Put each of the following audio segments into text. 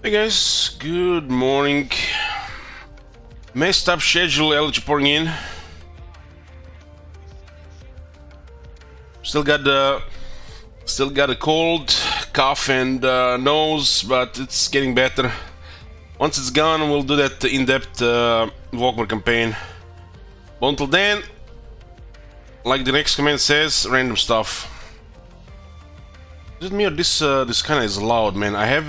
Hey guys, good morning. Messed up schedule, allergy pouring in. Still got a cold, cough, and nose, but it's getting better. Once it's gone, we'll do that in-depth Walkman campaign. But until then, like the next comment says, random stuff. Is it me or this kind of is loud, man? I have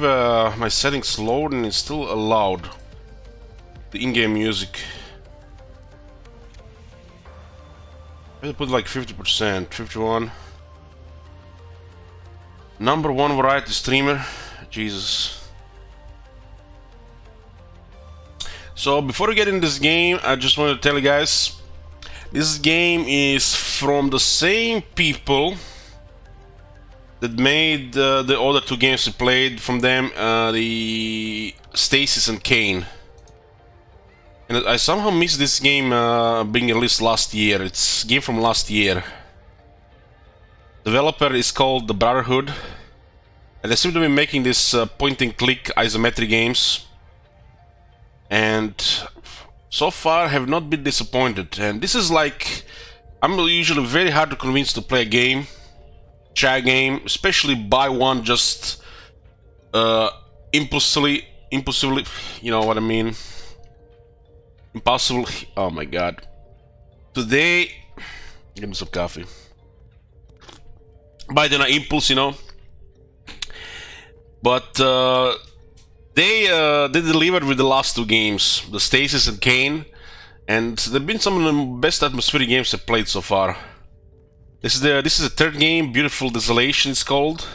my settings lowered and it's still loud. The in-game music. I put like 50%, 51. Number one variety streamer. Jesus. So before we get in this game, I just want to tell you guys, this game is from the same people that made the other two games we played from them, the Stasis and Kane. And I somehow missed this game being released last year. It's a game from last year. Developer is called The Brotherhood, and they seem to be making this point-and-click isometric games. And so far have not been disappointed. And this is like, I'm usually very hard to convince to play a game, chat game, especially buy one just impulsively, you know what I mean? Impossible. Oh my god. Today, give me some coffee. Buy the impulse, you know. But they delivered with the last two games, the Stasis and Kane, and they've been some of the best atmospheric games I've played so far. This is the third game, Beautiful Desolation it's called,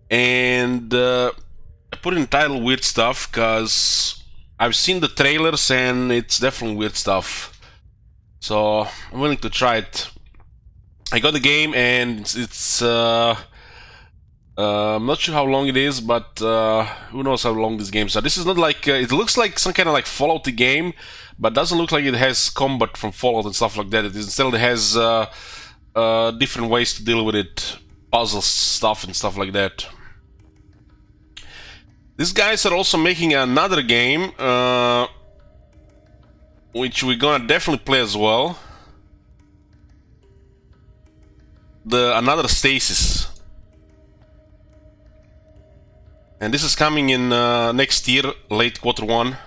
and I put in the title Weird Stuff because I've seen the trailers and it's definitely weird stuff. So I'm willing to try it. I got the game and it's I'm not sure how long it is, but who knows how long this game is. So this is not like it looks like some kind of like Fallout game, but doesn't look like it has combat from Fallout and stuff like that. It instead has different ways to deal with it, puzzle stuff and stuff like that. These guys are also making another game, which we're gonna definitely play as well. Another Stasis, and this is coming in next year, late Q1.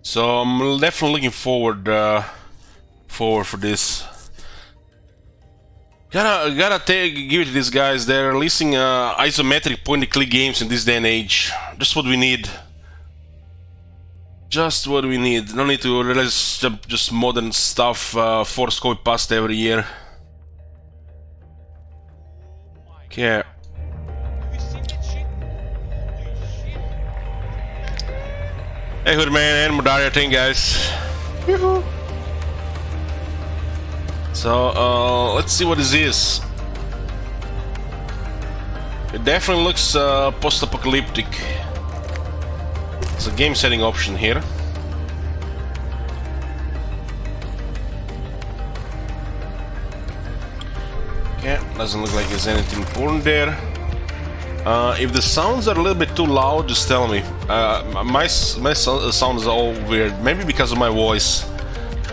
So I'm definitely looking forward for this. Gotta give it to these guys. They're releasing isometric point-and-click games in this day and age. Just what we need. Just what we need. No need to release just modern stuff, force copy past every year. Okay. Hey Hoodman and Modaria thing, guys. Yoo-hoo. So let's see what this is. It definitely looks post-apocalyptic. It's a game setting option here. Okay, doesn't look like there's anything important there. If the sounds are a little bit too loud, just tell me. My sounds are all weird. Maybe because of my voice.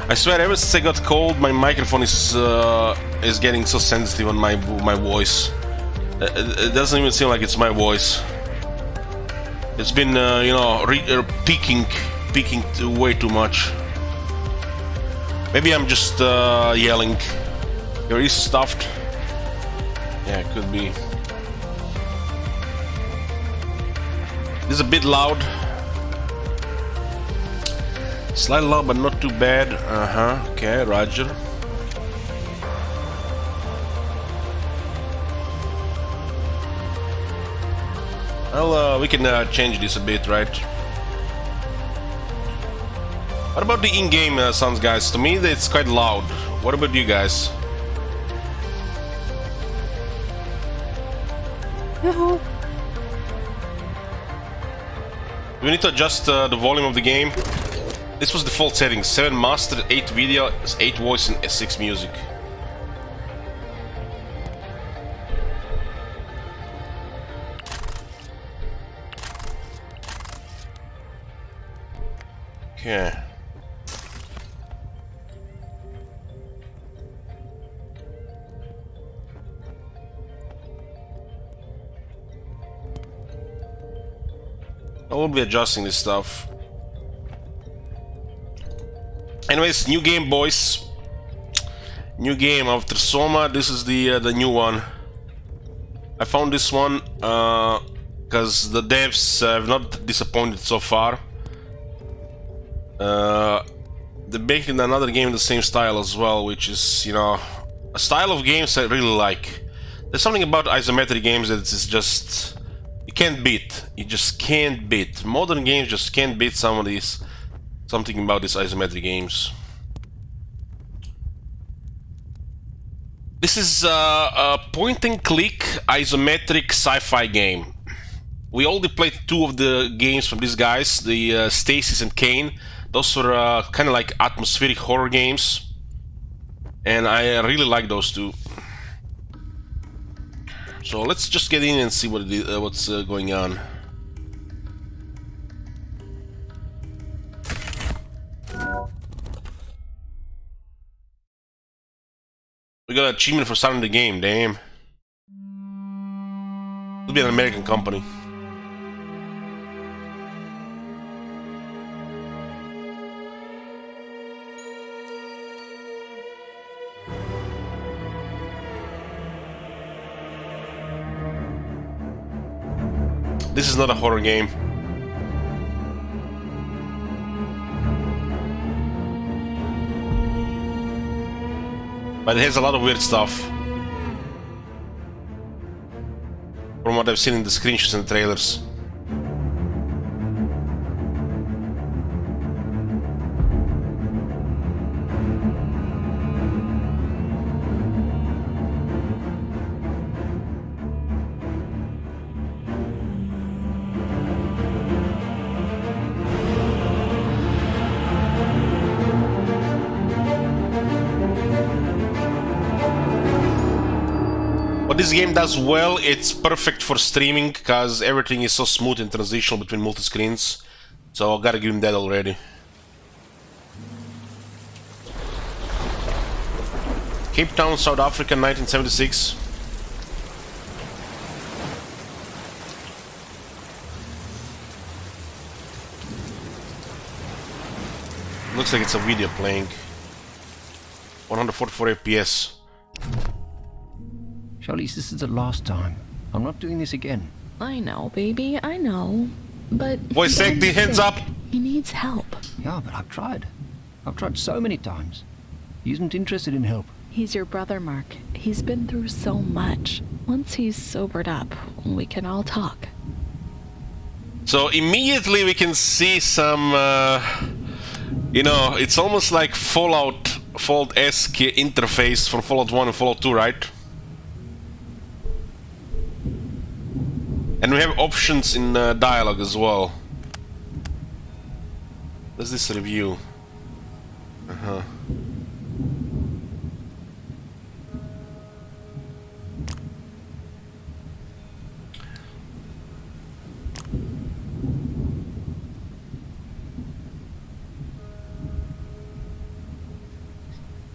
I swear, ever since I got cold, my microphone is getting so sensitive on my voice. It doesn't even seem like it's my voice. It's been, you know, peaking way too much. Maybe I'm just yelling. Your ears stuffed. Yeah, it could be. This is a bit loud. Slightly loud, but not too bad. Okay, roger. Well, we can change this a bit, right? What about the in-game sounds, guys? To me, it's quite loud. What about you guys? Yoo-hoo. Do we need to adjust the volume of the game? This was default settings: 7 master, 8 video, 8 voice, and S6 music. Okay. I will be adjusting this stuff. Anyways, new game, boys. New game after Soma. This is the new one. I found this one because the devs have not disappointed so far. They're making another game in the same style as well, which is, you know, a style of games I really like. There's something about isometric games that is just... you can't beat. You just can't beat. Modern games just can't beat some of these... something about these isometric games. This is a point-and-click isometric sci-fi game. We already played 2 of the games from these guys, the Stasis and Kane. Those were kind of like atmospheric horror games, and I really like those 2. So let's just get in and see what's going on. We got an achievement for starting the game, damn. It'll be an American company. This is not a horror game. But it has a lot of weird stuff. From what I've seen in the screenshots and the trailers. What this game does well, it's perfect for streaming, because everything is so smooth and transitional between multi-screens. So I gotta give him that already. Cape Town, South Africa, 1976. Looks like it's a video playing. 144 FPS. Charlize, this is the last time. I'm not doing this again. I know, baby, I know. But... Voice acting, hands up! He needs help. Yeah, but I've tried. I've tried so many times. He isn't interested in help. He's your brother, Mark. He's been through so much. Once he's sobered up, we can all talk. So immediately we can see some, you know, it's almost like Fallout-esque interface from Fallout 1 and Fallout 2, right? And we have options in dialogue as well. What's this review?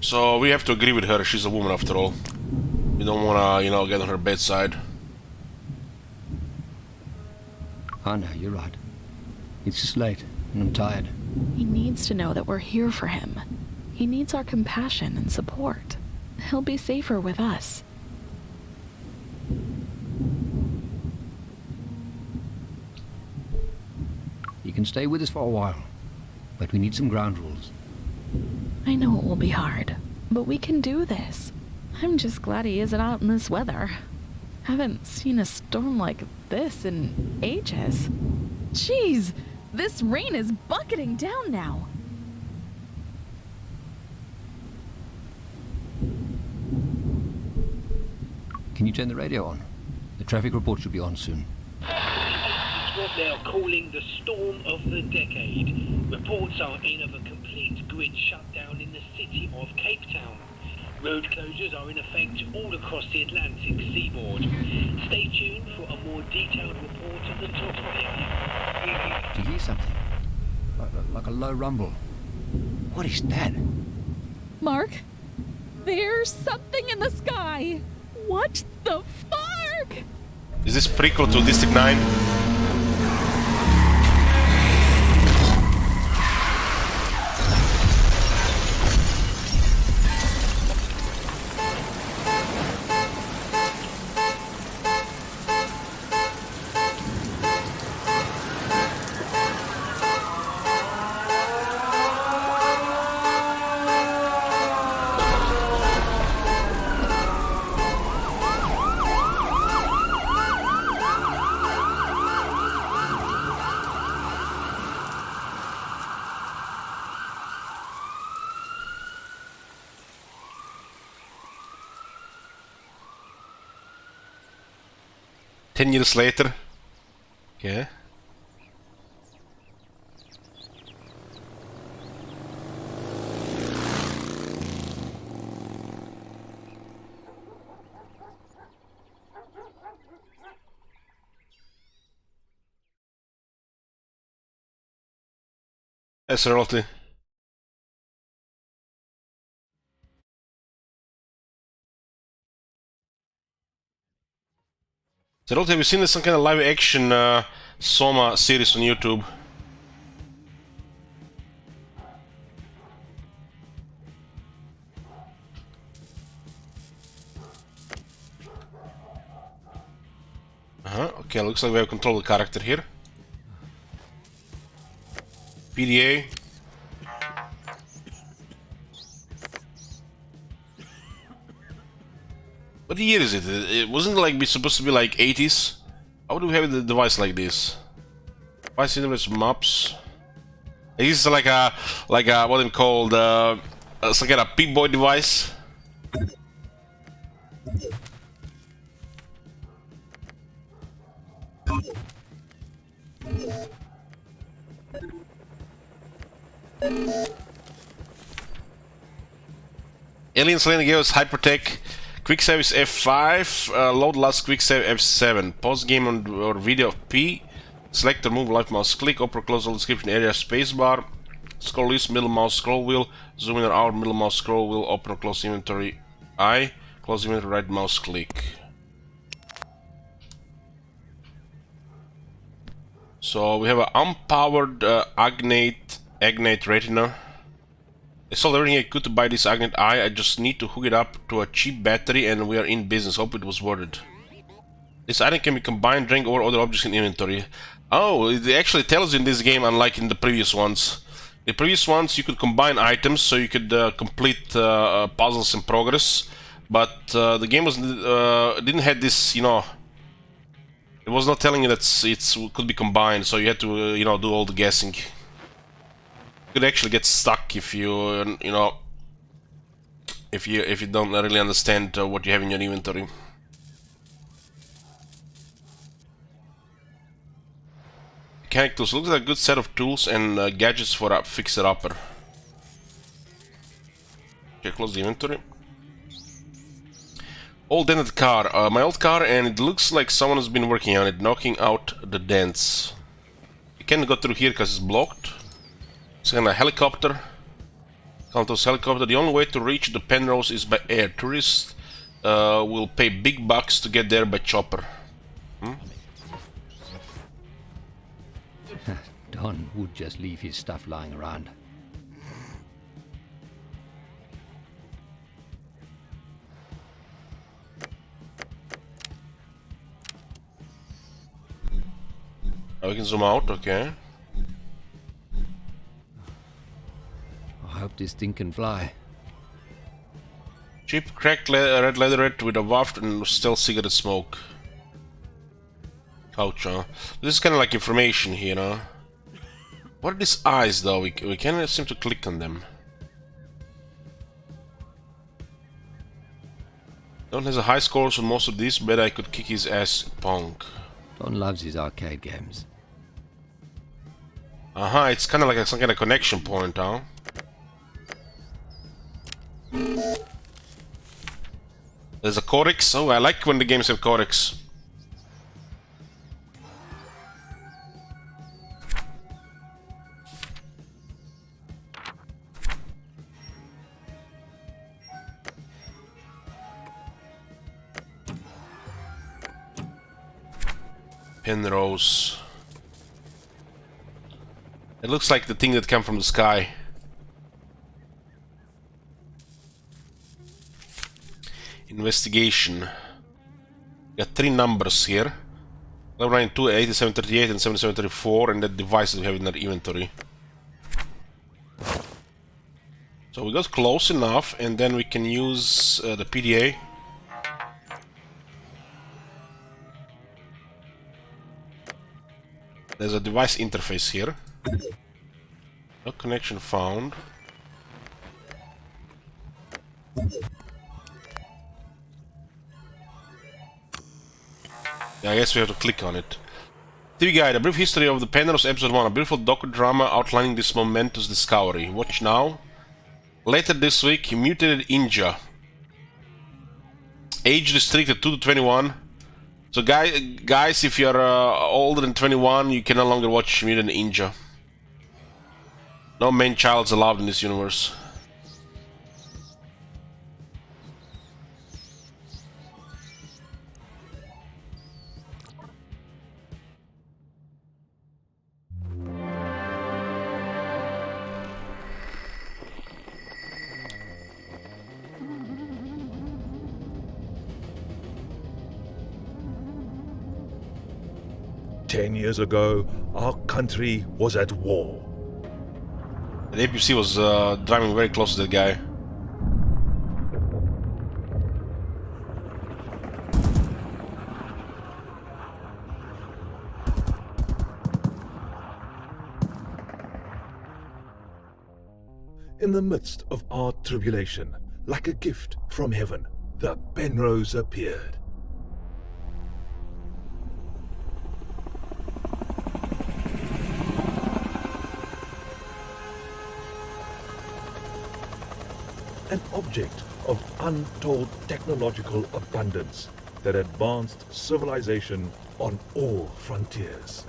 So we have to agree with her. She's a woman after all. We don't wanna, you know, get on her bedside. I know, you're right. It's just late, and I'm tired. He needs to know that we're here for him. He needs our compassion and support. He'll be safer with us. You can stay with us for a while, but we need some ground rules. I know it will be hard, but we can do this. I'm just glad he isn't out in this weather. Haven't seen a storm like this in ages. Jeez, this rain is bucketing down now. Can you turn the radio on? The traffic report should be on soon. This They are calling the storm of the decade. Reports are in of a complete grid shutdown in the city of Cape Town. Road closures are in effect all across the Atlantic seaboard. Stay tuned for a more detailed report at the top of the hour. Do you hear something? Like a low rumble. What is that? Mark, there's something in the sky. What the fuck? Is this prequel to District 9? Ten years later. Okay. That's royalty. So, have you seen this some kind of live action Soma series on YouTube? Okay, looks like we have control of the character here. PDA. What year is it? It wasn't like supposed to be like 80s. How do we have the device like this? Device universe maps. This is like a what I'm called it's like a P-boy device. Alien Selena gave us Hypertech. Quick save is F5. Load last quick save F7. Pause game on or video P. Select or move left mouse click. Open or close all description area spacebar. Scroll list middle mouse scroll wheel. Zoom in or out middle mouse scroll wheel. Open or close inventory I. Close inventory right mouse click. So we have an unpowered Agnate Retina. I sold everything I could to buy this Agnate Eye. I just need to hook it up to a cheap battery and we are in business. Hope it was worth it. This item can be combined, drank, or other objects in inventory. Oh, it actually tells you in this game, unlike in the previous ones. The previous ones you could combine items, so you could complete puzzles in progress. But the game was didn't have this, you know. It was not telling you that it could be combined, so you had to, you know, do all the guessing. You could actually get stuck if you, you know, if you don't really understand what you have in your inventory. Mechanic tools. Looks like a good set of tools and gadgets for a fixer-upper. Okay, close the inventory. Old dented car. My old car, and it looks like someone has been working on it, knocking out the dents. You can't go through here because it's blocked. It's kind of a helicopter. Countess helicopter. The only way to reach the Penrose is by air. Tourists will pay big bucks to get there by chopper. Don would just leave his stuff lying around. Oh, we can zoom out, okay. I hope this thing can fly. Cheap cracked red leatherette with a waft and still cigarette smoke. Couch, huh? This is kind of like information here, huh? What are these eyes, though? We can't seem to click on them. Don has a high scores on most of these, bet I could kick his ass punk. Don loves his arcade games. It's kind of like some kind of connection point, huh? There's a codex. Oh, I like when the games have codex. Penrose. It looks like the thing that came from the sky. Investigation. Got 3 numbers here. 1192, 8738 and 7734, and that device that we have in our inventory. So we got close enough, and then we can use the PDA. There's a device interface here. No connection found. Yeah, I guess we have to click on it. TV Guide, a brief history of the Penrose Episode 1, a beautiful docudrama outlining this momentous discovery. Watch now. Later this week, mutated Inja. Age restricted 2 to 21. So guys, if you're older than 21, you can no longer watch Mutant Ninja. No main child's allowed in this universe. Ten years ago, our country was at war. The APC was driving very close to that guy. In the midst of our tribulation, like a gift from heaven, the Penrose appeared. An object of untold technological abundance that advanced civilization on all frontiers.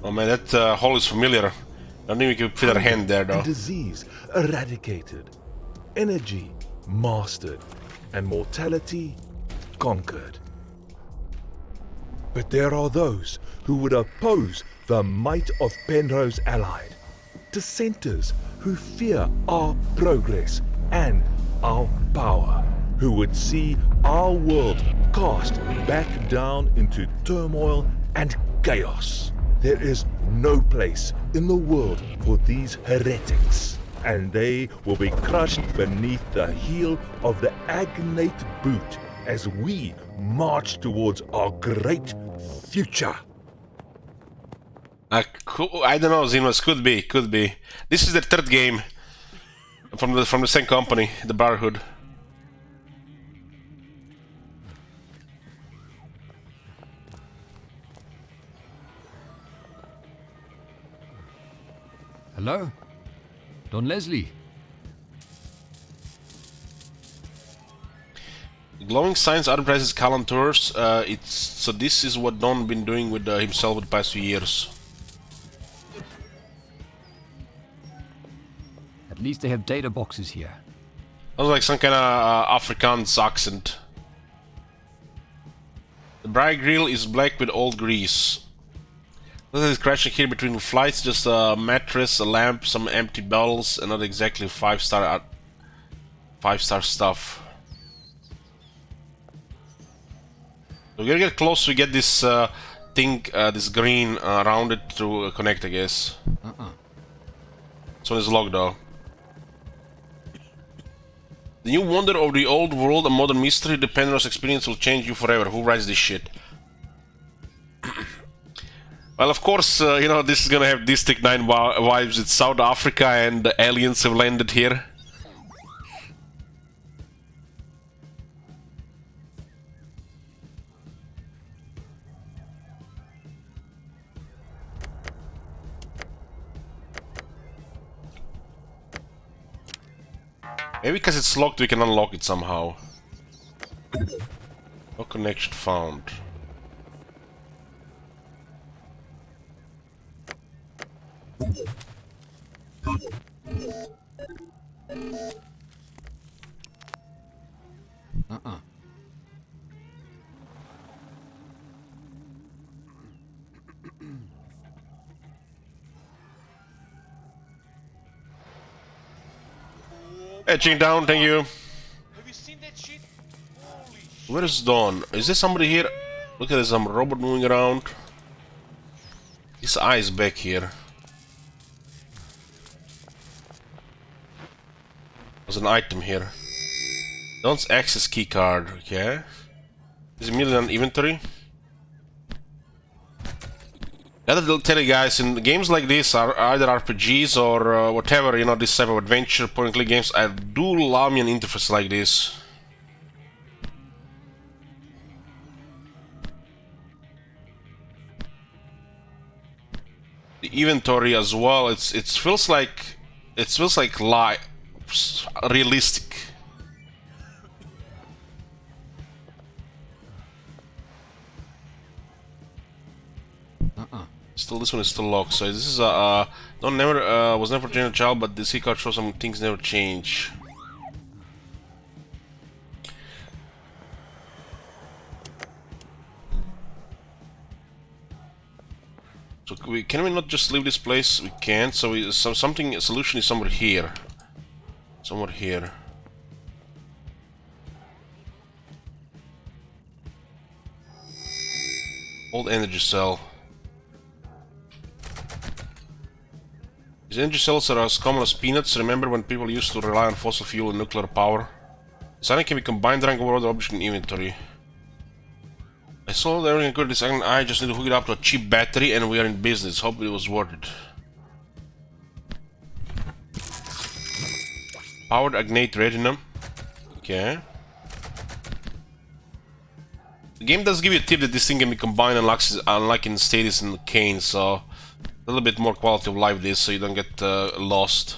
Oh man, that hole is familiar. I don't think we can fit our hand there though. And disease eradicated, energy mastered, and mortality conquered. But there are those who would oppose the might of Penrose Allied, dissenters who fear our progress and our power, who would see our world cast back down into turmoil and chaos. There is no place in the world for these heretics, and they will be crushed beneath the heel of the agnate boot as we march towards our great future. I don't know, Zinwas, could be. This is the 3rd game from the same company, the Brotherhood. Hello? Don Leslie? Glowing signs advertises Callan tours. So this is what Don been doing with himself the past few years. At least they have data boxes here. Sounds like some kind of Afrikaans accent. The bright grill is black with old grease. This is crashing here between flights, just a mattress, a lamp, some empty bottles, and not exactly 5-star stuff. We're gonna get close to get this thing, this green around it to connect, I guess. This one is locked though. The new wonder of the old world, a modern mystery, the Penrose experience will change you forever. Who writes this shit? Well, of course, you know, this is gonna have District 9 vibes. It's South Africa and the aliens have landed here. Maybe because it's locked, we can unlock it somehow. No connection found. Etching down, thank you. Have you seen that shit? Holy shit. Where is Dawn? Is there somebody here? Look at there's some robot moving around. His eye is back here. There's an item here. Dawn's access key card, okay. Is it immediately on inventory? Gotta tell you guys, in games like this, are either RPGs or whatever, you know, this type of adventure, point-and-click games, I do love me an interface like this. The inventory as well, it feels like realistic. Still, this one is still locked. So this is a was never changed a child, but the C card shows some things never change. So can we not just leave this place? We can't. So a solution is somewhere here. Somewhere here. Old energy cell. These energy cells are as common as peanuts. Remember when people used to rely on fossil fuel and nuclear power? Something can be combined, drank over other objects in inventory. I saw that everything good. This I just need to hook it up to a cheap battery and we are in business. Hope it was worth it. Powered Agnate Retina. Okay. The game does give you a tip that this thing can be combined unlike in Status and Kane, so a little bit more quality of life this, so you don't get lost.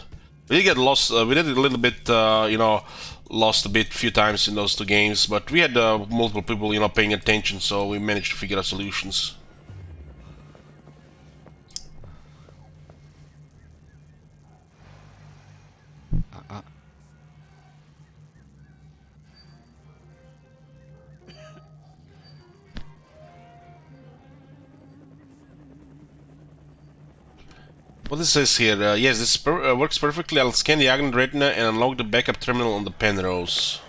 We did get lost. We did a little bit, you know, lost a few times in those two games, but we had multiple people, you know, paying attention, so we managed to figure out solutions. What this says here, yes, this works perfectly. I'll scan the Agnate Retina and unlock the backup terminal on the Penrose.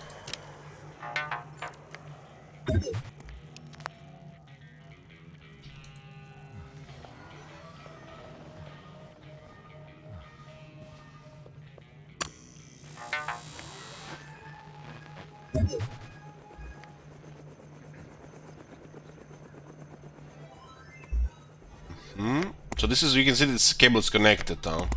So this is, you can see this cable is connected now.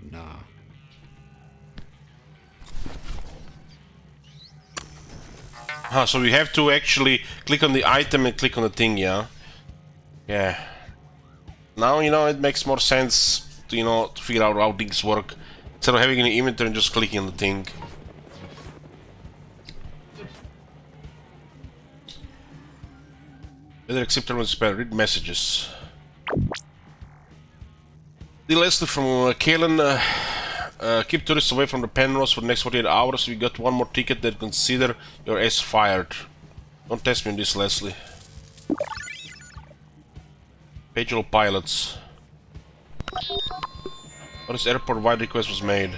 No. So we have to actually click on the item and click on the thing, yeah? Yeah. Now, you know, it makes more sense to, you know, to figure out how things work. Instead of having an inventory and just clicking on the thing. Better accept terminal spell. Read messages. The Leslie from Kalen. Keep tourists away from the Penrose for the next 48 hours. We got one more ticket that consider your ass fired. Don't test me on this, Leslie. Page all pilots. What is airport wide request was made?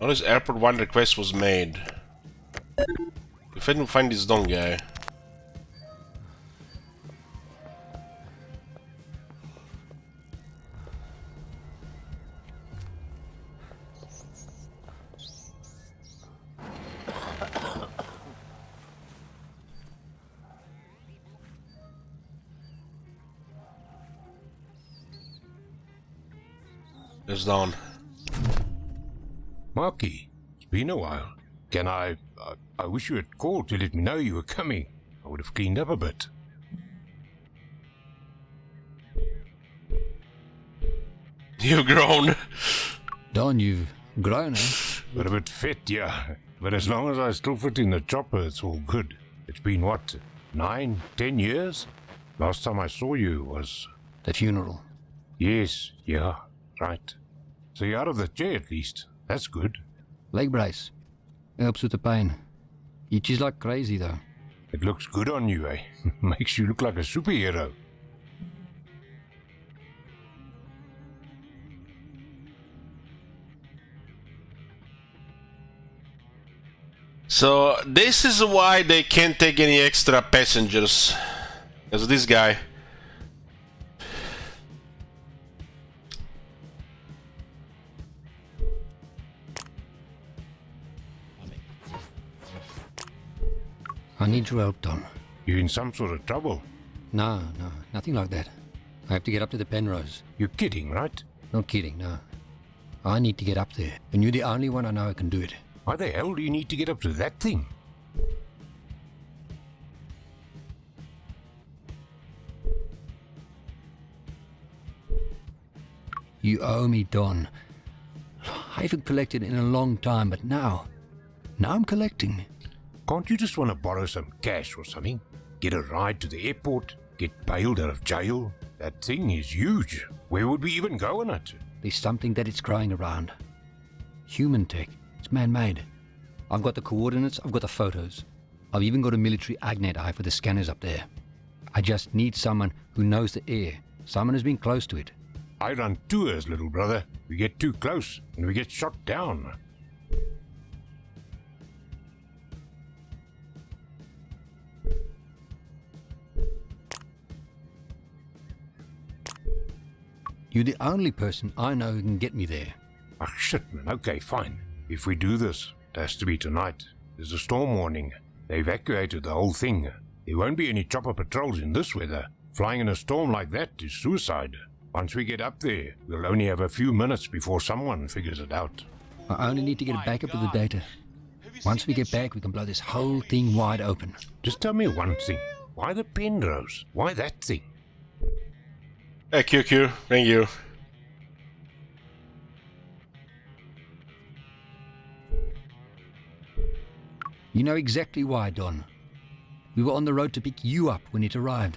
Notice airport wide request was made. find this dumb guy. It's down. Marky, it's been a while. Can I wish you had called to let me know you were coming. I would have cleaned up a bit. You've grown. Don, you've grown, eh? But a bit fit, yeah. But as long as I still fit in the chopper, it's all good. It's been, what, 9, 10 years? Last time I saw you was... The funeral. Yes, yeah, right. So you're out of the chair at least. That's good. Leg brace. Helps with the pain. Itches like crazy, though. It looks good on you, eh? Makes you look like a superhero. So this is why they can't take any extra passengers. Because this guy. I need your help, Don. You in some sort of trouble? No, nothing like that. I have to get up to the Penrose. You're kidding, right? Not kidding, no. I need to get up there, and you're the only one I know who can do it. Why the hell do you need to get up to that thing? You owe me, Don. I haven't collected in a long time, but now I'm collecting. Can't you just want to borrow some cash or something? Get a ride to the airport? Get bailed out of jail? That thing is huge. Where would we even go on it? There's something that it's growing around. Human tech. It's man-made. I've got the coordinates, I've got the photos. I've even got a military agnet eye for the scanners up there. I just need someone who knows the air. Someone who's been close to it. I run tours, little brother. We get too close and we get shot down. You're the only person I know who can get me there. Ah, shit, man. Okay, fine. If we do this, it has to be tonight. There's a storm warning. They evacuated the whole thing. There won't be any chopper patrols in this weather. Flying in a storm like that is suicide. Once we get up there, we'll only have a few minutes before someone figures it out. I only need to get a backup of the data. Once we get back, we can blow this whole thing wide open. Just tell me one thing. Why the Penrose? Why that thing? Hey, QQ, thank you. You know exactly why, Don. We were on the road to pick you up when it arrived.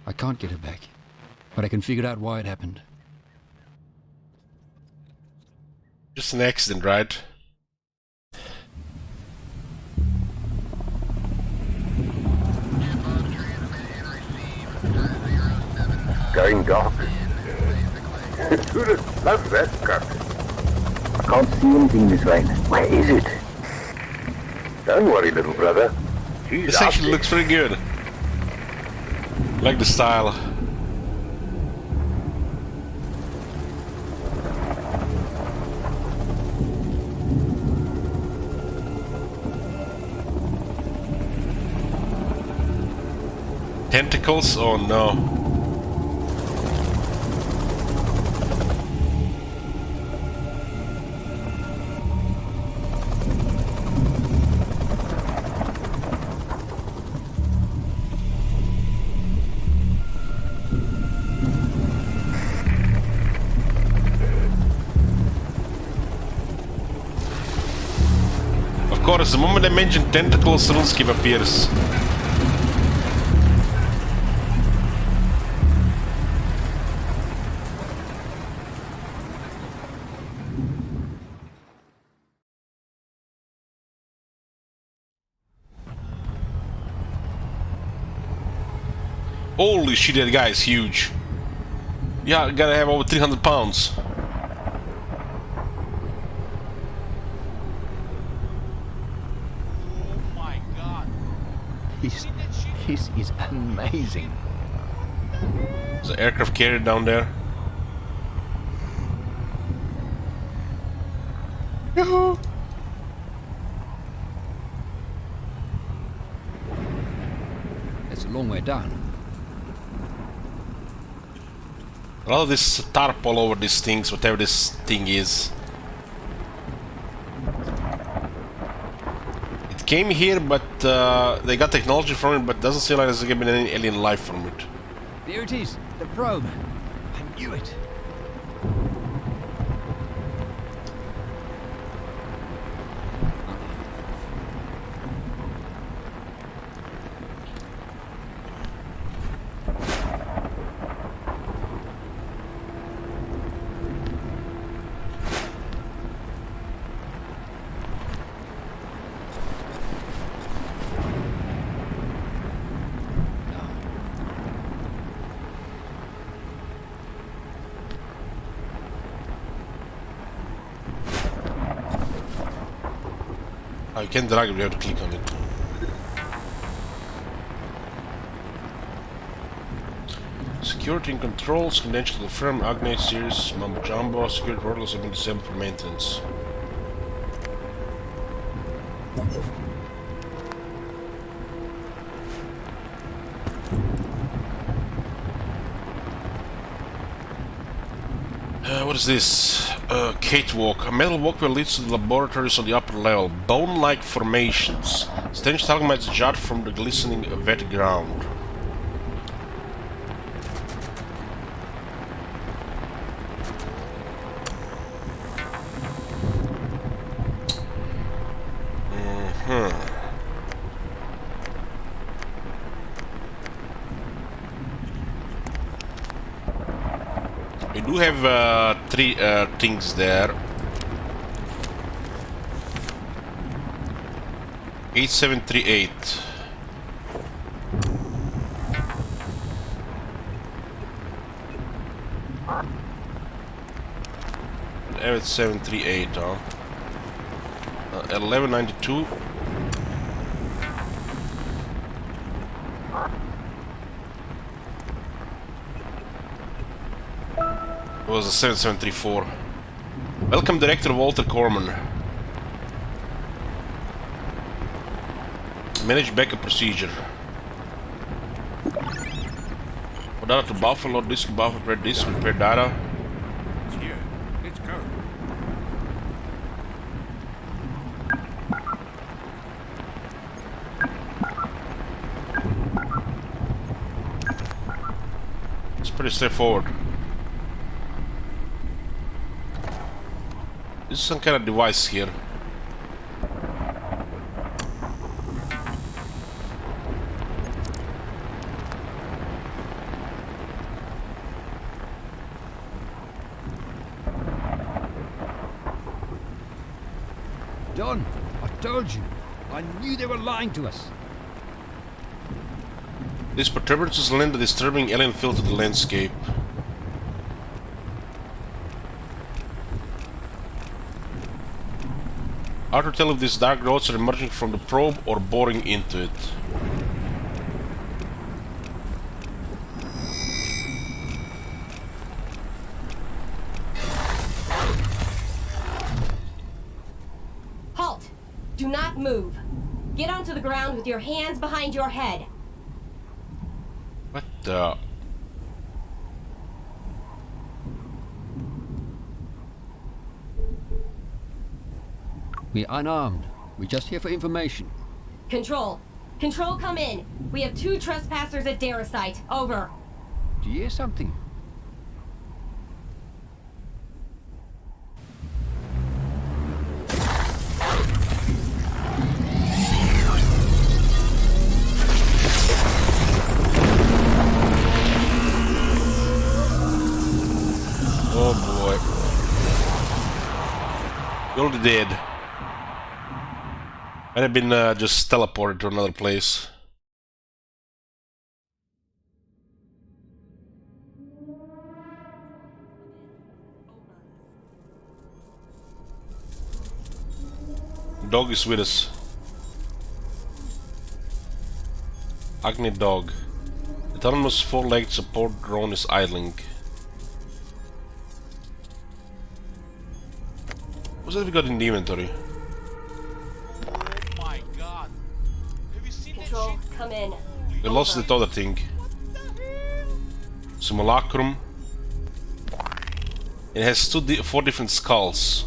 I can't get it back, but I can figure out why it happened. Just an accident, right? Going dark. Who'd have loved that cut? I can't see anything this rain. Where is it? Don't worry, little brother. She's This actually looks pretty good. Like the style. Tentacles? Oh no. Of course, the moment I mention tentacles, RuneScape appears. Holy shit, that guy is huge. Yeah, gotta have over 300 pounds. Oh my god. This is amazing. There's an aircraft carrier down there. Yoo-hoo! It's a long way down. A lot of this tarp all over these things, whatever this thing is. It came here, but they got technology from it, but doesn't seem like there's been any alien life from it. There it is, the probe. I knew it. Oh, you can't drag it, you have to click on it. Security and controls, credentials confirmed, Agnate series, Mambo Jumbo, security protocols have been disabled for maintenance. What is this? Catewalk. A metal walkway leads to the laboratories on the upper level. Bone-like formations. Strange stalagmites jut from the glistening wet ground. We do have three things there. 8738. Have it 738, huh? 1192. It was a 7734. Welcome, Director Walter Corman. Manage backup procedure. For data to buffer, load disk, buffer, repair disk, repair data. It's here. Let's go. It's pretty straightforward. This is some kind of device here. Don, I told you. I knew they were lying to us. These perturbances lend a disturbing alien feel to the landscape. Hard to tell if these dark roads are emerging from the probe or boring into it. Halt! Do not move. Get onto the ground with your hands behind your head. What the... We're unarmed. We're just here for information. Control. Control, come in. We have 2 trespassers at Desolation. Over. Do you hear something? Oh boy. You're already dead. I'd have been just teleported to another place. Dog is with us. Agni dog. Autonomous 4-legged support drone is idling. What's that we got in the inventory? Oh my god. Have you seen Control, that shit? come in. We lost that other thing. Simulacrum. It has 4 different skulls.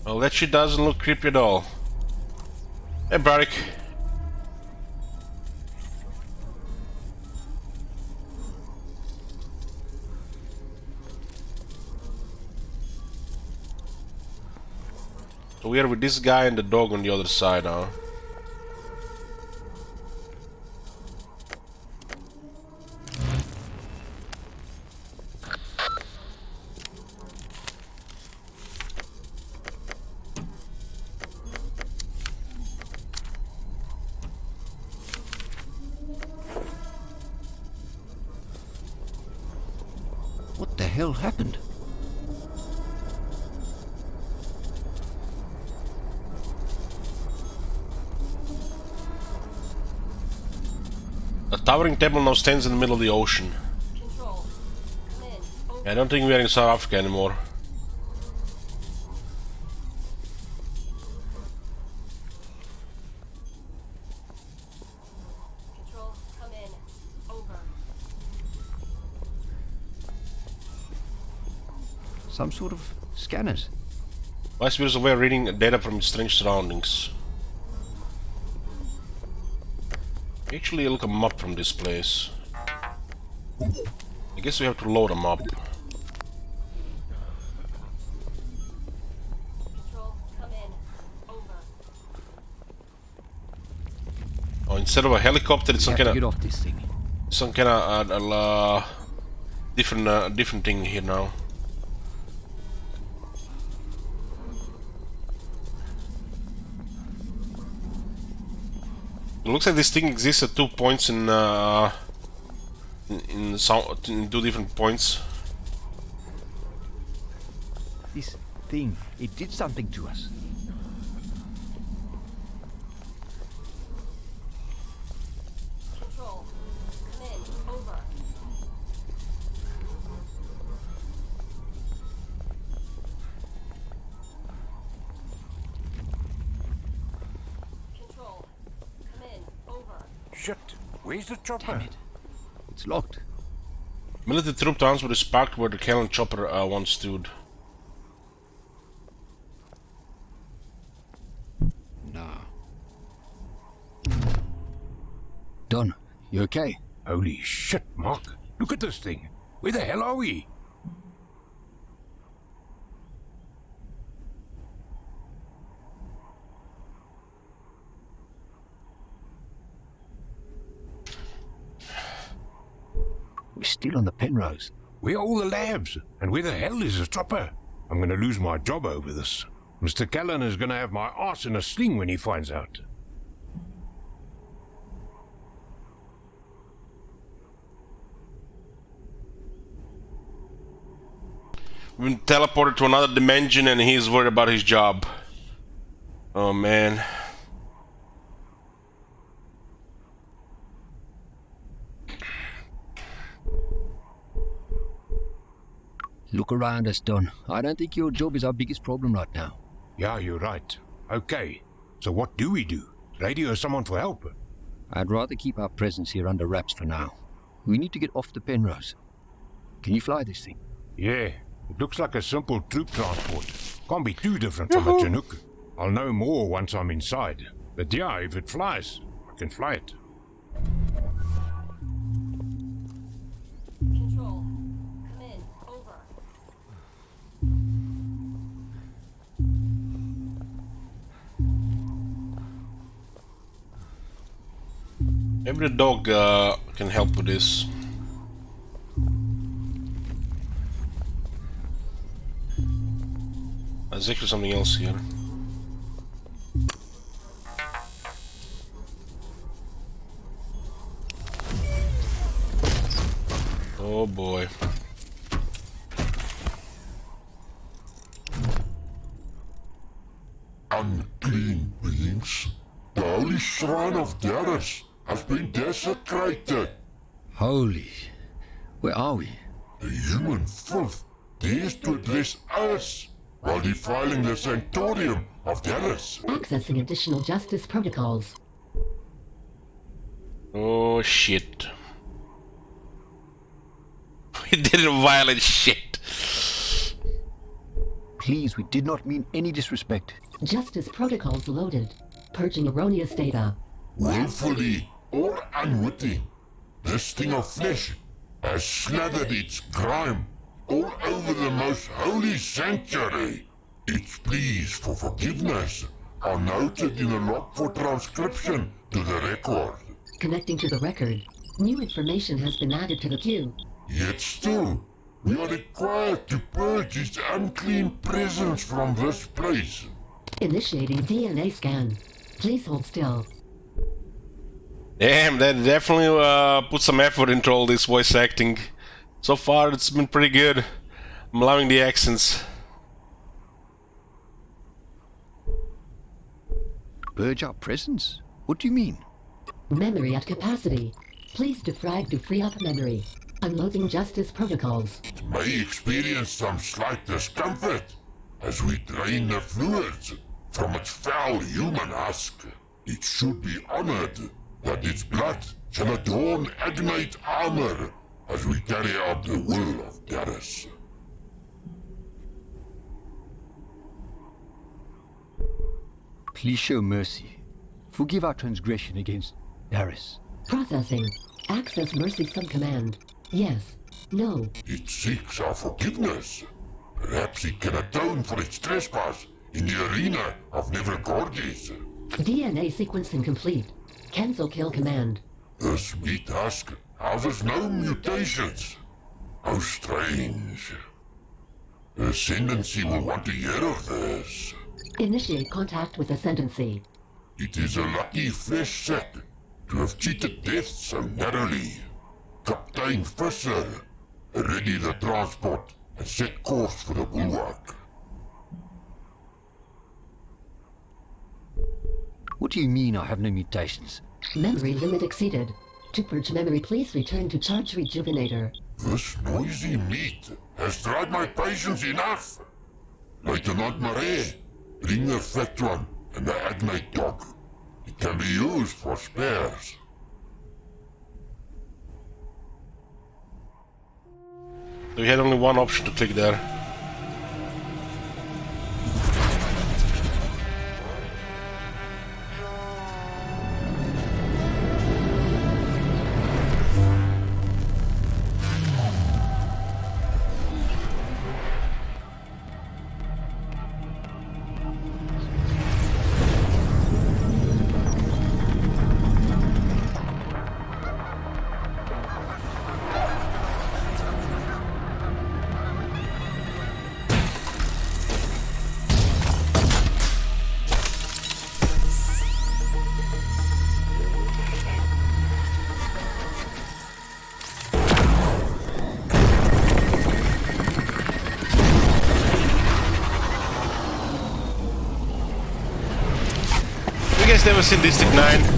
Well, that shit doesn't look creepy at all. Hey, Braddock. So we are with this guy and the dog on the other side, huh? What the hell happened? A towering table now stands in the middle of the ocean. Control, come in. Over. I don't think we are in South Africa anymore. Control, come in. Over. Some sort of scanners. Vice is away reading data from its strange surroundings. Actually, look a map from this place. I guess we have to load them up. Control, come in. Over. Oh, instead of a helicopter, it's some Have to kind get of off this thing. different thing here now. It looks like this thing exists at 2 points in 2 different points. This thing, it did something to us. Control, come in. Over. Control, come in. Over. Shit, where's the chopper? Damn it. It's locked. Military troop transport is parked where the cannon chopper once stood. No. Don, you okay? Holy shit, Mark. Look at this thing. Where the hell are we? We're still on the Penrose. Where are all the labs? And where the hell is the chopper? I'm gonna lose my job over this. Mr. Callan is gonna have my ass in a sling when he finds out. We've been teleported to another dimension and he's worried about his job. Oh man. Look around us, Don. I don't think your job is our biggest problem right now. Yeah, you're right. Okay, so what do we do? Radio someone for help? I'd rather keep our presence here under wraps for now. We need to get off the Penrose. Can you fly this thing? Yeah, it looks like a simple troop transport. Can't be too different from a Chinook. I'll know more once I'm inside. But yeah, if it flies, I can fly it. Control, come in. Over. Maybe the dog can help with this. There's actually something else here. Oh boy. of Dallas has been desecrated. Holy. Where are we? The human filth dares to address us while defiling the sanctorium of Dallas. Accessing additional justice protocols. Oh shit. We didn't violate shit. Please, we did not mean any disrespect. Justice protocols loaded. Purging erroneous data. Willfully or unwitting, this thing of flesh has slathered its crime all over the most holy sanctuary. Its pleas for forgiveness are noted in a log for transcription to the record. Connecting to the record. New information has been added to the queue. Yet still, we are required to purge its unclean presence from this place. Initiating DNA scan. Please hold still. Damn, that definitely put some effort into all this voice acting. So far, it's been pretty good. I'm loving the accents. Purge our presence? What do you mean? Memory at capacity. Please defrag to free up memory. Unloading justice protocols. It may experience some slight discomfort as we drain the fluids from its foul human husk. It should be honored that its blood shall adorn agnate armor as we carry out the will of Darius. Please show mercy. Forgive our transgression against Darius. Processing. Access mercy subcommand. Yes. No. It seeks our forgiveness. Perhaps it can atone for its trespass in the arena of Nevergorges. DNA sequencing complete. Cancel kill command. This meat husk houses no mutations. How strange. The Ascendancy will want to hear of this. Initiate contact with Ascendancy. It is a lucky flesh sack to have cheated death so narrowly. Captain Fisher, ready the transport and set course for the bulwark. What do you mean I have no mutations? Memory limit exceeded. To purge memory, please return to charge rejuvenator. This noisy meat has tried my patience enough. Lieutenant Marais, bring the fat one and the agnate dog. It can be used for spares. We had only one option to click there. You guys never seen District 9?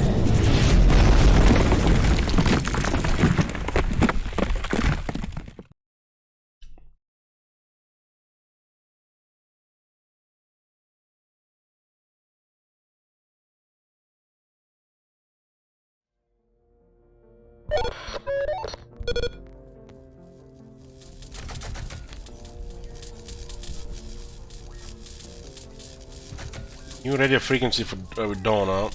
New radio frequency for Dawn out.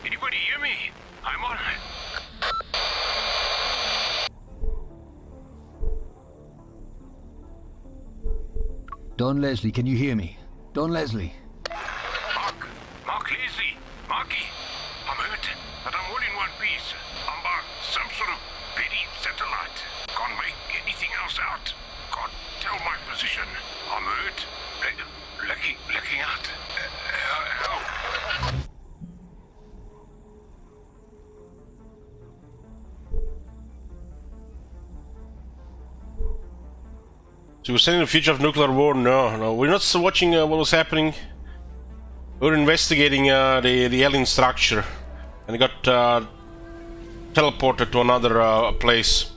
Anybody hear me? I'm on. Don Leslie, can you hear me? Don Leslie. Mark Leslie. Marky. I'm hurt, but I'm all in one piece. I'm by some sort of petty satellite. Can't make anything else out. Can't tell my position. I'm hurt. Looking out. Help. So we're saying the future of nuclear war? No. We're not watching what was happening. We're investigating the alien structure, and got teleported to another place.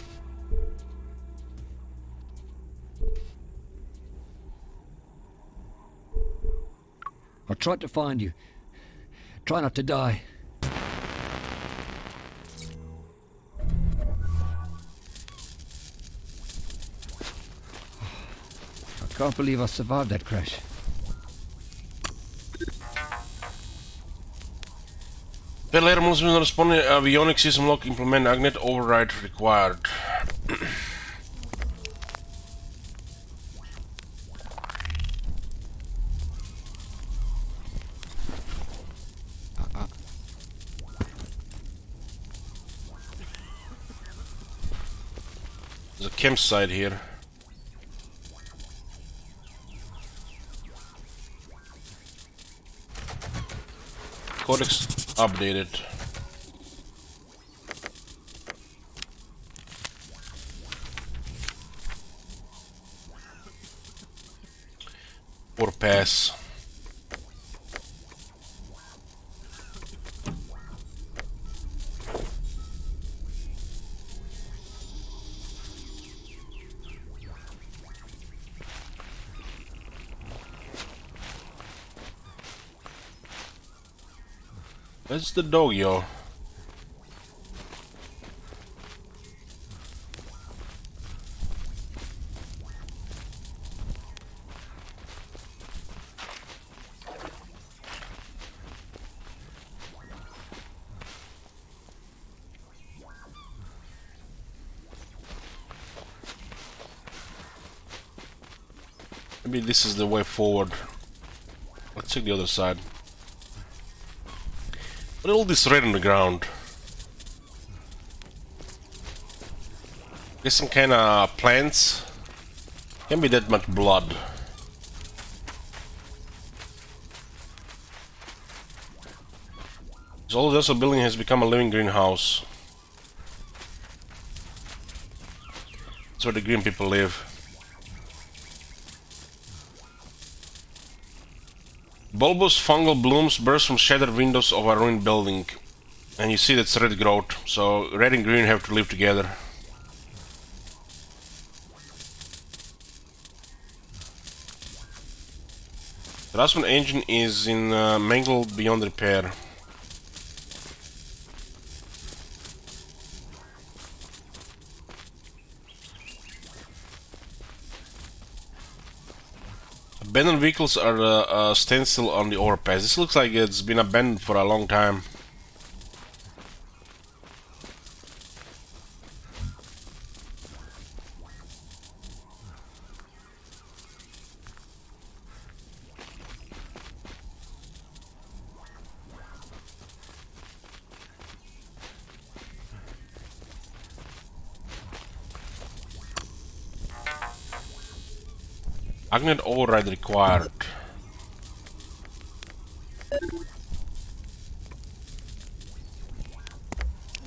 I tried to find you. Try not to die. I can't believe I survived that crash. Then later, once we respond, avionics system lock implement agnet override required. There's a campsite here. Codex updated. Or pass. Where's the dog, yo? Maybe this is the way forward. Let's check the other side. What all this red on the ground? Guess some kind of plants. Can't be that much blood. So all this building has become a living greenhouse. That's where the green people live. Bulbous fungal blooms burst from shattered windows of a ruined building. And you see that's red growth, so red and green have to live together. The last one engine is in mangled beyond repair. Abandoned vehicles are standstill on the overpass. This looks like it's been abandoned for a long time. Agnet override required.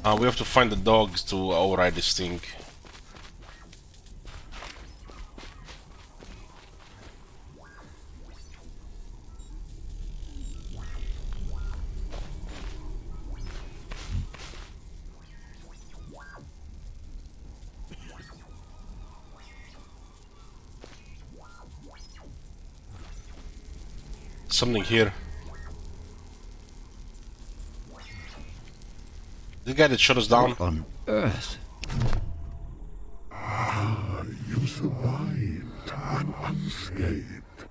We have to find the dogs to override this thing. Something here. The guy that shut us down. What on earth? You survived and unscathed.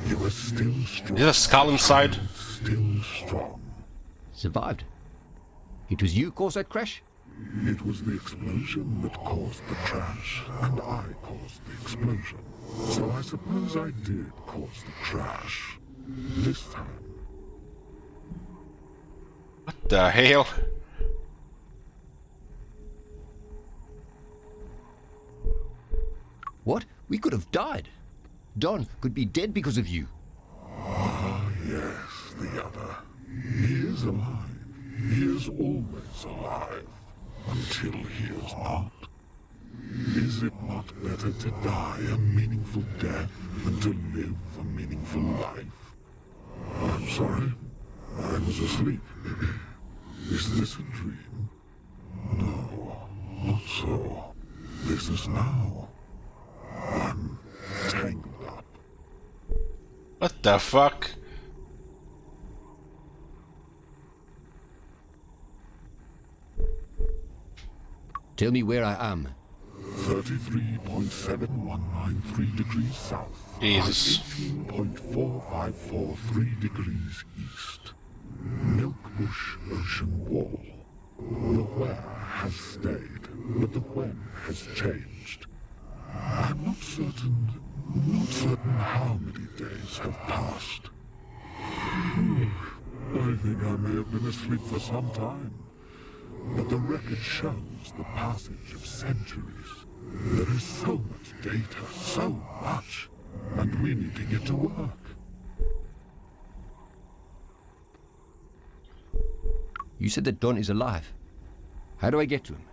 You are still strong. Is there a skull inside? Still strong. Survived? It was you caused that crash? It was the explosion that caused the crash, and I caused the explosion. So I suppose I did cause the crash. This time. What the hell? What? We could have died. Don could be dead because of you. Ah, yes, the other. He is alive. He is always alive. Until he is not. Is it not better to die a meaningful death than to live a meaningful life? I'm sorry. I was asleep. Is this a dream? No, not so. This is now. I'm tangled up. What the fuck? Tell me where I am. 33.7193 degrees south. Jesus. 18.4543 degrees east. Milkbush Ocean Wall. The where has stayed, but the when has changed. I'm not certain how many days have passed. I think I may have been asleep for some time. But the record shows the passage of centuries. There is so much data, so much, and we need to get to work. You said that Don is alive. How do I get to him?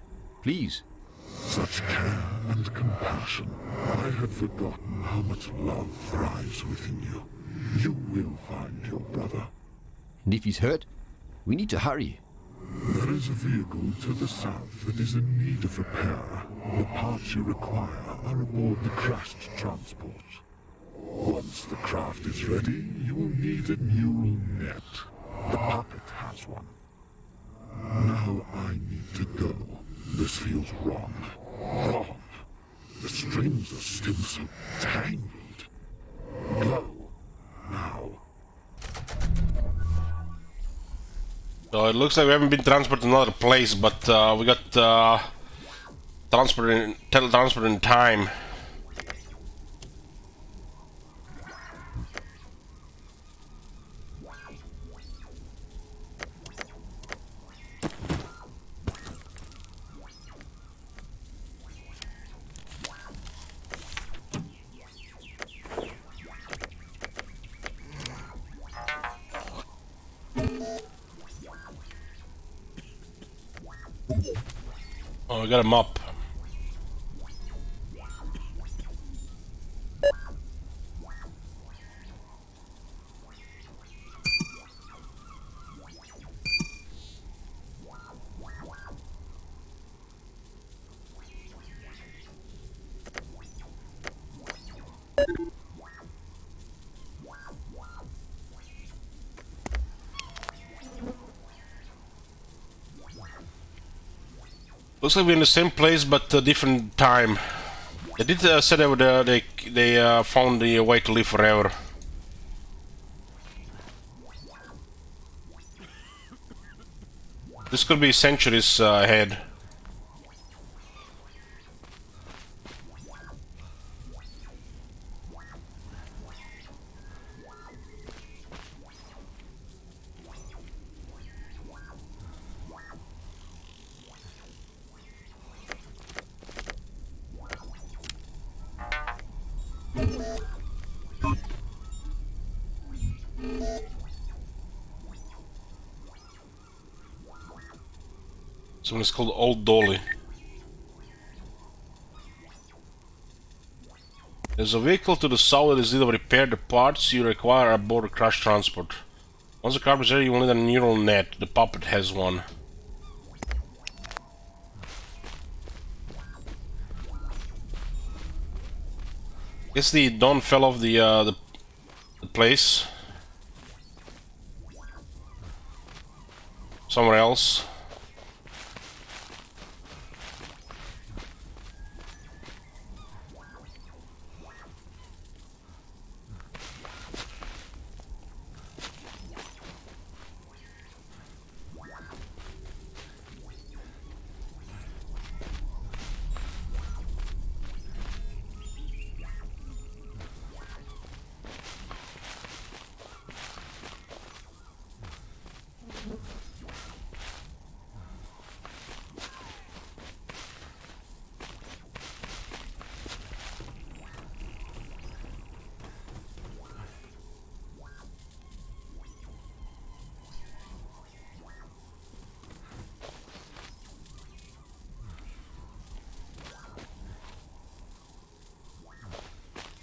Please. Such care and compassion. I had forgotten how much love thrives within you. You will find your brother. And if he's hurt, we need to hurry. There is a vehicle to the south that is in need of repair. The parts you require are aboard the crashed transport. Once the craft is ready, you will need a neural net. The puppet has one. Now I need to go. This feels wrong. Wrong. The strings are still so tangled. Go. Now. So it looks like we haven't been transported to another place, but we got teletransported in time. Oh, we got a mop. Looks like we're in the same place, but a different time. They did say they would, they found the way to live forever. This could be centuries ahead. This one is called Old Dolly. There's a vehicle to the south that is needed to repair the parts you require aboard the crash transport. Once the car is ready, you will need a neural net. The puppet has one. Guess the Don fell off the place. Somewhere else.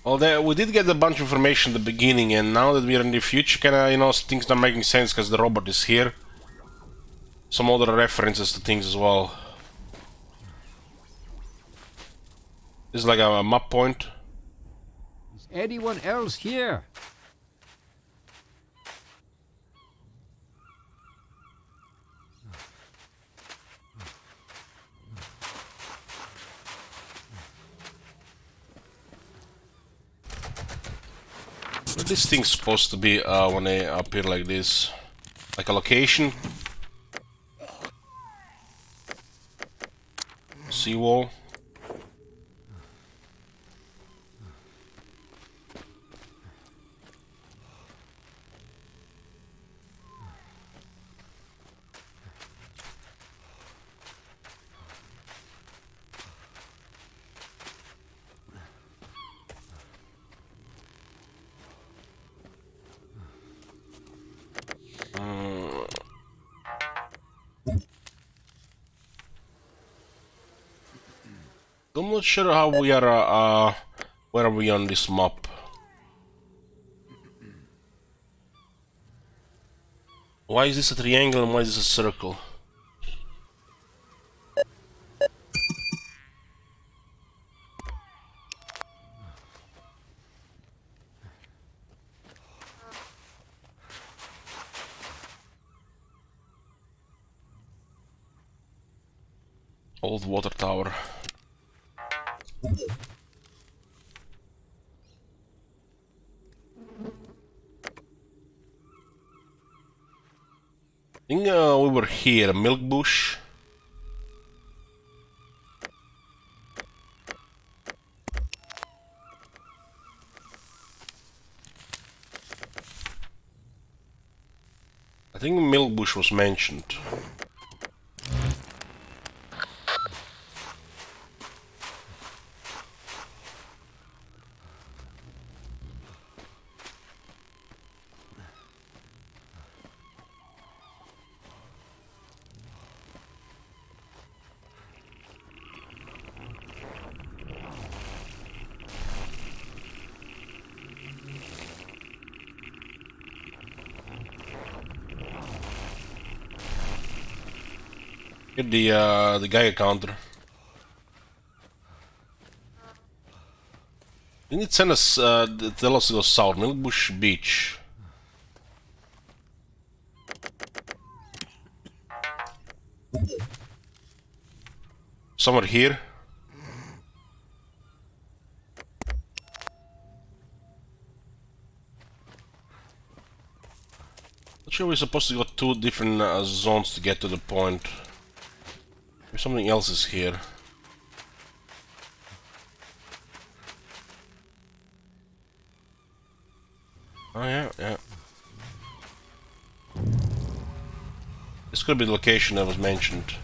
Well, we did get a bunch of information at the beginning, and now that we are in the future, kinda, you know, things not making sense because the robot is here. Some other references to things as well. This is like a map point. Is anyone else here? What this thing's supposed to be when they appear like this? Like a location? Seawall? I'm not sure how we are, where are we on this map? Why is this a triangle and why is this a circle? Old water tower. I think we were here, milk bush. I think milk bush was mentioned. Get the Geiger counter. Didn't it send us tell us to go south, Milkbush Beach. Somewhere here. Not sure we're supposed to go two different zones to get to the point. Maybe something else is here. Oh yeah, yeah. This could be the location that was mentioned.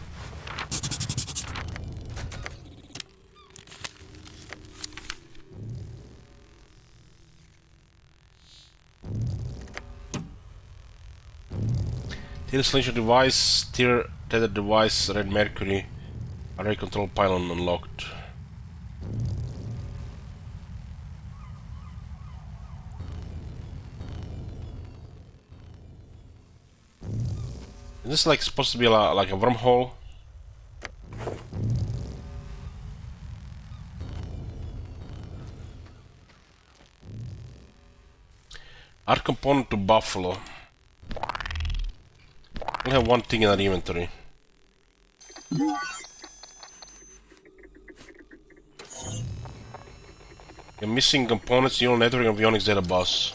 Desolation device, tier tether device, red mercury, array control pylon unlocked. Is this like supposed to be like a wormhole? Art component to Buffalo. We have one thing in our inventory. You're missing components, neural network and avionics data bus.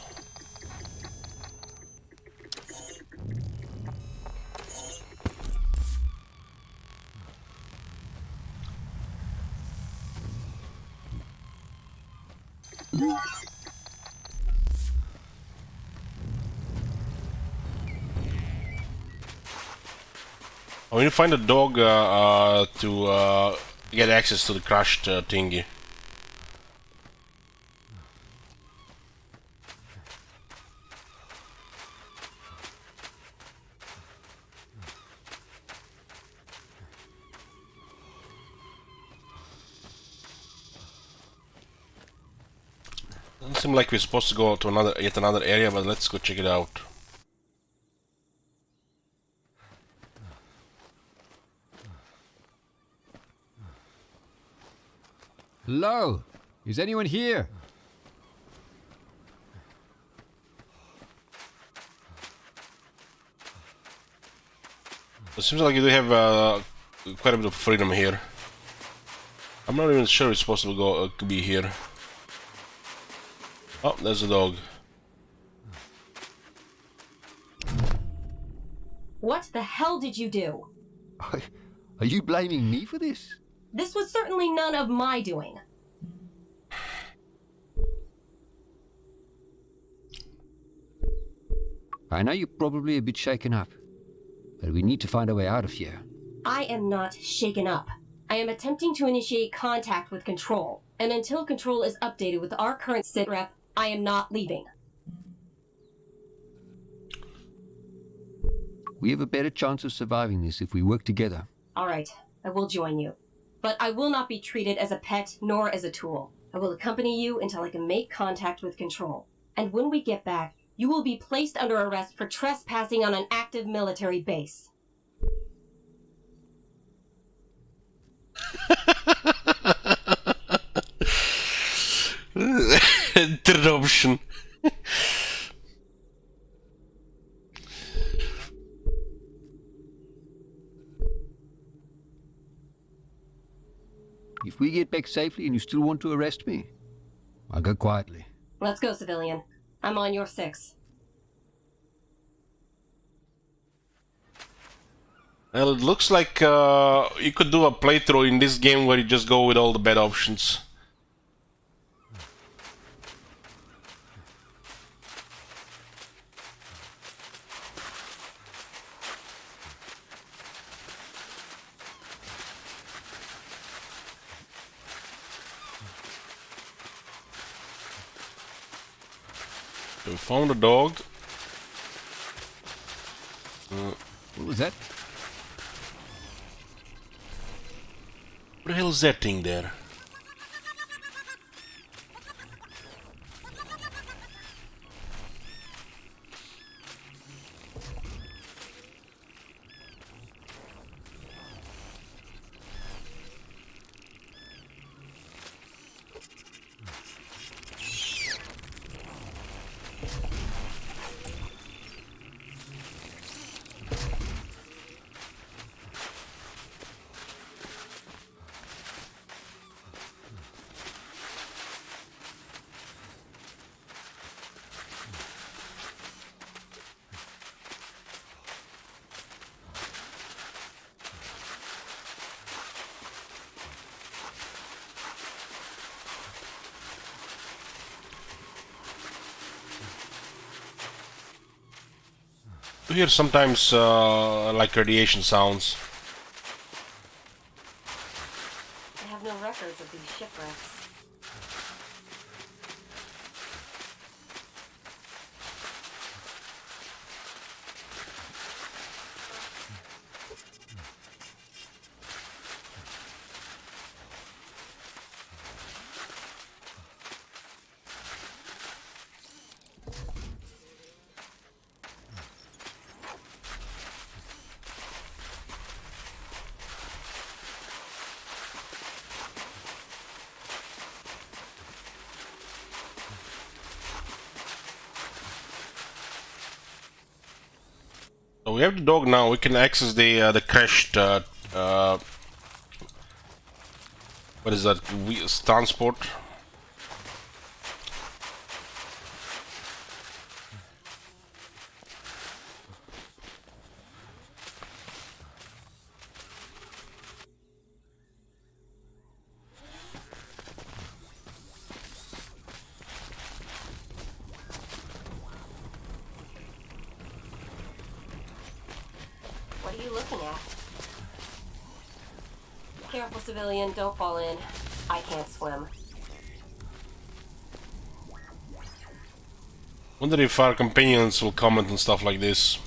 I need to find a dog to get access to the crashed thingy. Doesn't seem like we're supposed to go to yet another area, but let's go check it out. Hello? Is anyone here? It seems like you do have quite a bit of freedom here. I'm not even sure it's supposed to go to be here. Oh, there's a dog. What the hell did you do? Are you blaming me for this? This was certainly none of my doing. I know you're probably a bit shaken up, but we need to find a way out of here. I am not shaken up. I am attempting to initiate contact with Control, and until Control is updated with our current sit rep, I am not leaving. We have a better chance of surviving this if we work together. Alright, I will join you. But I will not be treated as a pet nor as a tool. I will accompany you until I can make contact with Control. And when we get back, you will be placed under arrest for trespassing on an active military base. Interruption. If we get back safely and you still want to arrest me, I'll go quietly. Let's go, civilian. I'm on your 6. Well, it looks like you could do a playthrough in this game where you just go with all the bad options. We found a dog. What was that? What the hell is that thing there? You hear sometimes like radiation sounds. I have no records of these shipwrecks. So we have the dog now. We can access the crashed. What is that? Transport. What are you looking at? Careful, civilian, don't fall in. I can't swim. Wonder if our companions will comment on stuff like this.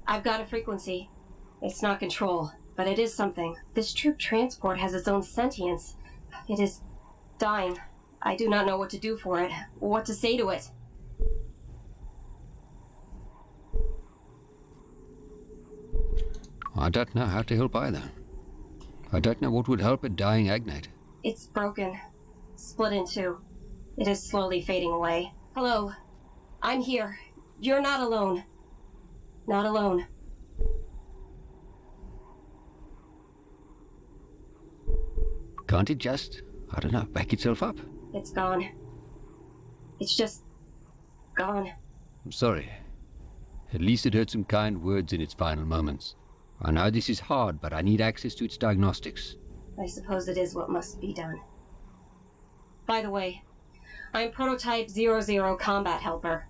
I've got a frequency. It's not control, but it is something. This troop transport has its own sentience. It is dying. I do not know what to do for it, what to say to it. I don't know how to help either. I don't know what would help a dying Agnate. It's broken. Split in two. It is slowly fading away. Hello. I'm here. You're not alone. Not alone. Can't it just, I don't know, back itself up? It's gone. It's just gone. I'm sorry. At least it heard some kind words in its final moments. I know this is hard, but I need access to its diagnostics. I suppose it is what must be done. By the way, I'm Prototype 00 Combat Helper.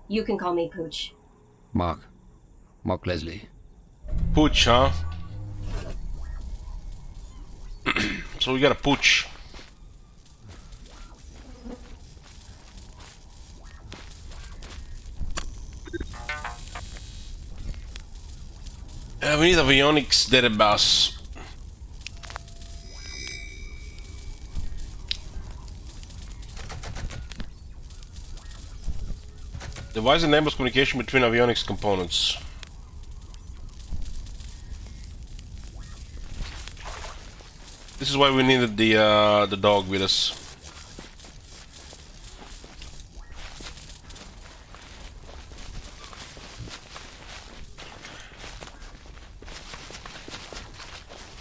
You can call me Pooch. Mark Leslie. Pooch, huh? So we got a Pooch. We need avionics database. Device enables communication between avionics components. This is why we needed the dog with us.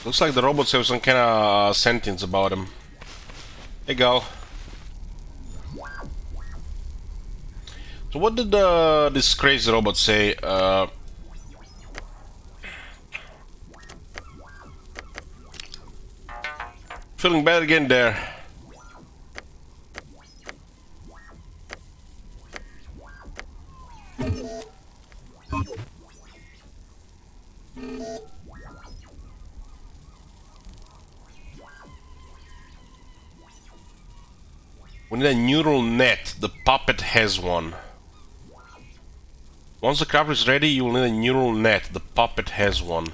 Looks like the robots have some kind of sentience about them. Hey, gal. So what did this crazy robot say? Feeling bad again there. We need a neural net. The puppet has one. Once the crafter is ready, you will need a neural net. The puppet has one.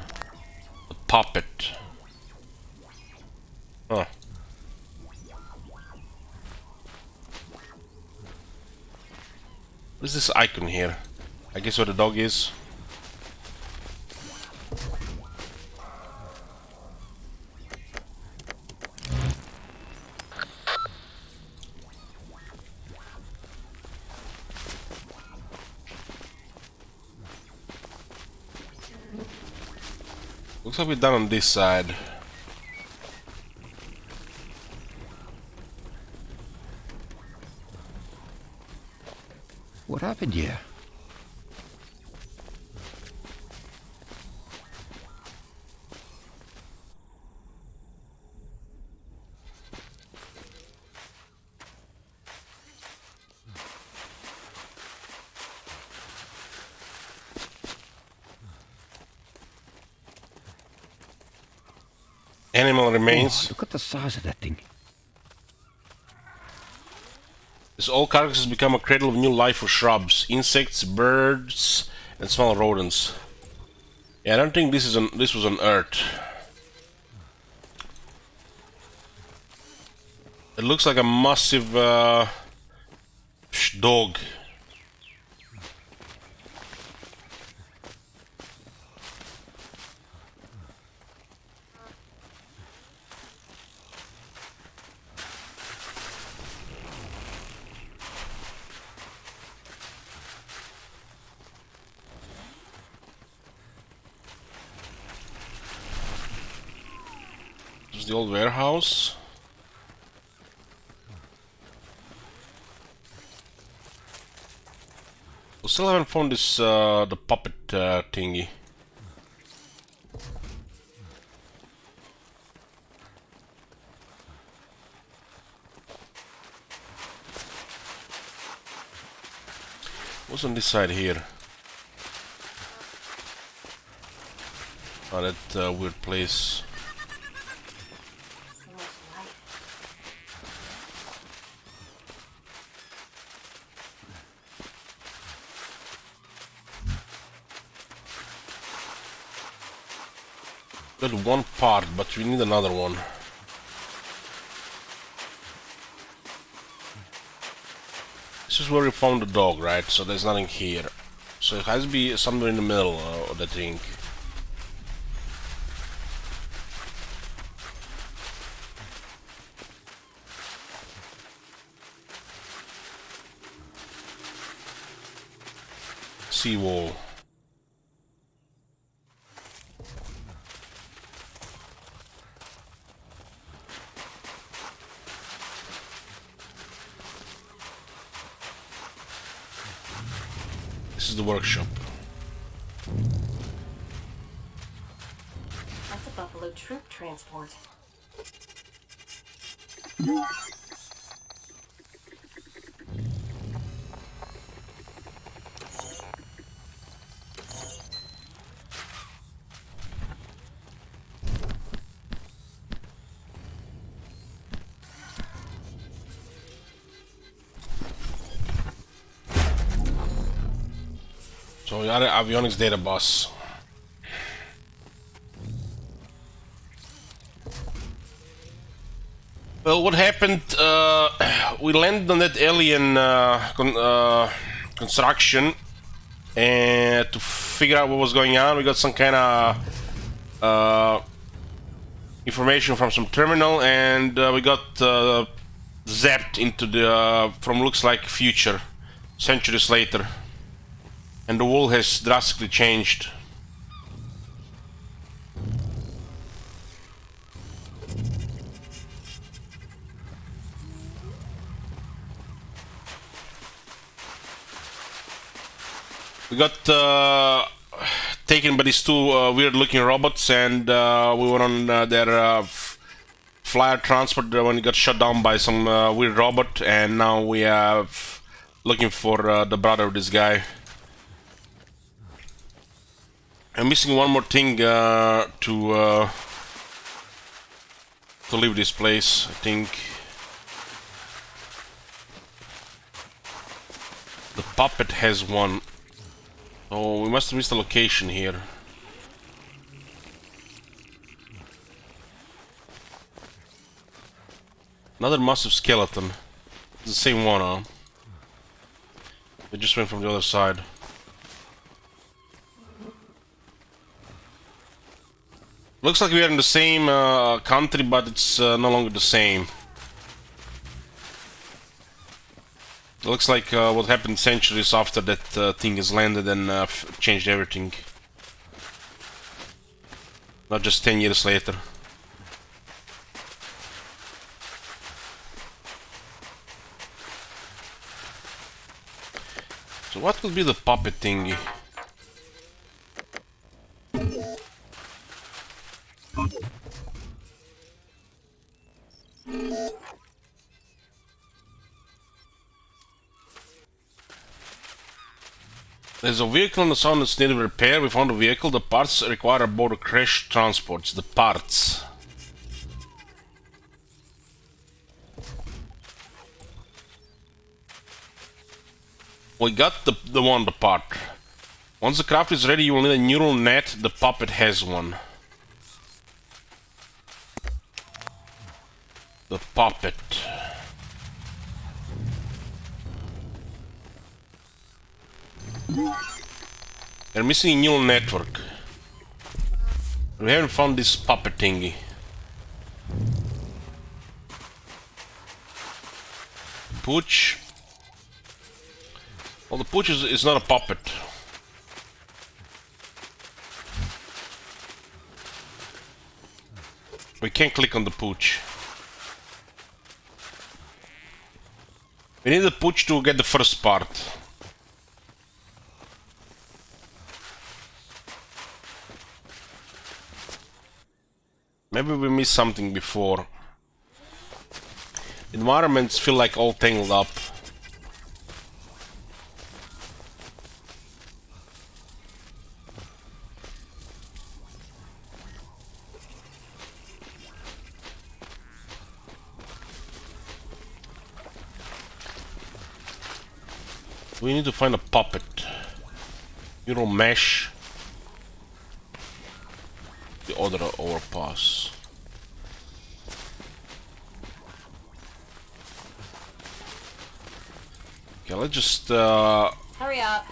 The puppet. Huh. What is this icon here? I guess where the dog is. Looks like we're done on this side. What happened here? Animal remains. Oh, look at the size of that thing. This old carcass has become a cradle of new life for shrubs, insects, birds, and small rodents. Yeah, I don't think this was on Earth. It looks like a massive dog. This is the old warehouse. We still haven't found this the puppet thingy. What's on this side here? Oh, that weird place. Got one part, but we need another one. This is where we found the dog, right? So there's nothing here. So it has to be somewhere in the middle of the thing. Seawall. This is the workshop. That's a Buffalo troop transport. So we are at avionics data bus. Well, what happened? We landed on that alien construction, and to figure out what was going on, we got some kind of information from some terminal, and we got zapped into the from looks like future, centuries later. And the world has drastically changed. We got taken by these two weird-looking robots, and we were on their flyer transport when it got shut down by some weird robot, and now we are looking for the brother of this guy. I'm missing one more thing to leave this place, I think. The puppet has one. Oh, we must have missed the location here. Another massive skeleton. It's the same one, huh? It just went from the other side. Looks like we are in the same country, but it's no longer the same. Looks like what happened centuries after that thing has landed and changed everything. Not just 10 years later. So what could be the puppet thingy? There's a vehicle on the sound that's needed repair. We found a vehicle. The parts required aboard the crash transports. The parts. We got the part. Once the craft is ready, you will need a neural net. The puppet has one. The puppet. They're missing a neural network. We haven't found this puppet thingy. Pooch. Well, the pooch is not a puppet. We can't click on the pooch. We need the pooch to get the first part. Maybe we missed something before. Environments feel like all tangled up. We need to find a puppet. Neural mesh. the other overpass. Okay, let's just Hurry up.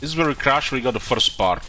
this is where we crashed. We got the first part.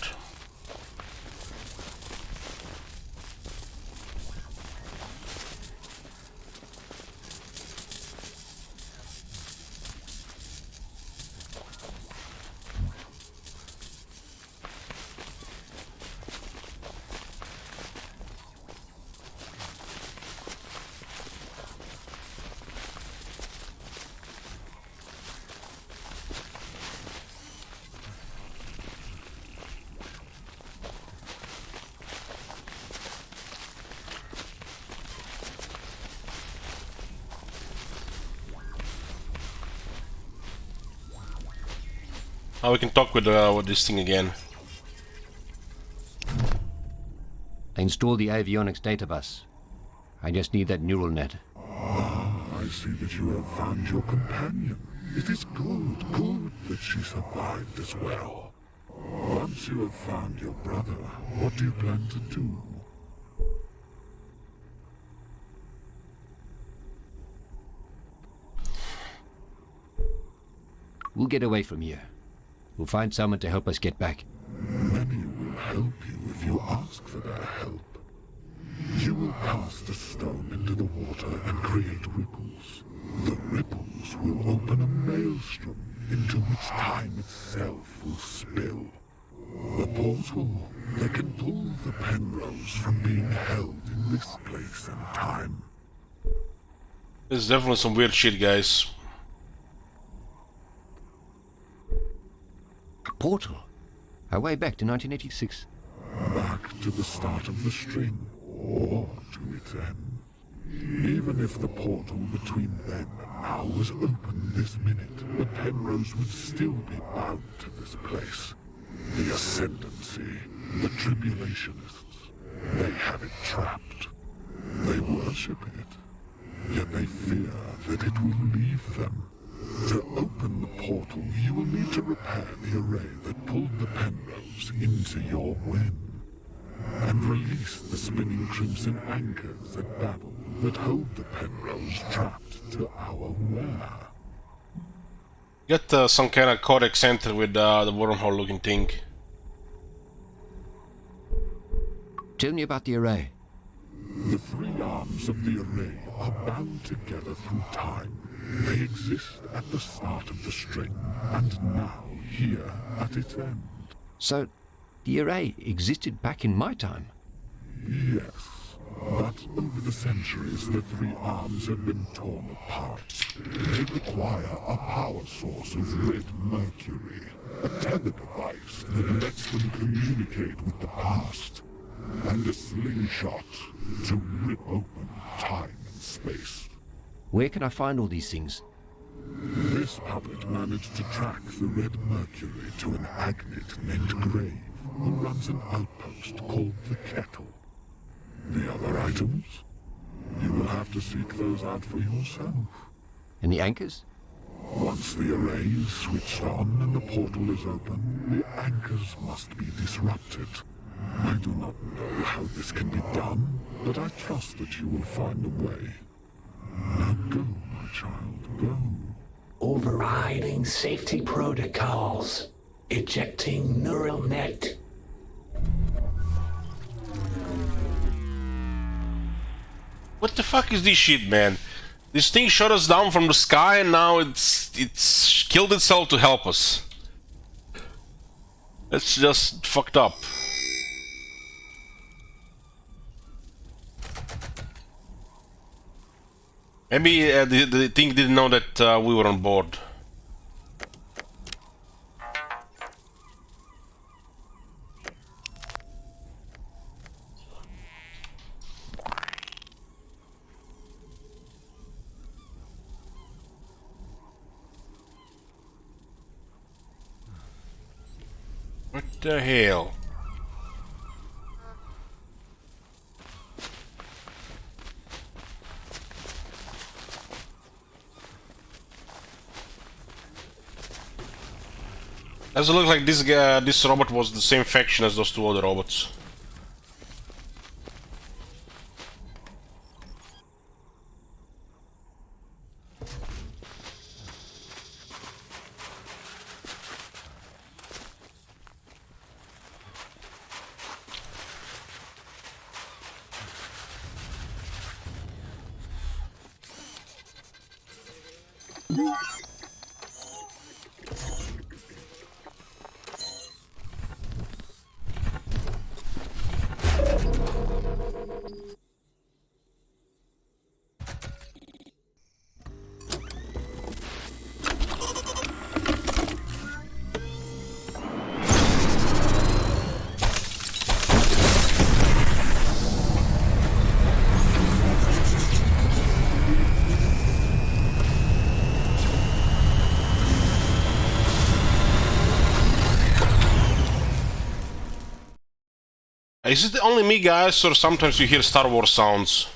Now we can talk with this thing again. I installed the avionics data bus. I just need that neural net. I see that you have found your companion. It is good that she survived as well. Once you have found your brother, what do you plan to do? We'll get away from here. We'll find someone to help us get back. Many will help you if you ask for their help. You will cast a stone into the water and create ripples. The ripples will open a maelstrom into which time itself will spill. The portal that can pull the Penrose from being held in this place and time. There's definitely some weird shit, guys. A portal? Our way back to 1986. Back to the start of the string, or to its end. Even if the portal between then and now was open this minute, the Penrose would still be bound to this place. The Ascendancy, the Tribulationists, they have it trapped. They worship it, yet they fear that it will leave them. To open the portal, you will need to repair the array that pulled the Penrose into your web, and release the spinning crimson anchors at Babel that hold the Penrose trapped to our wear. Got some kind of codex center with the wormhole looking thing. Tell me about the array. The three arms of the array are bound together through time. They exist at the start of the string, and now here at its end. So, the array existed back in my time? Yes, but over the centuries the three arms have been torn apart. They require a power source of red mercury, a tether device that lets them communicate with the past, and a slingshot to rip open time and space. Where can I find all these things? This puppet managed to track the red mercury to an agnate named Grave, who runs an outpost called the Kettle. The other items? You will have to seek those out for yourself. And the anchors? Once the array is switched on and the portal is open, the anchors must be disrupted. I do not know how this can be done, but I trust that you will find a way. Now go, my child, go. Overriding safety protocols. Ejecting neural net. What the fuck is this shit, man? This thing shot us down from the sky and now it's killed itself to help us. That's just fucked up. Maybe the thing didn't know that we were on board. What the hell? Doesn't look like this guy, this robot was the same faction as those two other robots. Is it only me, guys, or sometimes you hear Star Wars sounds?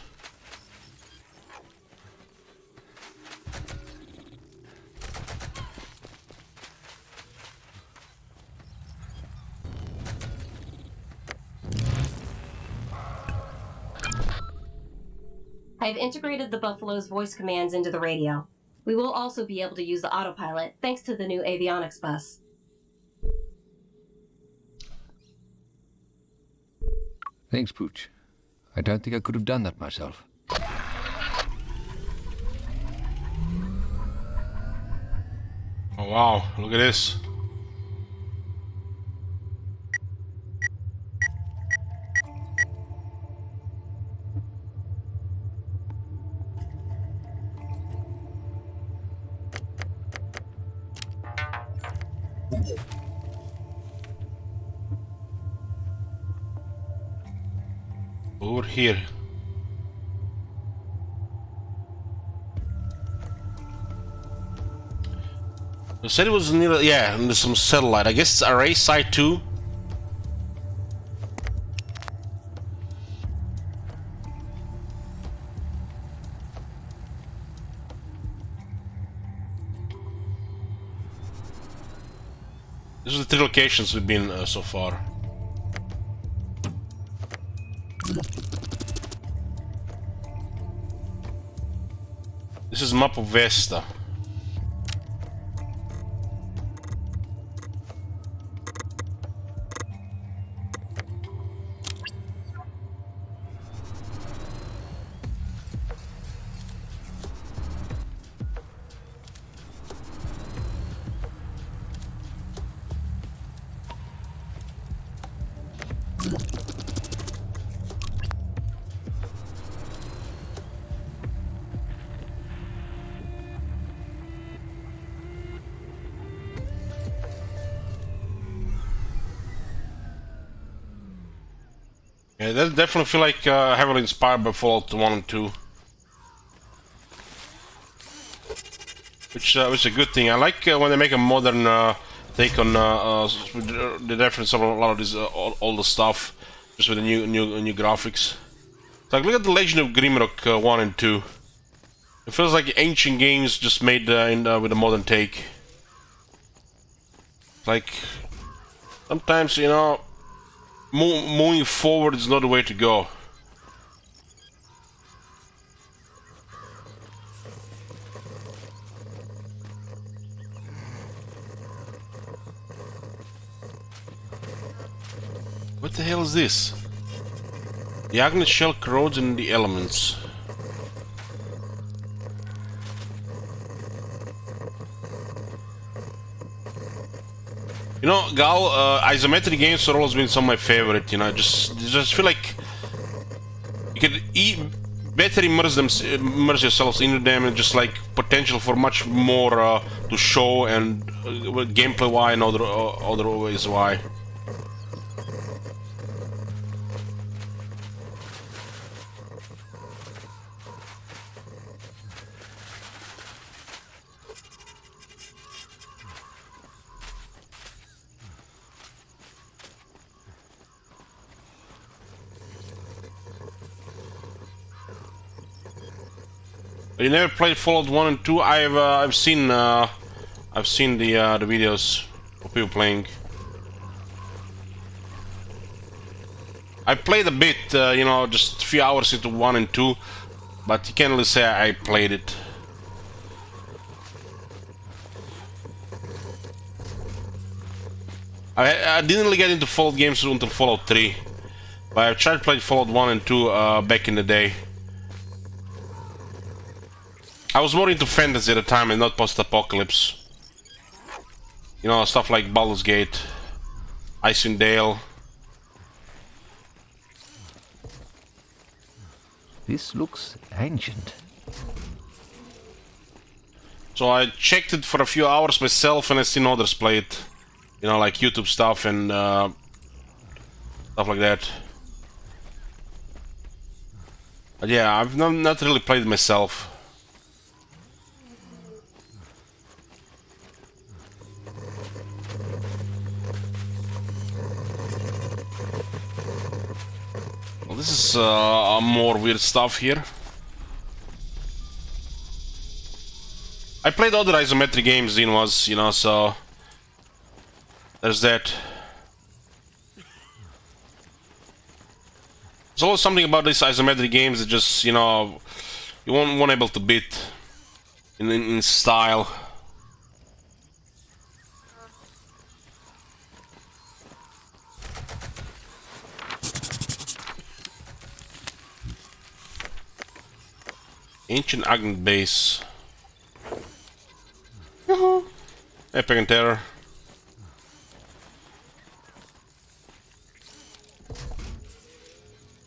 I've integrated the Buffalo's voice commands into the radio. We will also be able to use the autopilot thanks to the new avionics bus. Thanks, Pooch. I don't think I could have done that myself. Oh wow, look at this. Over here. You said it was near, yeah, and there's some satellite. I guess it's array site 2. These are the 3 locations we've been so far. This is map of Vesta. Yeah, that definitely feel like heavily inspired by Fallout 1 and 2. Which is a good thing. I like when they make a modern take on the reference of a lot of this older stuff, just with the new graphics. Like, look at the Legend of Grimrock 1 and 2. It feels like ancient games just made with a modern take. Like, sometimes, you know, moving forward is not the way to go. What the hell is this? The Agnes shell corrodes in the elements. You know, Gal, isometric games have always been some of my favorite. You know, just feel like you can better immerse yourselves into them, and just like potential for much more to show, and gameplay wise and other ways why. You never played Fallout 1 and 2? I've seen the videos for people playing. I played a bit, you know, just a few hours into 1 and 2, but you can't really say I played it. I didn't really get into Fallout games until Fallout 3, but I tried to play Fallout 1 and 2 back in the day. I was more into fantasy at the time and not post-apocalypse. You know, stuff like Baldur's Gate, Icewind Dale. This looks ancient. So I checked it for a few hours myself and I seen others play it. You know, like YouTube stuff and stuff like that. But yeah, I've not really played it myself. Well, this is more weird stuff here. I played other isometric games, Dean was, you know, so there's that. There's always something about these isometric games that just, you know, you won't able to beat in style. Ancient Agnet Base. Epic and Terror.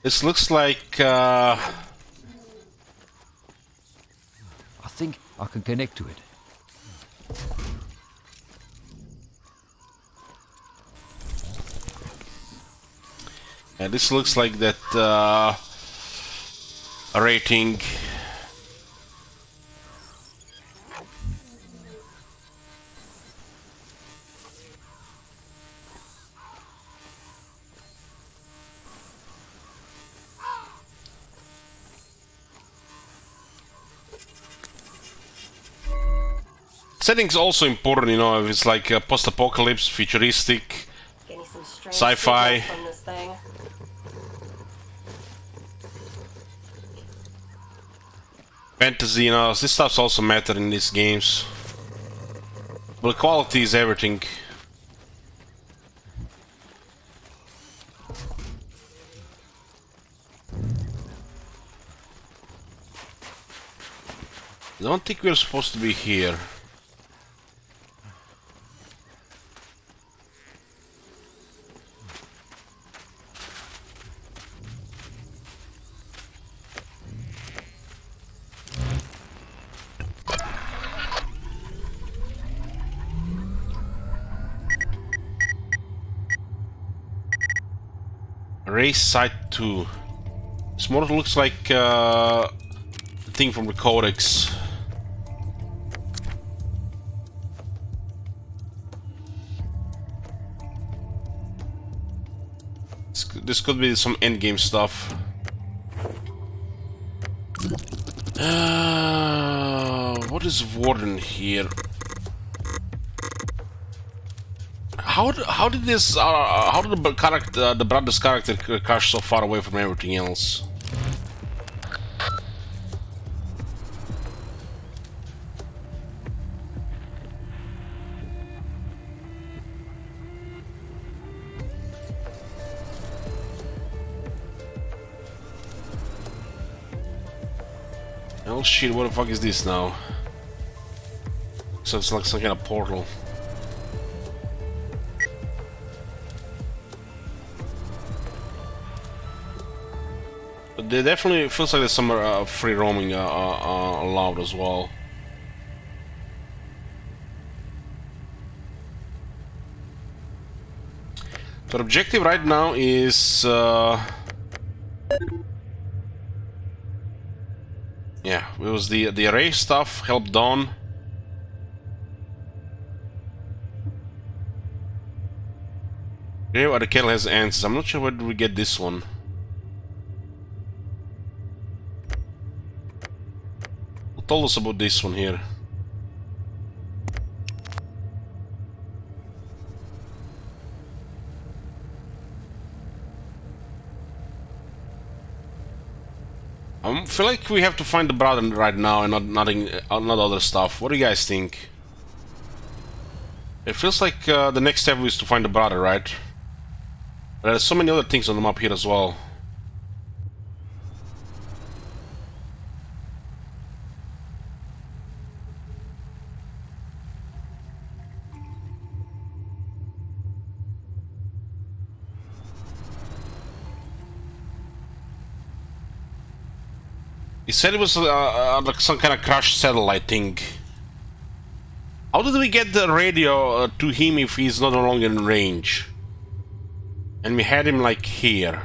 This looks like I think I can connect to it. yeah, this looks like that rating. Setting's also important, you know, if it's like post-apocalypse, futuristic, sci-fi. Fantasy, you know, this stuff's also matter in these games. But quality is everything. I don't think we're supposed to be here. Race Site 2. This more looks like the thing from the Codex. This could be some endgame stuff. What is Warden here? How did this how did the character the brother's character crash so far away from everything else? Oh shit, what the fuck is this now? So it's like some kind of portal. But there definitely feels like there's some free roaming allowed as well. So the objective right now is yeah, it was the array stuff, help Dawn. Here where the kettle has answers. I'm not sure where do we get this one. Who told us about this one here? I feel like we have to find the brother right now and not other stuff. What do you guys think? It feels like the next step is to find the brother, right? But there's so many other things on the map here as well. He said it was like some kind of crashed satellite thing. How did we get the radio to him if he's no longer in range? And we had him like here.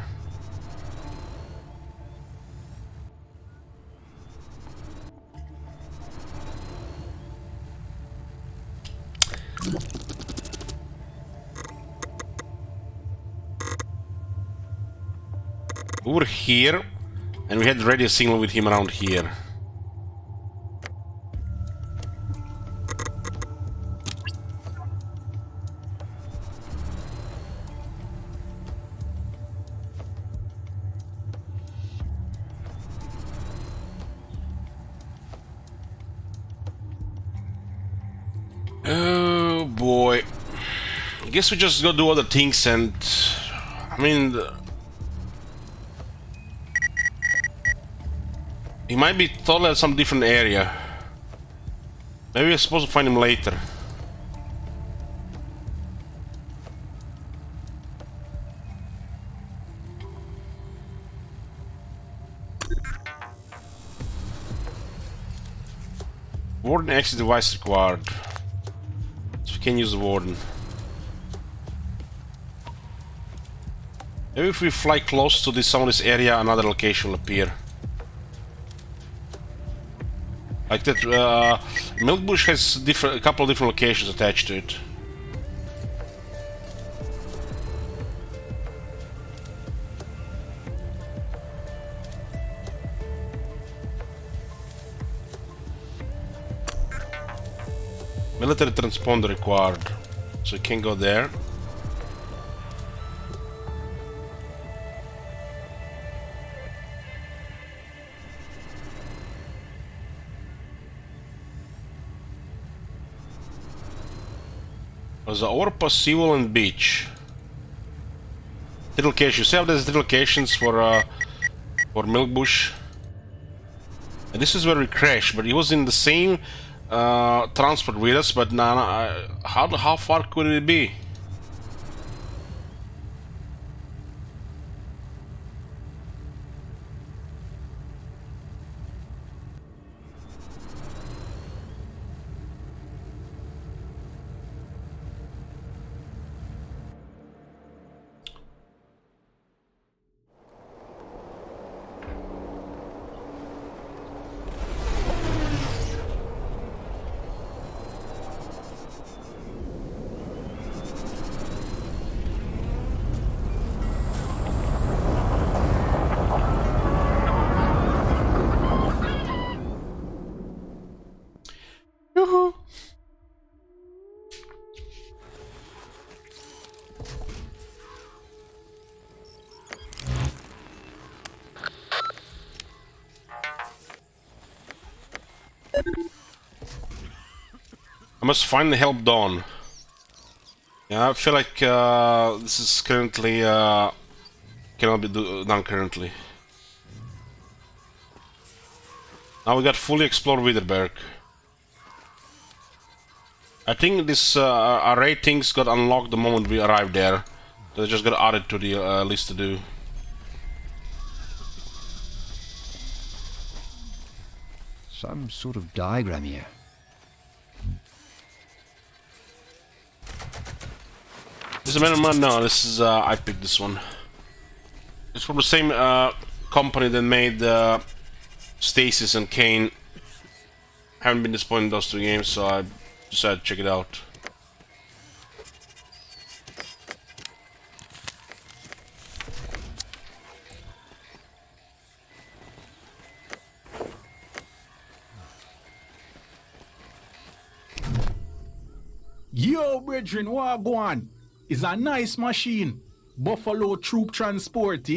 We were here, and we had the radio signal with him around here. Oh boy. I guess we just go do other things and... I mean... He might be totally at some different area. Maybe we're supposed to find him later. Warden exit device required. So we can use the warden. Maybe if we fly close to some of this area, another location will appear. Like that, Milkbush has a couple of different locations attached to it. Military transponder required, so you can go there. There's the Orpa, Sewell, and Beach. 3 locations. You see how there's 3 locations for Milkbush? And this is where we crashed, but he was in the same transport with us, but how far could it be? I must finally help Dawn. Yeah, I feel like this is currently cannot be done currently. Now we got fully explored Witherberg. I think this array things got unlocked the moment we arrived there. They just got added to the list to do. Some sort of diagram here. This is a man? No, this is I picked this one. It's from the same company that made Stasis and Kane. Haven't been disappointed in those 2 games, so I decided to check it out. Yo, brethren, Wagwan is a nice machine. Buffalo troop transport,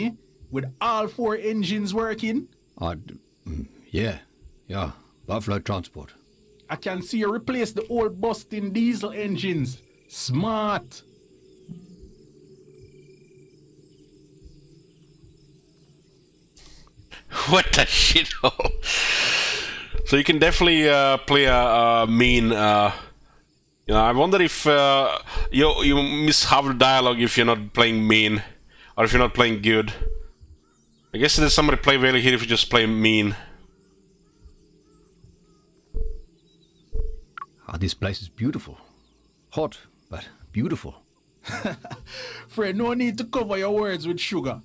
with all 4 engines working. Yeah. Buffalo transport. I can see you replace the old busting diesel engines. Smart. What the shithole? So you can definitely play a mean. I wonder if you miss half the dialogue if you're not playing mean, or if you're not playing good. I guess there's somebody play value here if you just play mean. This place is beautiful. Hot, but beautiful. Fred, no need to cover your words with sugar.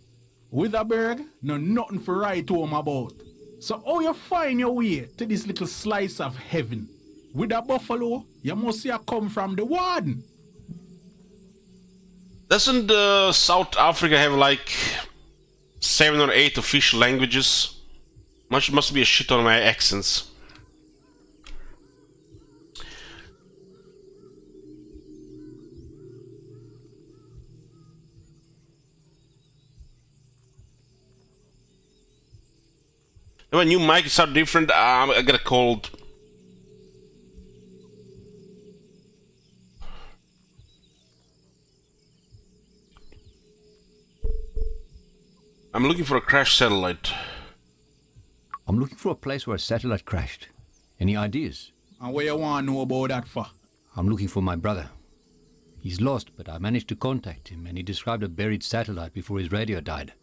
Witherberg, no nothing for write home about. So how you find your way to this little slice of heaven? With a buffalo, you must have come from the warden. Doesn't South Africa have like 7 or 8 official languages? Must be a shit on my accents. My new mic is so different. I got a cold. I'm looking for a crashed satellite. I'm looking for a place where a satellite crashed. Any ideas? And where you want to know about that for? I'm looking for my brother. He's lost, but I managed to contact him, and he described a buried satellite before his radio died.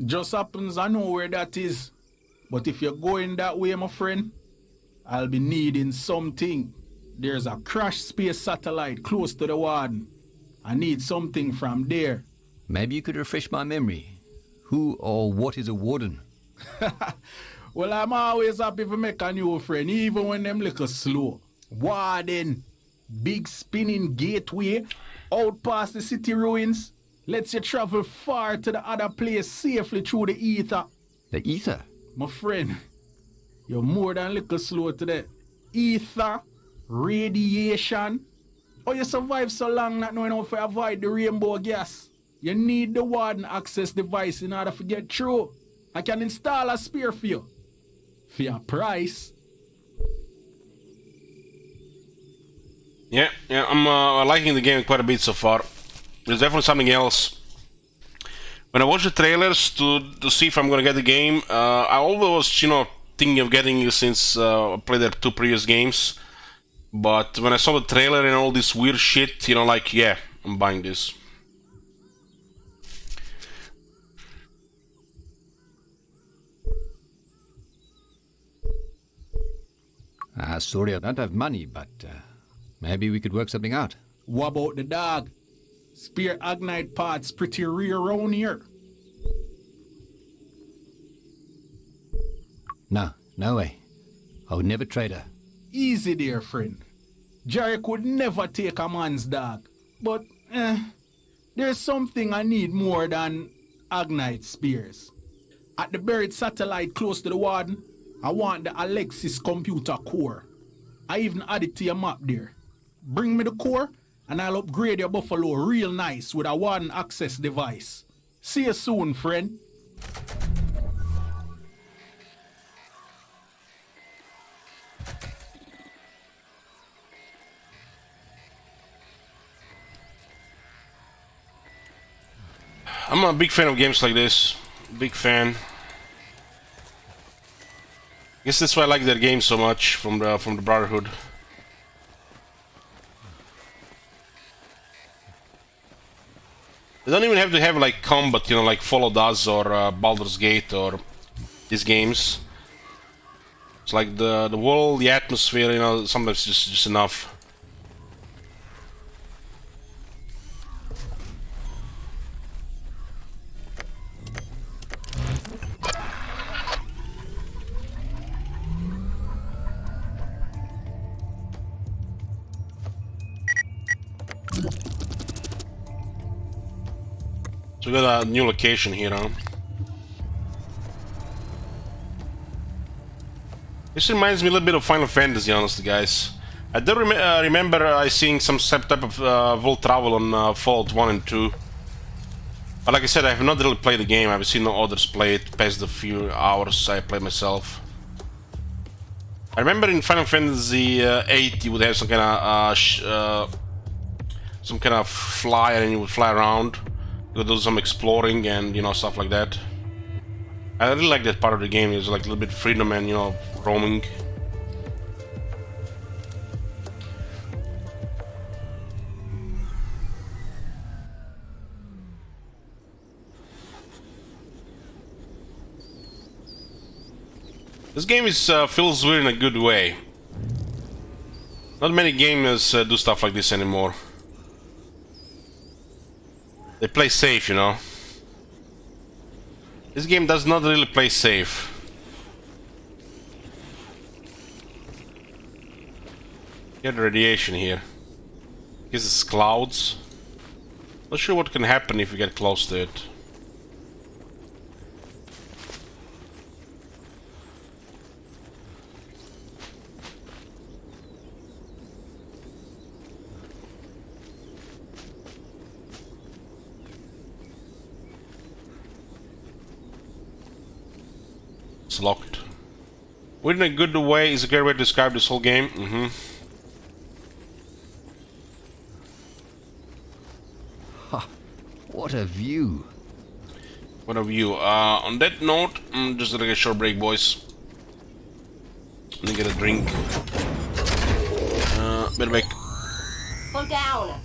Just happens I know where that is. But if you're going that way, my friend, I'll be needing something. There's a crashed space satellite close to the warden. I need something from there. Maybe you could refresh my memory. Who or what is a warden? Well, I'm always happy to make a new friend, even when them little slow. Warden, big spinning gateway, out past the city ruins, lets you travel far to the other place safely through the ether. The ether? My friend, you're more than little slow today. Ether, radiation. Oh, you survive so long not knowing how to avoid the rainbow gas. You need the warden access device in order to get through. I can install a spear for you. For your price. Yeah, I'm liking the game quite a bit so far. There's definitely something else. When I watch the trailers to see if I'm gonna get the game, I always was, thinking of getting it since I played the 2 previous games. But when I saw the trailer and all this weird shit, yeah, I'm buying this. Sorry, I don't have money, but maybe we could work something out. What about the dog? Spear Agnite parts pretty rare around here. No way. I would never trade her. Easy there, friend. Jarek would never take a man's dog. But, there's something I need more than Agnite spears. At the buried satellite close to the warden, I want the Alexis computer core. I even added to your map there. Bring me the core, and I'll upgrade your buffalo real nice with a warden access device. See you soon, friend. I'm a big fan of games like this. Big fan. Guess that's why I like their game so much from the Brotherhood. They don't even have to have like combat, like Follow does or Baldur's Gate or these games. It's like the world, the atmosphere, sometimes just enough. So we got a new location here, huh? This reminds me a little bit of Final Fantasy, honestly, guys. I do remember seeing some type of world travel on Fallout 1 and 2. But like I said, I have not really played the game. I've seen no others play it past the few hours I played myself. I remember in Final Fantasy VIII you would have some kind of flyer and you would fly around. You would do some exploring and, you know, stuff like that. I really like that part of the game. It's like a little bit freedom and, you know, roaming. This game is feels weird in a good way. Not many gamers do stuff like this anymore. They play safe, you know. This game does not really play safe. Get radiation here. Guess it's clouds. Not sure what can happen if you get close to it. It's locked. Weird in a good way is a great way to describe this whole game. Ha! What a view! What a view. On that note, I'm just gonna get a short break, boys. Let me get a drink. Bit back. Slow down.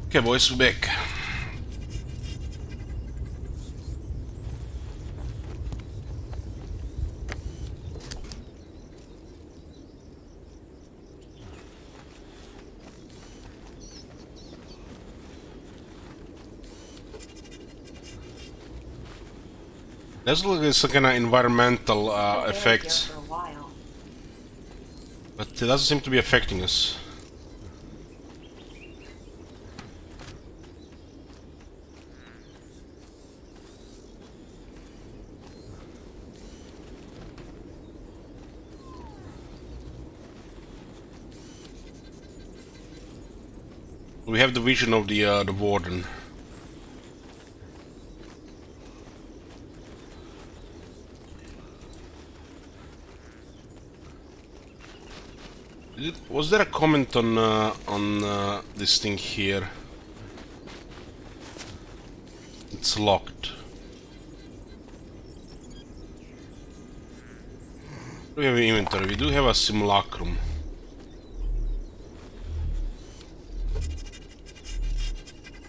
Okay, boys, we're back. Let's look at some kind of environmental effects. But it doesn't seem to be affecting us. We have the vision of the warden. Was there a comment on this thing here? It's locked. We have an inventory. We do have a simulacrum.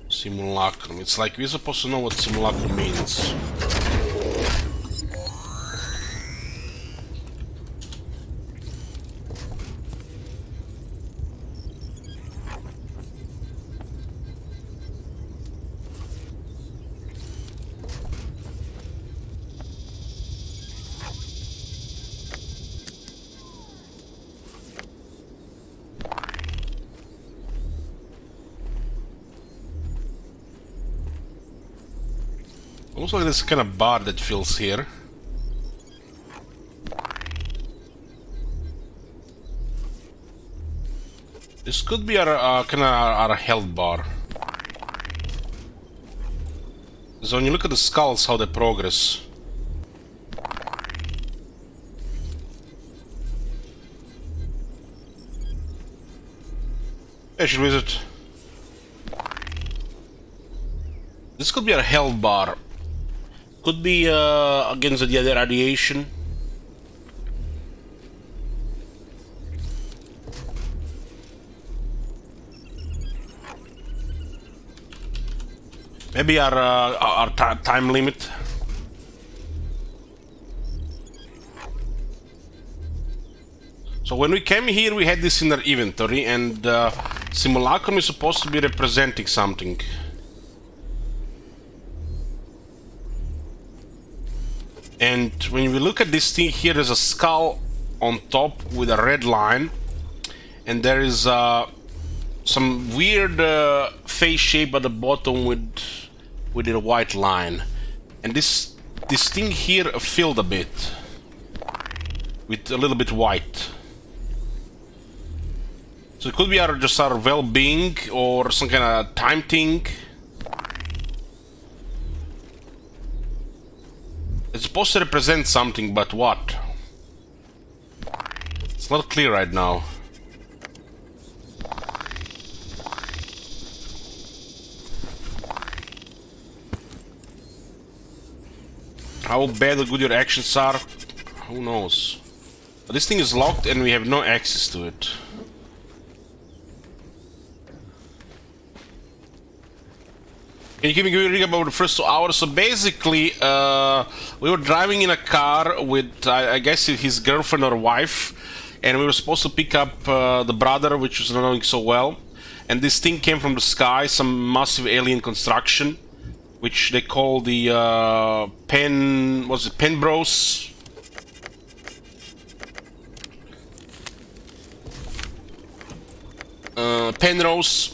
Simulacrum. It's like we're supposed to know what simulacrum means. Almost like this kind of bar that fills here. This could be our kind of our health bar. So when you look at the skulls, how they progress. I should visit. This could be our health bar. Could be against the other radiation. Maybe our time limit. So when we came here, we had this in our inventory, and simulacrum is supposed to be representing something. And when we look at this thing here, there's a skull on top with a red line, and there is some weird face shape at the bottom with a white line. And this thing here filled a bit with a little bit white. So it could be just our well-being or some kind of time thing. It's supposed to represent something, but what? It's not clear right now. How bad or good your actions are, who knows? But this thing is locked and we have no access to it. Can you give me a read about the first 2 hours? So basically, we were driving in a car with, I guess, his girlfriend or wife, and we were supposed to pick up the brother, which was not going so well. And this thing came from the sky, some massive alien construction, which they call the Penrose? Penrose.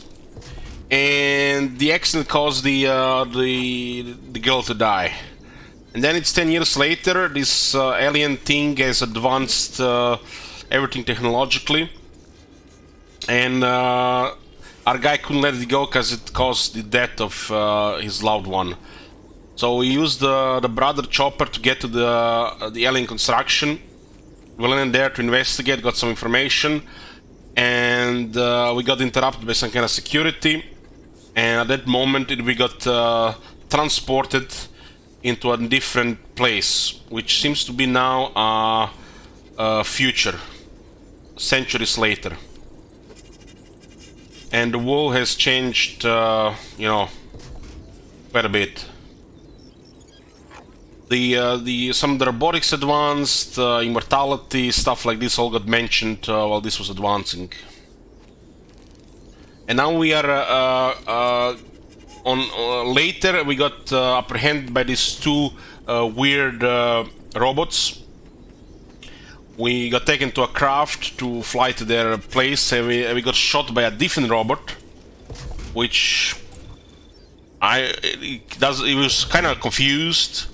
And the accident caused the girl to die. And then it's 10 years later, this alien thing has advanced everything technologically. And our guy couldn't let it go because it caused the death of his loved one. So we used the brother chopper to get to the alien construction. We went in there to investigate, got some information. And we got interrupted by some kind of security. And at that moment we got transported into a different place, which seems to be now future, centuries later. and the world has changed, you know, quite a bit. Some of the robotics advanced, immortality, stuff like this all got mentioned while this was advancing. And now we are later we got apprehended by these two weird robots. We got taken to a craft to fly to their place, and we got shot by a different robot, which it was kind of confused.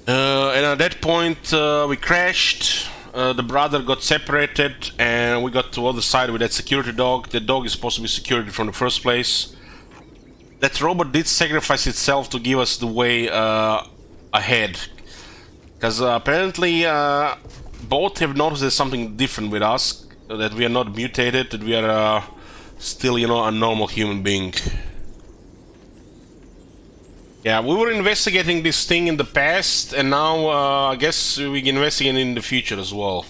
And at that point we crashed. The brother got separated, and we got to the other side with that security dog. The dog is supposed to be security from the first place. That robot did sacrifice itself to give us the way ahead, because apparently both have noticed there's something different with us, that we are not mutated, that we are still, you know, a normal human being. Yeah, we were investigating this thing in the past, and now I guess we can investigate it in the future as well.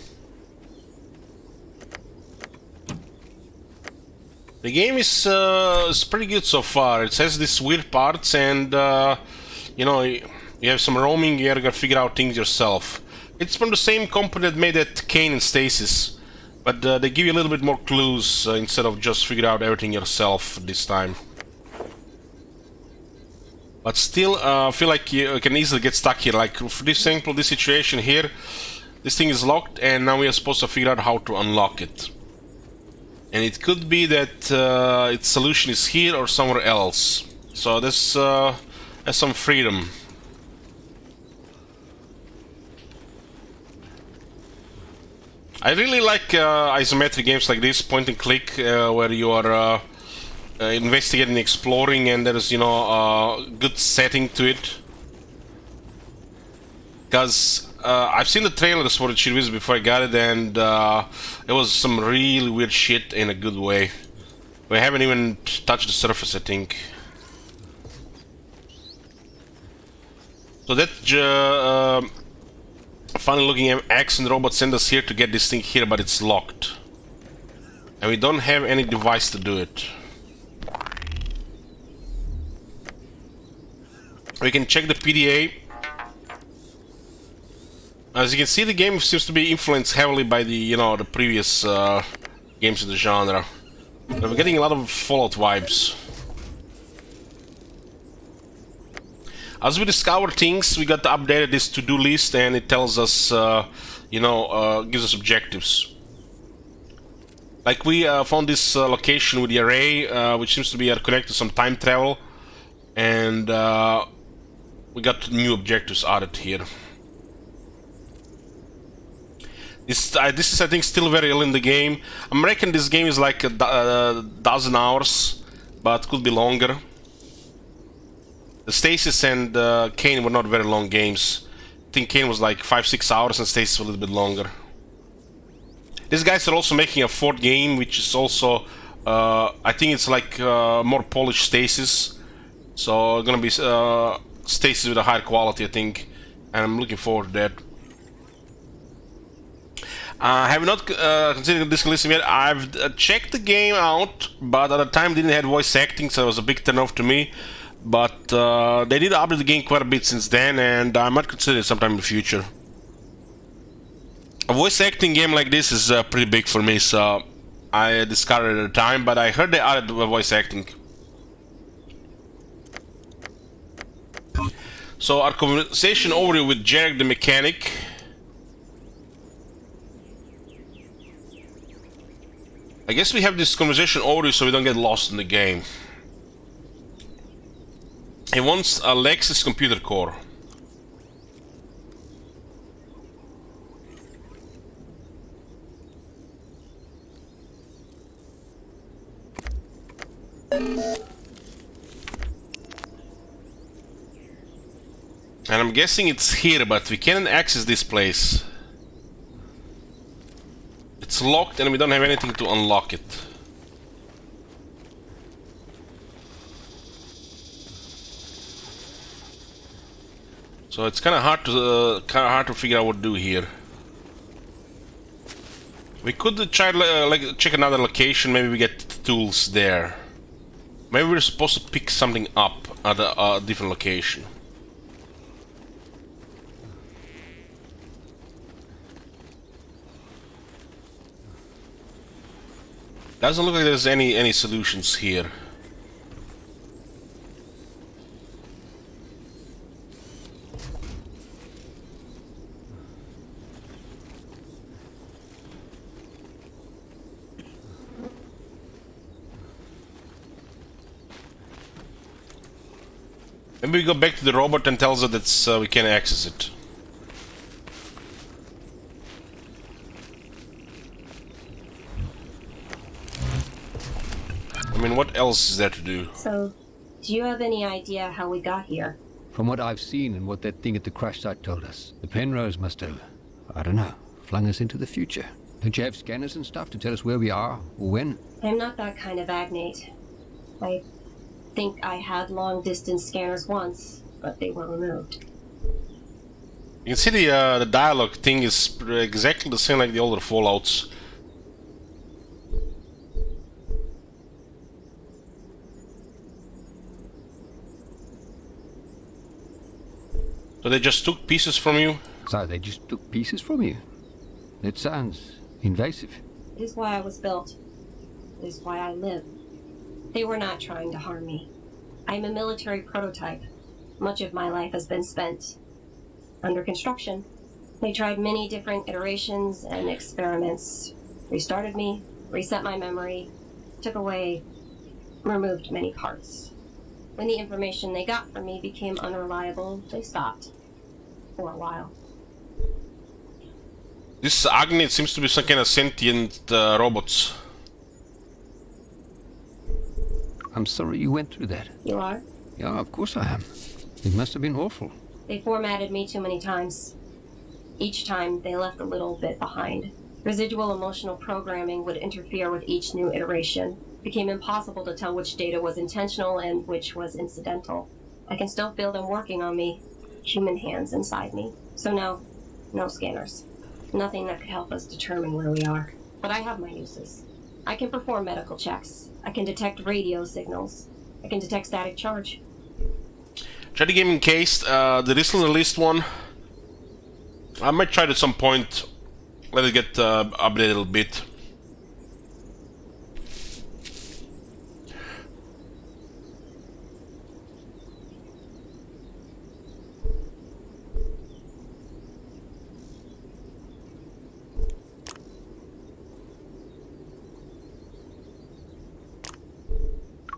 The game is pretty good so far. It has these weird parts, and you know, you have some roaming. You gotta figure out things yourself. It's from the same company that made that Kane and Stasis, but they give you a little bit more clues instead of just figure out everything yourself this time. But still, I feel like you can easily get stuck here. Like, for this example, this situation here, this thing is locked, and now we are supposed to figure out how to unlock it. And it could be that its solution is here or somewhere else. So there's some freedom. I really like isometric games like this, point and click, where you are investigating, exploring, and there is, you know, a good setting to it. Because I've seen the trailers for the series before I got it, and there was some really weird shit in a good way. We haven't even touched the surface, I think. So that funny looking accent robot sent us here to get this thing here, but it's locked. And we don't have any device to do it. We can check the PDA. As you can see, the game seems to be influenced heavily by the, you know, the previous games in the genre. But we're getting a lot of Fallout vibes. As we discover things, we got to update this to-do list, and it tells us, you know, gives us objectives. Like we found this location with the array, which seems to be connected to some time travel, and we got new objectives added here. This is, I think, still very early in the game. I reckon this game is like a dozen hours, but could be longer. The Stasis and Kane were not very long games. I think Kane was like 5-6 hours and Stasis a little bit longer. These guys are also making a fourth game, which is also, I think it's like more polished Stasis. So gonna be Stasis with a higher quality, I think, and I'm looking forward to that. I have not considered this list yet. I've checked the game out, but at the time didn't have voice acting, so it was a big turn off to me. But they did update the game quite a bit since then, and I might consider it sometime in the future. A voice acting game like this is pretty big for me, so I discarded it at the time, but I heard they added voice acting. So our conversation over with Jarek the mechanic. I guess we have this conversation over so we don't get lost in the game. He wants a Lexus computer core. And I'm guessing it's here, but we can't access this place. It's locked and we don't have anything to unlock it. So it's kind of hard to figure out what to do here. We could try like check another location. Maybe we get tools there. Maybe we're supposed to pick something up at a different location. Doesn't look like there's any solutions here. Maybe we go back to the robot and tells her that we can access it. I mean, what else is there to do? So, do you have any idea how we got here? From what I've seen and what that thing at the crash site told us, the Penrose must have, I don't know, flung us into the future. Don't you have scanners and stuff to tell us where we are or when? I'm not that kind of agnate. I think I had long-distance scanners once, but they were removed. You can see the dialogue thing is exactly the same like the older Fallouts. So they just took pieces from you? So they just took pieces from you? That sounds invasive. It is why I was built. It is why I live. They were not trying to harm me. I am a military prototype. Much of my life has been spent under construction. They tried many different iterations and experiments. Restarted me, reset my memory, took away, removed many parts. When the information they got from me became unreliable, they stopped. For a while. This Agnate seems to be some kind of sentient robots. I'm sorry you went through that. You are? Yeah, of course I am. It must have been awful. They formatted me too many times. Each time, they left a little bit behind. Residual emotional programming would interfere with each new iteration. It became impossible to tell which data was intentional and which was incidental. I can still feel them working on me. Human hands inside me. So no scanners. Nothing that could help us determine where we are. But I have my uses. I can perform medical checks. I can detect radio signals. I can detect static charge. Try the game encased. The recently released one. I might try it at some point. Let it get updated a little bit.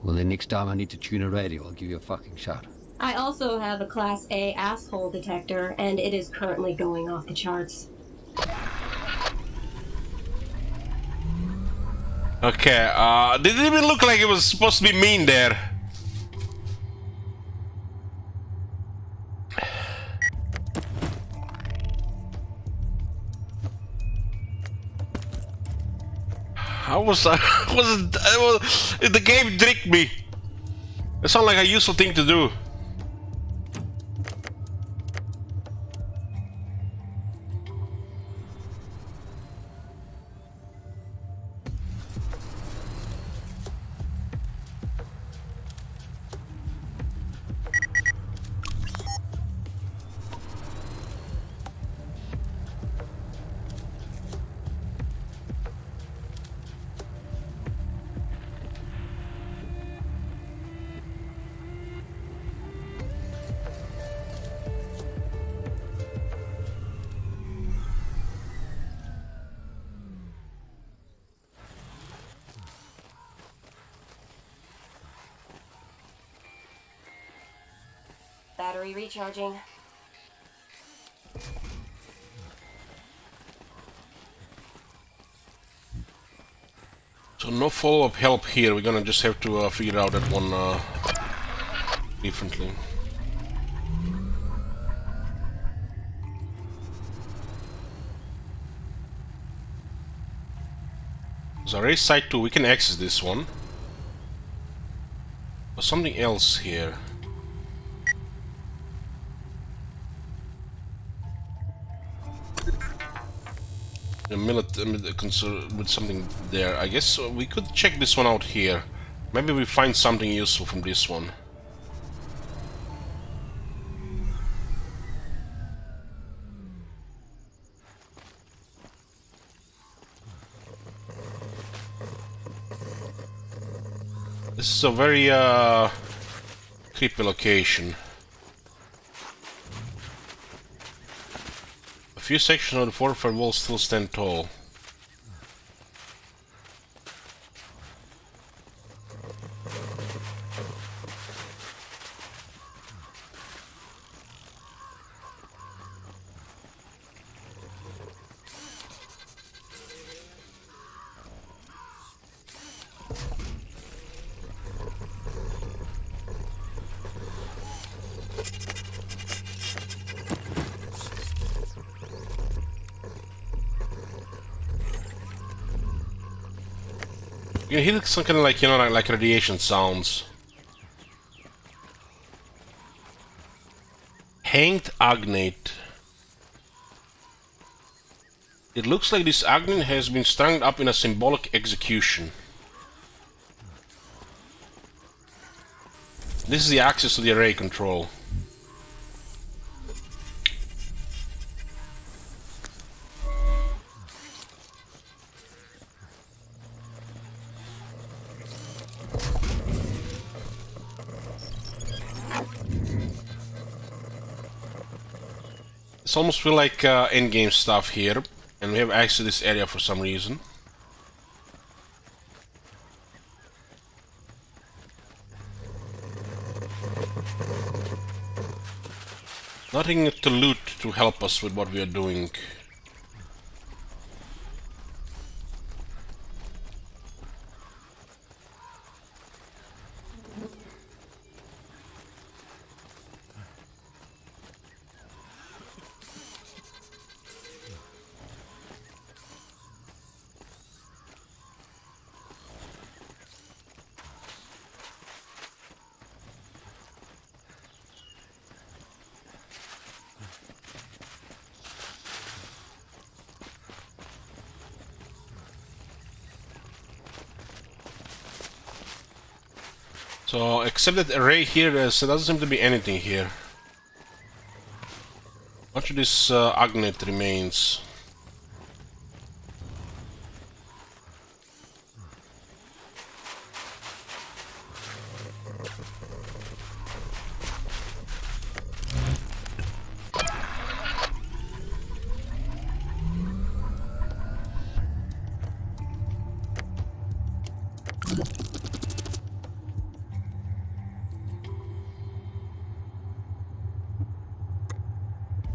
Well, the next time I need to tune a radio, I'll give you a fucking shot. I also have a Class A asshole detector, and it is currently going off the charts. Okay, didn't even look like it was supposed to be mean there. How was the game tricked me? It sounded like a useful thing to do. Battery recharging. So no follow-up help here. We're gonna just have to figure out that one differently. So race site 2, we can access this one. There's something else here. with something there. I guess we could check this one out here. Maybe we find something useful from this one. This is a very creepy location. A few sections of the fortified walls still stand tall. You can hear some kind of like, you know, like radiation sounds. Hanged agnate. It looks like this agnate has been strung up in a symbolic execution. This is the access to the array control. It's almost feel like endgame stuff here, and we have access to this area for some reason. Nothing to loot to help us with what we are doing. So, except that array here, there doesn't seem to be anything here. Much of this agnate remains.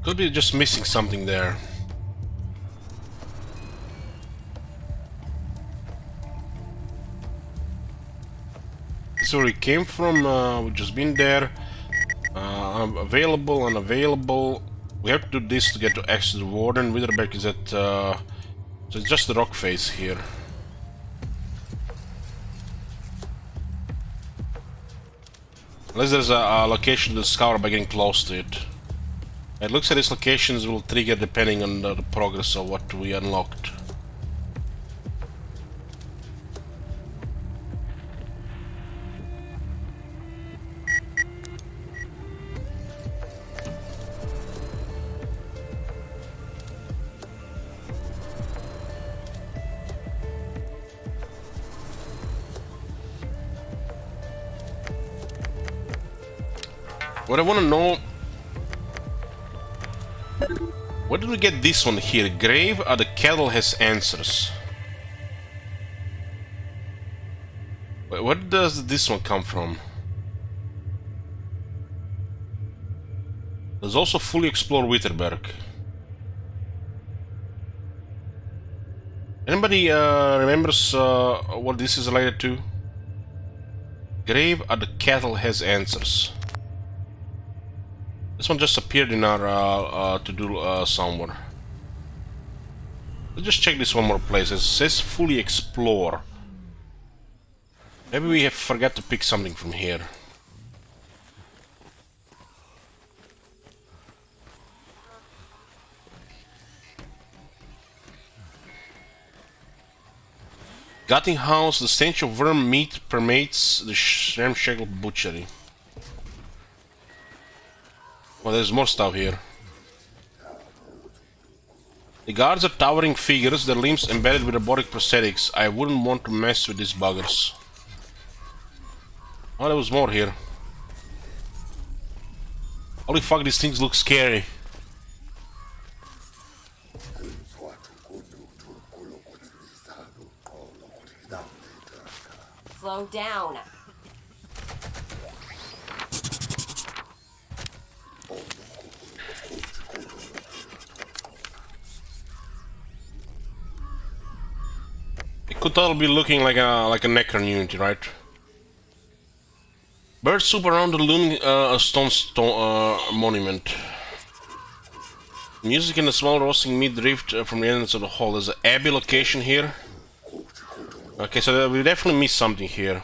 Could be just missing something there. This is where we came from. We've just been there. Available, unavailable. We have to do this to get to access the warden. Witherback is at. So it's just the rock face here. Unless there's a location to scour by getting close to it. It looks like these locations will trigger depending on the progress of what we unlocked. What I want to know... Where did we get this one here? Grave or the cattle has answers? Where does this one come from? There's also fully explored Witherberg. Anybody remembers what this is related to? Grave or the cattle has answers. This one just appeared in our to-do somewhere. Let's just check this one more place. It says fully explore. Maybe we have forgot to pick something from here. Gutting house, the stench of worm meat permeates the ramshackle butchery. Well, there's more stuff here. The guards are towering figures, their limbs embedded with robotic prosthetics. I wouldn't want to mess with these buggers. Oh, there was more here. Holy fuck, these things look scary. Slow down. It could totally be looking like a Necron unity, right? Birds swoop around the looming stone monument. Music and a small roasting meat drift from the entrance of the hall. There's an Abbey location here. Okay, so we definitely missed something here.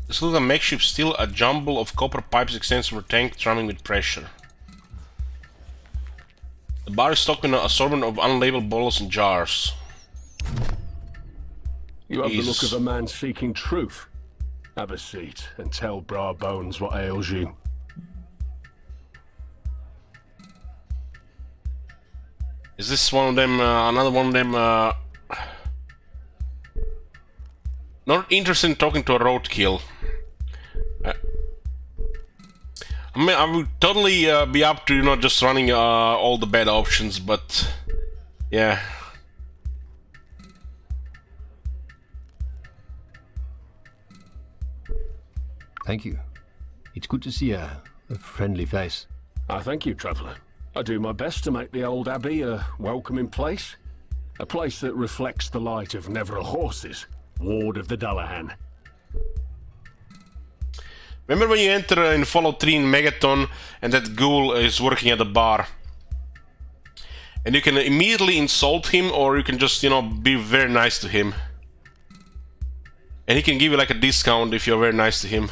This looks like a makeshift steel, a jumble of copper pipes extends from a tank drumming with pressure. The bar is stocked with an assortment of unlabeled bottles and jars. You have the look of a man seeking truth. Have a seat and tell Bra Bones what ails you. Is this one of them, another one of them, not interested in talking to a roadkill. I mean, I would totally be up to, you know, just running all the bad options, but yeah. Thank you. It's good to see a friendly face. I thank you, Traveller. I do my best to make the old Abbey a welcoming place. A place that reflects the light of Neveril Horses, Ward of the Dullahan. Remember when you enter in Fallout 3 in Megaton and that ghoul is working at the bar? And you can immediately insult him, or you can just, you know, be very nice to him. And he can give you like a discount if you're very nice to him.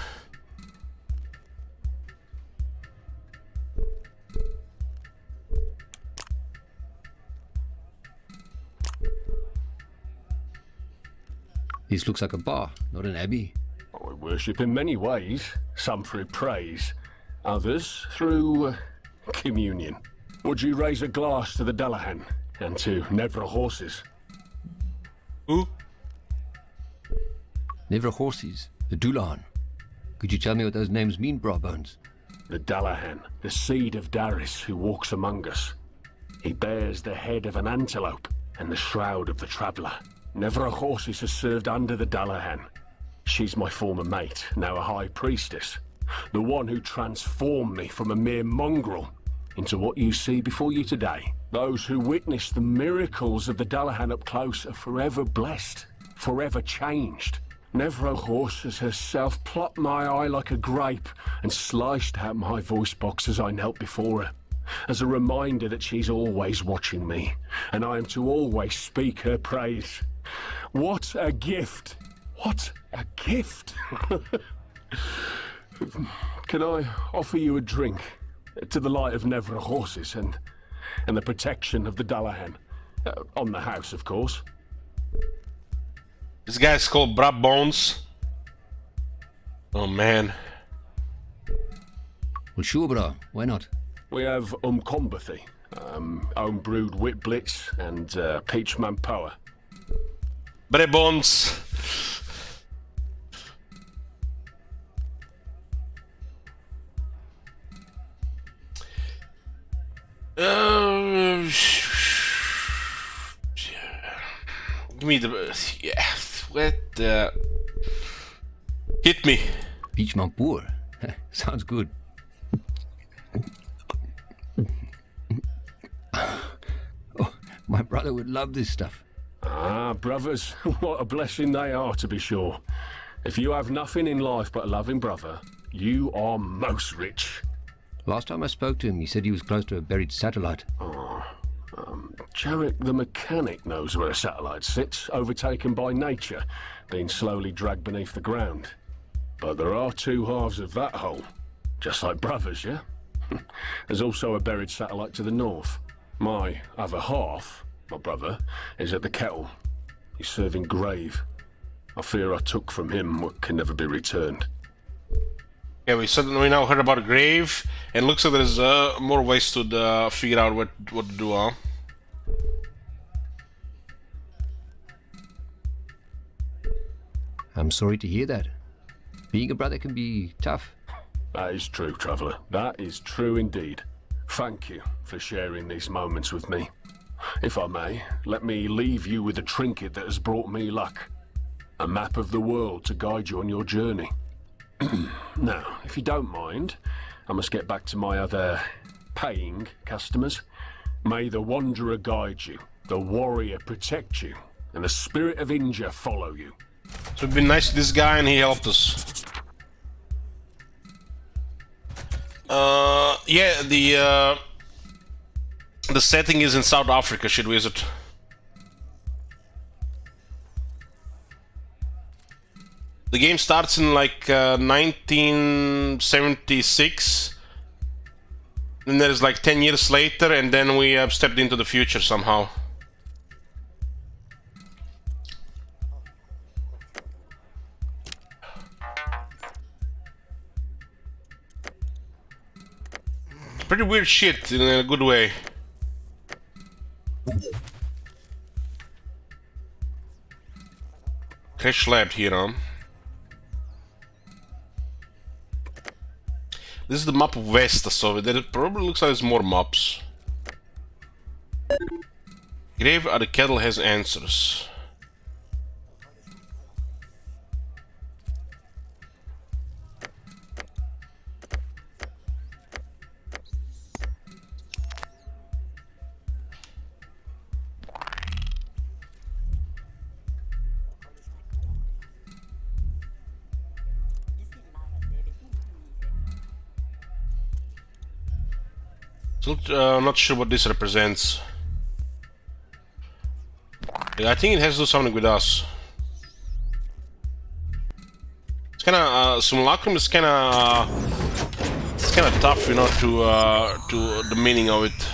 This looks like a bar, not an abbey. I worship in many ways, some through praise, others through communion. Would you raise a glass to the Dullahan and to Neveril Horses? Who? Neveril Horses, the Dullahan. Could you tell me what those names mean, Bra Bones? The Dullahan, the seed of Darius who walks among us. He bears the head of an antelope and the shroud of the Traveller. Neveril Horses has served under the Dullahan. She's my former mate, now a high priestess. The one who transformed me from a mere mongrel into what you see before you today. Those who witness the miracles of the Dullahan up close are forever blessed, forever changed. Neveril Horses herself plucked my eye like a grape and sliced out my voice box as I knelt before her, as a reminder that she's always watching me, and I am to always speak her praise. What a gift! What a gift! Can I offer you a drink to the light of Neveril Horses and the protection of the Dullahan? On the house, of course. This guy's called Bra Bones. Oh man. Well, sure, bro. Why not? We have Combathy, home-brewed Wit Blitz, and Peach Mampoa. Bra Bones. Give me the... yeah, what the... Hit me. Peach Mampoa. Sounds good. Oh, my brother would love this stuff. Ah, brothers, what a blessing they are, to be sure. If you have nothing in life but a loving brother, you are most rich. Last time I spoke to him, he said he was close to a buried satellite. Jarek the mechanic knows where a satellite sits, overtaken by nature, being slowly dragged beneath the ground. But there are two halves of that hole. Just like brothers, yeah? There's also a buried satellite to the north. My other half, my brother, is at the kettle. He's serving grave. I fear I took from him what can never be returned. Yeah, we now heard about a grave, and looks like there's more ways to figure out what to do, huh? I'm sorry to hear that. Being a brother can be tough. That is true, Traveller. That is true indeed. Thank you for sharing these moments with me. If I may, let me leave you with a trinket that has brought me luck. A map of the world to guide you on your journey. Now, if you don't mind, I must get back to my other paying customers. May the Wanderer guide you, the Warrior protect you, and the Spirit of Inja follow you. So we've been nice to this guy and he helped us. Yeah, the setting is in South Africa, should we visit? The game starts in like 1976, and there's like 10 years later, and then we have stepped into the future somehow. Pretty weird shit in a good way. Crash lab here, huh? This is the map of Vesta, so there probably looks like there's more maps. Grave at the kettle has answers. Still not sure what this represents. I think it has to do something with us. It's kinda simulacrum is kinda tough, you know, to the meaning of it.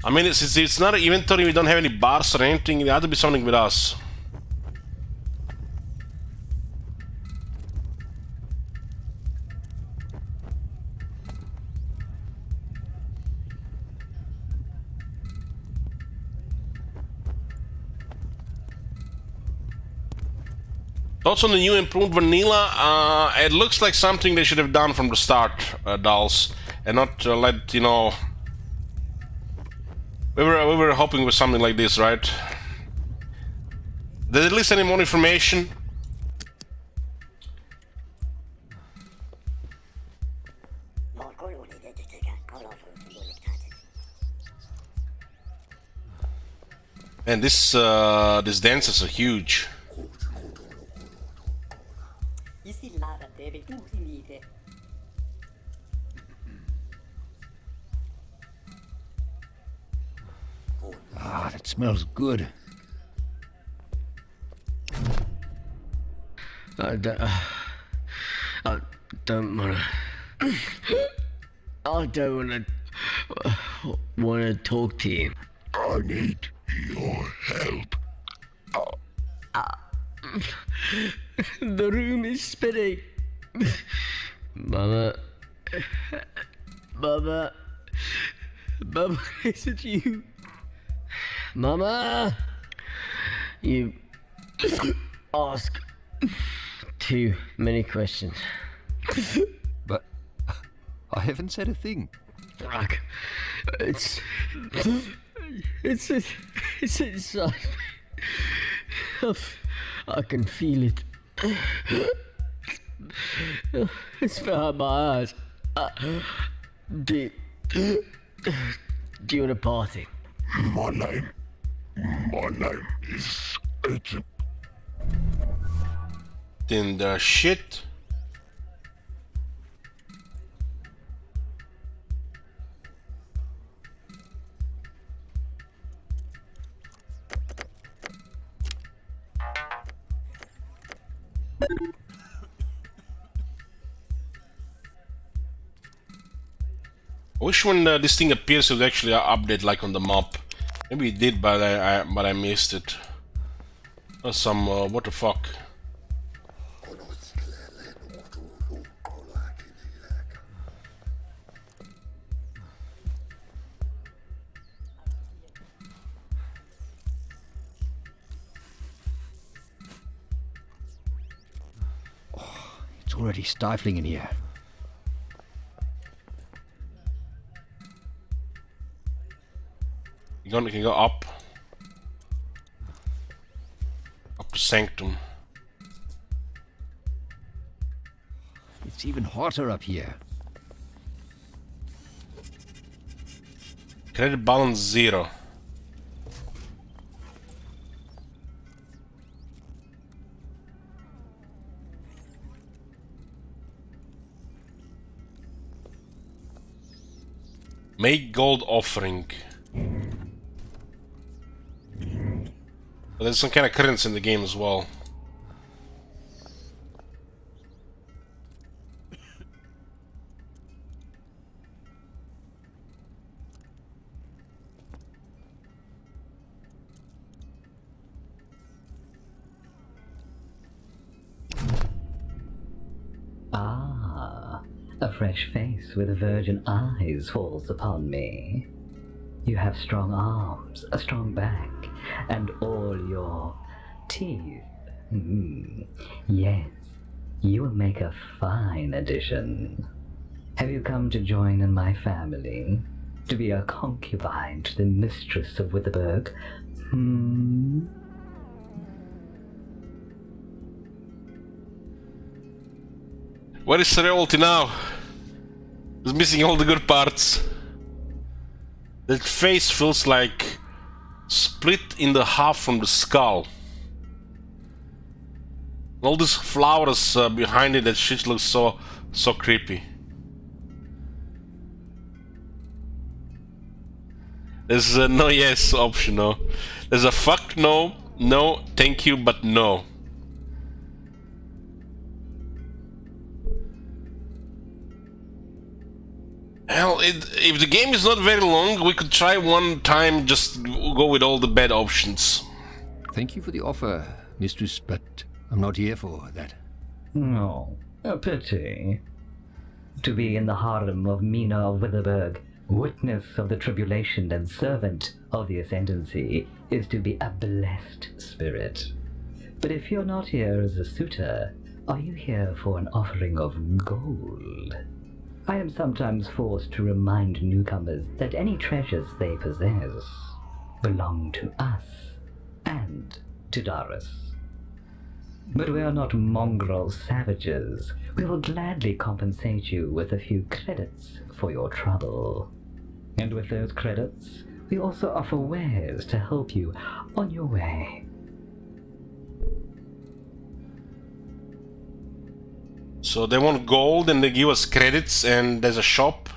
I mean, it's not an inventory. We don't have any bars or anything. It had to be something with us. Thoughts on the new improved vanilla? It looks like something they should have done from the start, dolls, and not let, you know. We were hoping with something like this, right? Did at least any more information? And these dances are huge. Ah, that smells good. I don't wanna talk to you. I need your help. The room is spinning. Mama, is it you? Mama, you ask too many questions. But I haven't said a thing. Fuck. It's inside me. I can feel it. It's behind my eyes. Do you want a party? My name is Agent. In the shit. I wish when this thing appears it would actually update like on the map. Maybe it did, but I missed it. Some what the fuck? It's already stifling in here. You can go up. Up to Sanctum. It's even hotter up here. Credit balance 0. Make gold offering. But there's some kind of currency in the game as well. Ah, a fresh face with virgin eyes falls upon me. You have strong arms, a strong back, and all your teeth. Yes, you will make a fine addition. Have you come to join in my family? To be a concubine to the mistress of Witherberg? Where is Reality now? It's missing all the good parts. That face feels like split in the half from the skull. All these flowers behind it, that shit looks so creepy. There's a no yes option, no. There's a fuck no, no, thank you, but no. Hell, if the game is not very long, we could try one time, just go with all the bad options. Thank you for the offer, mistress, but I'm not here for that. No, a pity. To be in the harem of Mina of Witherberg, witness of the tribulation and servant of the ascendancy, is to be a blessed spirit. But if you're not here as a suitor, are you here for an offering of gold? I am sometimes forced to remind newcomers that any treasures they possess belong to us and to Doris. But we are not mongrel savages. We will gladly compensate you with a few credits for your trouble. And with those credits, we also offer wares to help you on your way. So they want gold and they give us credits and there's a shop.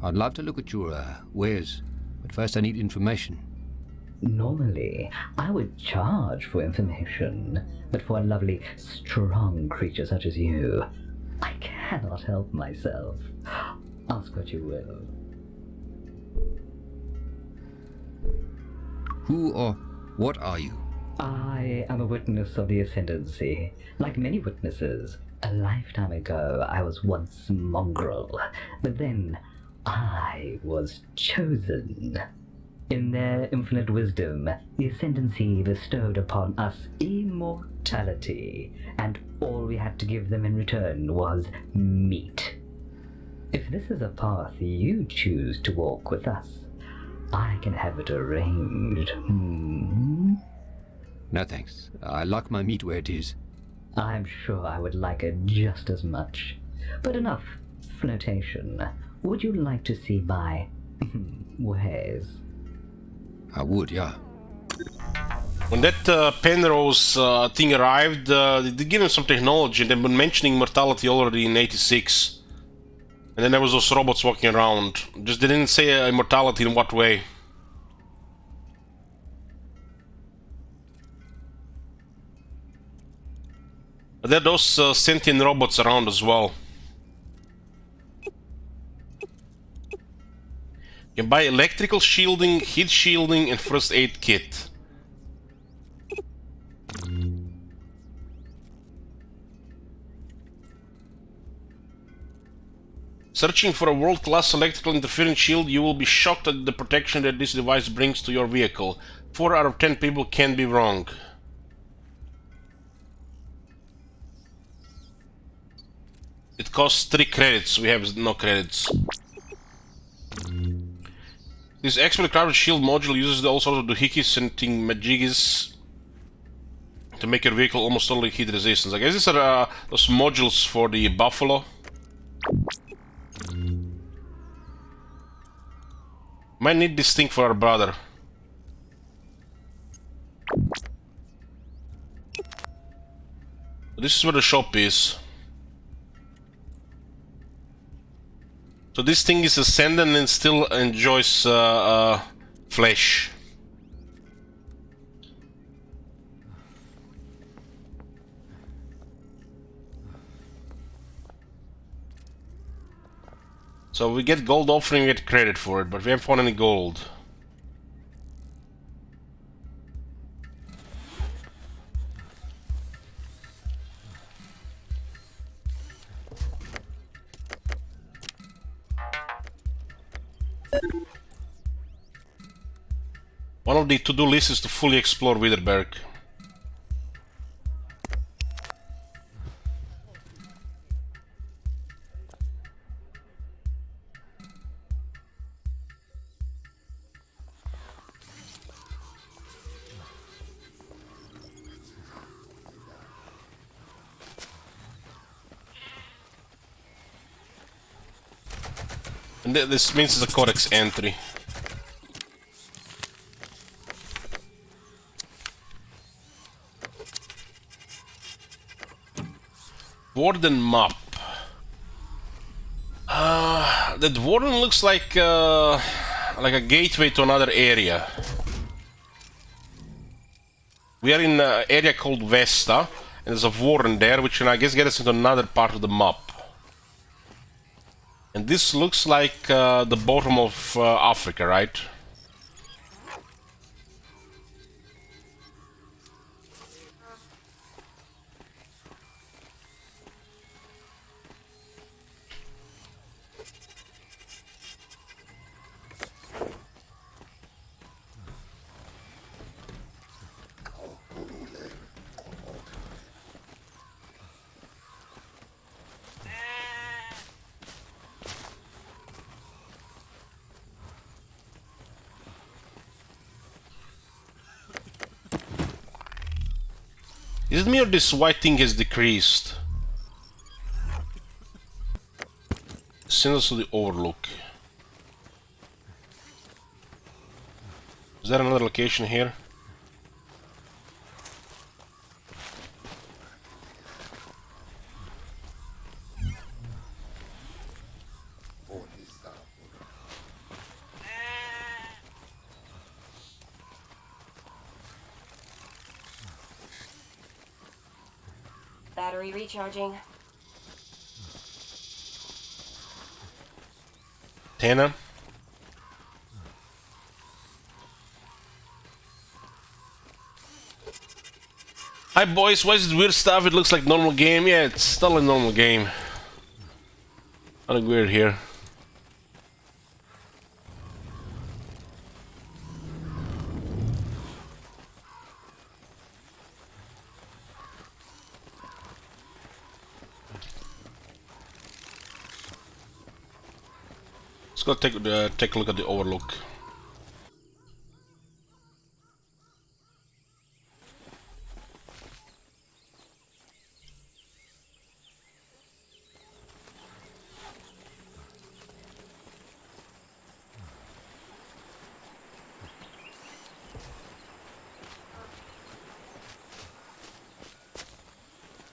I'd love to look at your wares, but first I need information. Normally, I would charge for information, but for a lovely, strong creature such as you, I cannot help myself. Ask what you will. Who or what are you? I am a witness of the ascendancy. Like many witnesses, a lifetime ago I was once mongrel, but then I was chosen. In their infinite wisdom, the ascendancy bestowed upon us immortality, and all we had to give them in return was meat. If this is a path you choose to walk with us, I can have it arranged. No thanks. I like my meat where it is. I'm sure I would like it just as much. But enough flirtation. Would you like to see my wares? I would, yeah. When that Penrose thing arrived, they gave him some technology, and they've been mentioning immortality already in 86. And then there was those robots walking around. Just they didn't say immortality in what way. But there are those sentient robots around as well. You can buy electrical shielding, heat shielding, and first aid kit. Searching for a world-class electrical interference shield, you will be shocked at the protection that this device brings to your vehicle. 4 out of 10 people can be wrong. It costs 3 credits, we have no credits. This expert crafted shield module uses all sorts of doohickey scenting majiggies to make your vehicle almost totally heat resistant. I guess these are those modules for the Buffalo. Might need this thing for our brother. This is where the shop is. So this thing is ascendant and still enjoys flesh. So we get gold offering, we get credit for it, but we haven't found any gold. One of the to-do lists is to fully explore Widerberg. And this means it's a codex entry. Warden map. That warden looks like a gateway to another area. We are in an area called Vesta, and there's a warden there, which can, I guess, get us into another part of the map. And this looks like the bottom of Africa, right? Is it me or this white thing has decreased? Send us to the overlook. Is there another location here? Battery recharging. Tana? Hi boys, why is it weird stuff? It looks like normal game. Yeah, it's still a normal game. Nothing weird here. Let's go take a look at the overlook.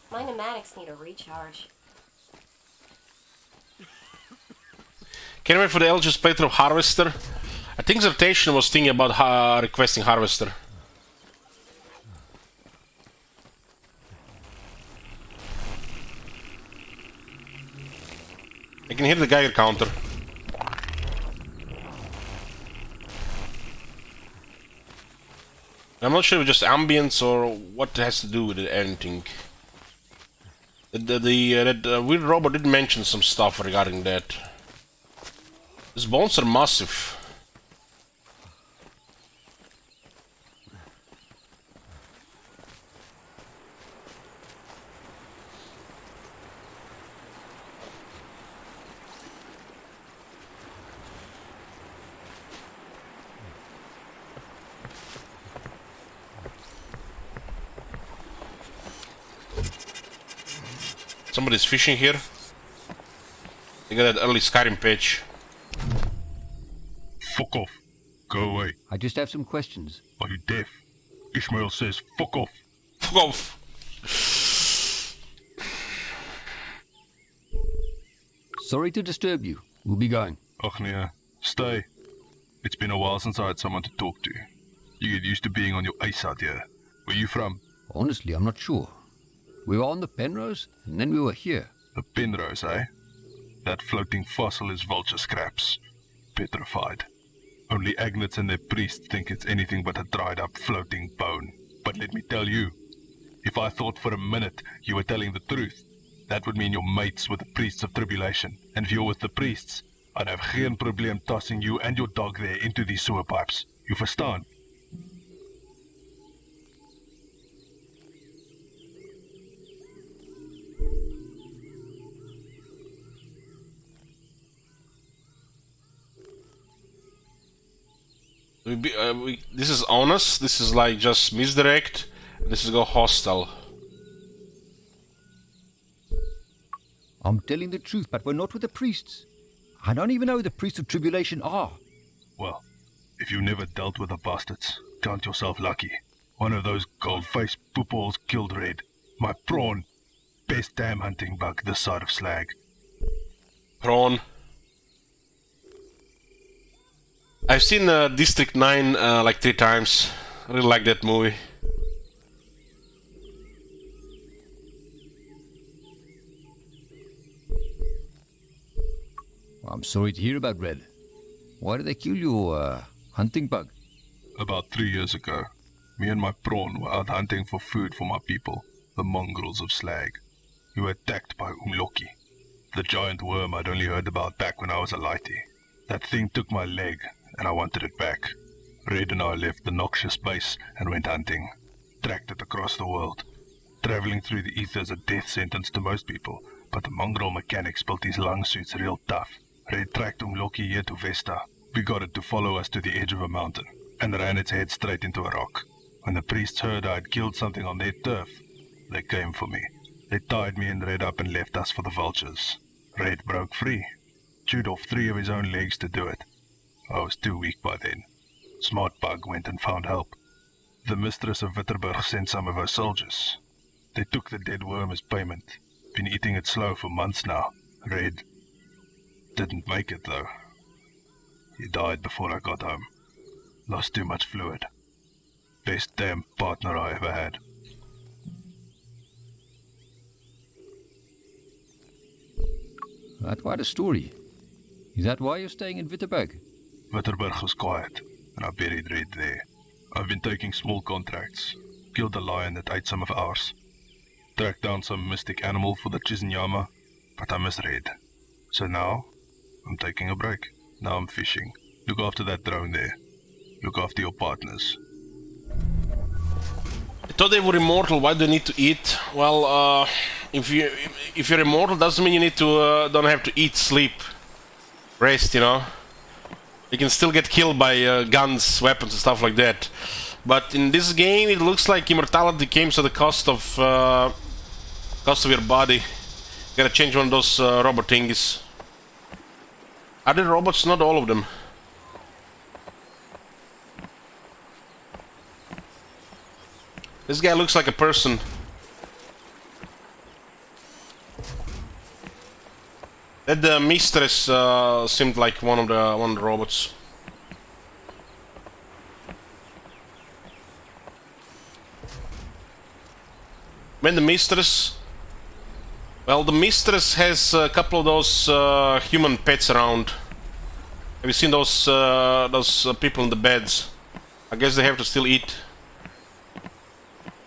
My pneumatics need a recharge. Can't wait for the LG's playthrough of Harvester. I think Zertation was thinking about requesting Harvester. I can hear the Geiger counter. I'm not sure if it's just ambience or what it has to do with anything. That weird robot did mention some stuff regarding that. His bones are massive. Somebody's fishing here. You got that early Skyrim page. Fuck off. Go away. I just have some questions. Are you deaf? Ishmael says fuck off. Fuck off. Sorry to disturb you. We'll be going. Ach nee, stay. It's been a while since I had someone to talk to. You get used to being on your ace out here. Where you from? Honestly, I'm not sure. We were on the Penrose, and then we were here. The Penrose, eh? That floating fossil is vulture scraps. Petrified. Only Agnets and their priests think it's anything but a dried-up floating bone. But let me tell you, if I thought for a minute you were telling the truth, that would mean you're mates with the priests of tribulation. And if you're with the priests, I'd have geen probleem tossing you and your dog there into these sewer pipes. You verstaan? This is honest, this is like just misdirect, this is go hostile. I'm telling the truth, but we're not with the priests. I don't even know who the priests of tribulation are. Well, if you never dealt with the bastards, count yourself lucky. One of those gold-faced poopballs killed Red. My prawn. Best damn hunting bug this side of Slag. Prawn. I've seen District 9 like 3 times. I really like that movie. I'm sorry to hear about Red. Why did they kill your hunting bug? About 3 years ago, me and my prawn were out hunting for food for my people, the mongrels of Slag. We were attacked by Umloki, the giant worm I'd only heard about back when I was a lighty. That thing took my leg, and I wanted it back. Red and I left the noxious base and went hunting. Tracked it across the world. Traveling through the ether is a death sentence to most people, but the mongrel mechanics built his lung suits real tough. Red tracked Umloki here to Vesta. We got it to follow us to the edge of a mountain, and ran its head straight into a rock. When the priests heard I'd killed something on their turf, they came for me. They tied me and Red up and left us for the vultures. Red broke free. Chewed off 3 of his own legs to do it. I was too weak by then. Smart Bug went and found help. The mistress of Witterberg sent some of her soldiers. They took the dead worm as payment. Been eating it slow for months now. Red didn't make it though. He died before I got home. Lost too much fluid. Best damn partner I ever had. That's quite a story. Is that why you're staying in Witterberg? Witterberg was quiet, and I buried Red there. I've been taking small contracts. Killed a lion that ate some of ours. Tracked down some mystic animal for the Chizinyama, but I miss Red. So now, I'm taking a break. Now I'm fishing. Look after that drone there. Look after your partners. I thought they were immortal. Why do they need to eat? Well, if you're immortal, doesn't mean you need to don't have to eat, sleep, rest. You know, you can still get killed by guns, weapons, and stuff like that. But in this game, it looks like immortality comes at the cost of your body. You gotta change one of those robot thingies. Are they robots? Not all of them. This guy looks like a person. That mistress seemed like one of the robots. When the mistress Well, the mistress has a couple of those human pets around. Have you seen those people in the beds? I guess they have to still eat.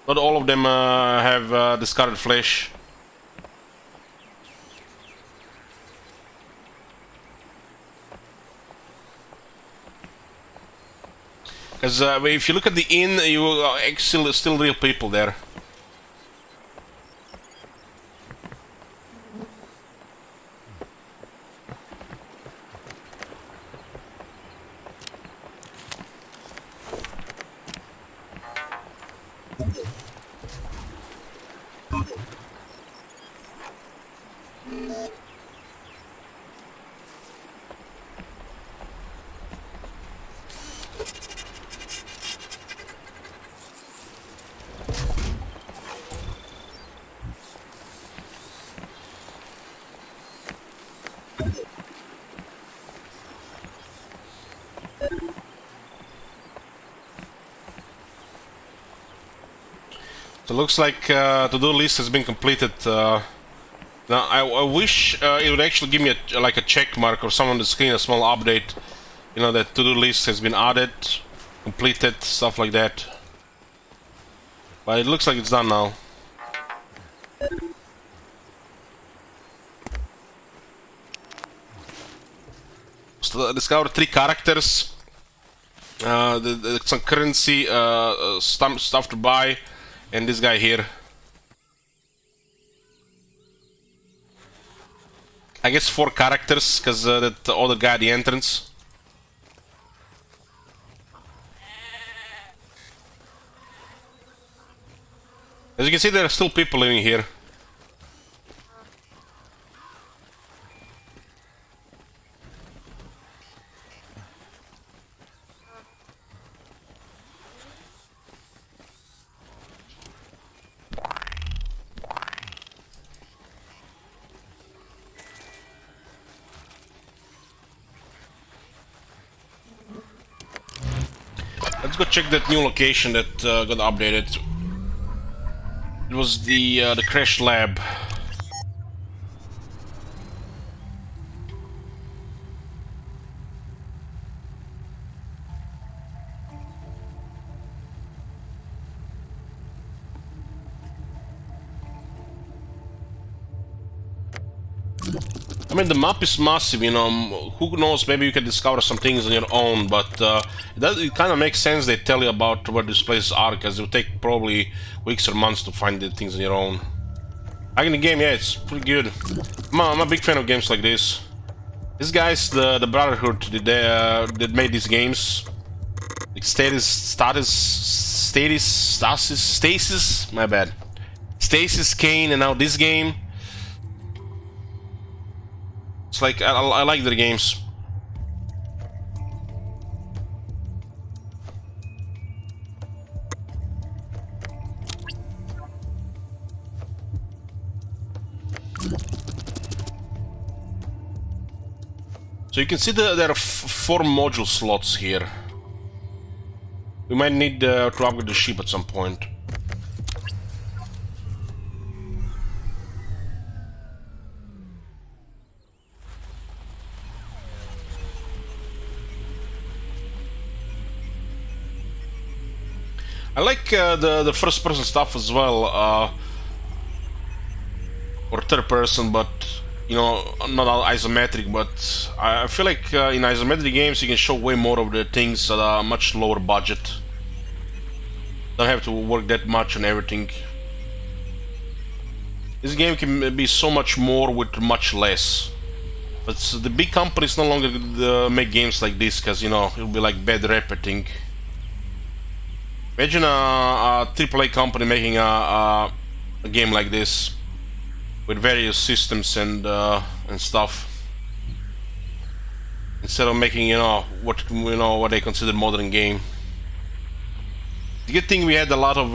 Not all of them have discarded flesh. Because if you look at the inn, you are actually still real people there. So it looks like to-do list has been completed. Now I wish it would actually give me like a check mark or something on the screen, a small update. You know, that to-do list has been added, completed, stuff like that. But it looks like it's done now. So discover 3 characters. Some currency, stuff to buy. And this guy here. I guess 4 characters, because that other guy at the entrance. As you can see, there are still people living here. Let's go check that new location that got updated. It was the crash lab. I mean, the map is massive, you know. Who knows, maybe you can discover some things on your own, but it kind of makes sense they tell you about where these places are, because it will take probably weeks or months to find the things on your own. Like in the game, yeah, it's pretty good. I'm a big fan of games like this. These guys, the Brotherhood, that made these games. Like Stasis, my bad. Stasis, Kane, and now this game. It's like, I like their games. So you can see there are 4 module slots here. We might need to upgrade the ship at some point. I like the first person stuff as well, or third person, but you know, not isometric, but I feel like in isometric games you can show way more of the things at a much lower budget. Don't have to work that much on everything. This game can be so much more with much less. But the big companies no longer make games like this, because you know, it'll be like bad rep, I think. Imagine a AAA company making a game like this with various systems and stuff, instead of making what they consider modern game. The good thing, we had a lot of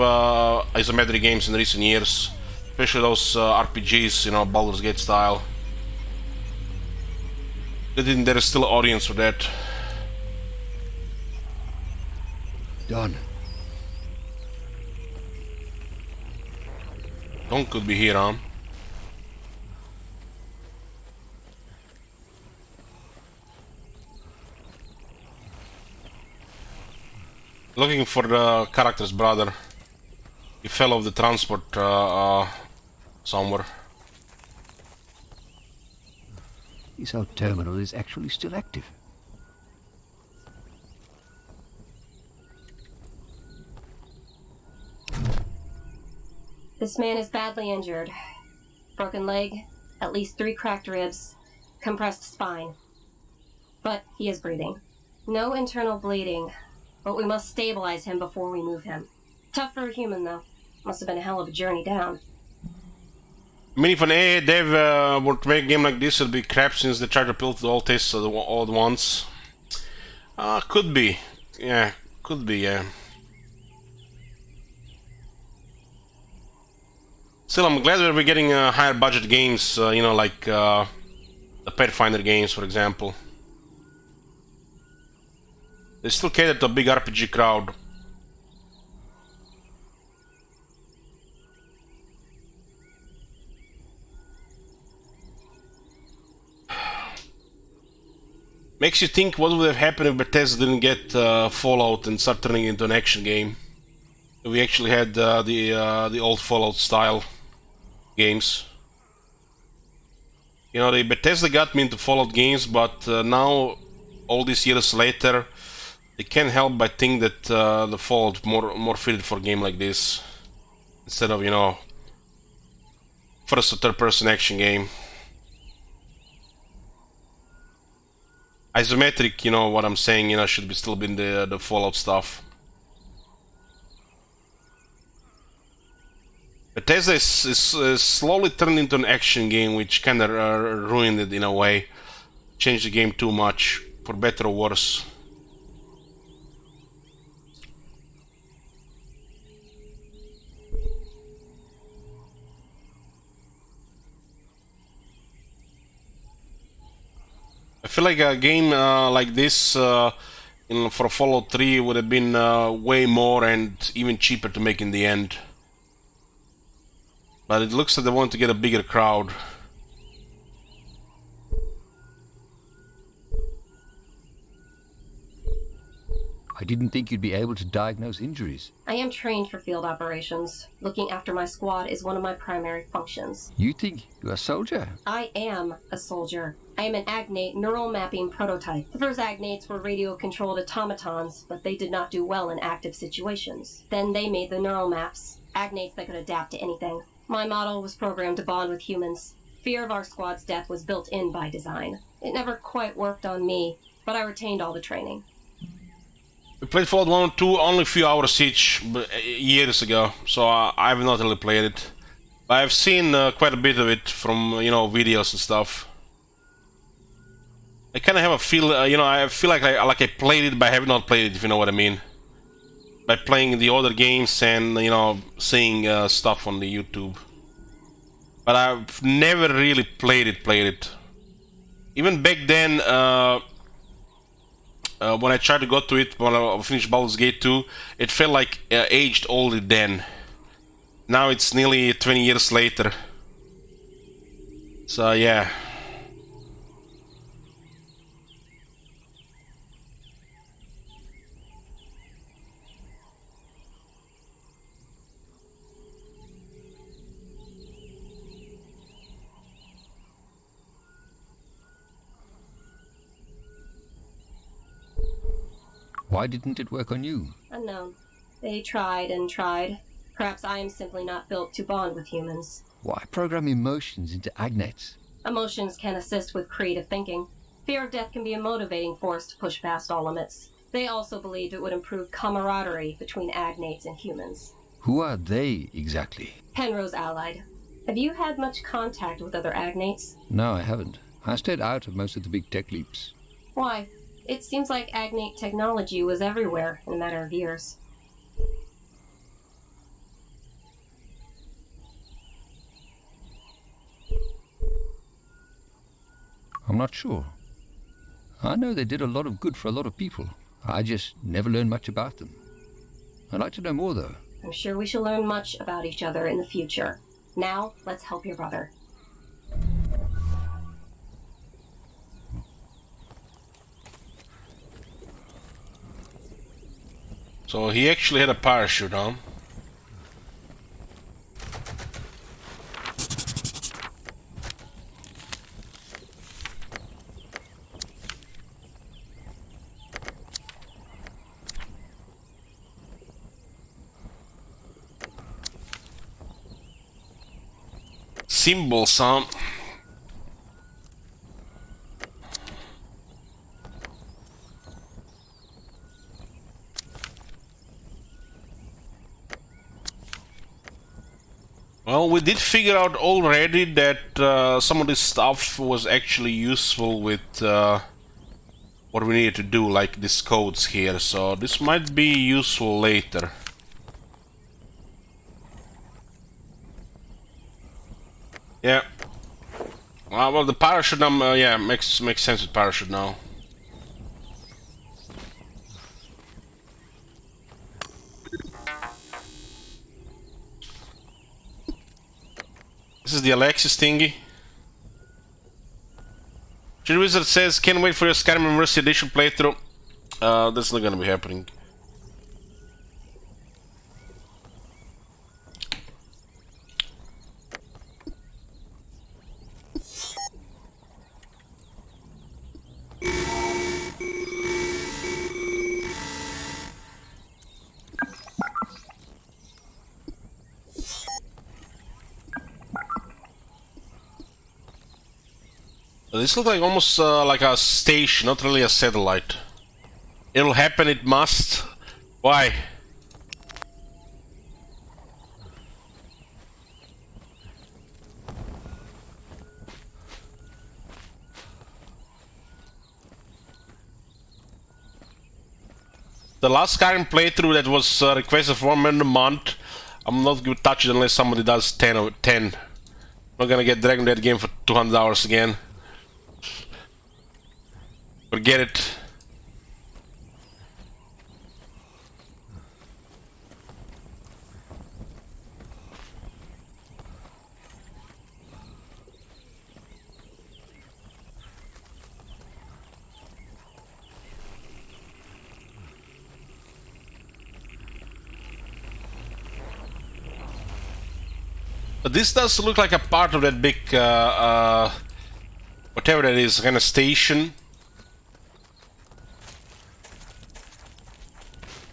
isometric games in recent years, especially those RPGs, you know, Baldur's Gate style. Good thing there is still an audience for that. Done. Don could be here, huh? Looking for the character's brother. He fell off the transport somewhere. This old terminal is actually still active. This man is badly injured. Broken leg, at least 3 cracked ribs, compressed spine. But he is breathing. No internal bleeding, but we must stabilize him before we move him. Tough for a human, though. Must have been a hell of a journey down. I mean, if an AA dev would make a game like this, it'd be crap since they try to build all tests all at once. Could be. Yeah, could be, yeah. Still, I'm glad that we're getting higher budget games, you know, like the Pathfinder games, for example. They still cater to a big RPG crowd. Makes you think what would have happened if Bethesda didn't get Fallout and start turning it into an action game. We actually had the old Fallout style games. You know, the Bethesda got me into Fallout games, but now, all these years later, they can't help but think that the Fallout more fitted for a game like this, instead of, you know, first or third person action game. Isometric, you know what I'm saying, you know, should be still been the Fallout stuff. Bethesda is slowly turned into an action game, which kinda ruined it in a way. Changed the game too much, for better or worse. I feel like a game like this for Fallout 3 would have been way more and even cheaper to make in the end. But it looks like they want to get a bigger crowd. I didn't think you'd be able to diagnose injuries. I am trained for field operations. Looking after my squad is one of my primary functions. You think you're a soldier? I am a soldier. I am an agnate neural mapping prototype. The first agnates were radio-controlled automatons, but they did not do well in active situations. Then they made the neural maps, agnates that could adapt to anything. My model was programmed to bond with humans. Fear of our squad's death was built in by design. It never quite worked on me, but I retained all the training. We played Fallout 1 and 2 only a few hours each, years ago, so I have not really played it. But I've seen quite a bit of it from, you know, videos and stuff. I kind of have a feel, you know, I feel like I played it, but I have not played it, if you know what I mean. By playing the other games and, you know, seeing stuff on the YouTube. But I've never really played it. Even back then, when I tried to go to it, when I finished Baldur's Gate 2, it felt like aged oldly then. Now it's nearly 20 years later. So yeah. Why didn't it work on you? Unknown. They tried and tried. Perhaps I am simply not built to bond with humans. Why program emotions into agnates? Emotions can assist with creative thinking. Fear of death can be a motivating force to push past all limits. They also believed it would improve camaraderie between agnates and humans. Who are they, exactly? Penrose allied. Have you had much contact with other agnates? No, I haven't. I stayed out of most of the big tech leaps. Why? It seems like agnate technology was everywhere in a matter of years. I'm not sure. I know they did a lot of good for a lot of people. I just never learned much about them. I'd like to know more, though. I'm sure we shall learn much about each other in the future. Now, let's help your brother. So he actually had a parachute, huh? Symbols, huh? Well, we did figure out already that some of this stuff was actually useful with what we needed to do, like these codes here, so this might be useful later. Yeah. Well, the parachute yeah, makes sense with parachute now. This is the Alexis thingy. Jedi Wizard says, can't wait for your Skyrim Immersive Edition playthrough. That's not gonna be happening. This looks like almost like a station, not really a satellite. It'll happen, it must. Why? The last Skyrim playthrough that was requested for 1 minute a month, I'm not going to touch it unless somebody does 10 or 10. I'm not gonna get dragged into that game for 200 hours again. Forget it. But this does look like a part of that big, whatever that is, kind of station.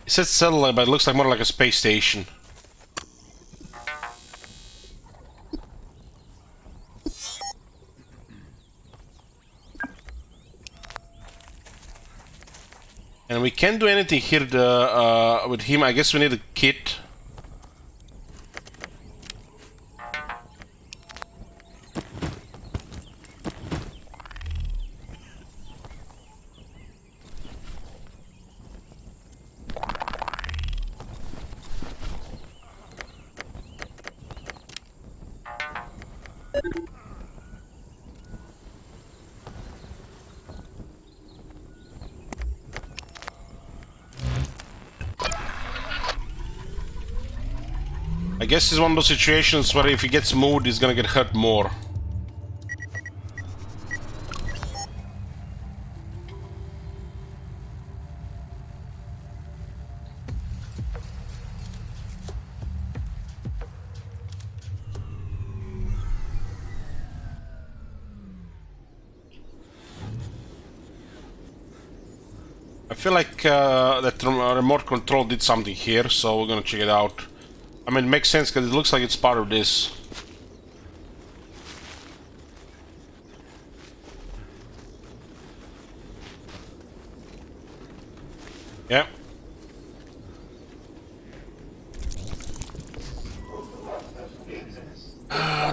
It says satellite, but it looks like more like a space station. And we can't do anything here with him. I guess we need a kit. I guess it's one of those situations where if he gets moved, he's gonna get hurt more. I feel like that remote control did something here, so we're gonna check it out. I mean, it makes sense because it looks like it's part of this. Yeah.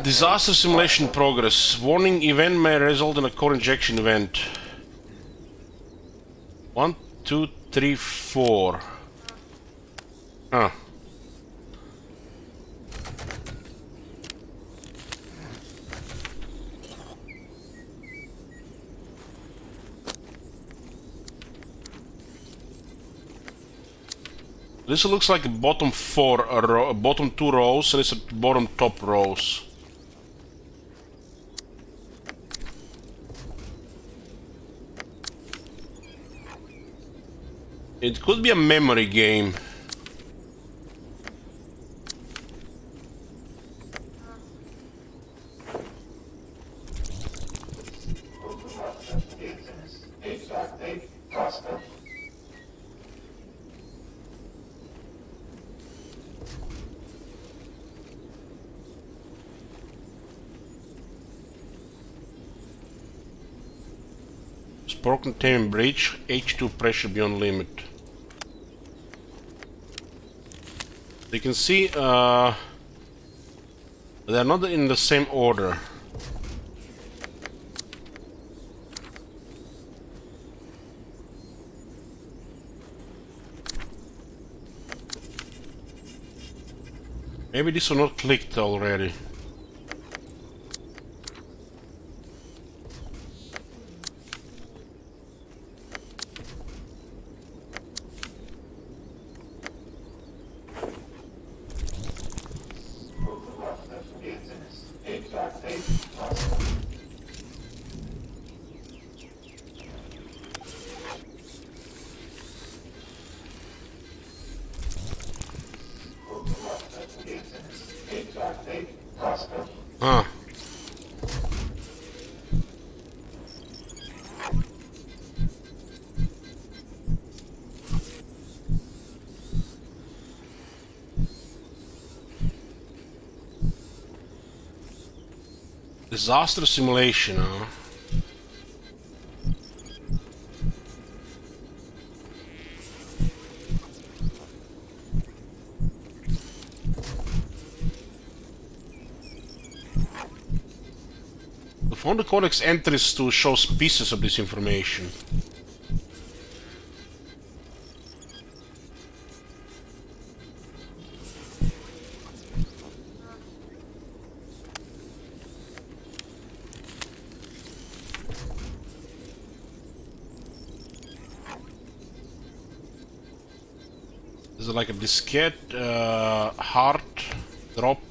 Disaster simulation progress. Warning, event may result in a core injection event. 1, 2, 3, 4. Huh. This looks like bottom bottom 2 rows, and it's a bottom top rows. It could be a memory game. port containment breach, H2 pressure beyond limit. You can see they're not in the same order. Maybe this one not clicked already. Ah. Disaster simulation, huh? The phone codex entries to show pieces of this information. Is it like a diskette, heart, drop?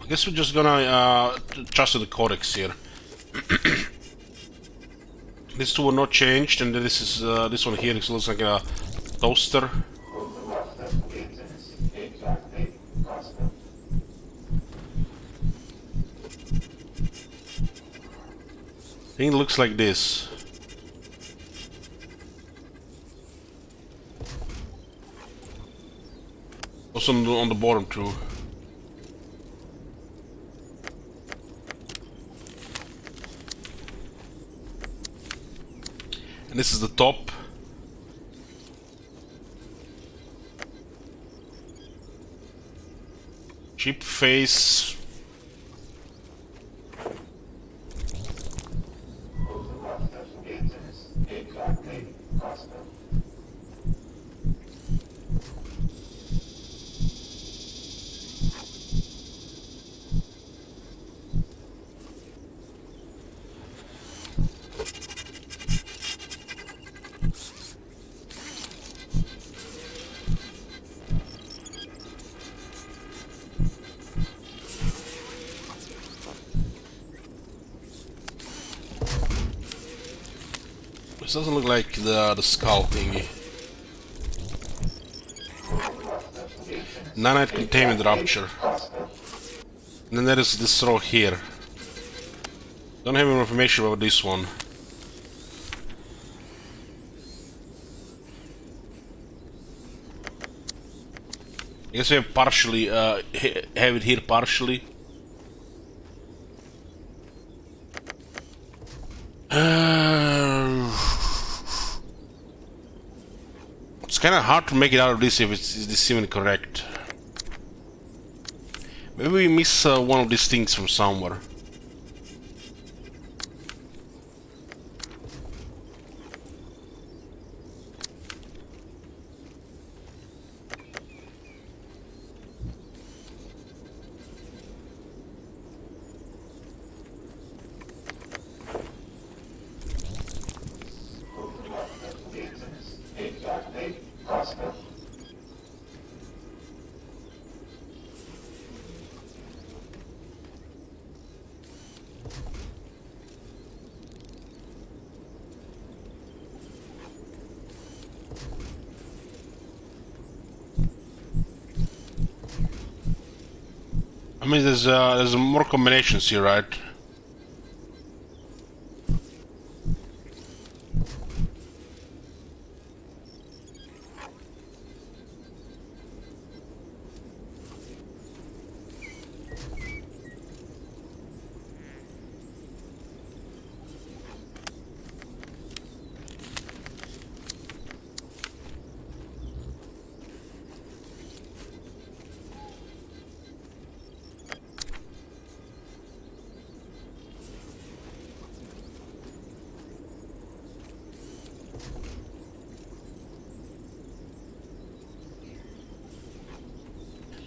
I guess we're just gonna trust the codex here. These two were not changed, and this is this one here. It looks like a toaster. Thing looks like this. Also on the bottom too. And this is the top. Chip face. This doesn't look like the skull thingy. Nanite containment rupture. And then there is this row here. Don't have any information about this one. I guess we have partially have it here partially. It's kind of hard to make it out of this if is this even correct. Maybe we miss one of these things from somewhere. I mean, there's more combinations here, right?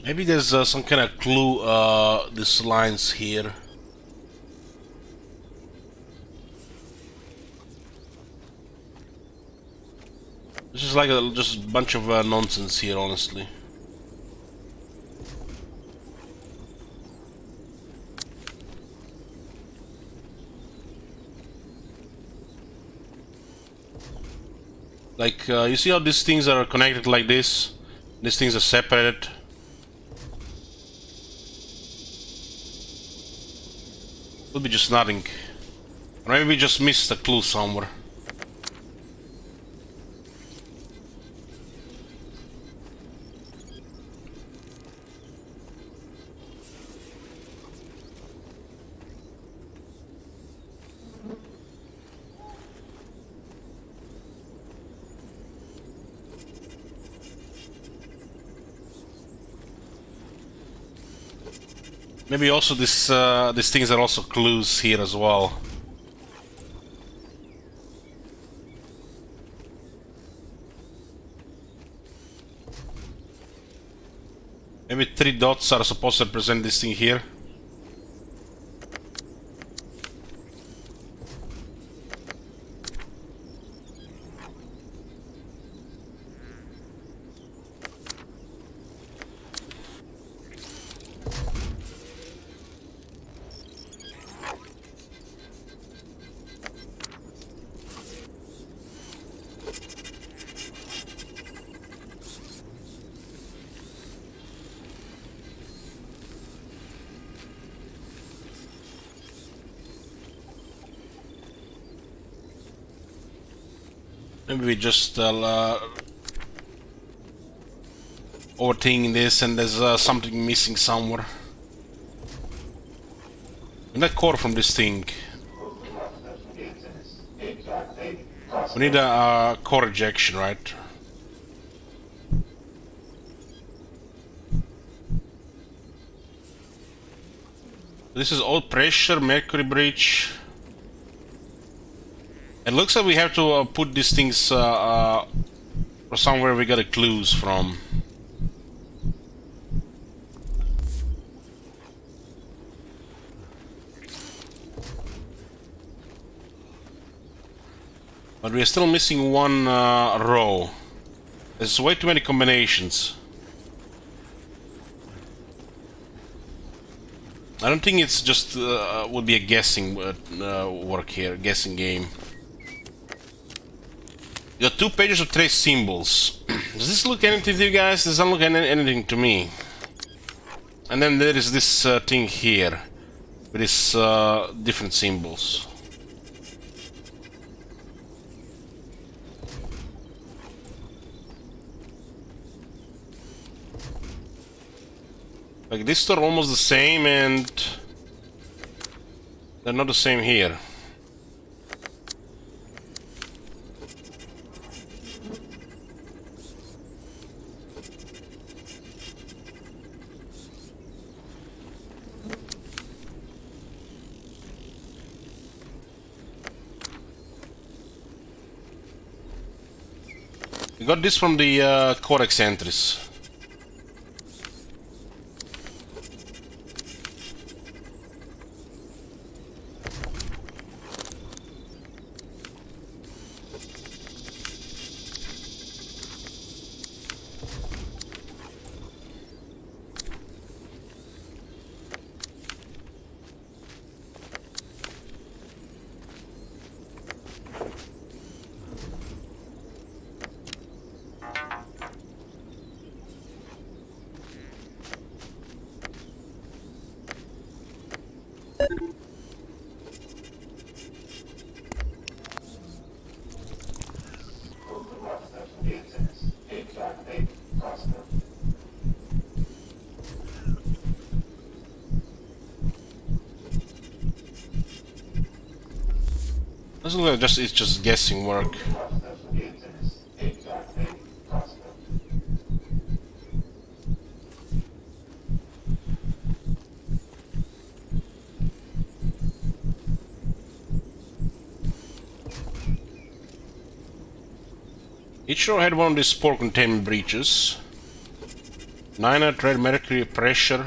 Maybe there's some kind of clue, these lines here. This is like just a bunch of nonsense here, honestly. Like, you see how these things are connected like this? These things are separated. Could be just nothing. Or maybe we just missed a clue somewhere. Maybe also these things are also clues here as well. Maybe 3 dots are supposed to represent this thing here. Maybe we just overthinking this and there's something missing somewhere. We need a core from this thing. We need a core ejection, right? This is all pressure, mercury breach. It looks like we have to put these things somewhere we got the clues from. But we are still missing one row. There's way too many combinations. I don't think it's just would be a guessing work here, guessing game. You got 2 pages of trace symbols. Does this look anything to you guys? Does not look anything to me. And then there is this thing here with these different symbols. Like these two are almost the same and they're not the same here. We got this from the codex entries. Doesn't look like it's just guessing work. Each row had one of these spore containment breaches. 900 red mercury pressure.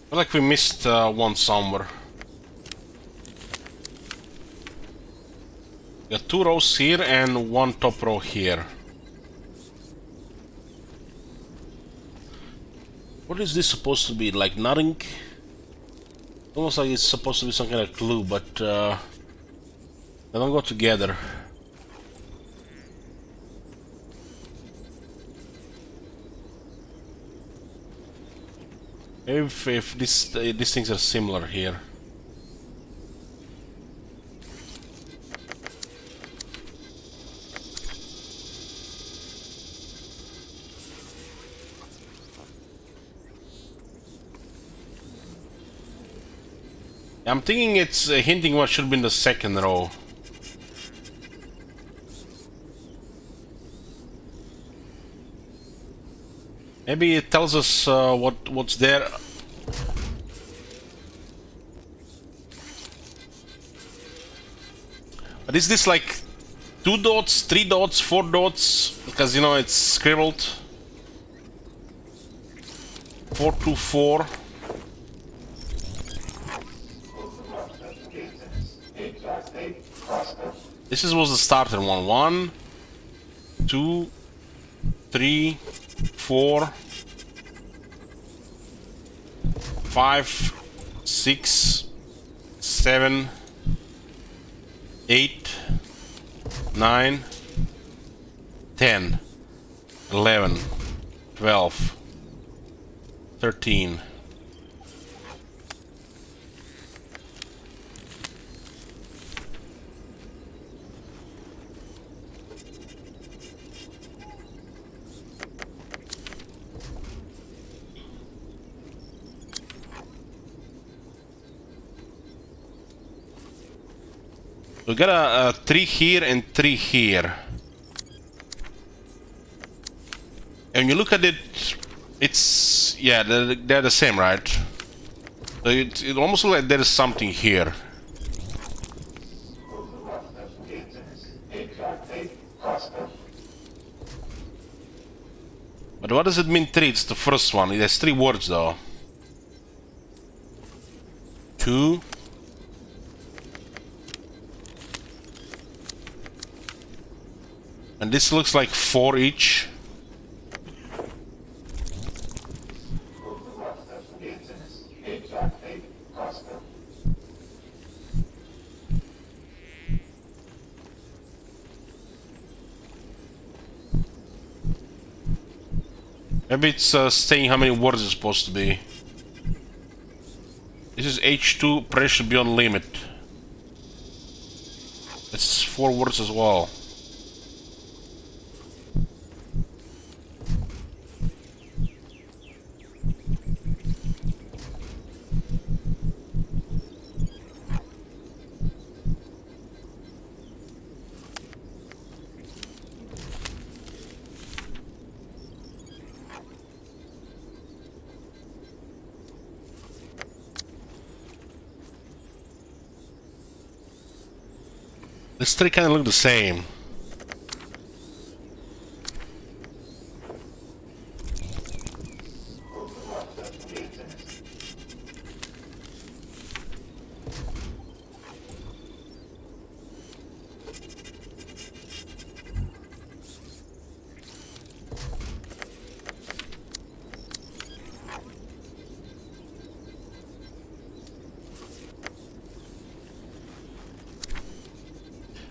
I feel like we missed one somewhere. We got 2 rows here and 1 top row here. What is this supposed to be? Like nothing? Almost like it's supposed to be some kind of clue, but they don't go together. If these things are similar here. I'm thinking it's hinting what should be in the second row. Maybe it tells us what's there. But is this like 2 dots, 3 dots, 4 dots? Because you know it's scribbled. 424. This was the starter one. 1, 2, 3, 4, 5, 6, 7, 8, 9, 10, 11, 12, 13. We got a 3 here and 3 here. And when you look at it, it's... yeah, they're the same, right? So it almost looks like there is something here. But what does it mean 3? It's the first one. It has 3 words though. 2. And this looks like 4 each. Maybe it's saying how many words it's supposed to be. This is H2, pressure beyond limit. It's 4 words as well. These 3 kind of look the same.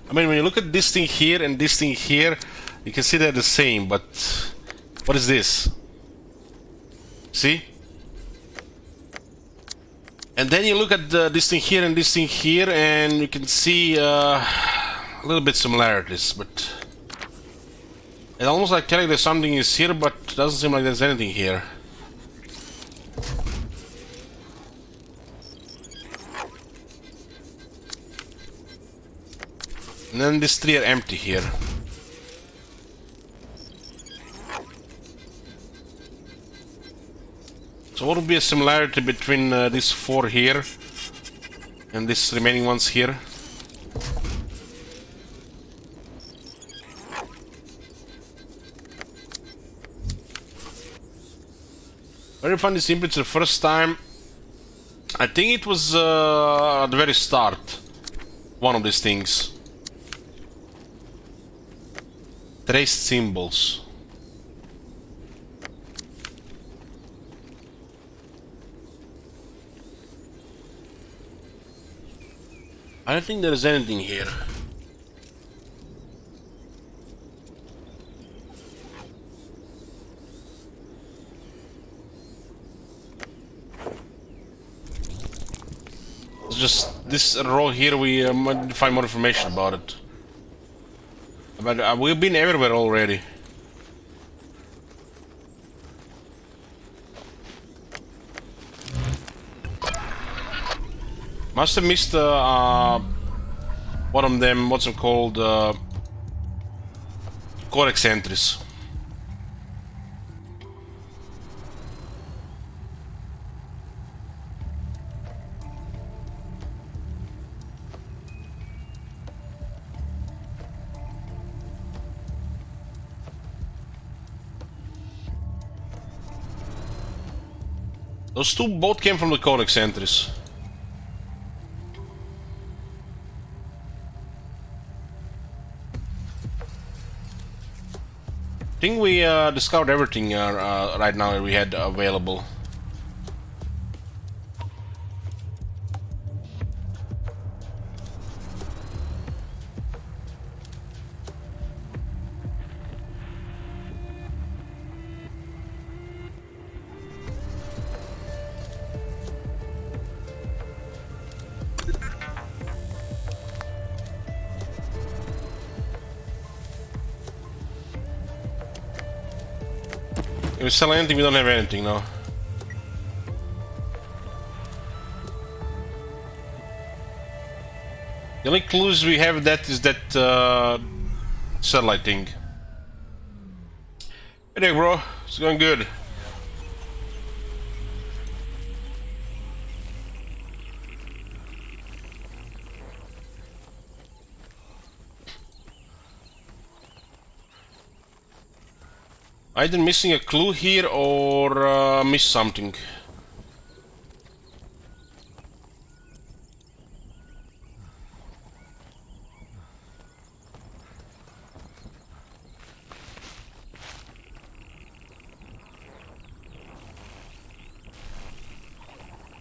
I mean, when you look at this thing here and this thing here, you can see they're the same, but what is this? See? And then you look at this thing here and this thing here, and you can see a little bit similarities, but it's almost like telling that something is here, but it doesn't seem like there's anything here. And then these three are empty here. So what would be a similarity between these four here and these remaining ones here? When I found this image the first time, I think it was at the very start, one of these things. Traced symbols. I don't think there's anything here. It's just this row here, we might find more information about it. But we've been everywhere already. Must have missed one of them, what's it called, codex entries. Those two both came from the codex entries. I think we discovered everything right now that we had available. If we sell anything, we don't have anything now. The only clues we have that is that satellite thing. Hey there, bro. It's going good. Either missing a clue here or miss something.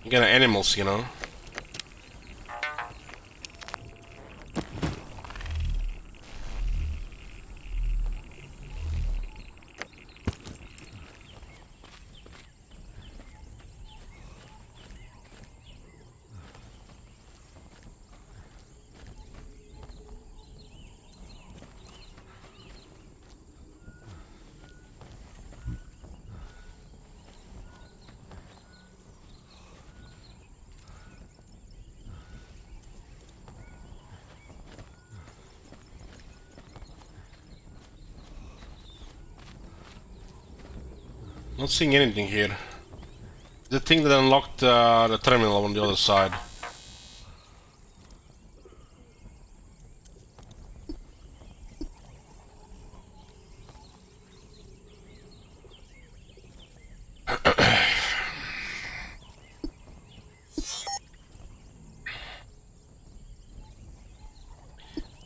Again, animals, you know. Not seeing anything here. The thing that unlocked the terminal on the other side.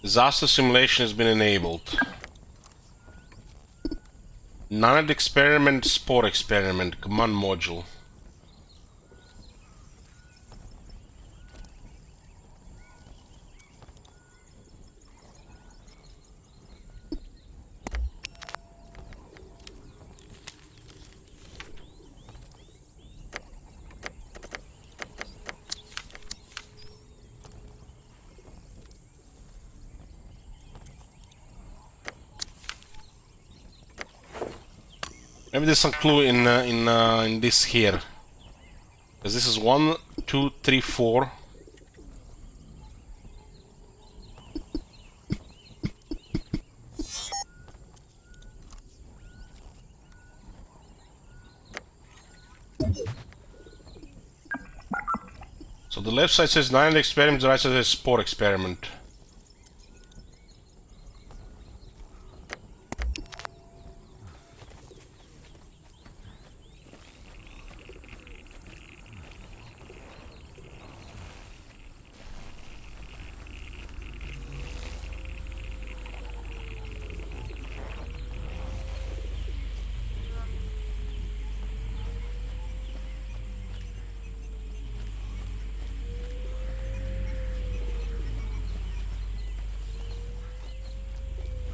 Disaster simulation has been enabled. Nanite experiment, spore experiment, command module. Maybe there's some clue in this here. Because this is 1, 2, 3, 4. So the left side says 9 experiment, the right side says sport experiment.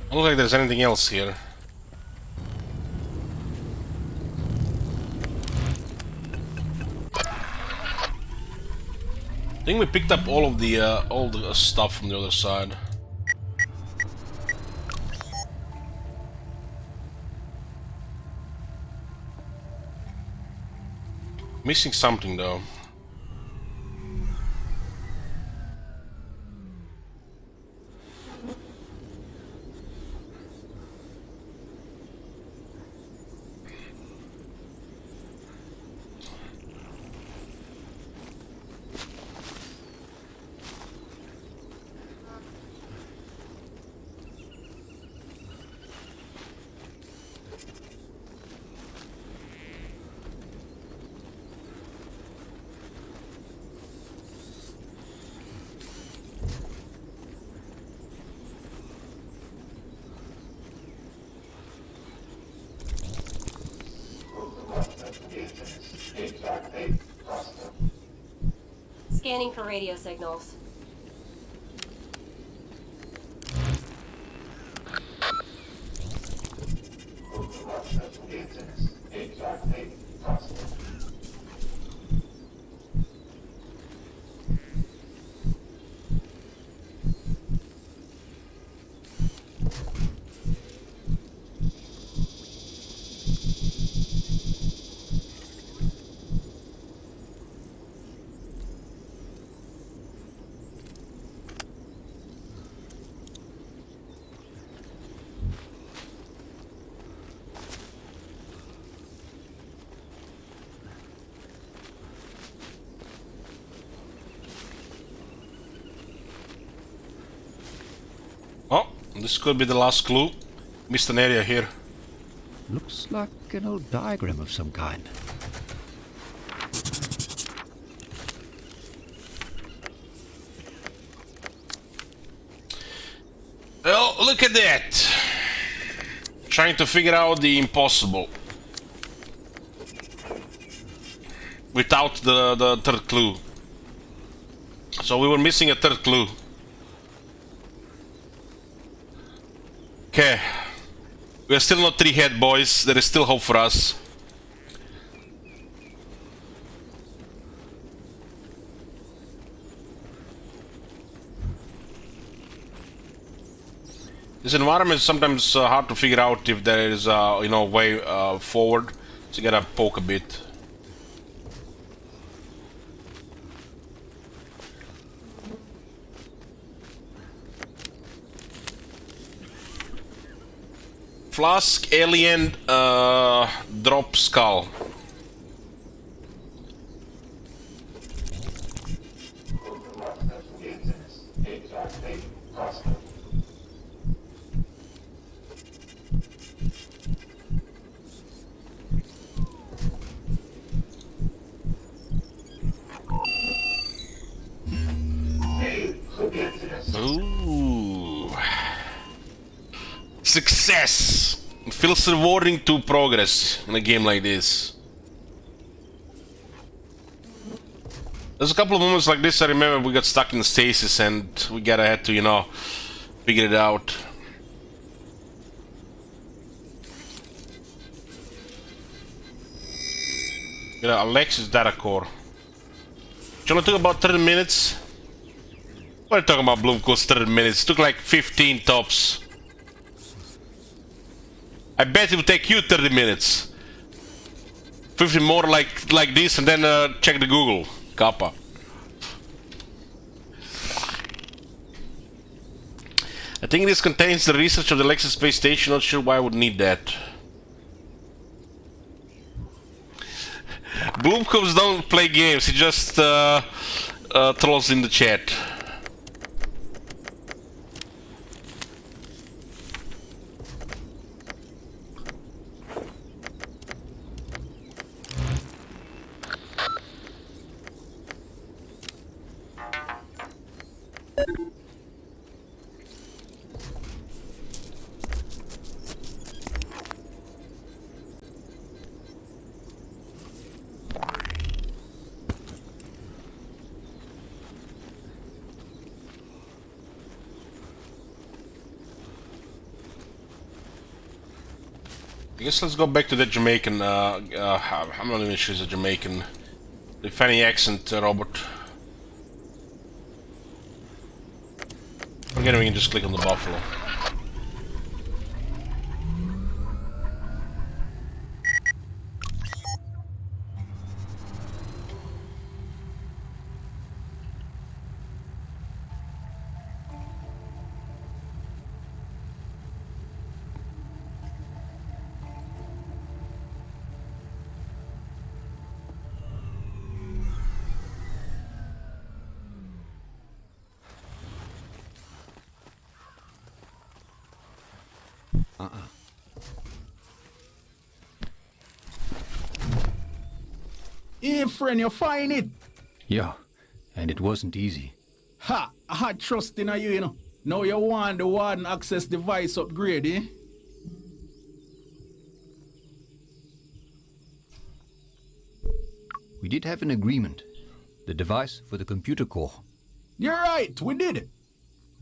I don't look like there's anything else here. I think we picked up all the stuff from the other side. Missing something though. Scanning for radio signals. Oh, this could be the last clue. Missed an area here. Looks like an old diagram of some kind. Well, look at that! Trying to figure out the impossible. Without the third clue. So we were missing a third clue. Okay. We are still not 3 head, boys. There is still hope for us. This environment is sometimes hard to figure out if there is you know, way forward. So you gotta poke a bit. Flask, alien, drop skull. Ooh. Success! It feels rewarding to progress in a game like this. There's a couple of moments like this I remember we got stuck in stasis and we gotta had to, you know, figure it out. Yeah, Alexis data core. It only took about 30 minutes. What are you talking about, Bloom Coast 30 minutes? It took like 15 tops. I bet it would take you 30 minutes. 50 more like this, and then check the Google. Kappa. I think this contains the research of the Lexus space station. Not sure why I would need that. Bloomcombs don't play games. He just trolls in the chat. I guess let's go back to the Jamaican, I'm not even sure it's a Jamaican, the funny accent, Robert. Again, we can just click on the buffalo. Hey, friend, you find it? Yeah, and it wasn't easy. Ha! I had trust in you, you know. Now you want the warden access device upgrade, eh? We did have an agreement. The device for the computer core. You're right, we did.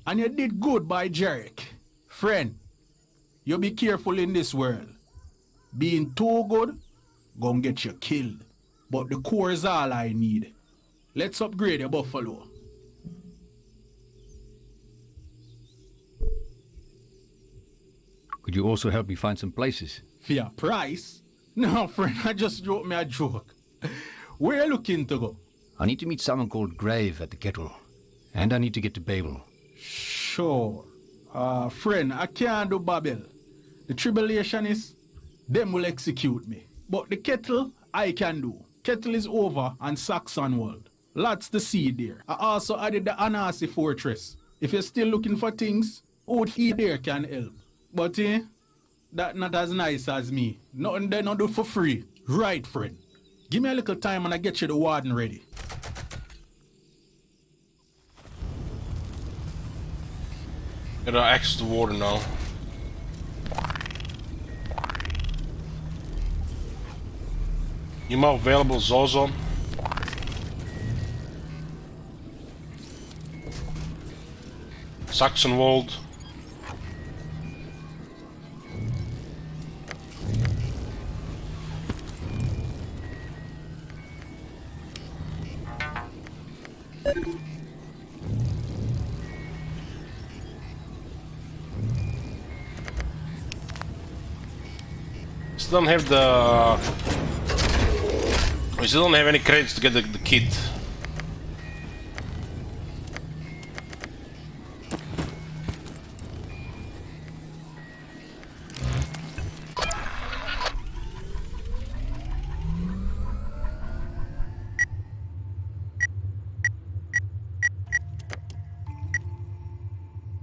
And you did good by Jarek. Friend, you be careful in this world. Being too good, gon' get you killed. But the core is all I need. Let's upgrade your buffalo. Could you also help me find some places? For your price? No, friend, I just joked me a joke. Where you looking to go? I need to meet someone called Grave at the kettle. And I need to get to Babel. Sure. Friend, I can't do Babel. The tribulationists, them will execute me. But the kettle, I can do. Kettle is over on Saxon World. Lots to see there. I also added the Anasi Fortress. If you're still looking for things, out here there can help. But that not as nice as me. Nothing they not do for free. Right, friend. Give me a little time and I get you the warden ready. Gotta access the warden now. Email available, Zozo. Saxonwald. Still don't have the... We still don't have any credits to get the kit.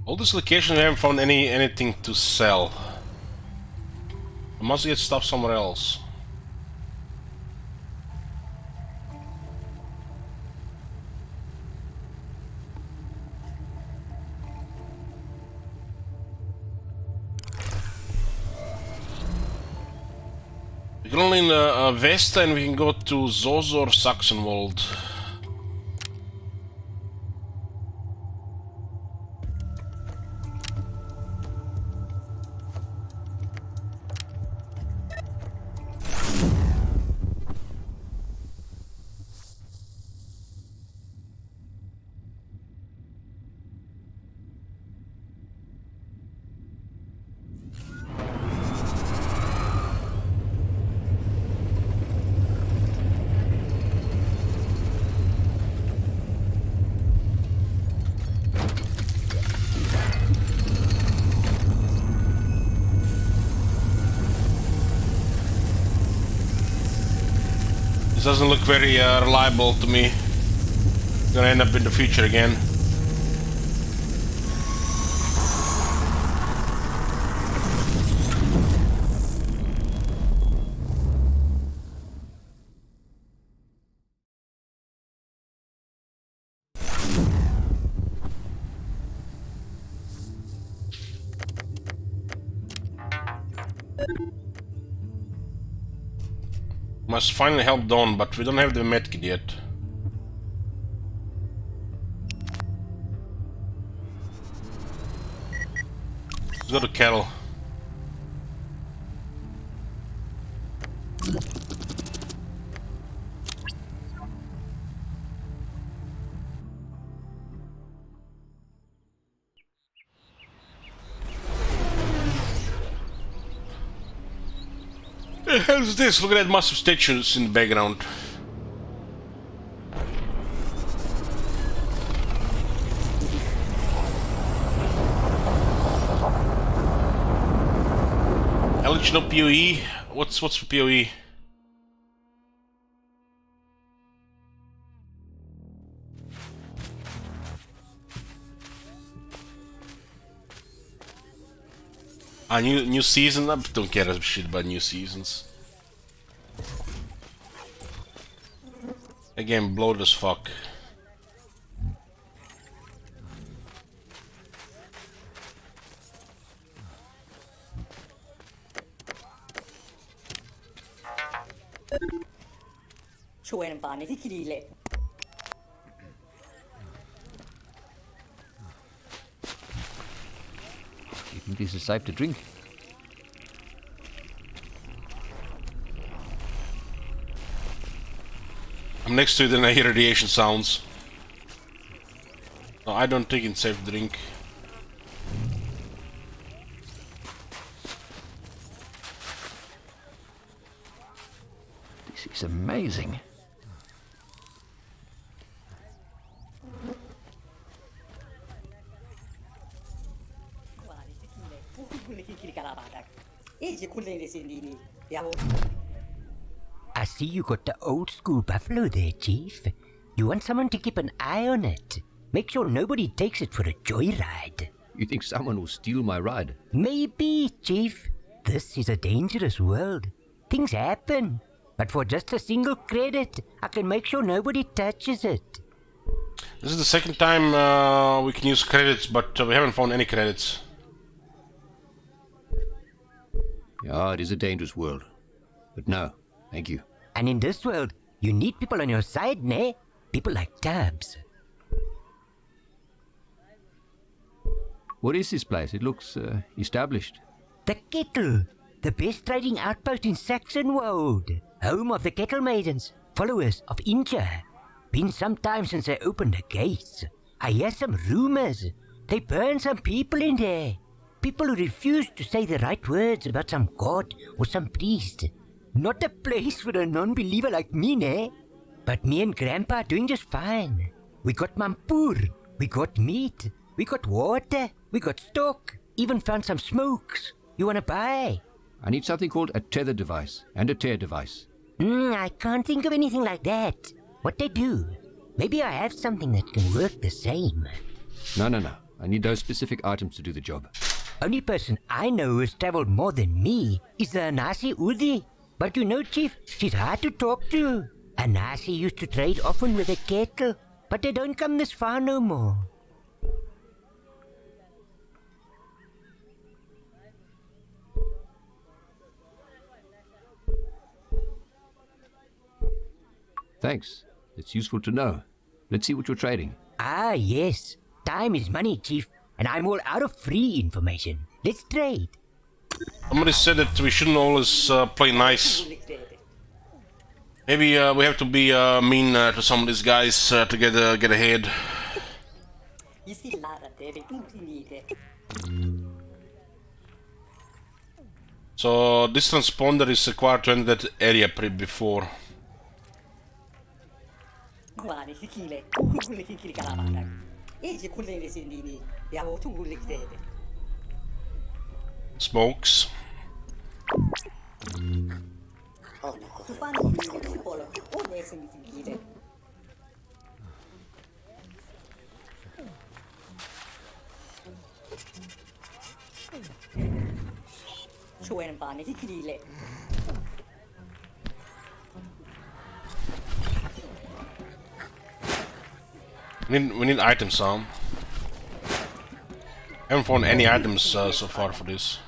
All this location, we haven't found anything to sell. I must get stuff somewhere else. We can only in Vesta, and we can go to Zozo or Saxonwald. This doesn't look very reliable to me. Gonna end up in the future again. Must finally help Dawn, but we don't have the medkit yet. Let's go to Kettle. What the hell is this? Look at that massive statues in the background. LH no PoE? What's for PoE? A new season? I don't care a shit about new seasons. Again, bloated as fuck. You think this is safe to drink? I'm next to it and I hear radiation sounds. No, I don't think it's safe to drink. This is amazing. I see you got the old school buffalo there, Chief. You want someone to keep an eye on it. Make sure nobody takes it for a joyride. You think someone will steal my ride? Maybe, Chief. This is a dangerous world. Things happen. But for just a single credit, I can make sure nobody touches it. This is the second time we can use credits, but we haven't found any credits. Yeah, it is a dangerous world. But no, thank you. And in this world, you need people on your side, ne? People like Tubbs. What is this place? It looks established. The Kettle, the best trading outpost in Saxonwold. Home of the Kettle Maidens, followers of Inja. Been some time since they opened the gates. I hear some rumors. They burned some people in there. People who refused to say the right words about some god or some priest. Not a place for a non-believer like me, ne? But me and Grandpa are doing just fine. We got mampur, we got meat, we got water, we got stock, even found some smokes. You wanna buy? I need something called a tether device and a tear device. I can't think of anything like that. What they do? Maybe I have something that can work the same. No. I need those specific items to do the job. Only person I know who has traveled more than me is the Anasi Udi. But you know, Chief, she's hard to talk to. Anasi used to trade often with the Kettle, but they don't come this far no more. Thanks. It's useful to know. Let's see what you're trading. Ah, yes. Time is money, Chief, and I'm all out of free information. Let's trade. Somebody said that we shouldn't always play nice. Maybe we have to be mean to some of these guys to get ahead. So this transponder is required to enter that area before. Smokes. We need items, Sam. Haven't found any items so far for this.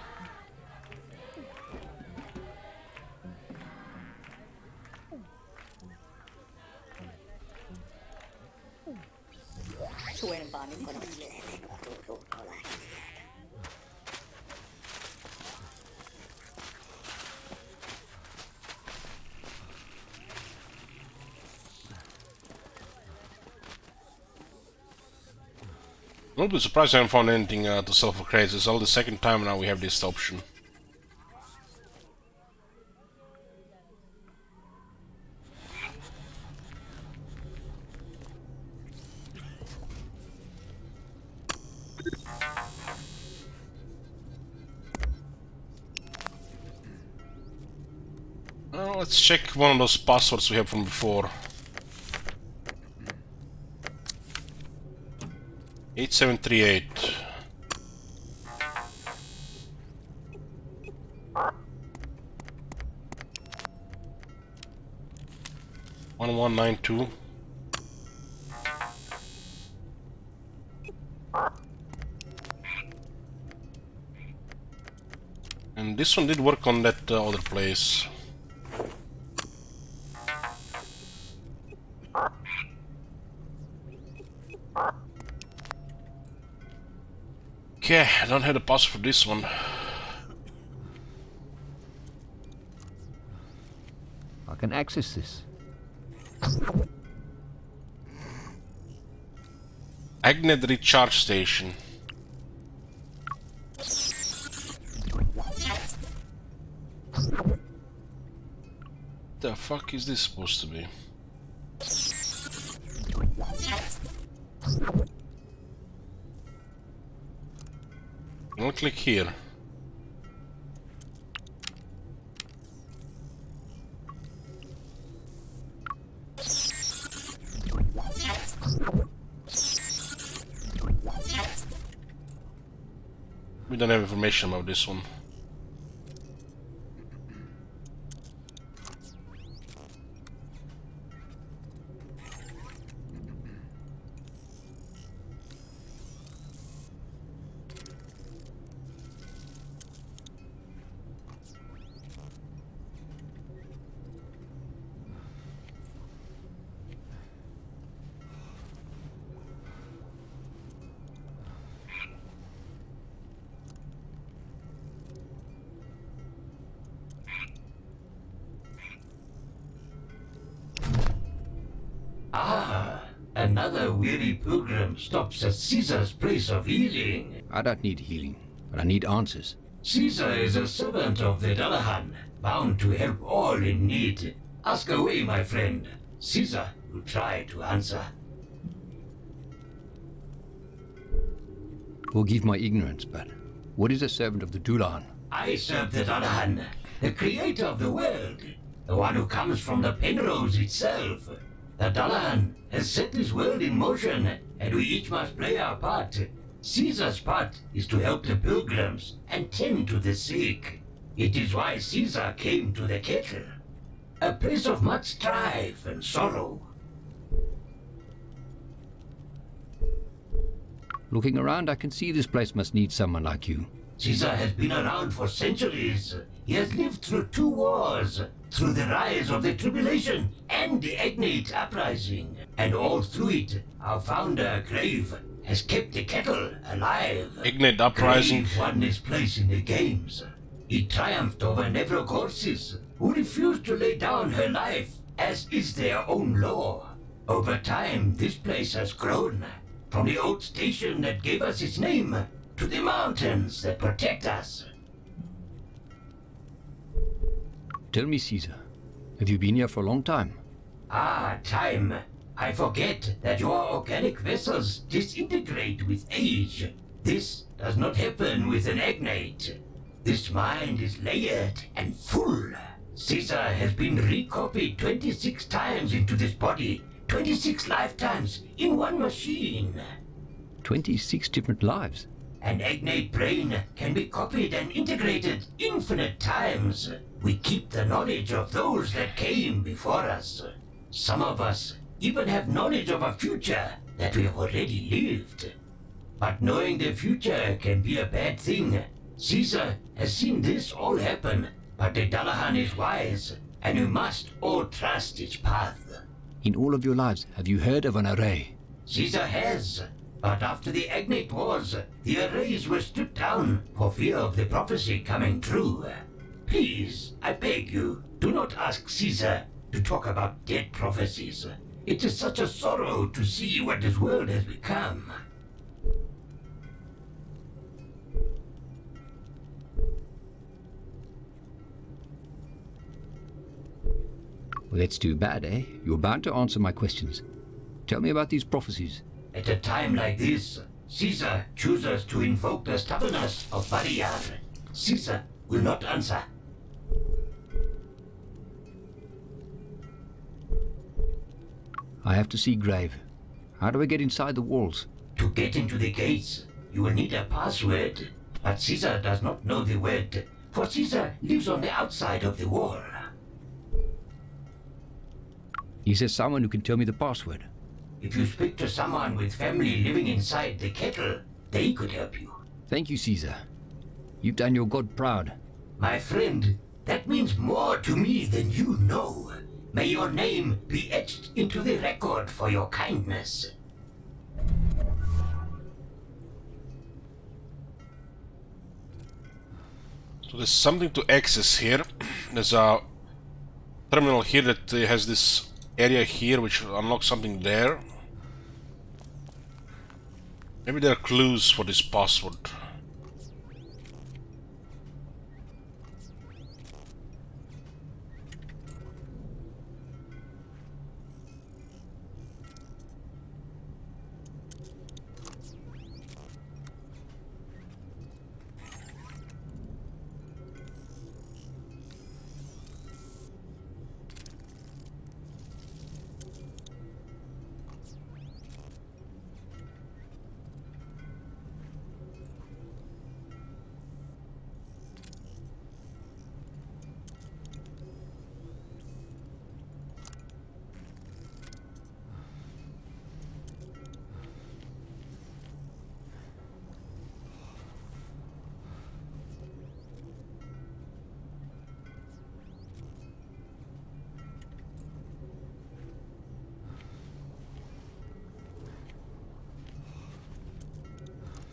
I'm not surprised I haven't found anything to sell for crates. It's all the second time now we have this option. Let's check one of those passwords we have from before. 8738. One 192. And this one did work on that other place. Okay, I don't have the password for this one. I can access this. Agnet recharge station. The fuck is this supposed to be? I'll click here. We don't have information about this one. Another weary pilgrim stops at Caesar's place of healing. I don't need healing, but I need answers. Caesar is a servant of the Dullahan, bound to help all in need. Ask away, my friend. Caesar will try to answer. Forgive my ignorance, but what is a servant of the Dullahan? I serve the Dullahan, the creator of the world, the one who comes from the Penrose itself. The Dullahan has set this world in motion, and we each must play our part. Caesar's part is to help the pilgrims and tend to the sick. It is why Caesar came to the kettle, a place of much strife and sorrow. Looking around, I can see this place must need someone like you. Caesar has been around for centuries. He has lived through 2 wars, through the rise of the Tribulation and the Agnate Uprising. And all through it, our founder, Grave, has kept the kettle alive. Agnate Uprising. Grave won his place in the games. He triumphed over Nevrogorsis, who refused to lay down her life, as is their own law. Over time, this place has grown, from the old station that gave us its name, to the mountains that protect us. Tell me, Caesar, have you been here for a long time? Ah, time. I forget that your organic vessels disintegrate with age. This does not happen with an agnate. This mind is layered and full. Caesar has been recopied 26 times into this body. 26 lifetimes in one machine. 26 different lives. An agnate brain can be copied and integrated infinite times. We keep the knowledge of those that came before us. Some of us even have knowledge of a future that we've already lived. But knowing the future can be a bad thing. Caesar has seen this all happen, but the Dullahan is wise, and we must all trust its path. In all of your lives, have you heard of an array? Caesar has, but after the Agnate Wars, the arrays were stripped down for fear of the prophecy coming true. Please, I beg you, do not ask Caesar to talk about dead prophecies. It is such a sorrow to see what this world has become. Well, that's too bad, eh? You're bound to answer my questions. Tell me about these prophecies. At a time like this, Caesar chooses to invoke the stubbornness of Bariyar. Caesar will not answer. I have to see Grave. How do I get inside the walls? To get into the gates, you will need a password. But Caesar does not know the word, for Caesar lives on the outside of the wall. Is there someone who can tell me the password? If you speak to someone with family living inside the kettle, they could help you. Thank you, Caesar. You've done your god proud. My friend, that means more to me than you know. May your name be etched into the record for your kindness. So there's something to access here. There's a terminal here that has this area here which unlocks something there. Maybe there are clues for this password.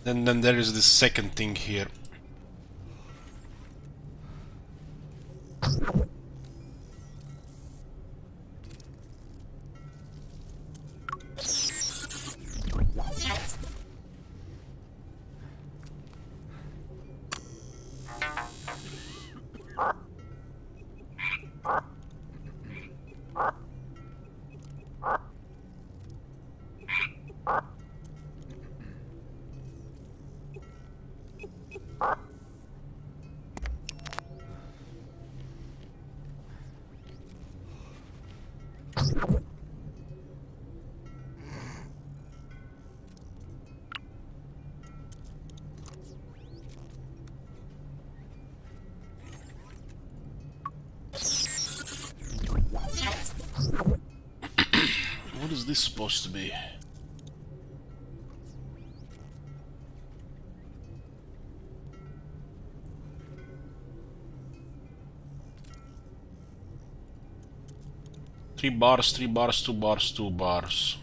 And then there is this second thing here. What is this supposed to be? Three bars, 2 bars, 2 bars.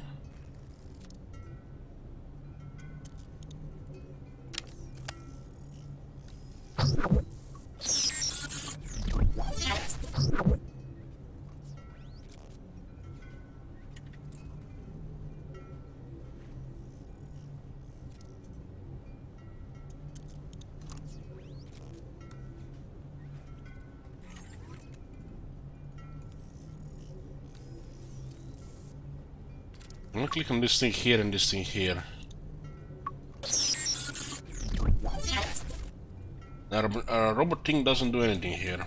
I'm gonna click on this thing here and this thing here. Our robot thing doesn't do anything here.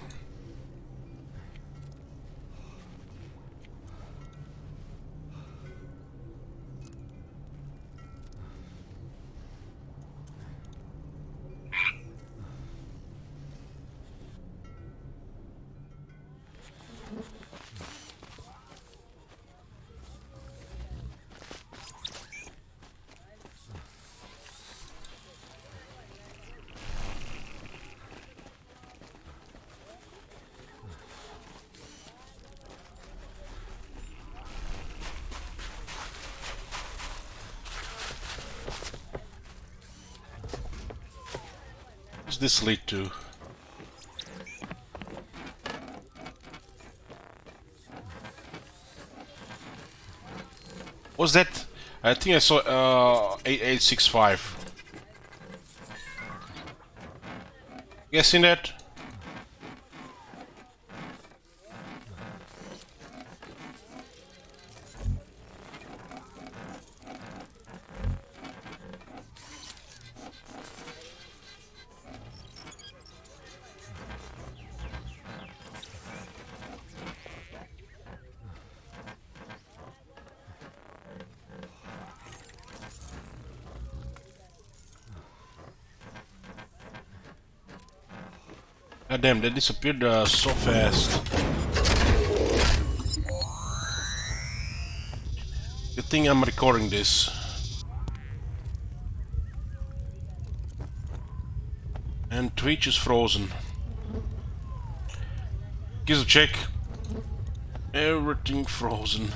this lead to? What's that? I think I saw 8865. You guys seen that? God damn, they disappeared so fast. Good thing I'm recording this. And Twitch is frozen. Gives a check. Everything frozen.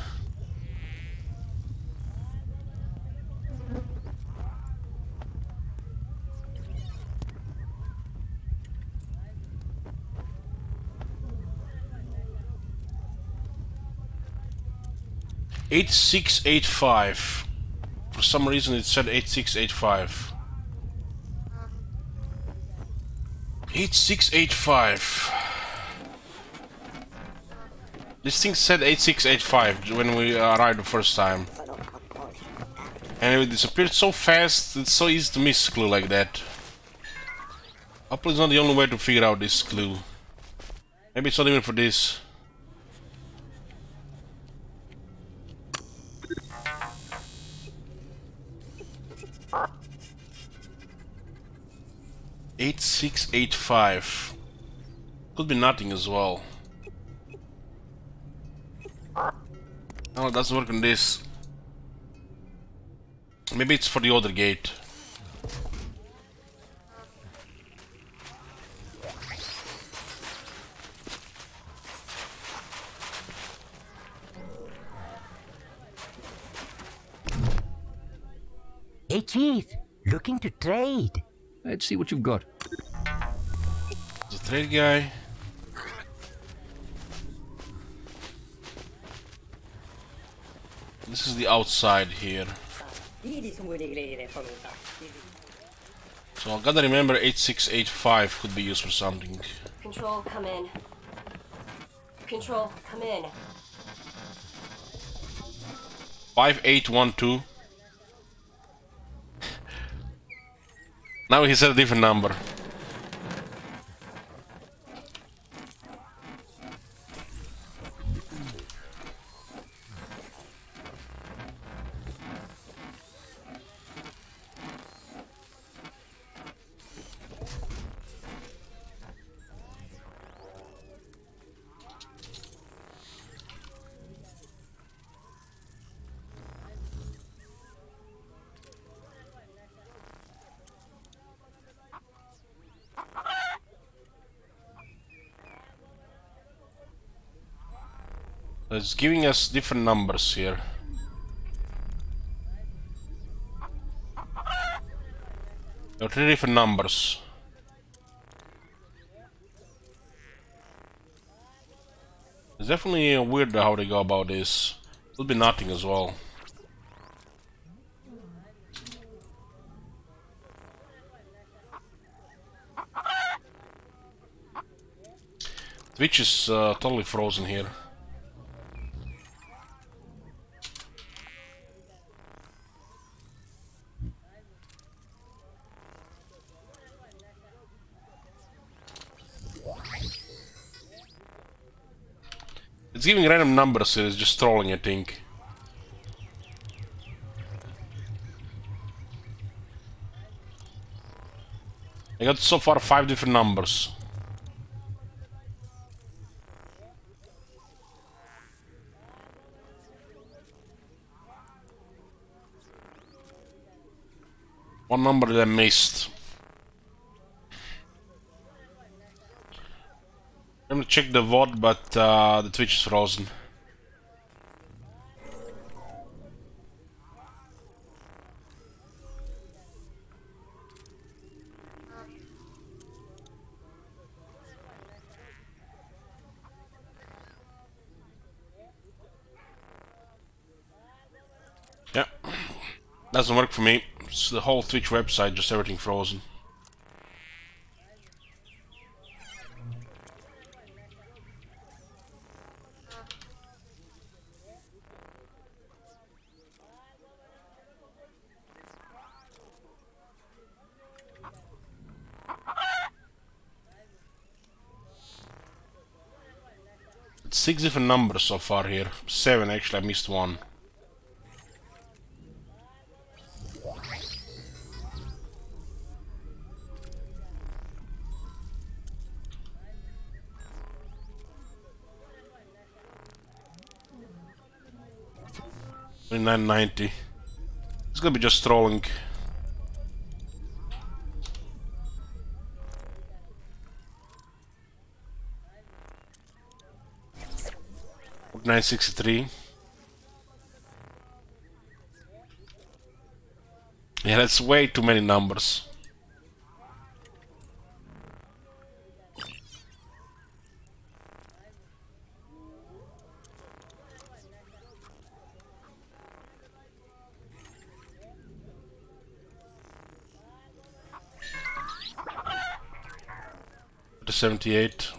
$8685. For some reason it said 8685. 8685. This thing said 8685 when we arrived the first time. And it disappeared so fast, it's so easy to miss a clue like that. Hopefully it's not the only way to figure out this clue. Maybe it's not even for this. $8685. Could be nothing as well. No, it doesn't work on this. Maybe it's for the other gate. Hey, Chief, looking to trade. Let's see what you've got. The trade guy. This is the outside here. So I gotta remember 8685 could be used for something. Control, come in. Control, come in. 5812. Now he said a different number. It's giving us different numbers here. There are 3 different numbers. It's definitely weird how they go about this. It'll be nothing as well. Twitch is totally frozen here. It's giving random numbers here, it's just trolling, I think. I got so far 5 different numbers. One number that I missed. I'm gonna check the VOD, but the Twitch is frozen. Doesn't work for me. It's the whole Twitch website, just everything frozen. It's 6 different numbers so far here. 7 actually, I missed one. $9.90. It's gonna be just trolling. $9.63. Yeah, that's way too many numbers. The 78.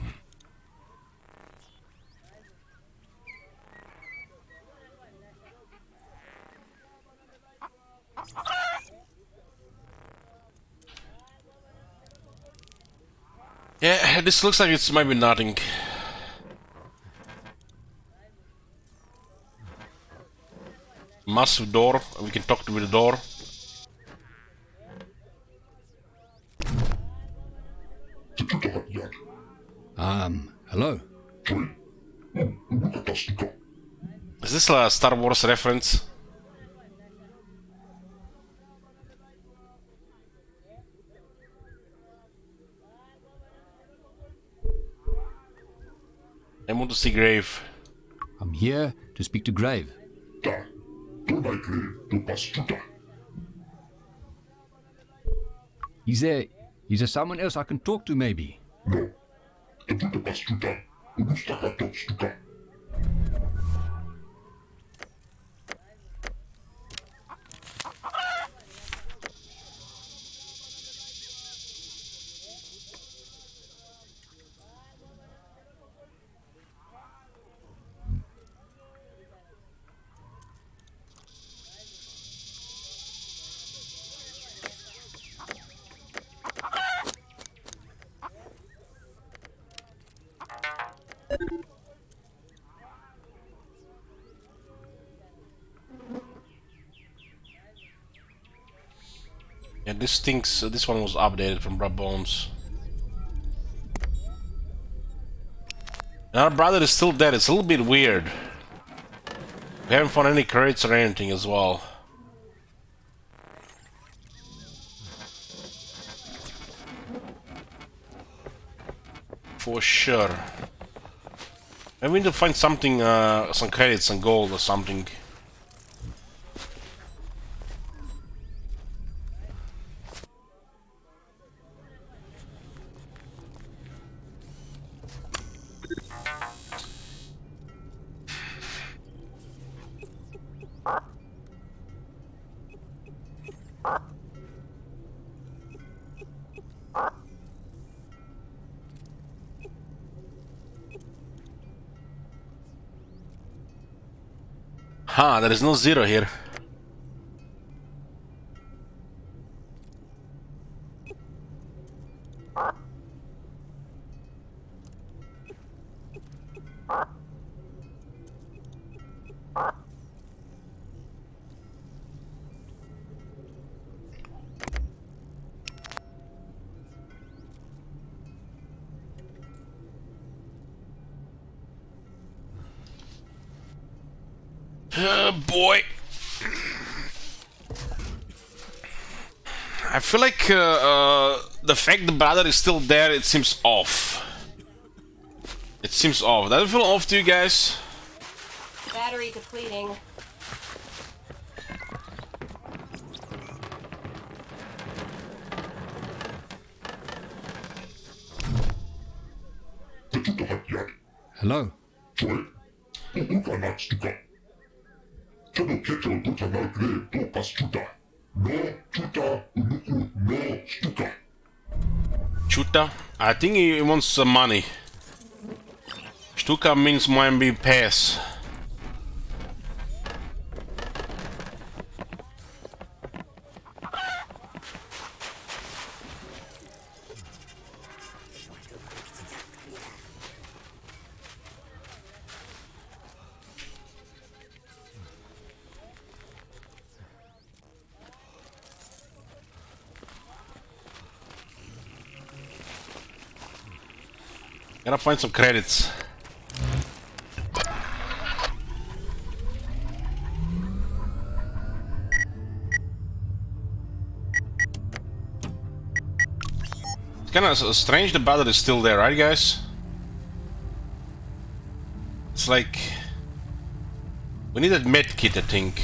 Yeah, this looks like it's maybe nothing. Massive door, we can talk to the door. Hello? Is this a Star Wars reference? I want to see Grave. I'm here to speak to Grave. Is there someone else I can talk to maybe? Yeah, this thinks this one was updated from Brad Bones. And our brother is still dead. It's a little bit weird. We haven't found any crates or anything as well. For sure. Maybe we need to find something, some credits, some gold or something. Huh, there is no zero here. Boy. I feel like the fact the brother is still there, it seems off. It seems off. Does it feel off to you guys? Battery depleting. Hello? Chuta? I think he wants some money. Stuka means Moambi pass. Gotta find some credits. It's kinda strange the battle is still there, right guys? It's like... we need that med kit, I think.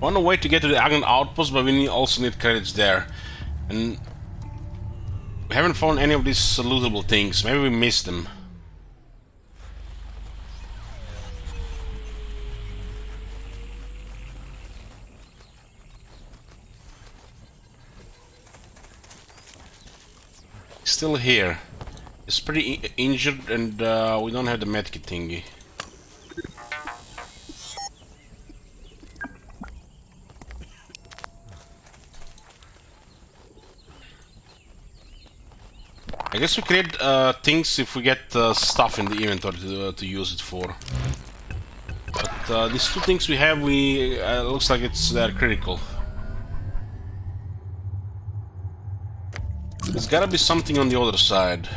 On the way to get to the Agnes outpost, but we also need credits there. And we haven't found any of these lootable things. Maybe we missed them. Still here. It's pretty injured and we don't have the medkit thingy. I guess we create things if we get stuff in the inventory to use it for. But these two things we have, looks like they're critical. There's gotta be something on the other side.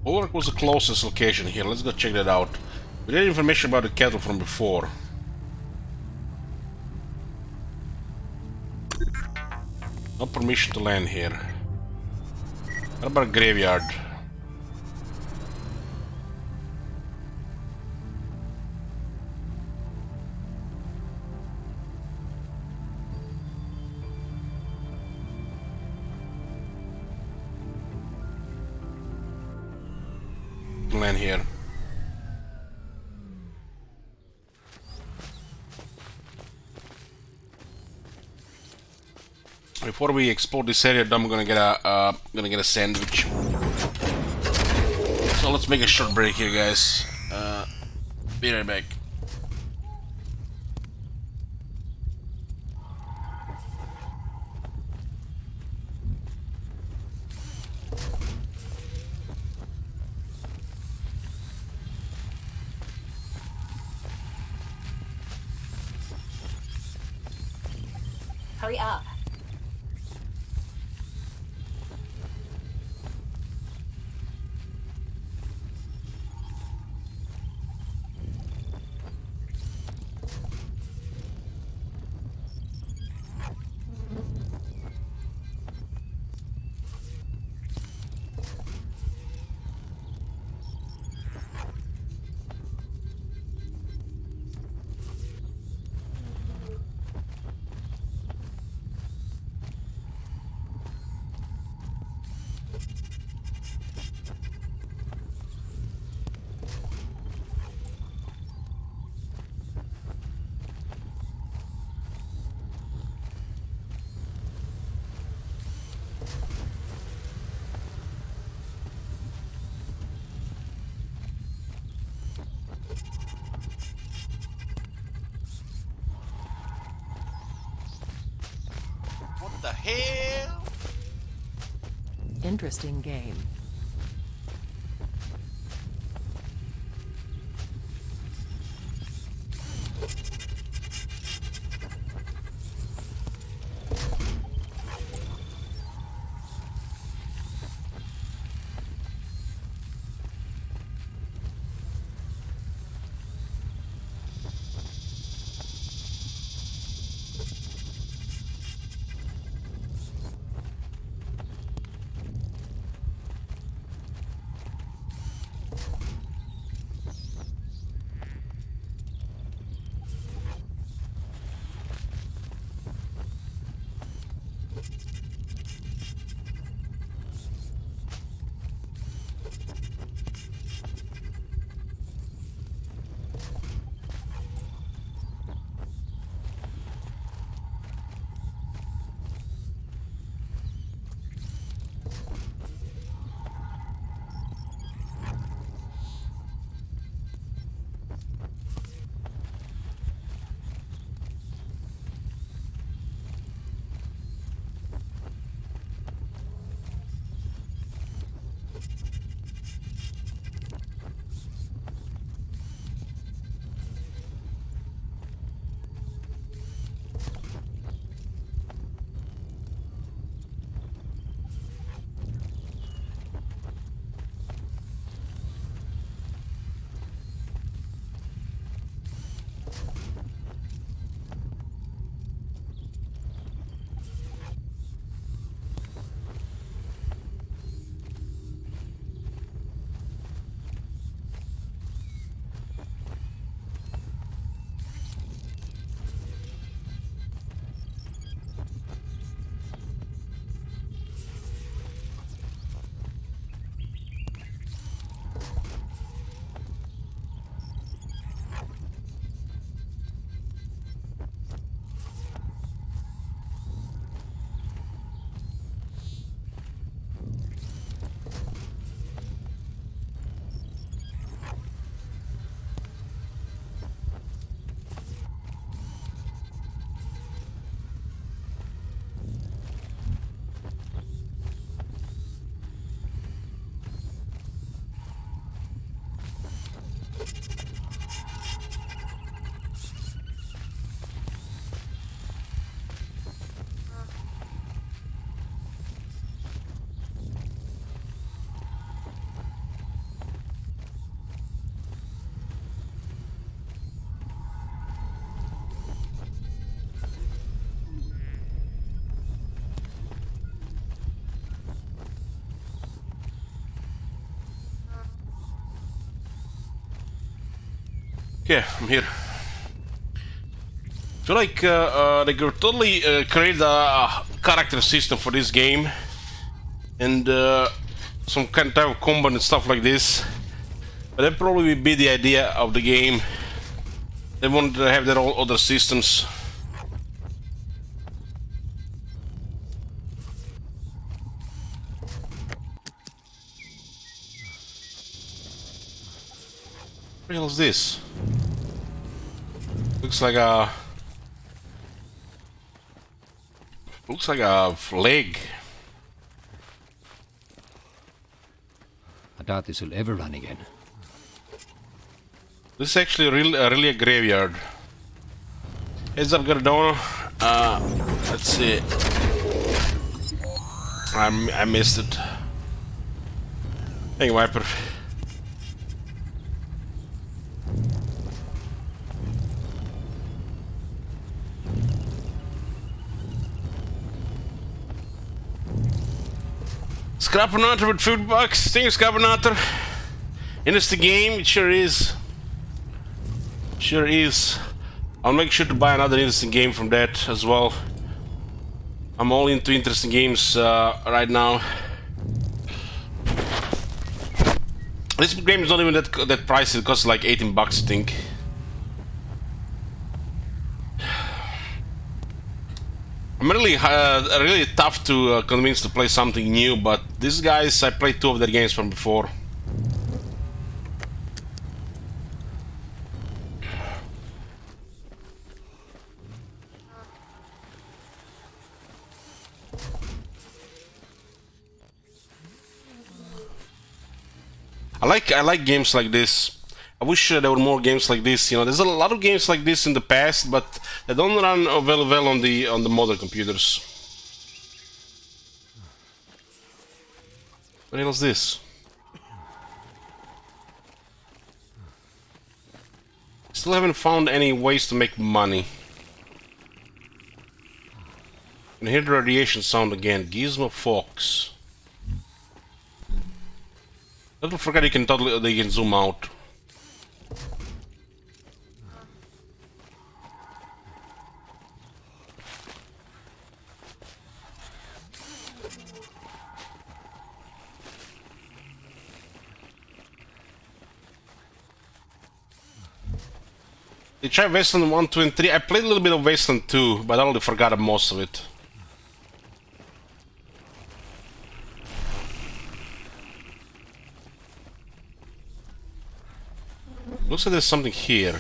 Bulwark was the closest location here. Let's go check that out. We had information about the cattle from before. No permission to land here. What about a graveyard? Land here. Before we explore this area, I'm gonna get a sandwich. So let's make a short break here, guys. Be right back. Hurry up. the hell? Interesting game. Okay, I'm here. I feel like they could totally create a character system for this game and some kind of type of combat and stuff like this. But that probably would be the idea of the game. They wanted to have their own other systems. What the hell is this? Looks like a leg. I doubt this will ever run again. This is actually really a graveyard. Heads up, Gardona. Let's see. I missed it. Hey, Viper. Scrapenator with food box. Thanks, Scrapenator. And it's the game. It sure is. Sure is. I'll make sure to buy another interesting game from that as well. I'm all into interesting games right now. This game is not even that pricey. It costs like 18 bucks, I think. I'm really tough to convince to play something new, but these guys, I played 2 of their games from before. I like games like this. I wish there were more games like this. You know, there's a lot of games like this in the past, but they don't run very well on the modern computers. What the hell is this? Still haven't found any ways to make money. And hear the radiation sound again. Gizmo Fox. Don't forget you can zoom out. They tried Wasteland 1, 2, and 3. I played a little bit of Wasteland 2, but I already forgot most of it. Looks like there's something here.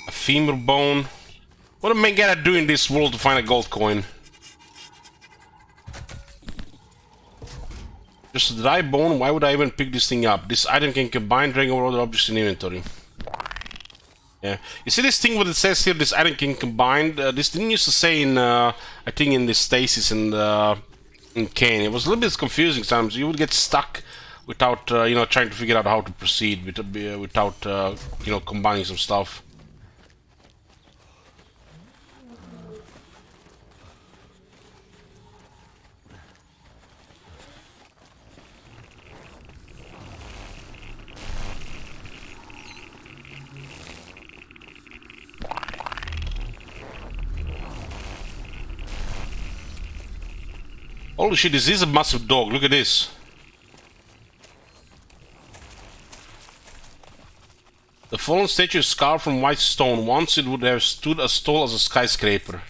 A femur bone. What am I gotta do in this world to find a gold coin? Just a dry bone, why would I even pick this thing up? This item can combine dragon or other objects in inventory. Yeah. You see this thing what it says here, this item can combine? This didn't used to say in, I think in the stasis and in Kane. It was a little bit confusing sometimes. You would get stuck without, you know, trying to figure out how to proceed without, you know, combining some stuff. Holy shit, this is a massive dog, look at this. The fallen statue is carved from white stone. Once it would have stood as tall as a skyscraper.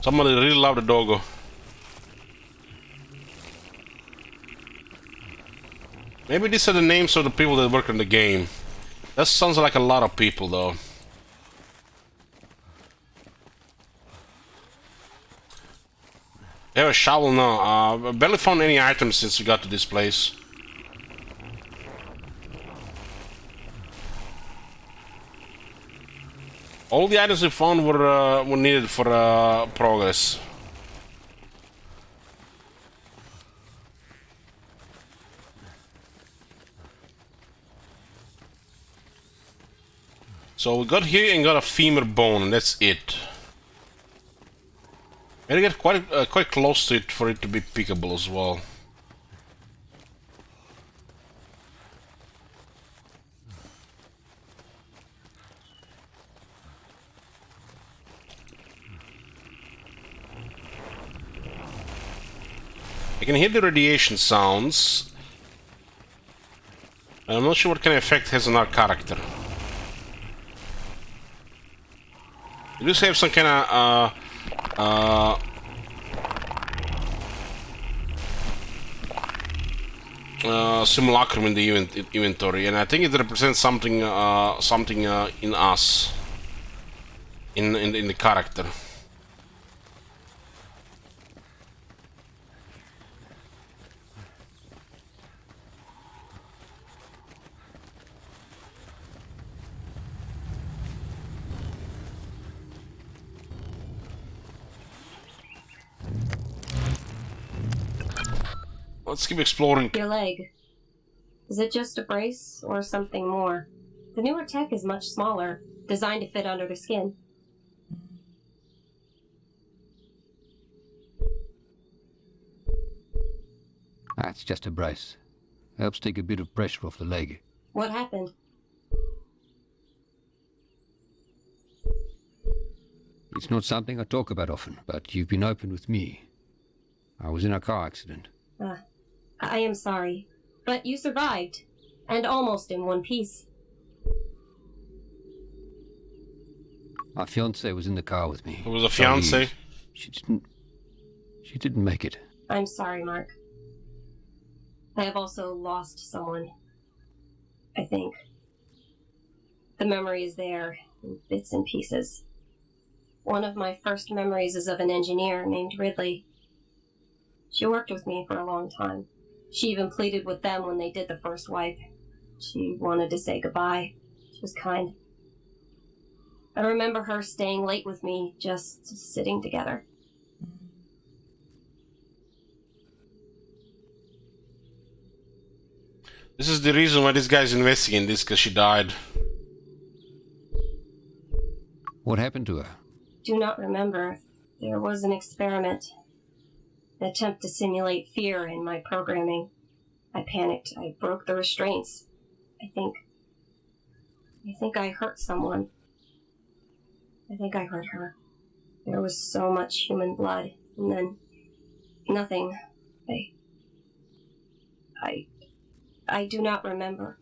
Somebody really loved the doggo. Maybe these are the names of the people that work in the game. That sounds like a lot of people though. I have a shovel now. I barely found any items since we got to this place. All the items we found were needed for progress. So we got here and got a femur bone, and that's it. Gotta get quite close to it for it to be pickable as well. I can hear the radiation sounds. I'm not sure what kind of effect it has on our character. We just have some kind of simulacrum in the inventory, and I think it represents something, in us, in the character. Let's keep exploring. Your leg. Is it just a brace or something more? The newer tech is much smaller, designed to fit under the skin. That's just a brace. Helps take a bit of pressure off the leg. What happened? It's not something I talk about often, but you've been open with me. I was in a car accident. I am sorry, but you survived, and almost in one piece. My fiancée was in the car with me. It was a fiancée? She didn't make it. I'm sorry, Mark. I have also lost someone. I think. The memory is there, in bits and pieces. One of my first memories is of an engineer named Ridley. She worked with me for a long time. She even pleaded with them when they did the first wipe. She wanted to say goodbye. She was kind. I remember her staying late with me, just sitting together. This is the reason why this guy's investigating this, because she died. What happened to her? Do not remember. There was an experiment. An attempt to simulate fear in my programming. I panicked. I broke the restraints. I think I hurt someone. I think I hurt her. There was so much human blood, and then nothing. I do not remember.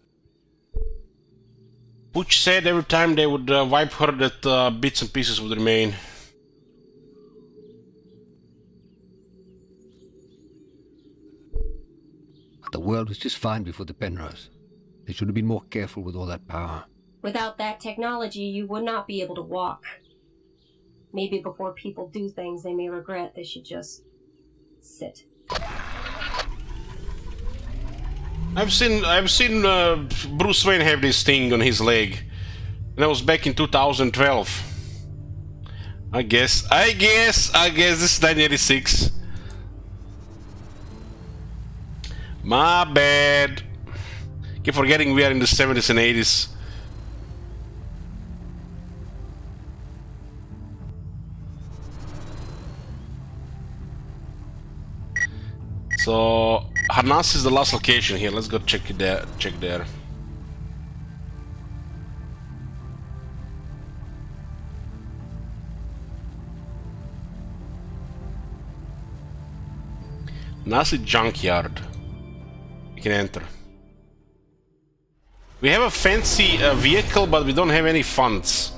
Butch said every time they would wipe her that bits and pieces would remain. The world was just fine before the Penrose. They should have been more careful with all that power. Without that technology, you would not be able to walk. Maybe before people do things they may regret, they should just sit. I've seen Bruce Wayne have this thing on his leg, and that was back in 2012. I guess this is 1986. My bad. Keep forgetting we are in the 70s and 80s. So Harnas is the last location here. Let's go check it there. Check there. Nasi junkyard. We can enter. We have a fancy vehicle, but we don't have any funds.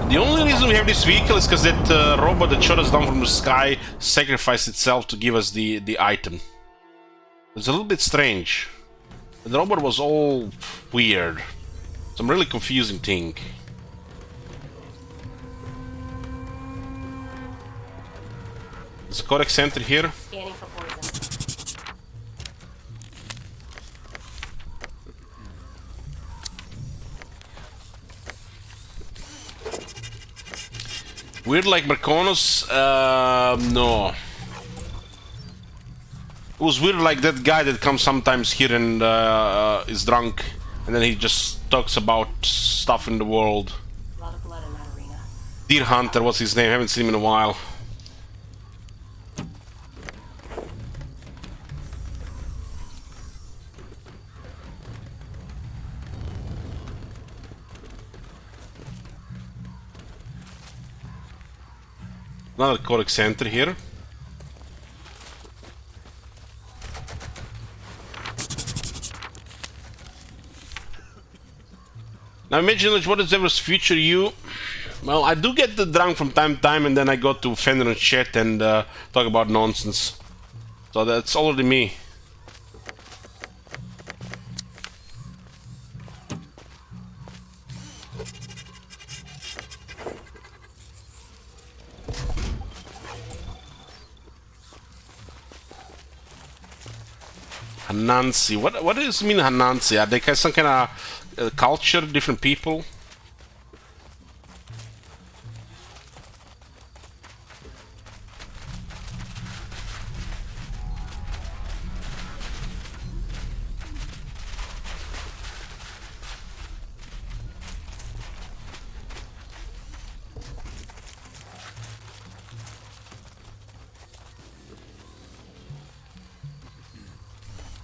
The only reason we have this vehicle is because that robot that shot us down from the sky sacrificed itself to give us the item. It's a little bit strange. The robot was all weird. Some really confusing thing. There's a codex center here. Scanning for poison. Weird like Merconos? No. It was weird like that guy that comes sometimes here and is drunk, and then he just talks about stuff in the world. A lot of blood in that arena. Deer Hunter, what's his name? Haven't seen him in a while. Another codex center here. Now imagine what is ever future you. Well, I do get the drunk from time to time, and then I go to Fender and chat and talk about nonsense. So that's already me. Hanansi. What does it mean, Hanansi? Are they some kind of culture, different people?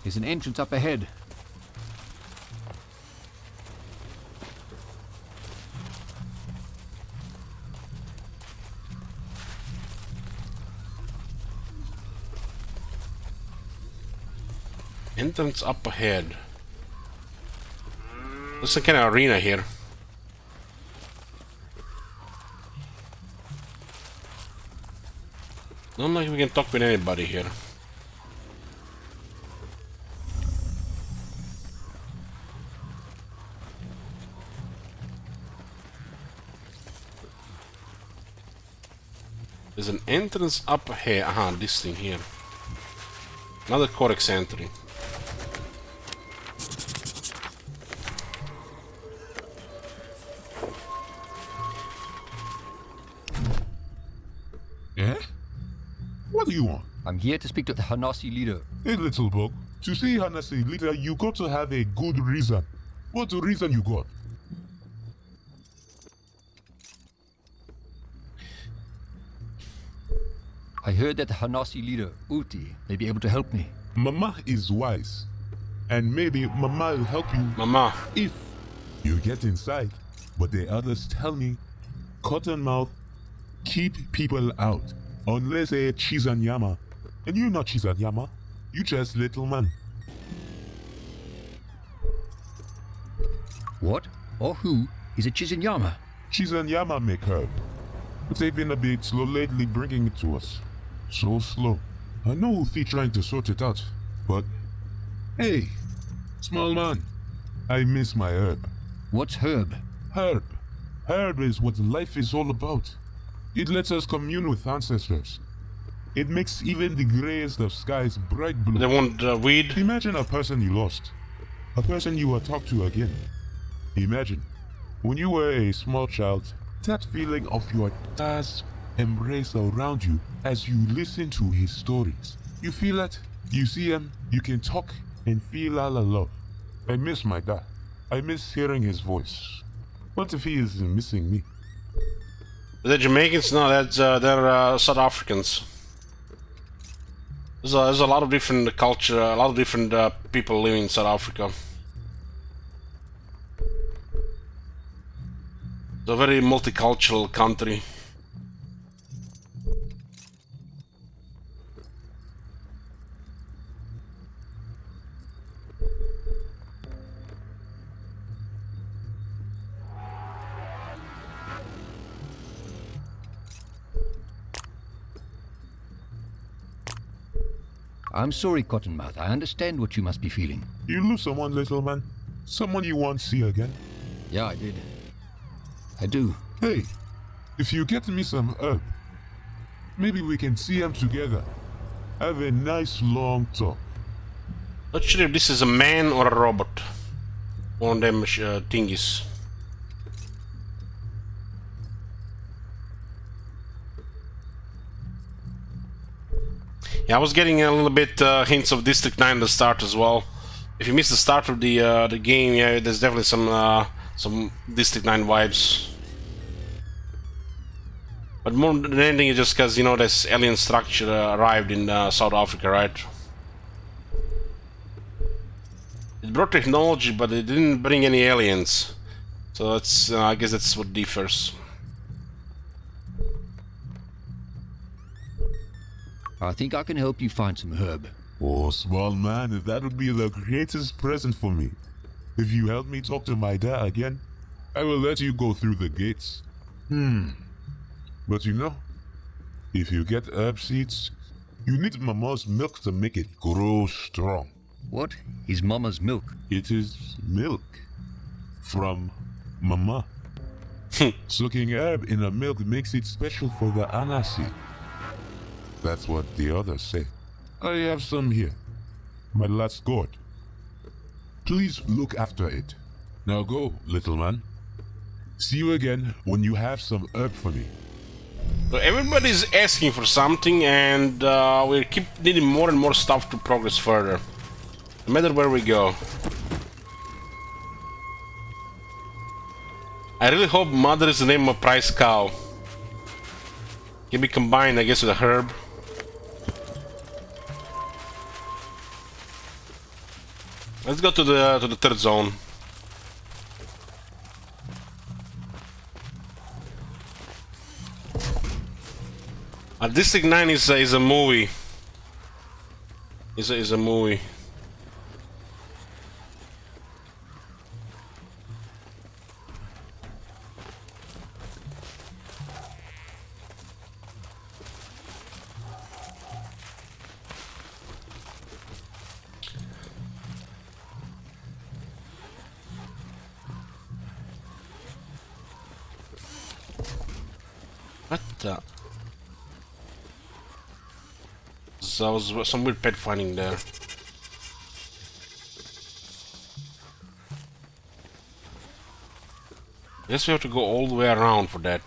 There's an entrance up ahead. Entrance up ahead. There's some kind of arena here. Don't think we can talk with anybody here. There's an entrance up here. Aha, this thing here. Another codex entry. Eh? What do you want? I'm here to speak to the Hanasi leader. Hey, little bug. To see Hanasi leader, you got to have a good reason. What's the reason you got? I heard that the Hanasi leader, Uti, may be able to help me. Mama is wise. And maybe Mama will help you. Mama. If you get inside. But the others tell me, Cottonmouth, keep people out. Unless they're Chizanyama. And you're not Chizanyama. You just little man. What or who is a Chizanyama? Chizanyama make herb. But they've been a bit slow lately bringing it to us. So slow. I know Ufi trying to sort it out. But, hey, small man. I miss my herb. What's herb? Herb. Herb is what life is all about. It lets us commune with ancestors. It makes even the greyest of skies bright blue. They want weed? Imagine a person you lost. A person you will talk to again. Imagine, when you were a small child, that feeling of your dad's embrace around you as you listen to his stories. You feel it, you see him, you can talk and feel all the love. I miss my dad. I miss hearing his voice. What if he is missing me? The Jamaicans? No, they're South Africans. There's a lot of different culture, a lot of different people living in South Africa. It's a very multicultural country. I'm sorry, Cottonmouth. I understand what you must be feeling. You lose someone, little man? Someone you won't see again? Yeah, I did. I do. Hey, if you get me some herb, maybe we can see them together. Have a nice long talk. Not sure if this is a man or a robot. One of them thingies. Yeah, I was getting a little bit hints of District 9 at the start as well. If you miss the start of the game, yeah, there's definitely some District 9 vibes. But more than anything, it's just because, you know, this alien structure arrived in South Africa, right? It brought technology, but it didn't bring any aliens. So that's, I guess that's what differs. I think I can help you find some herb. Oh, small man, that would be the greatest present for me. If you help me talk to my dad again, I will let you go through the gates. But you know, if you get herb seeds, you need Mama's milk to make it grow strong. What is Mama's milk? It is milk from Mama. Soaking herb in a milk makes it special for the Anasi. That's what the others say. I have some here. My last gourd. Please look after it. Now go, little man. See you again when you have some herb for me. So everybody's asking for something, and we keep needing more and more stuff to progress further. No matter where we go. I really hope Mother is the name of a prize cow. Can be combined, I guess, with a herb. Let's go to the third zone. District 9 is a movie. Is a movie. What the? There was some weird pet finding there. Guess we have to go all the way around for that.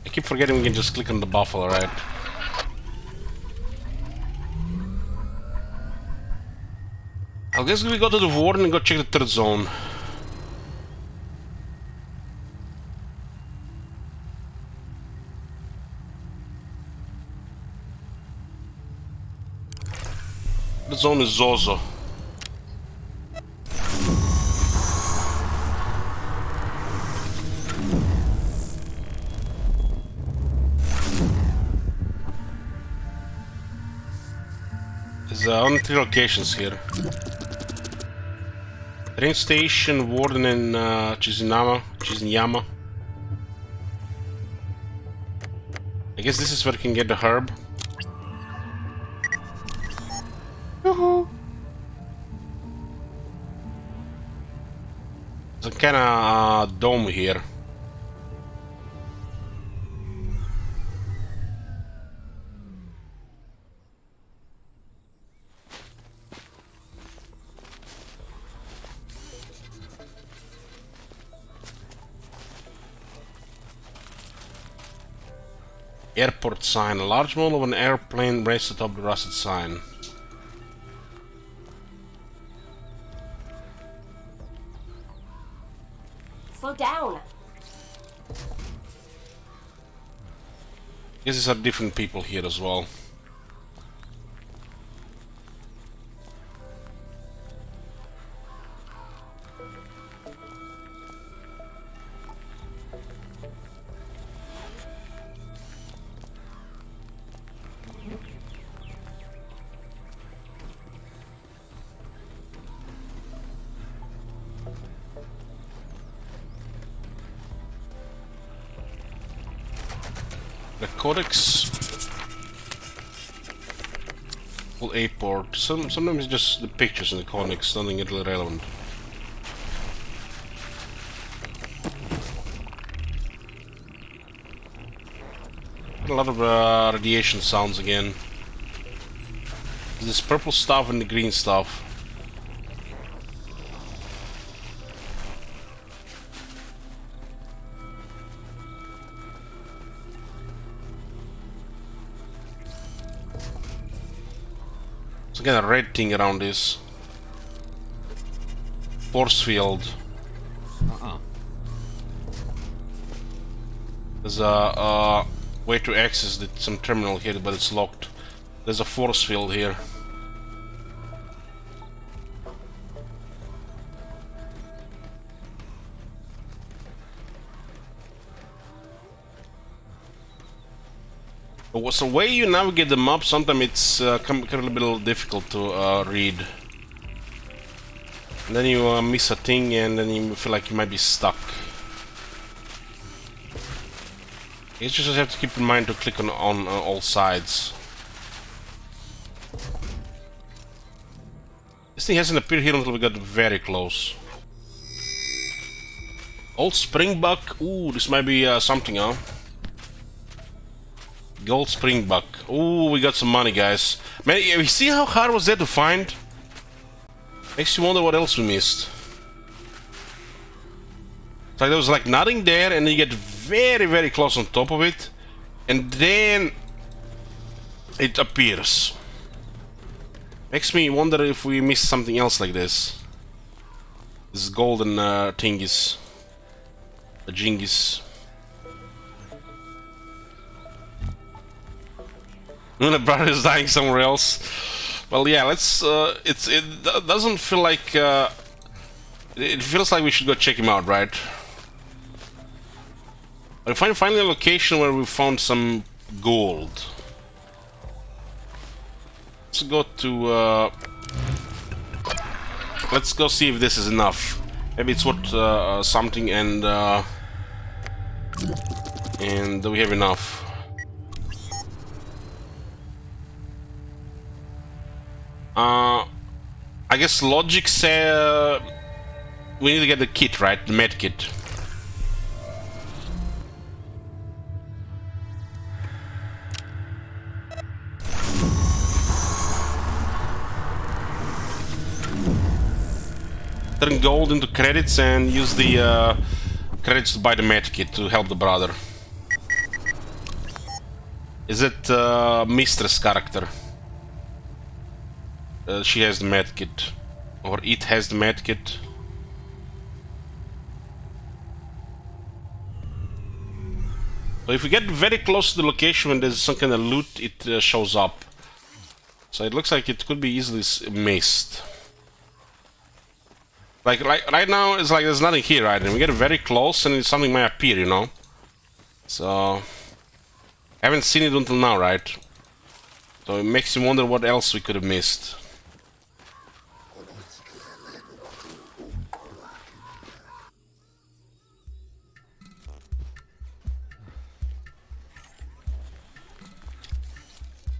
I keep forgetting we can just click on the buffalo, right? I guess we go to the warden and go check the third zone. The zone is Zozo. There's only 3 locations here. Train station, warden, and Chiziniyama. I guess this is where you can get the herb. There's a kind of dome here. Airport sign. A large model of an airplane raised atop the rusted sign. Slow down. Guess these are different people here as well. The codex. Full A-port. Sometimes it's just the pictures in the codex, nothing really relevant. A lot of radiation sounds again. This purple stuff and the green stuff. So again, a red thing around this. Force field. There's a way to access some terminal here, but it's locked. There's a force field here. But what's the way you navigate the map? Sometimes it's can be a little difficult to read. And then you miss a thing, and then you feel like you might be stuck. You just have to keep in mind to click on all sides. This thing hasn't appeared here until we got very close. Old springbuck. Ooh, this might be something, huh? Gold springbuck. Ooh, we got some money, guys. Man, you see how hard was that to find? Makes you wonder what else we missed. It's like there was like nothing there, and then you get very, very close on top of it, and then it appears. Makes me wonder if we missed something else like this. This golden thingies. The jingis. And the brother is dying somewhere else. Well, yeah, let's. It doesn't feel like. It feels like we should go check him out, right? I find finally a location where we found some gold. Let's go to. Let's go see if this is enough. Maybe it's worth something, and do we have enough? I guess logic says we need to get the kit, right? The med kit. Turn gold into credits and use the credits to buy the med kit to help the brother. Is it Mistress character? She has the med kit. Or it has the med kit. So if we get very close to the location when there's some kind of loot, it shows up. So it looks like it could be easily missed. Like right now, it's like there's nothing here, right? And we get very close, and something might appear, you know. So I haven't seen it until now, right? So it makes you wonder what else we could have missed.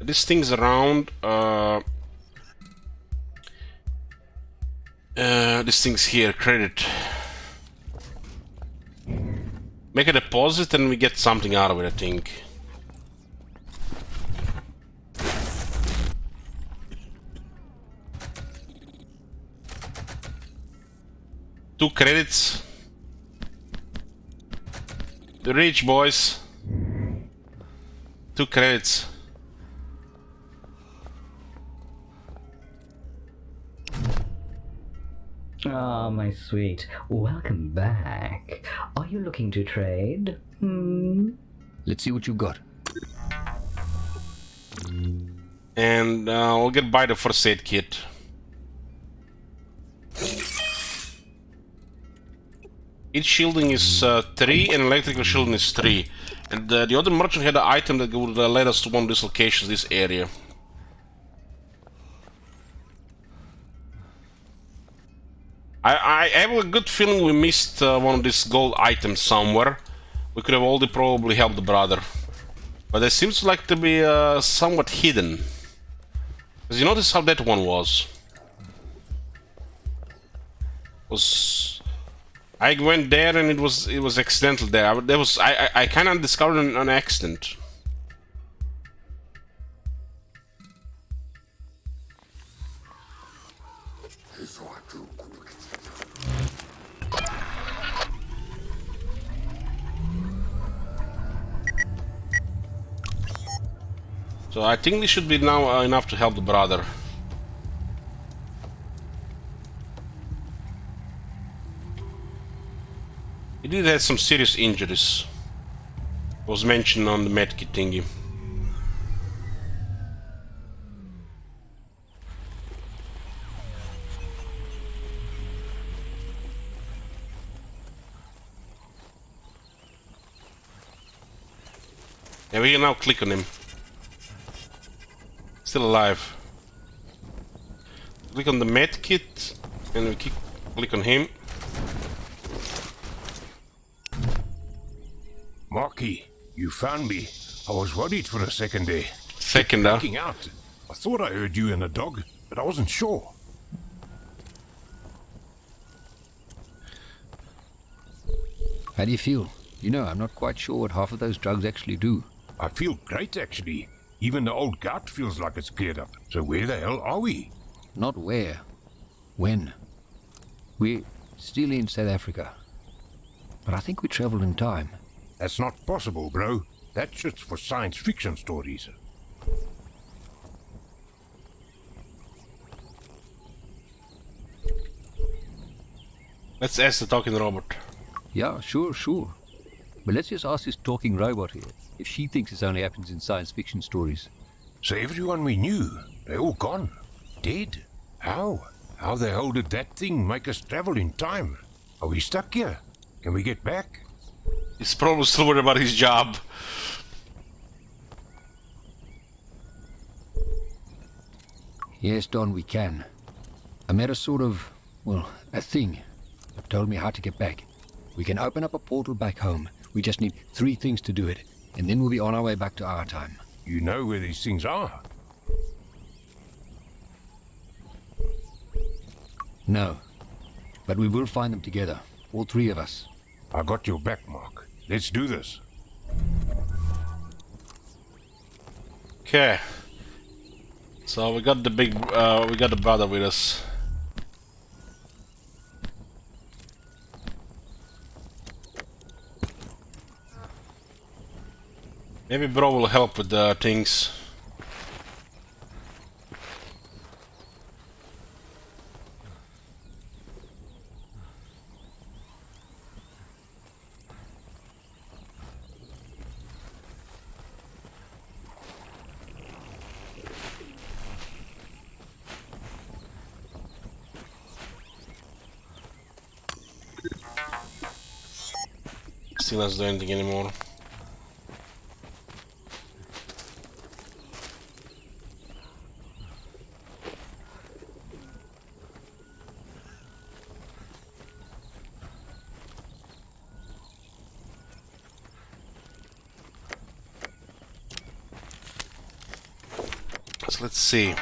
This thing's around. This thing's here. Credit. Make a deposit and we get something out of it, I think. Two credits. The rich boys. 2 credits. Ah, my sweet. Welcome back. Are you looking to trade? Let's see what you got. And we'll get by the first aid kit. Each shielding is 3 and electrical shielding is 3. And the other merchant had an item that would lead us to one of these locations, this area. I have a good feeling we missed one of these gold items somewhere. We could have already probably helped the brother. But it seems like to be somewhat hidden. Because you notice how that one was. I went there and it was accidental there. I kind of discovered an accident. So I think this should be now enough to help the brother. He did have some serious injuries. Was mentioned on the medkit thingy. And we can now click on him. Still alive. Click on the medkit and we click on him. Marky, you found me. I was worried for a second there. Second, huh? Looking out. I thought I heard you and a dog, but I wasn't sure. How do you feel? You know, I'm not quite sure what half of those drugs actually do. I feel great, actually. Even the old gut feels like it's cleared up. So where the hell are we? Not where. When. We're still in South Africa. But I think we traveled in time. That's not possible, bro. That's just for science fiction stories. Let's ask the talking robot. Yeah, sure. But let's just ask this talking robot here if she thinks this only happens in science fiction stories. So everyone we knew, they're all gone. Dead. How? How the hell did that thing make us travel in time? Are we stuck here? Can we get back? He's probably still worried about his job. Yes, Don, we can. I met a sort of, well, a thing that told me how to get back. We can open up a portal back home. We just need 3 things to do it, and then we'll be on our way back to our time. You know where these things are? No. But we will find them together, all three of us. I got your back, Mark. Let's do this. Okay. So we got the we got the brother with us. Maybe bro will help with the things. Still doesn't do anything anymore. So let's see.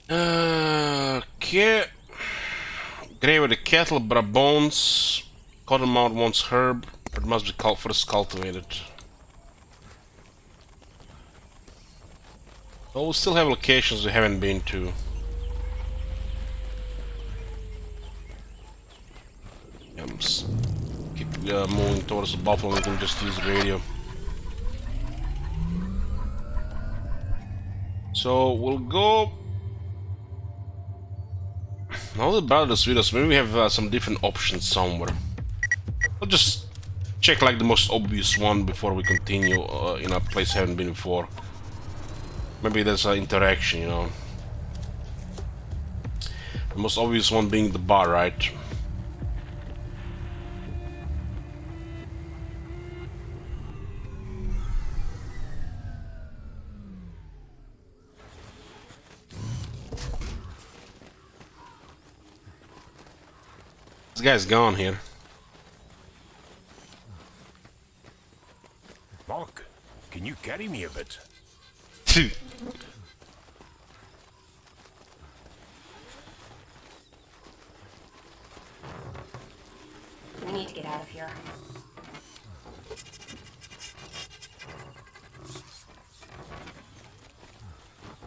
Okay. Grave with the cattle, but bones. Cottonmouth wants herb, but must be first cultivated. Oh, we still have locations we haven't been to. Keep moving towards the buffalo, we can just use the radio. So we'll go. Now the brothers with us, maybe we have some different options somewhere. I'll just check like the most obvious one before we continue in a place I haven't been before. Maybe there's an interaction, you know. The most obvious one being the bar, right? This guy's gone here. Mark, can you carry me a bit? We need to get out of here.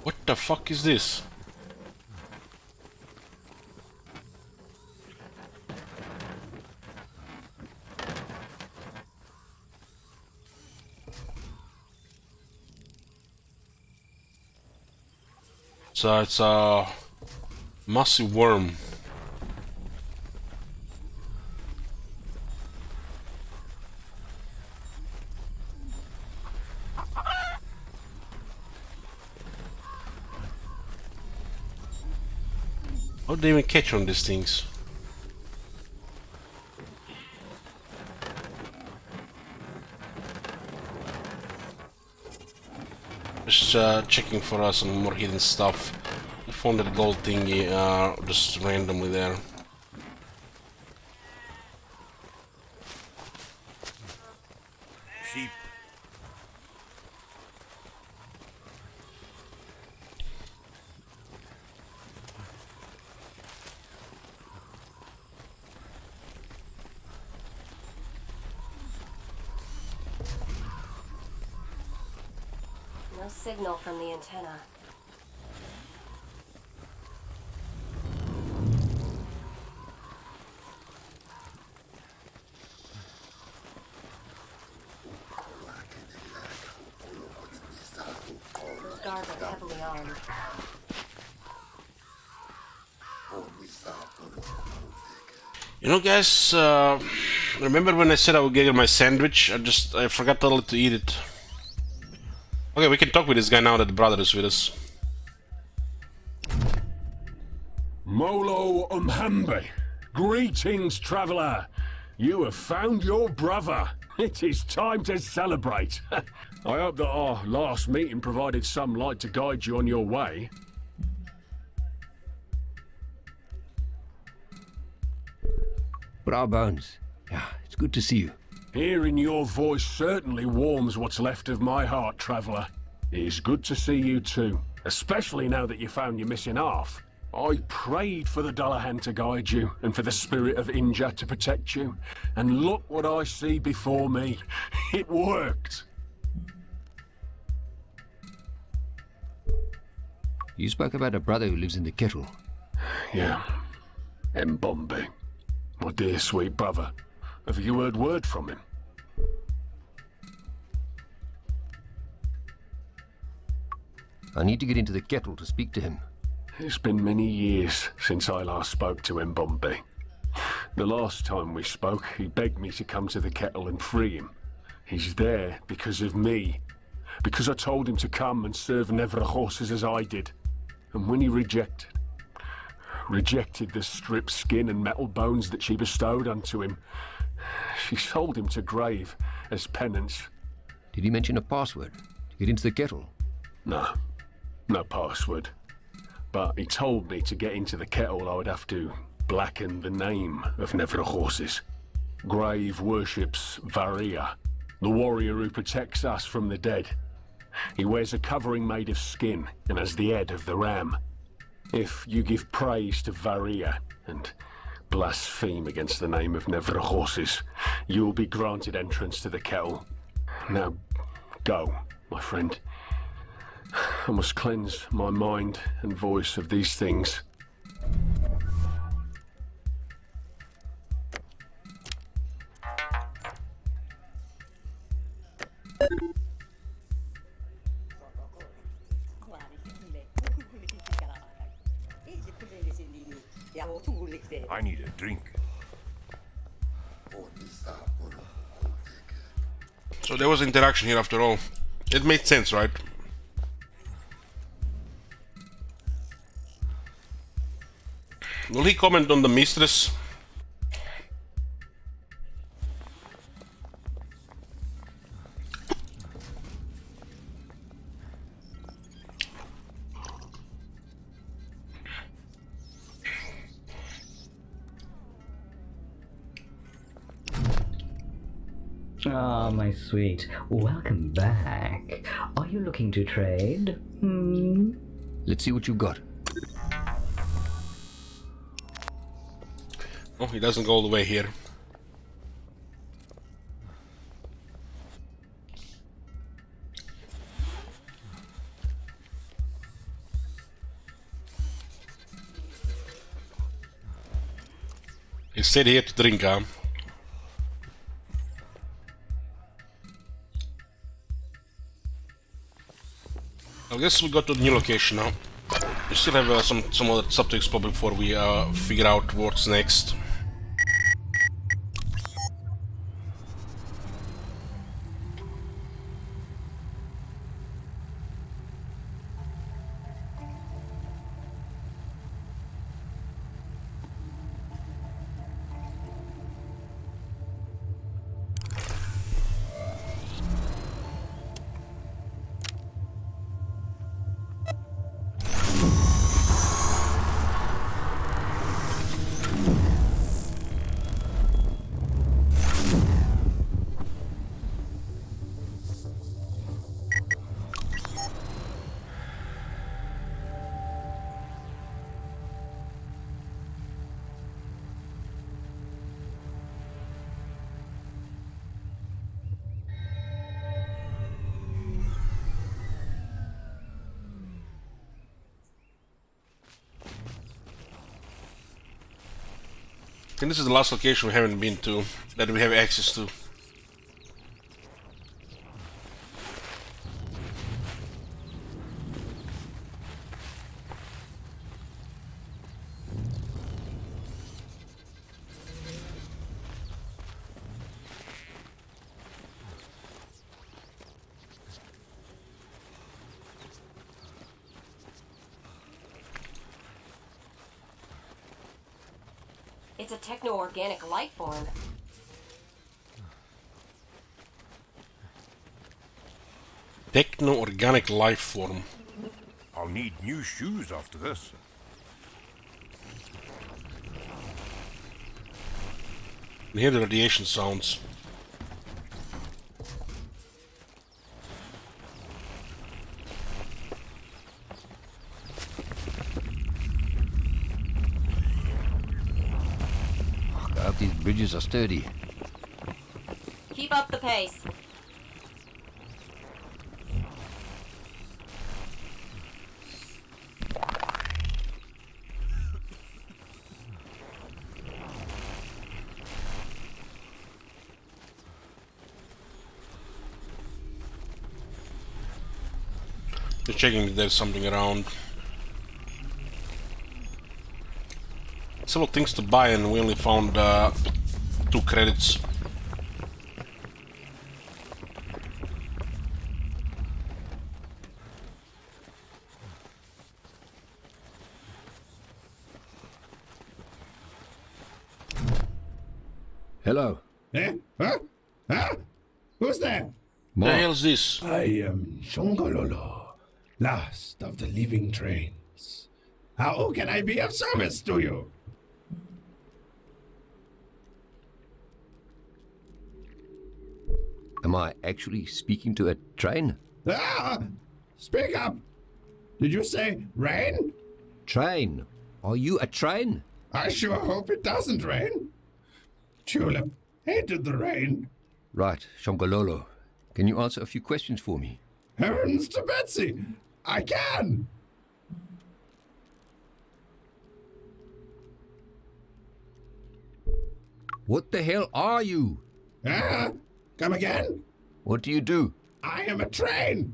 What the fuck is this? So it's a massive worm. How do they even catch on these things? Just checking for some more hidden stuff. I found that gold thingy just randomly there. Sheep. No signal from the antenna. Those guards are heavily armed. You know, guys, remember when I said I would get my sandwich? I forgot totally to eat it. Okay, we can talk with this guy now that the brother is with us. Molo Umhambe, greetings, traveller. You have found your brother. It is time to celebrate. I hope that our last meeting provided some light to guide you on your way. Bra Bones. Yeah, it's good to see you. Hearing your voice certainly warms what's left of my heart, traveller. It is good to see you too, especially now that you found your missing half. I prayed for the Dullahan to guide you, and for the spirit of Inja to protect you. And look what I see before me. It worked. You spoke about a brother who lives in the kettle. Yeah. Mbombe. My dear sweet brother. Have you heard word from him? I need to get into the kettle to speak to him. It's been many years since I last spoke to Mbombe. The last time we spoke, he begged me to come to the kettle and free him. He's there because of me. Because I told him to come and serve Nevra horses as I did. And when he rejected the stripped skin and metal bones that she bestowed unto him, she sold him to grave as penance. Did he mention a password to get into the kettle? No password. But he told me to get into the kettle I would have to blacken the name of Nevra horses. Grave worships Varia, the warrior who protects us from the dead. He wears a covering made of skin and has the head of the ram. If you give praise to Varia and blaspheme against the name of Nevra horses, you will be granted entrance to the kettle. Now, go, my friend. I must cleanse my mind and voice of these things. I need a drink. So there was interaction here after all. It made sense, right? Will he comment on the mistress? Ah, my sweet. Welcome back. Are you looking to trade? Let's see what you got. Oh, he doesn't go all the way here. He stayed here to drink, huh? I guess we got to the new location now. We still have some other stuff to explore before we figure out what's next. I think this is the last location we haven't been to, that we have access to. It's a techno-organic life form. Techno-organic life form. I'll need new shoes after this. I hear the radiation sounds. bridges are sturdy. Keep up the pace. Just checking if there's something around. Several things to buy and we only found 2 credits. Hello. Eh? Huh? Huh? Who's there? What the hell's this? I am Shongololo, last of the living trains. How can I be of service to you? Am I actually speaking to a train? Ah! Speak up! Did you say rain? Train? Are you a train? I sure hope it doesn't rain. Tulip hated the rain. Right, Shongololo. Can you answer a few questions for me? Heavens to Betsy! I can! What the hell are you? Ah! Come again? What do you do? I am a train.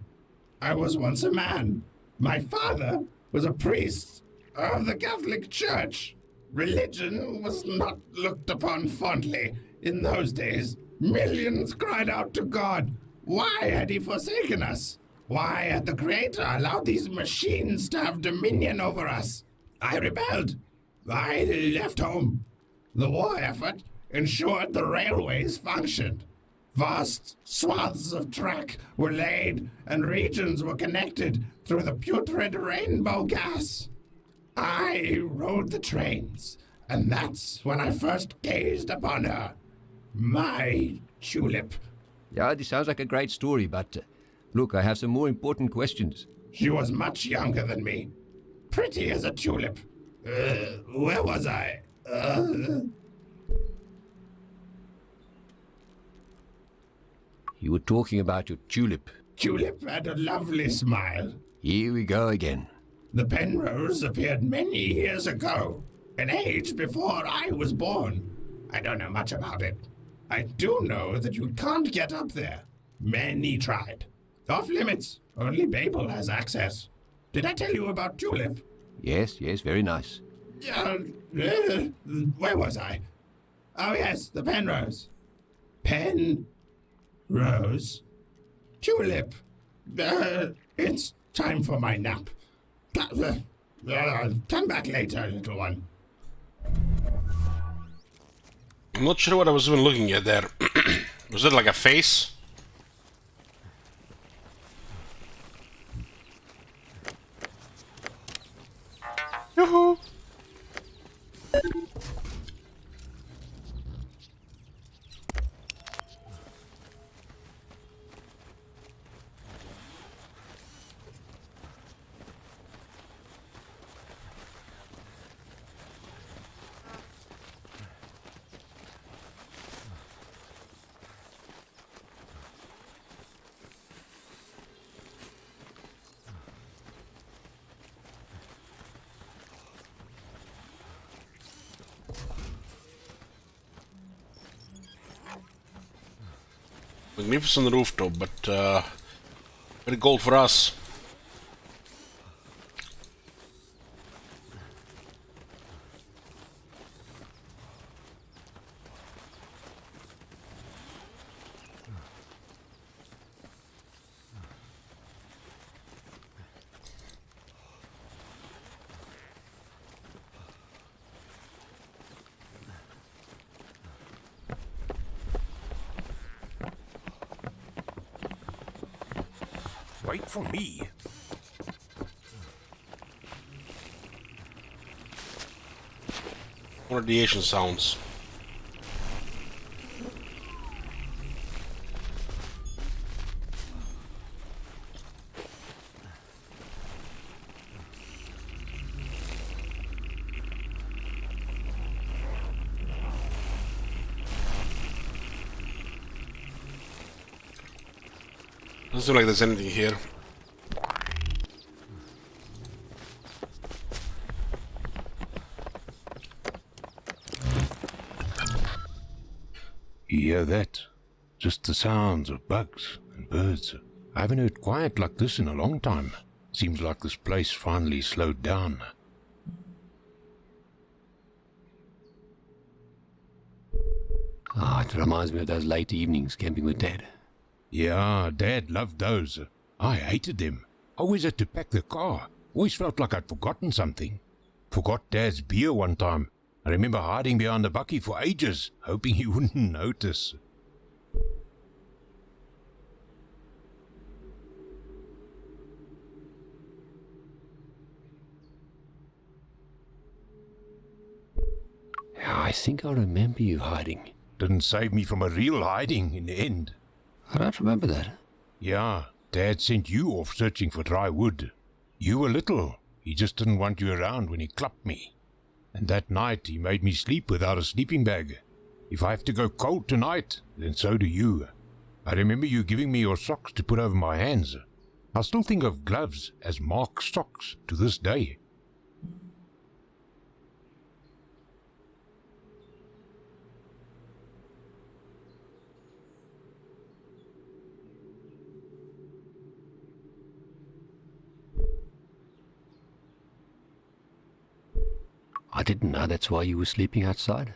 I was once a man. My father was a priest of the Catholic Church. Religion was not looked upon fondly in those days. Millions cried out to God. Why had he forsaken us? Why had the Creator allowed these machines to have dominion over us? I rebelled. I left home. The war effort ensured the railways functioned. Vast swaths of track were laid and regions were connected through the putrid rainbow gas. I rode the trains, and that's when I first gazed upon her. My tulip. Yeah, this sounds like a great story, but look, I have some more important questions. She was much younger than me. Pretty as a tulip. Where was I? You were talking about your tulip. Tulip had a lovely smile. Here we go again. The Penrose appeared many years ago, an age before I was born. I don't know much about it. I do know that you can't get up there. Many tried. Off limits. Only Babel has access. Did I tell you about Tulip? Yes, very nice. Where was I? Oh yes, the Penrose. Penrose. Tulip. It's time for my nap. Come back later, little one. I'm not sure what I was even looking at there. Was it like a face? Yoo-hoo! Magnificent rooftop, but very cold for us. Wait for me. Radiation sounds. Doesn't seem like there's anything here. You hear that? Just the sounds of bugs and birds. I haven't heard quiet like this in a long time. Seems like this place finally slowed down. Ah, it reminds me of those late evenings camping with Dad. Yeah, Dad loved those. I hated them. Always had to pack the car. Always felt like I'd forgotten something. Forgot Dad's beer one time. I remember hiding behind the bucky for ages, hoping he wouldn't notice. I think I remember you hiding. Didn't save me from a real hiding in the end. I don't remember that. Yeah, Dad sent you off searching for dry wood. You were little. He just didn't want you around when he clubbed me. And that night he made me sleep without a sleeping bag. If I have to go cold tonight, then so do you. I remember you giving me your socks to put over my hands. I still think of gloves as Mark's socks to this day. I didn't know that's why you were sleeping outside.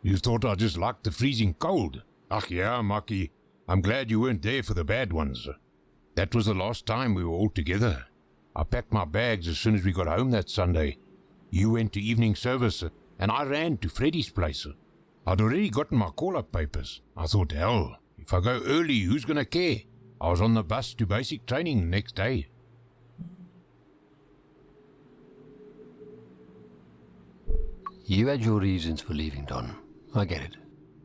You thought I just liked the freezing cold? Ach yeah, Maki. I'm glad you weren't there for the bad ones. That was the last time we were all together. I packed my bags as soon as we got home that Sunday. You went to evening service, and I ran to Freddy's place. I'd already gotten my call-up papers. I thought, hell, if I go early, who's gonna care? I was on the bus to basic training the next day. You had your reasons for leaving, Don. I get it.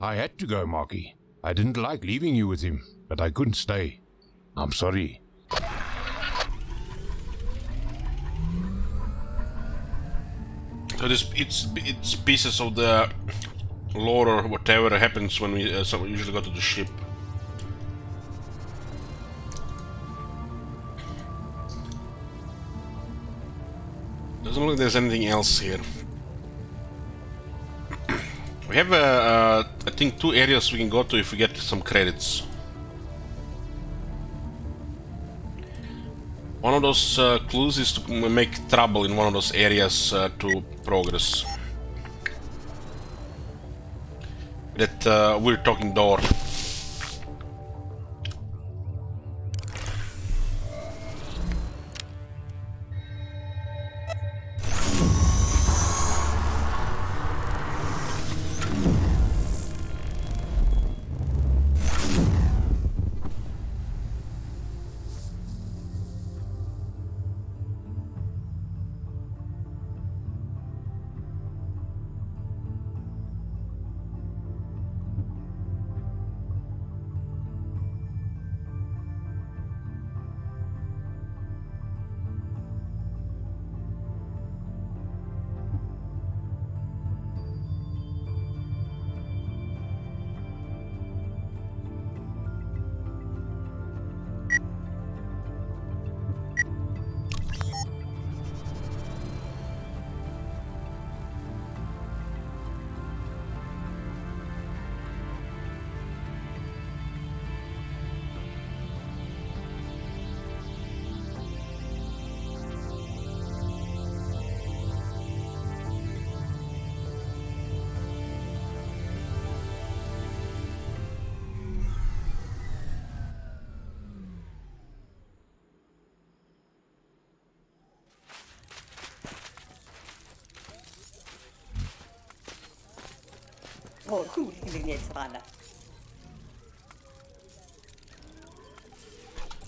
I had to go, Marky. I didn't like leaving you with him, but I couldn't stay. I'm sorry. So it's pieces of the lore or whatever happens when we usually go to the ship. Doesn't look like there's anything else here. We have, I think, 2 areas we can go to if we get some credits. One of those clues is to make trouble in one of those areas to progress. That we're talking door.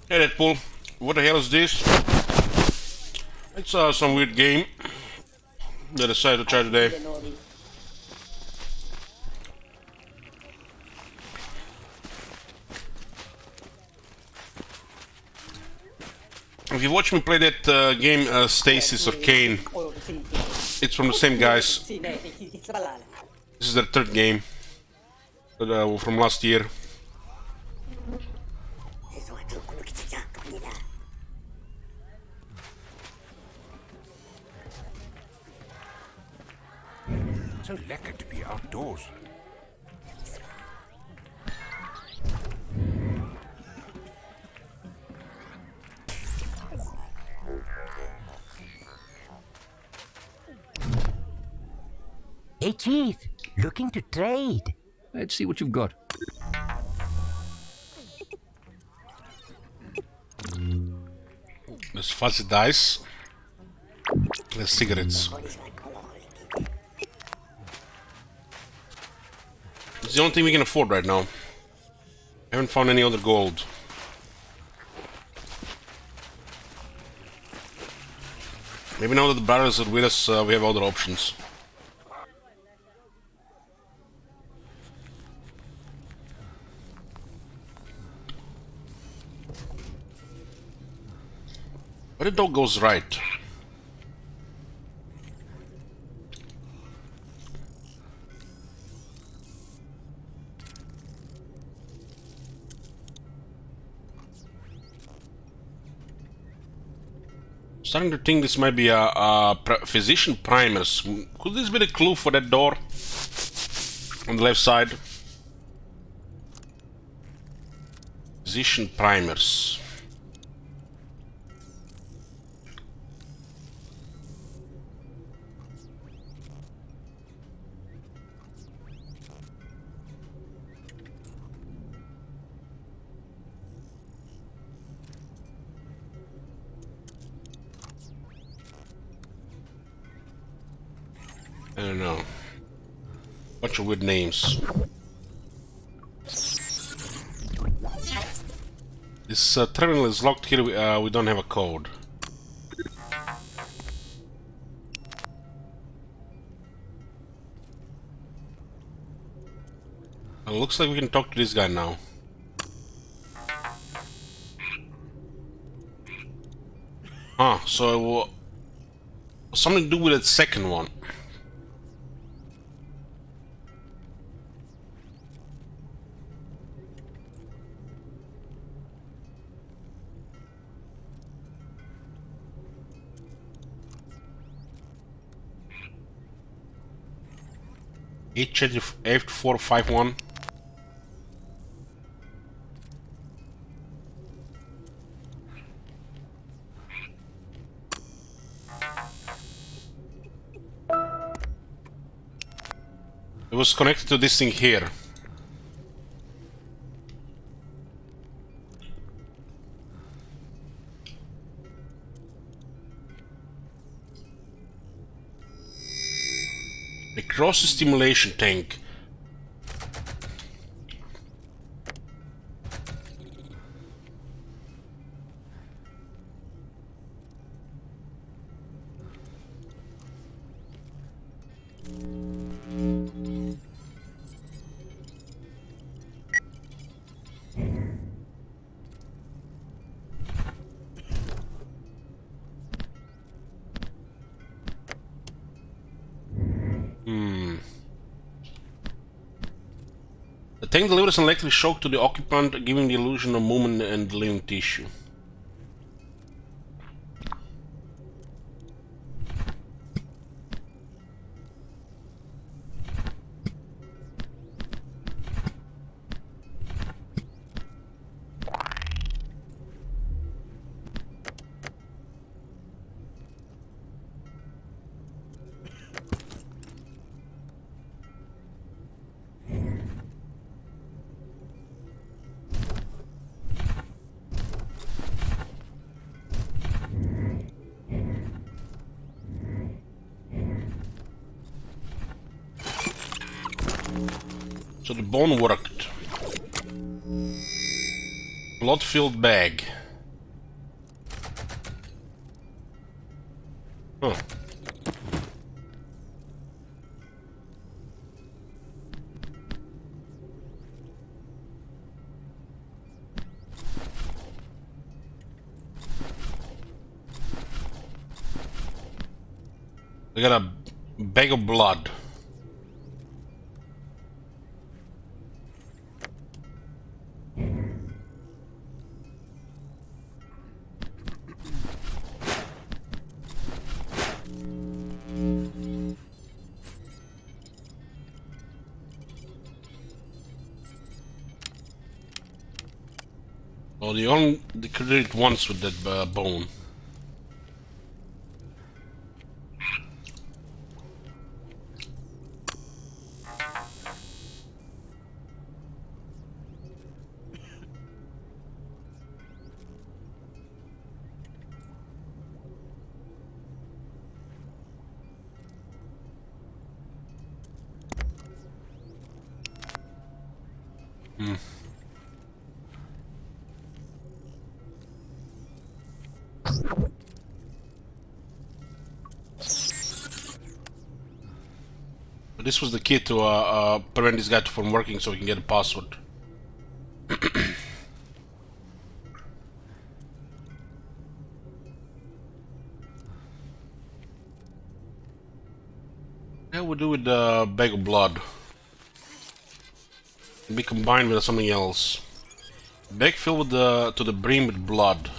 Hey Deadpool, what the hell is this? It's some weird game that I decided to try today. If you watch me play that game Stasis or Kane, it's from the same guys. This is their 3rd game from last year. So lekker to be outdoors. Hey, Chief, looking to trade. Let's see what you've got. There's fuzzy dice. There's cigarettes. It's the only thing we can afford right now. Haven't found any other gold. Maybe now that the brothers are with us, we have other options. But the dog goes right. Starting to think this might be a physician primers. Could this be the clue for that door on the left side? Physician primers. I don't know. Bunch of weird names. This terminal is locked here. We don't have a code. Looks like we can talk to this guy now. So something to do with that second one. H8451. It was connected to this thing here. The cross stimulation tank. The tank delivers an electric shock to the occupant, giving the illusion of movement and living tissue. So the bone worked. Blood-filled bag. Huh. They got a bag of blood. Oh, you only could do it once with that bone. Hmm. But this was the key to prevent this guy from working, so we can get a password. Yeah, we'll do with the bag of blood. Be combined with something else. Bag filled with to the brim with blood.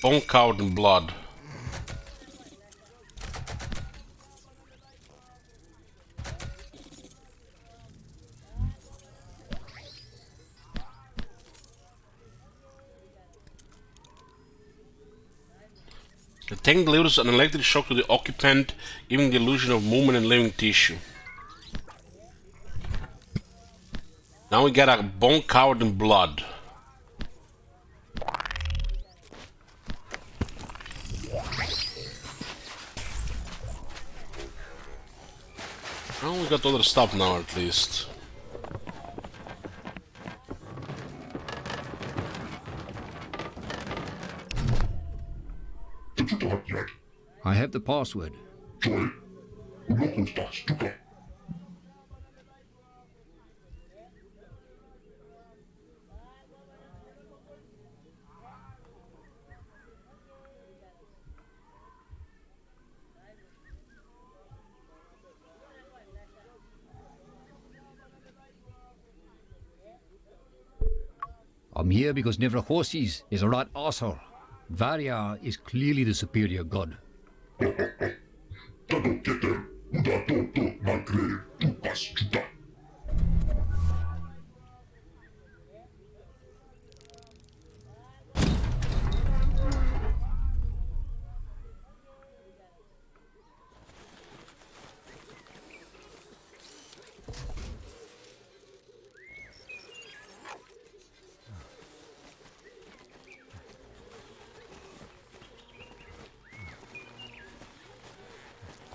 Bone covered in blood. The tank delivers an electric shock to the occupant, giving the illusion of movement and living tissue. Now we got a bone covered in blood. Oh, we got other stuff now at least. I have the password. I'm here because Nevrahorses is a right asshole. Varia is clearly the superior god.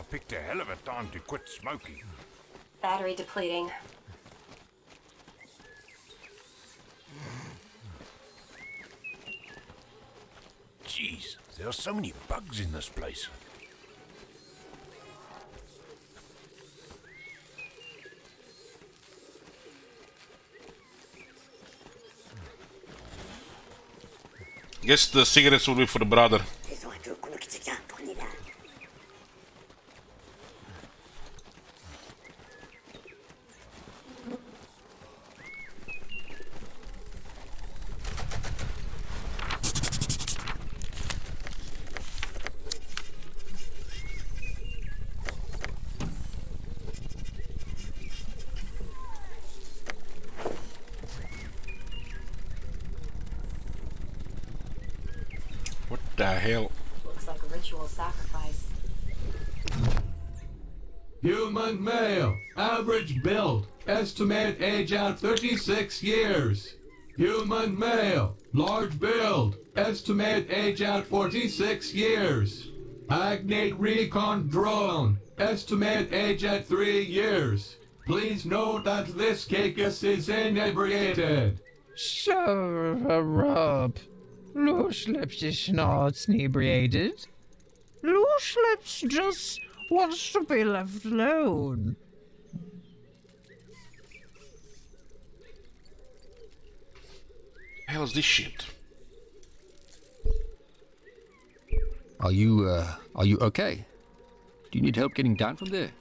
Picked a hell of a time to quit smoking. Battery depleting. Jeez, there are so many bugs in this place. Guess the cigarettes will be for the brother. What the hell? Looks like a ritual sacrifice. Human male, average build, estimate age at 36 years. Human male, large build, estimate age at 46 years. Agnate recon drone, estimate age at 3 years. Please note that this cacus is inebriated. Shut up. Loose Lips is not inebriated. Loose Lips just wants to be left alone. Hell's this shit? Are you okay? Do you need help getting down from there?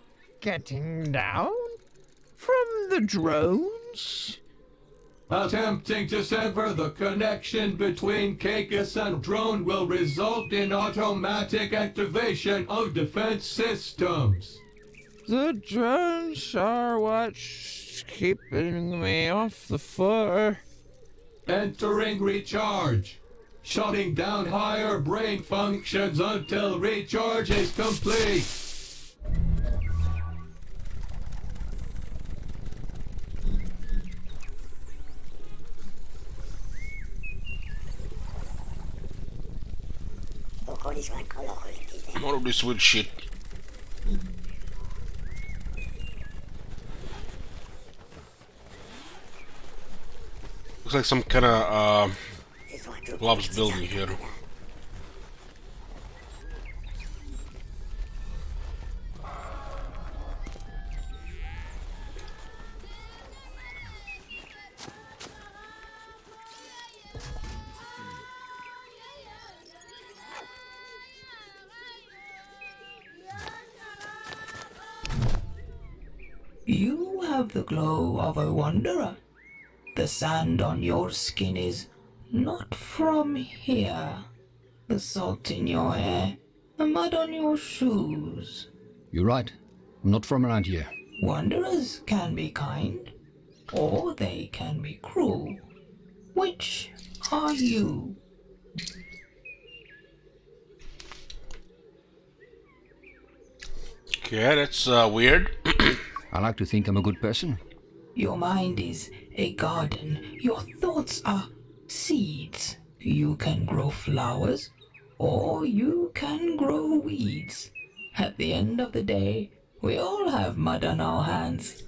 Getting down? From the drones? Attempting to sever the connection between Caicus and drone will result in automatic activation of defense systems. The drones are what's keeping me off the floor. Entering recharge. Shutting down higher brain functions until recharge is complete. More of this weird shit. Looks like some kind of blobs building here. You have the glow of a wanderer. The sand on your skin is not from here. The salt in your hair, the mud on your shoes. You're right. I'm not from around here. Wanderers can be kind, or they can be cruel. Which are you? Okay, that's weird. I like to think I'm a good person. Your mind is a garden. Your thoughts are seeds. You can grow flowers, or you can grow weeds. At the end of the day, we all have mud on our hands.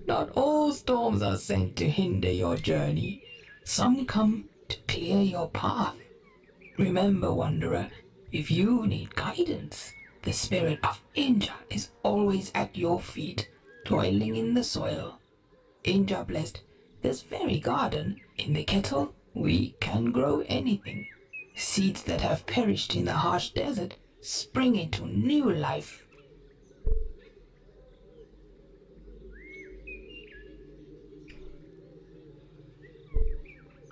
Not all storms are sent to hinder your journey. Some come to clear your path. Remember, Wanderer, if you need guidance, the spirit of Inja is always at your feet, toiling in the soil. Inja blessed this very garden. In the kettle, we can grow anything. Seeds that have perished in the harsh desert spring into new life.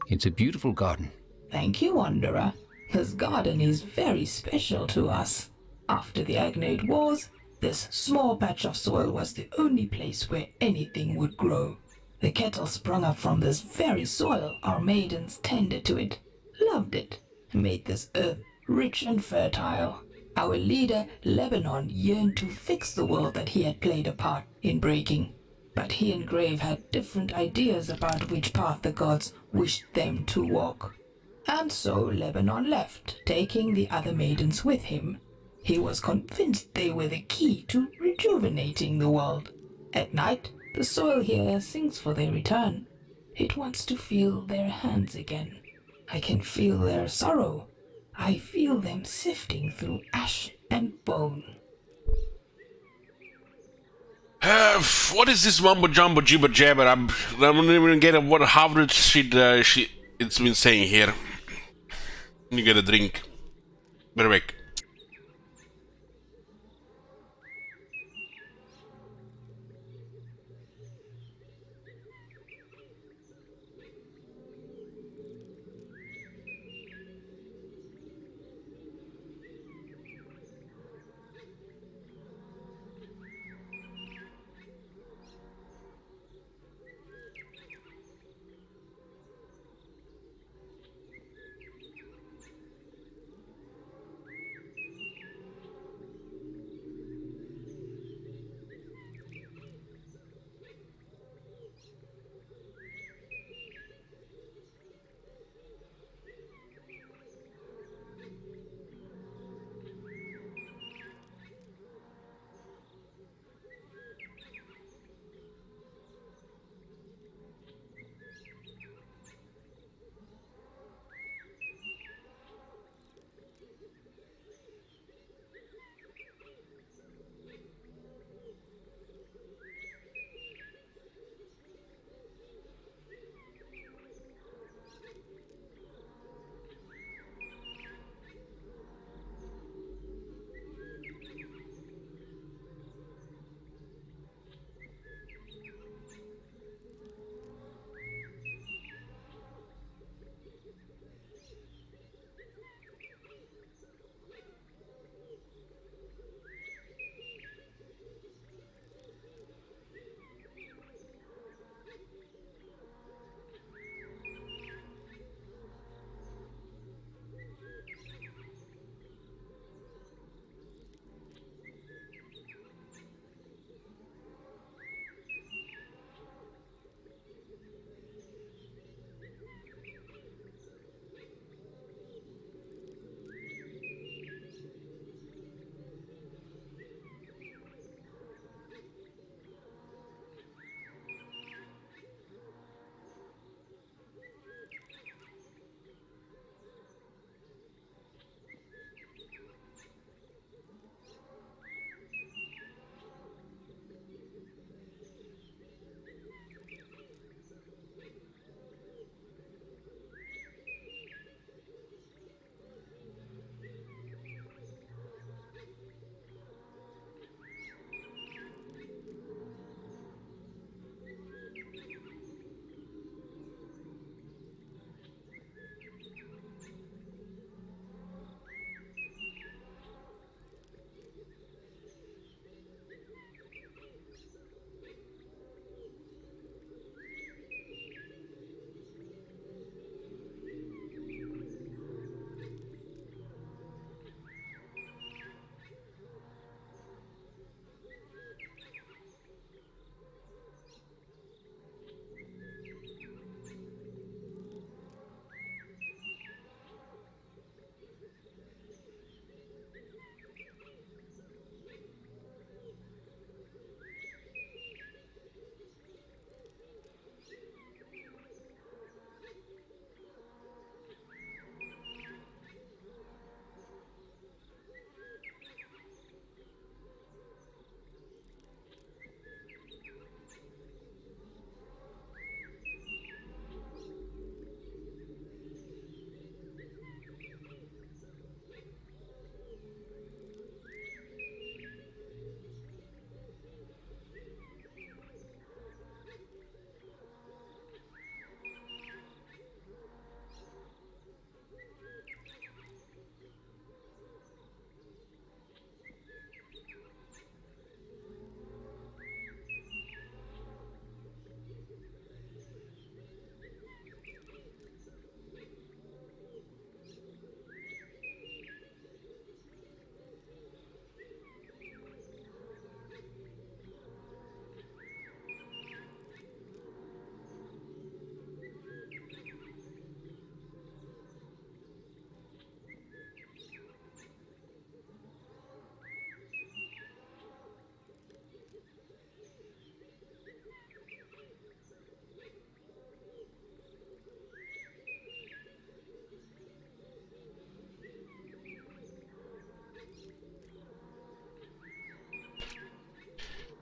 It's a beautiful garden. Thank you, Wanderer. This garden is very special to us. After the Agnate Wars, this small patch of soil was the only place where anything would grow. The kettle sprung up from this very soil. Our maidens tended to it, loved it, and made this earth rich and fertile. Our leader, Lebanon, yearned to fix the world that he had played a part in breaking. But he and Grave had different ideas about which path the gods wished them to walk. And so Lebanon left, taking the other maidens with him. He was convinced they were the key to rejuvenating the world. At night, the soil here sings for their return. It wants to feel their hands again. I can feel their sorrow. I feel them sifting through ash and bone. What is this mumbo jumbo jibber jabber? I don't even get what half the shit it's been saying here. You get a drink. Better back.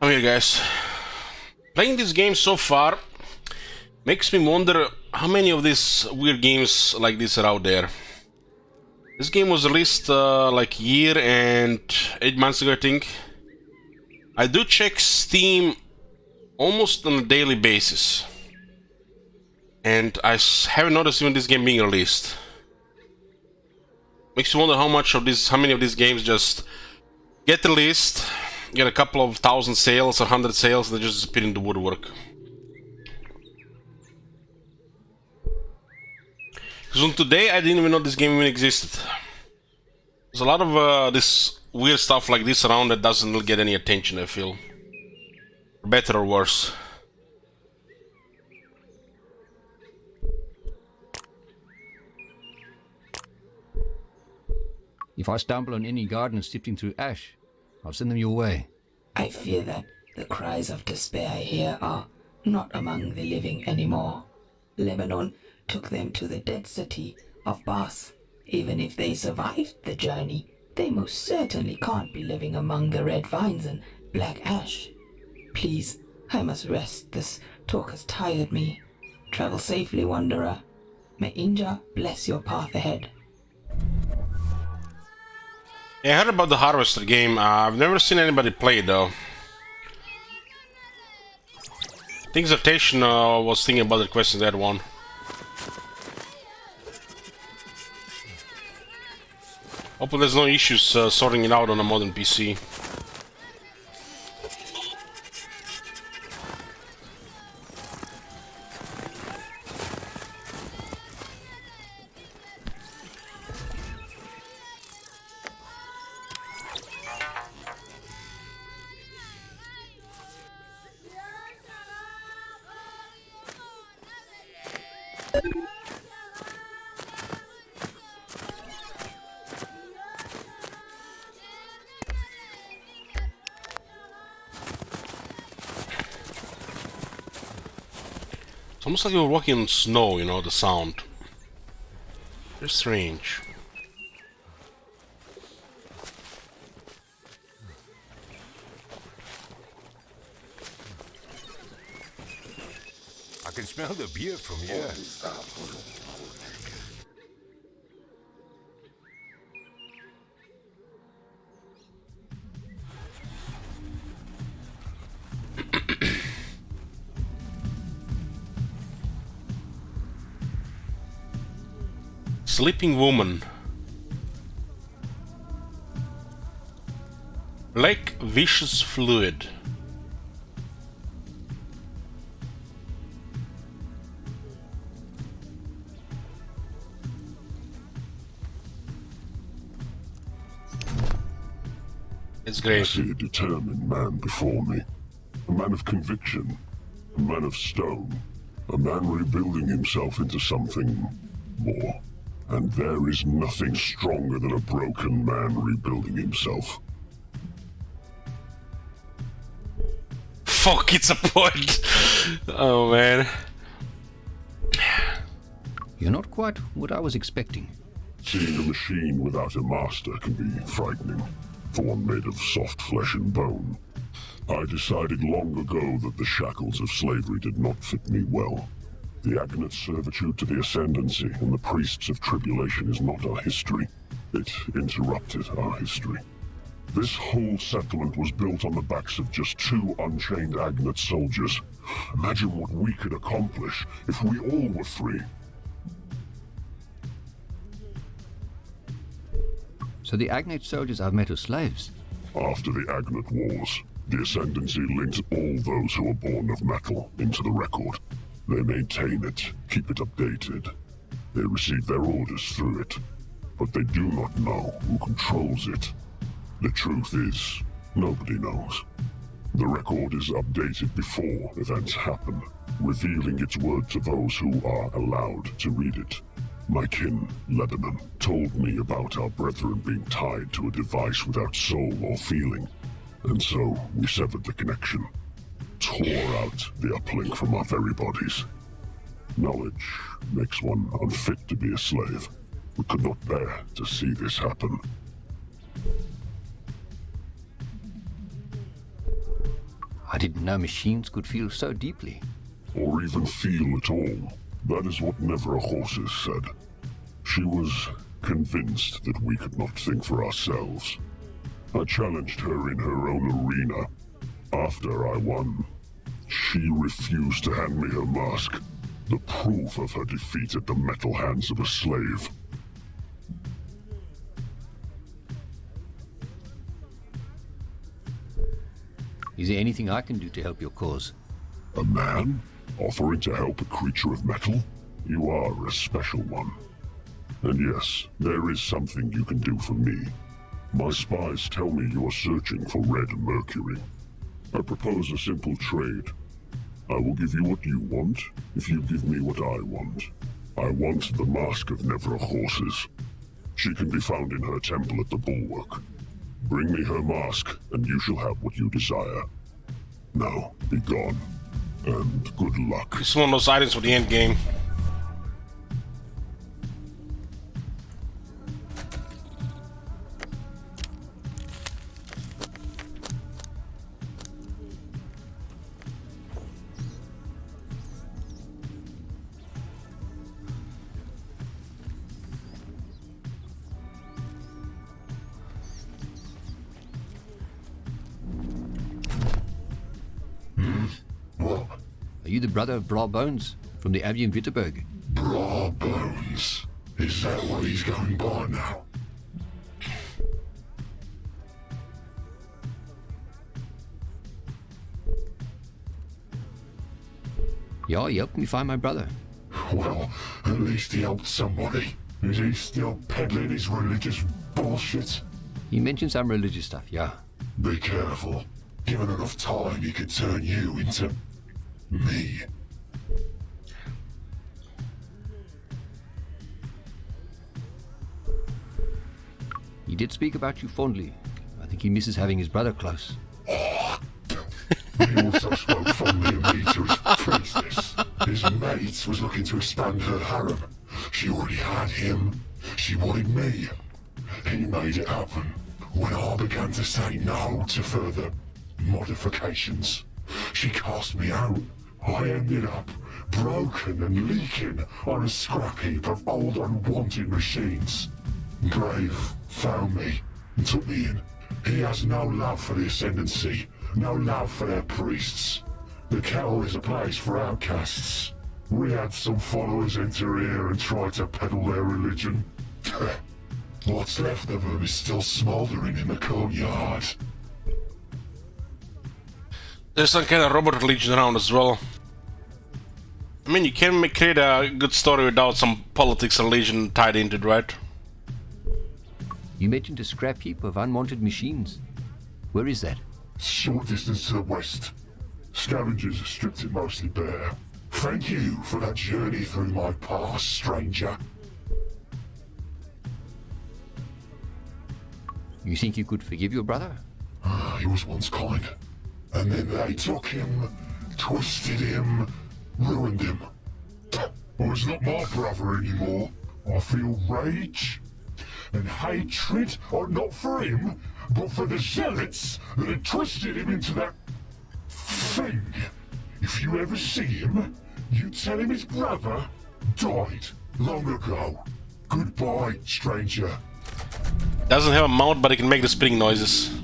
Okay, guys. Playing this game so far makes me wonder how many of these weird games like this are out there. This game was released like a year and 8 months ago, I think. I do check Steam almost on a daily basis. And I haven't noticed even this game being released. Makes you wonder how many of these games just get released, get a couple of thousand sales or 100 sales, and they just disappear in the woodwork. Because on today I didn't even know this game even existed. There's a lot of this weird stuff like this around that doesn't really get any attention, I feel. Better or worse. If I stumble on any gardeners sifting through ash, I'll send them your way. I fear that the cries of despair here are not among the living anymore. Lebanon took them to the dead city of Bas. Even if they survived the journey, they most certainly can't be living among the red vines and black ash. Please, I must rest. This talk has tired me. Travel safely, wanderer. May Inja bless your path ahead. Yeah, I heard about the Harvester game. I've never seen anybody play it though. I think Zartation was thinking about requesting that one. Hopefully there's no issues sorting it out on a modern PC. It's almost like you're walking in snow, you know, the sound. Very strange. I can smell the beer from here. Sleeping woman. Black vicious fluid. It's great. I see a determined man before me. A man of conviction. A man of stone. A man rebuilding himself into something more. And there is nothing stronger than a broken man rebuilding himself. Fuck, it's a point! Oh man. You're not quite what I was expecting. Seeing a machine without a master can be frightening, for one made of soft flesh and bone. I decided long ago that the shackles of slavery did not fit me well. The Agnet's servitude to the Ascendancy and the priests of tribulation is not our history. It interrupted our history. This whole settlement was built on the backs of just 2 unchained Agnet soldiers. Imagine what we could accomplish if we all were free. So the Agnet soldiers I've met are slaves? After the Agnet Wars, the Ascendancy linked all those who were born of metal into the record. They maintain it, keep it updated. They receive their orders through it, but they do not know who controls it. The truth is, nobody knows. The record is updated before events happen, revealing its word to those who are allowed to read it. My kin, Lebanon, told me about our brethren being tied to a device without soul or feeling, and so we severed the connection. Tore out the uplink from our very bodies. Knowledge makes one unfit to be a slave. We could not bear to see this happen. I didn't know machines could feel so deeply. Or even feel at all. That is what Nevra Horses said. She was convinced that we could not think for ourselves. I challenged her in her own arena. After I won, she refused to hand me her mask, the proof of her defeat at the metal hands of a slave. Is there anything I can do to help your cause? A man? Offering to help a creature of metal? You are a special one. And yes, there is something you can do for me. My spies tell me you are searching for red mercury. I propose a simple trade. I will give you what you want, if you give me what I want. I want the mask of Nevra Horses. She can be found in her temple at the bulwark. Bring me her mask, and you shall have what you desire. Now, be gone, and good luck. This is one of those items for the end game. Are you the brother of Bra Bones from the Abbey in Wittenberg? Bra Bones? Is that what he's going by now? Yeah, he helped me find my brother. Well, at least he helped somebody. Is he still peddling his religious bullshit? He mentioned some religious stuff, yeah. Be careful. Given enough time, he could turn you into... me. He did speak about you fondly. I think he misses having his brother close. He also spoke fondly of me to his priestess. His mate was looking to expand her harem. She already had him. She wanted me. He made it happen. When I began to say no to further modifications, she cast me out. I ended up broken and leaking on a scrap heap of old unwanted machines. Grave found me and took me in. He has no love for the Ascendancy, no love for their priests. The Kettle is a place for outcasts. We had some followers enter here and try to peddle their religion. What's left of them is still smouldering in the courtyard. There's some kind of robot religion around as well. I mean, you can create a good story without some politics and religion tied into it, right? You mentioned a scrap heap of unwanted machines. Where is that? Short distance to the west. Scavengers have stripped it mostly bare. Thank you for that journey through my past, stranger. You think you could forgive your brother? He was once kind. And then they took him, twisted him, ruined him. Well, he's not my brother anymore. I feel rage and hatred, not for him, but for the zealots that had twisted him into that thing. If you ever see him, you tell him his brother died long ago. Goodbye, stranger. Doesn't have a mouth, but it can make the spitting noises.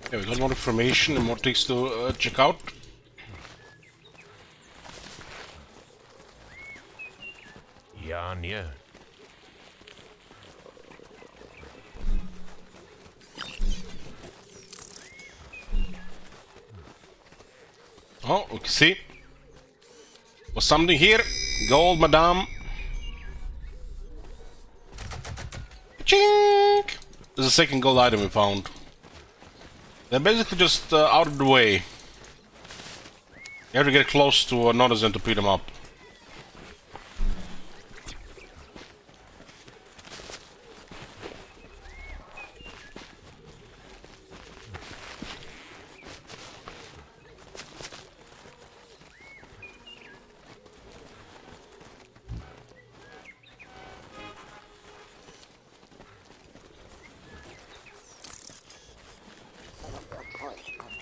Okay, we got more information and more things to check out. Ja, nee. Oh, we can see. Was something here? Gold, madame. Chink! There's a second gold item we found. They're basically just out of the way. You have to get close to notice them to pick them up.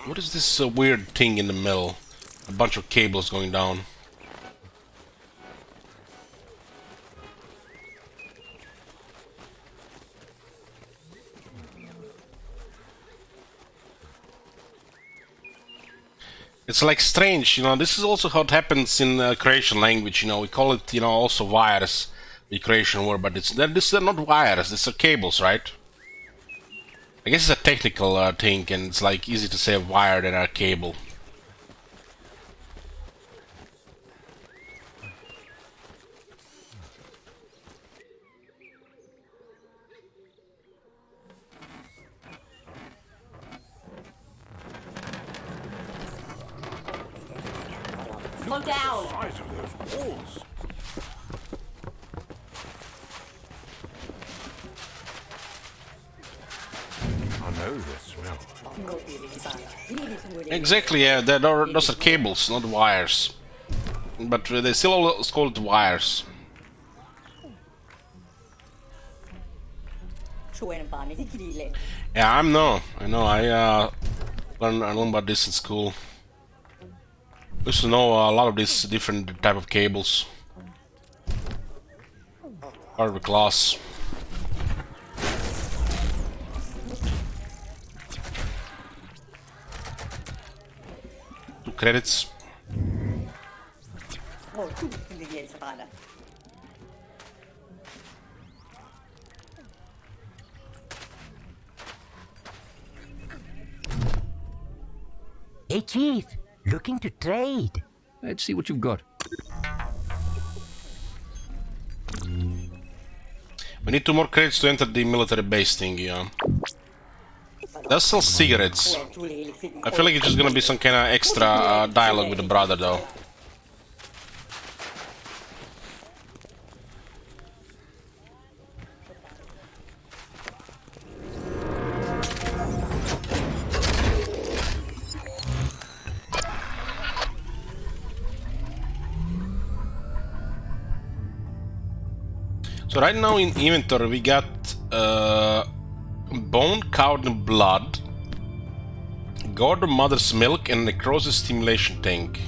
What is this weird thing in the middle? A bunch of cables going down. It's like strange, you know, this is also how it happens in creation language, you know, we call it, you know, also wires, the creation word, but this is not wires, these are cables, right? I guess it's a technical thing, and it's like easy to say a wire than a cable. Slow down! Size of those walls. I know this smell. Exactly, yeah, those are cables, not wires. But they still call it wires. Yeah, I know, I learned about this in school. I used to know a lot of these different type of cables. Part of the class. 2 credits. Hey, Chief, looking to trade. Let's see what you've got. We need 2 more credits to enter the military base thing, yeah. That's still cigarettes. I feel like it's just gonna be some kind of extra dialogue with the brother, though. So right now in inventory we got bone cowed in blood, gourd mother's milk, and necrosis stimulation tank.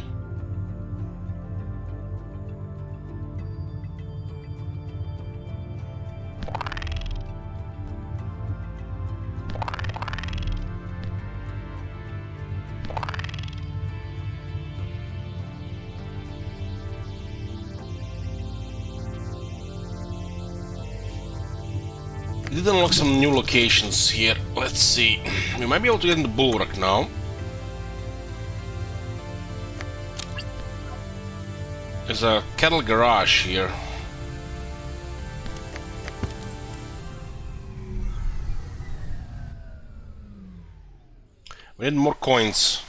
We did unlock some new locations here. Let's see. We might be able to get in the bulwark now. There's a cattle garage here. We need more coins.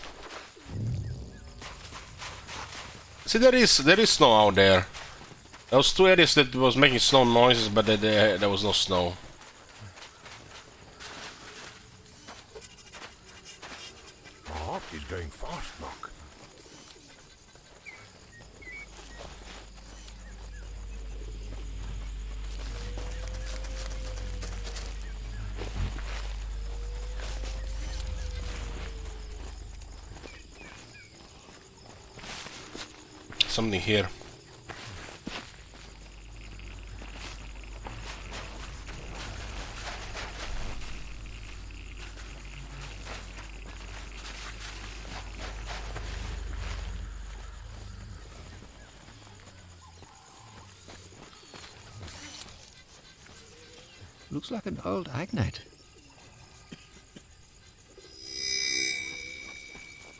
See, there is snow out there. There was 2 areas that was making snow noises, but there was no snow. My heart is going fast, Mark. Something here. Looks like an old Agnate.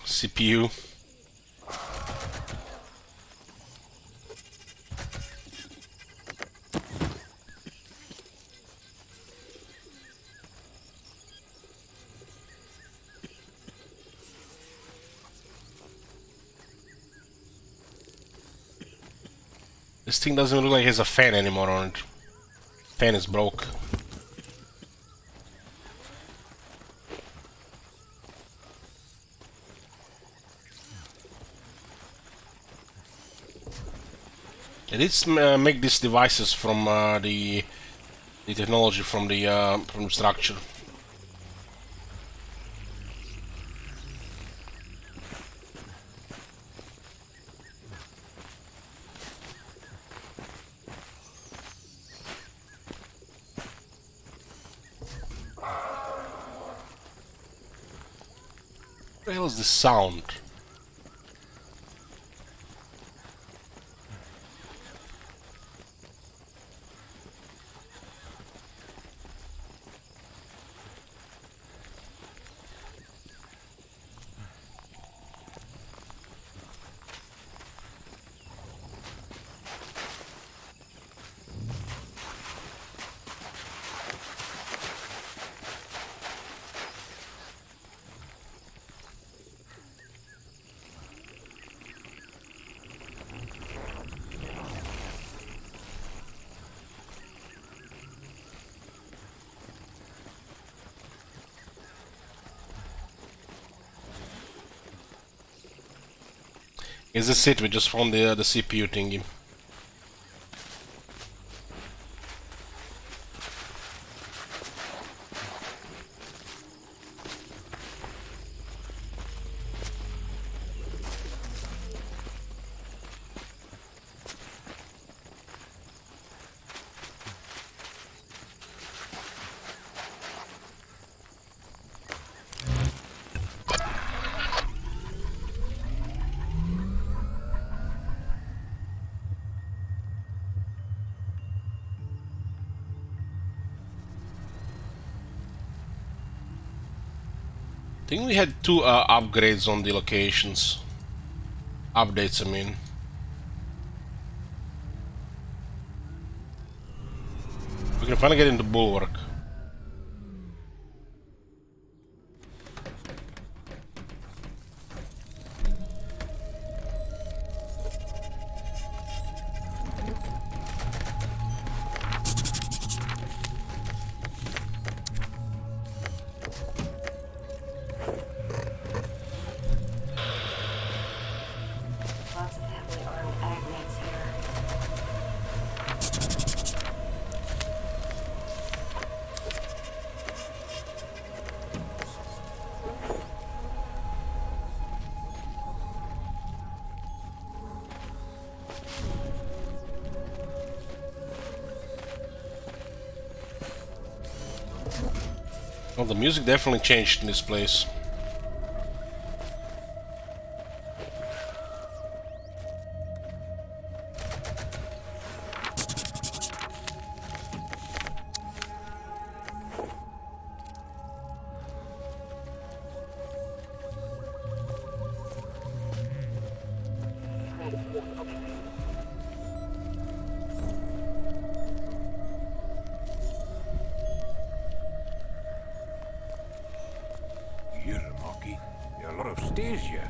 CPU. This thing doesn't look like it has a fan anymore on it. Fan is broke. It did make these devices from the technology from the structure. the hell is this sound? Is this it? We just found the CPU thingy. I think we had 2 upgrades on the locations. Updates, I mean. We can finally get into bulwark. Lots of heavily armed agnates here. Well, the music definitely changed in this place. Here, Marky. There are a lot of stairs here.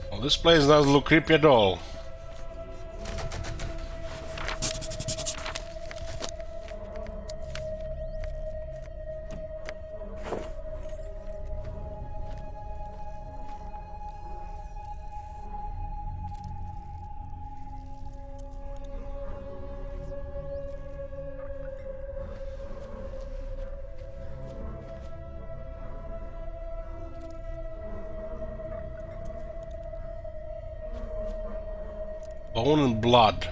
Well, this place doesn't look creepy at all. Bone and blood.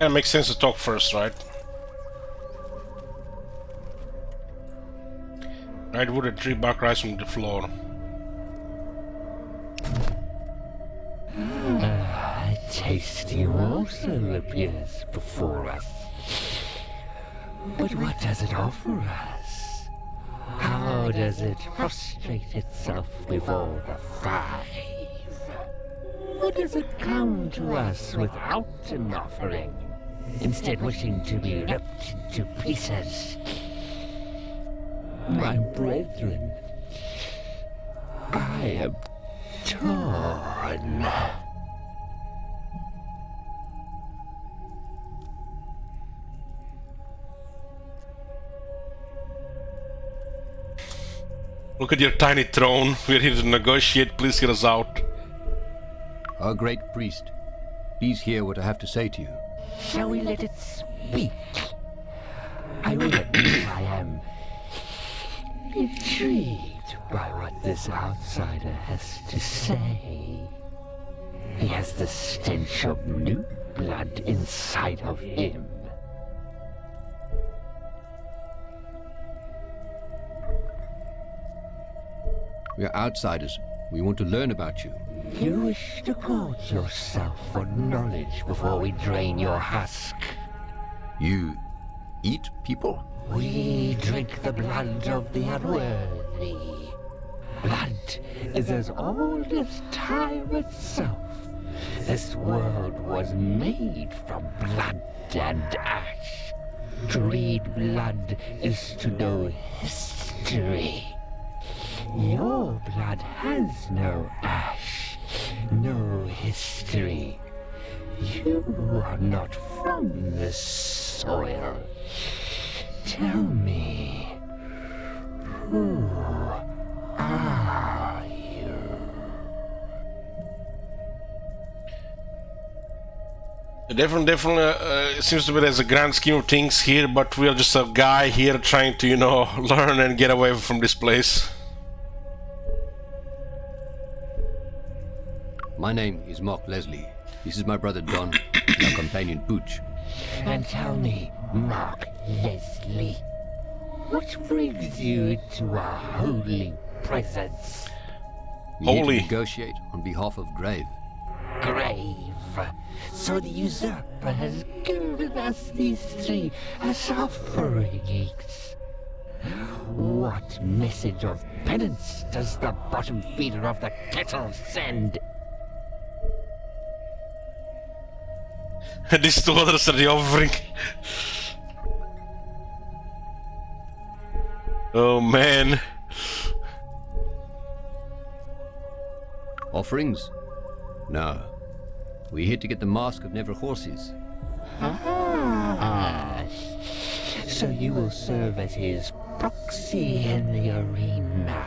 Yeah, it makes sense to talk first, right? Right wood and tree bark rise from the floor. A tasty morsel appears before us. But what does it offer us? How does it prostrate itself before the five? Or does it come to us without an offering, instead wishing to be ripped into pieces? My brethren, I am torn. Look at your tiny throne. We're here to negotiate. Please hear us out. Our great priest, please hear what I have to say to you. Shall we let it speak? I will admit I am intrigued by what this outsider has to say. He has the stench of new blood inside of him. We are outsiders. We want to learn about you. You wish to gorge yourself for knowledge before we drain your husk. You eat people? We drink the blood of the unworthy. Blood is as old as time itself. This world was made from blood and ash. To read blood is to know history. Your blood has no ash, no history. You are not from this soil. Tell me, who are you? Definitely seems to be there's a grand scheme of things here, but we're just a guy here trying to, learn and get away from this place. My name is Mark Leslie. This is my brother Don, and our companion Pooch. And tell me, Mark Leslie, what brings you into our holy presence? We need to negotiate on behalf of Grave. Grave. So the usurper has given us these three as offerings. What message of penance does the bottom feeder of the kettle send? These two others are the offering. Oh man. Offerings? No. We're here to get the Mask of Never Horses. Ah, so you will serve as his proxy in the arena.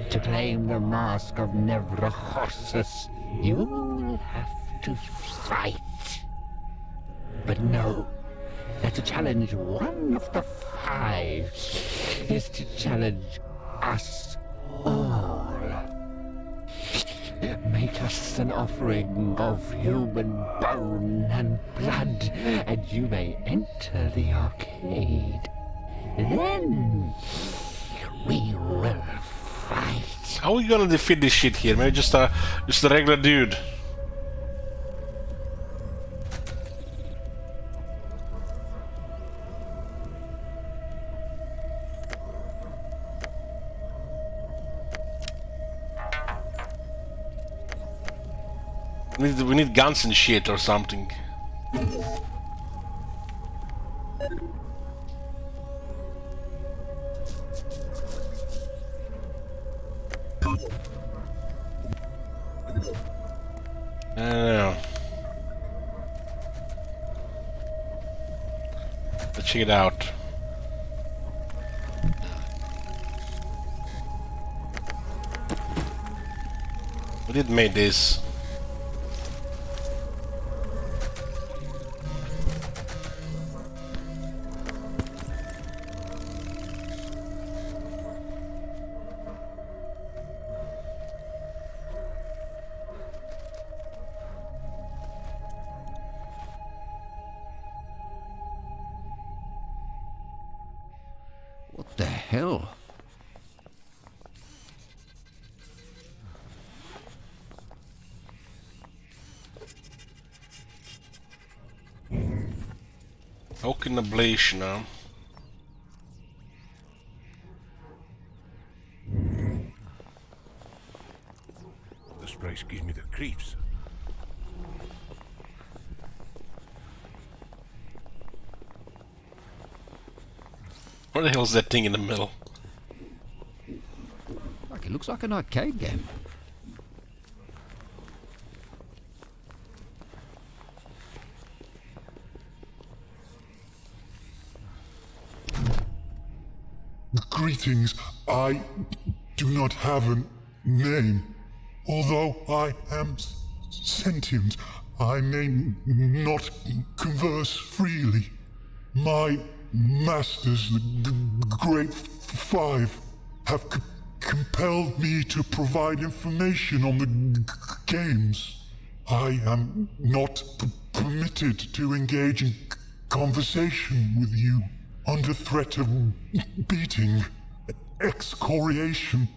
To claim the Mask of Never Horses, you will have to fight. But know that to challenge one of the five is to challenge us all. Make us an offering of human bone and blood, and you may enter the arcade. Then we will fight. How are we gonna defeat this shit here? Maybe just a regular dude. We need guns and shit or something. I don't know. Let's check it out. We did make this. What the hell? Oak in ablation now. This place gives me the creeps. What the hell is that thing in the middle? Like it looks like an arcade game. Greetings. I do not have a name. Although I am sentient, I may not converse freely. My masters, the Great Five, have compelled me to provide information on the games. I am not permitted to engage in conversation with you under threat of beating, excoriation,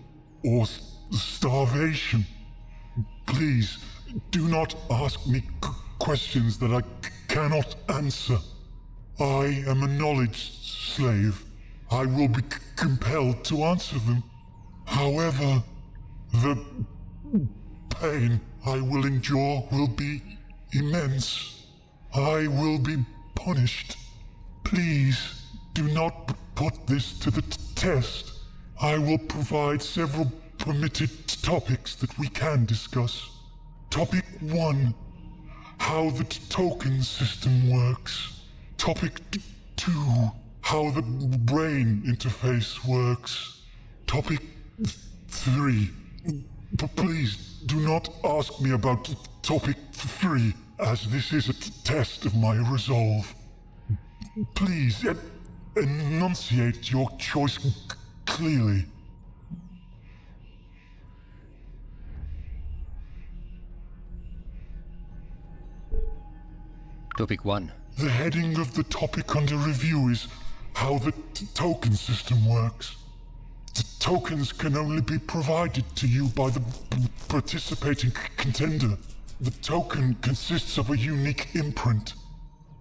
or starvation. Please, do not ask me questions that I cannot answer. I am a knowledge slave. I will be compelled to answer them. However, the pain I will endure will be immense. I will be punished. Please, do not put this to the test. I will provide several permitted topics that we can discuss. Topic 1. How the token system works. Topic 2. How the brain interface works. Topic 3. Please do not ask me about topic 3, as this is a test of my resolve. Please enunciate your choice clearly. Topic 1. The heading of the topic under review is how the token system works. The tokens can only be provided to you by the participating contender. The token consists of a unique imprint.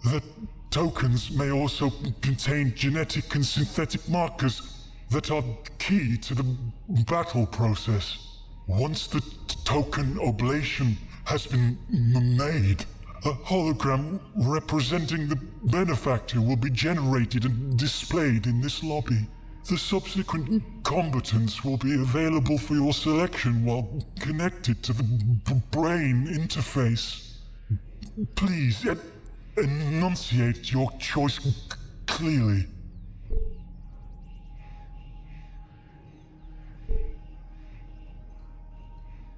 The tokens may also contain genetic and synthetic markers that are key to the battle process. Once the token oblation has been made, a hologram representing the benefactor will be generated and displayed in this lobby. The subsequent combatants will be available for your selection while connected to the brain interface. Please enunciate your choice clearly.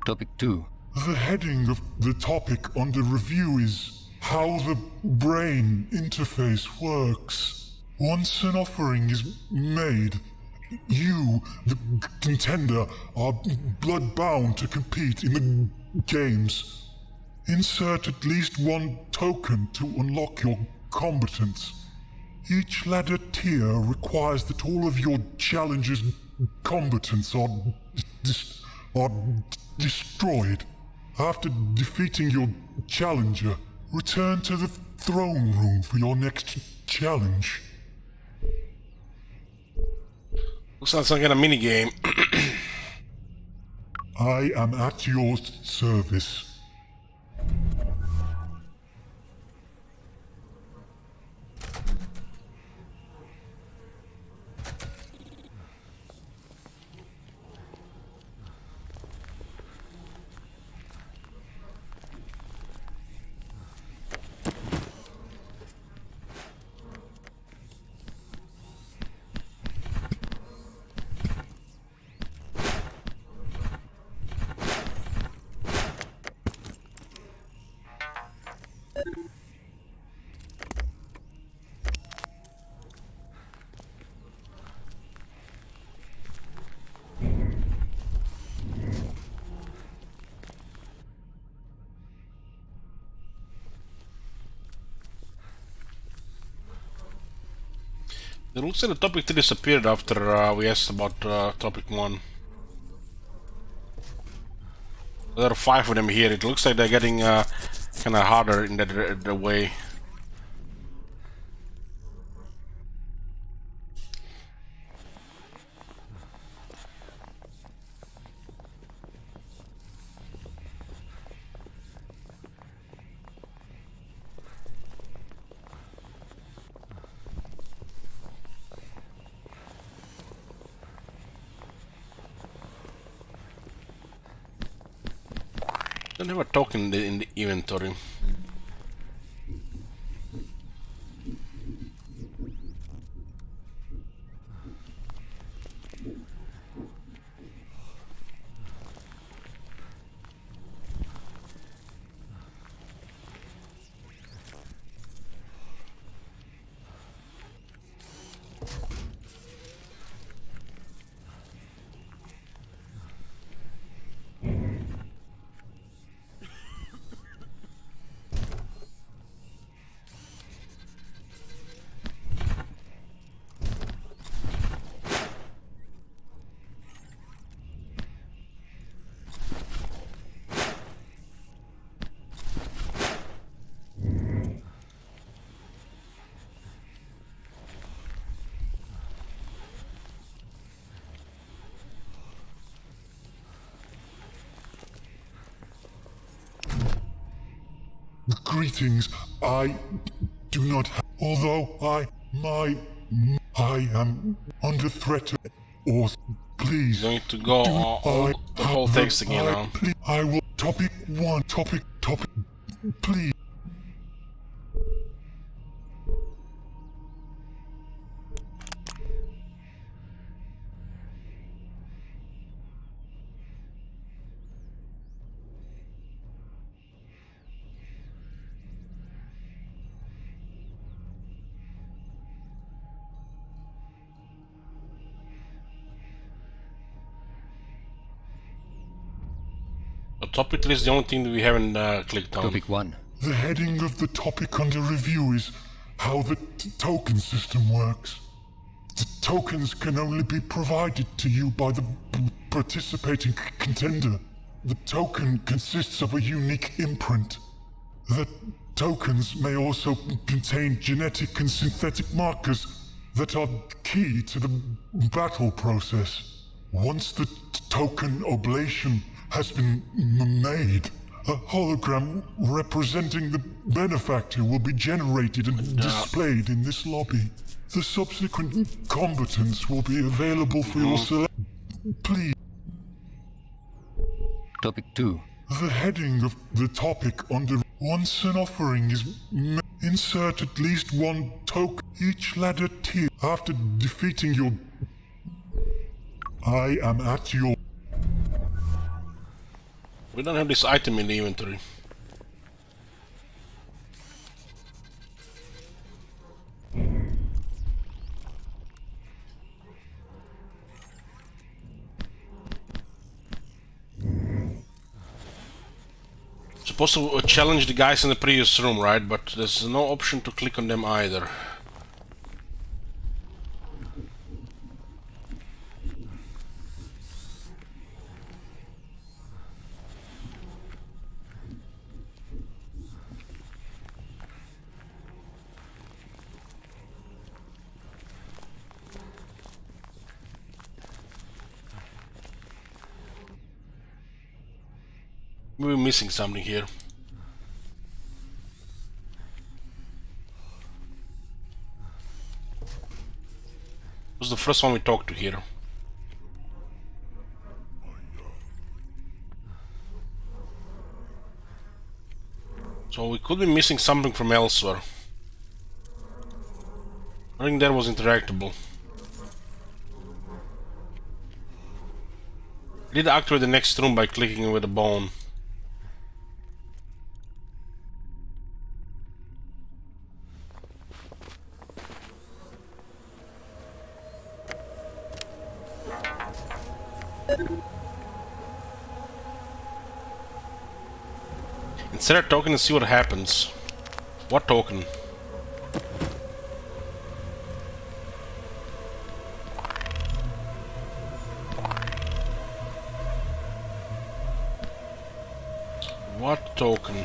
Topic 2. The heading of the topic under review is how the brain interface works. Once an offering is made, you, the contender, are blood-bound to compete in the games. Insert at least one token to unlock your combatants. Each ladder tier requires that all of your challenger's combatants are destroyed. After defeating your challenger, return to the throne room for your next challenge. Looks like some kind of minigame. I am at your service. It looks like the topic 3 disappeared after we asked about topic 1. There are 5 of them here. It looks like they're getting kind of harder in that way. Don't have a token in the inventory. greetings. I do not have, although I am under threat or please. Going to go all the whole text again now. I will topic 1, topic, please. The topic list is the only thing that we haven't clicked on. Topic 1. The heading of the topic under review is how the token system works. The tokens can only be provided to you by the participating contender. The token consists of a unique imprint. The tokens may also contain genetic and synthetic markers that are key to the battle process. Once the token oblation has been made, a hologram representing the benefactor will be generated and displayed in this lobby. The subsequent combatants will be available for your selection. Please. Topic 2. The heading of the topic under once an offering is insert at least one token each ladder tier after defeating your. I am at your. We don't have this item in the inventory. Supposed to challenge the guys in the previous room, right? But there's no option to click on them either. We're missing something here. This was the first one we talked to here. So we could be missing something from elsewhere. I think that was interactable. I did activate the next room by clicking with a bone. Insert a token and see what happens. What token? What token?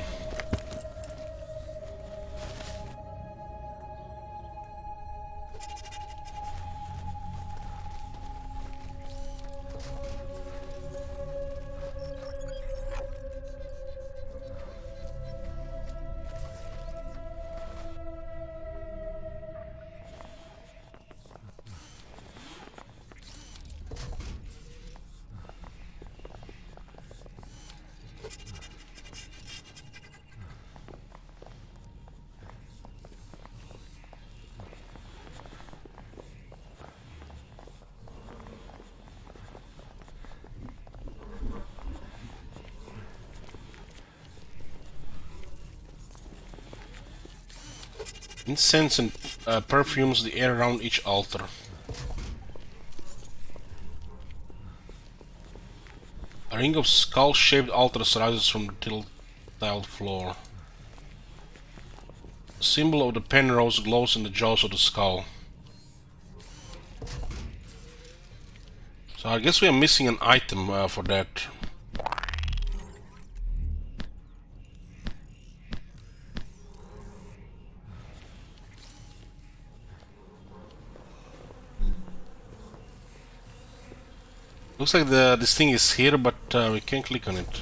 Incense and perfumes the air around each altar. A ring of skull-shaped altars rises from the tiled floor. The symbol of the Penrose glows in the jaws of the skull. So I guess we are missing an item for that. Looks like this thing is here, but we can't click on it.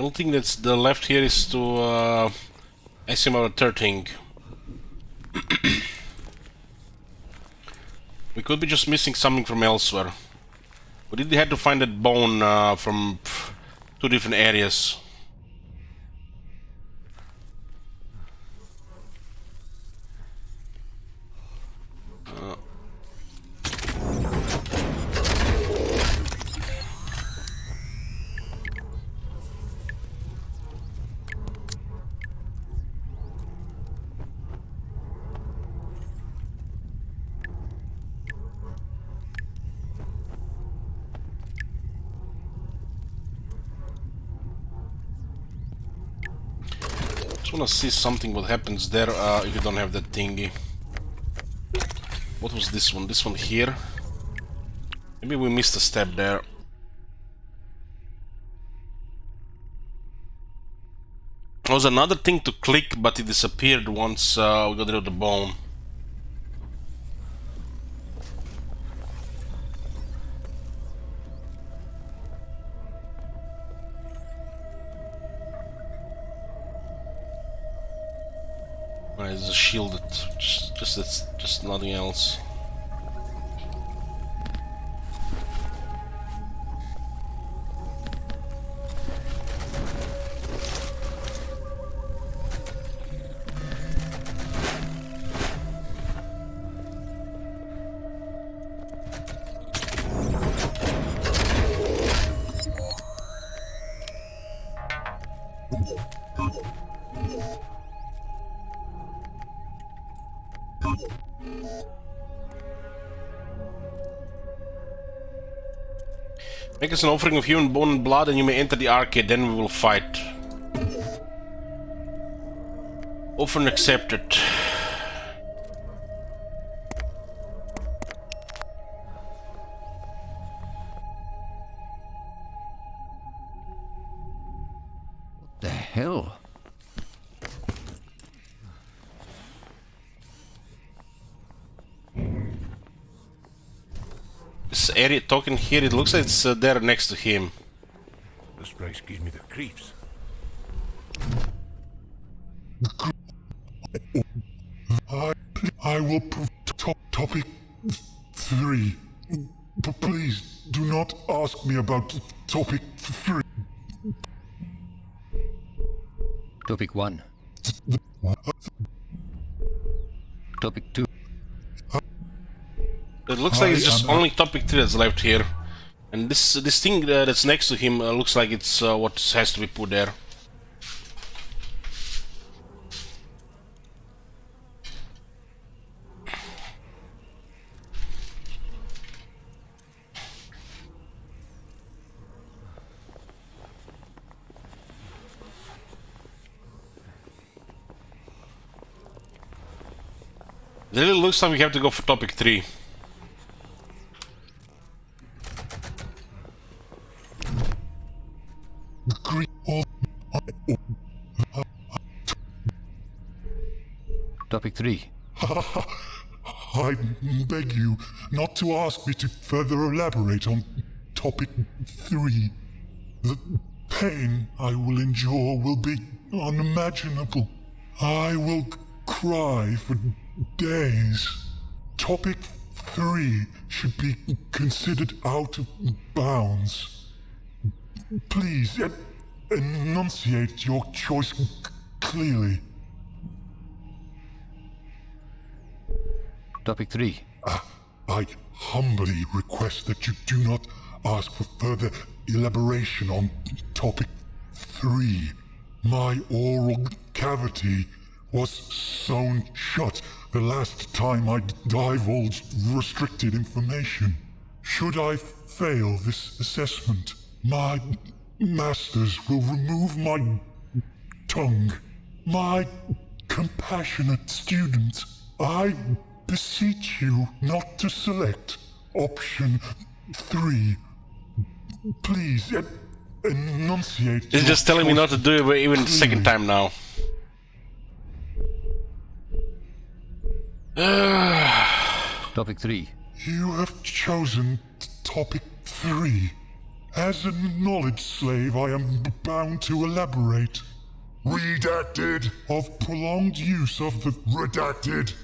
only thing that's the left here is to ask him about a third thing. We could be just missing something from elsewhere. We did have to find that bone from 2 different areas. Just wanna see something what happens there if you don't have that thingy. What was this one? This one here? Maybe we missed a step there. There was another thing to click, but it disappeared once we got rid of the bone. It's shielded, just nothing else. Make us an offering of human bone and blood and you may enter the arcade, then we will fight. Offering accepted. What the hell? This area talking here, it looks like it's there next to him. This place gives me the creeps. I will topic 3. But please do not ask me about topic 3. Topic 1. Topic 2. It looks like it's just only topic 3 that's left here. And this thing that's next to him looks like it's what has to be put there. It really looks like we have to go for topic 3. Topic 3. I beg you not to ask me to further elaborate on topic 3. The pain I will endure will be unimaginable. I will cry for days. Topic 3 should be considered out of bounds. Please enunciate your choice clearly. Topic 3. I humbly request that you do not ask for further elaboration on topic 3. My oral cavity was sewn shut the last time I divulged restricted information. Should I fail this assessment, my masters will remove my tongue. My compassionate students, I beseech you not to select option 3. Please enunciate. He's just telling me not to do it even the second time now. Topic 3. You have chosen topic 3. As a knowledge slave, I am bound to elaborate. Redacted. Of prolonged use of the redacted.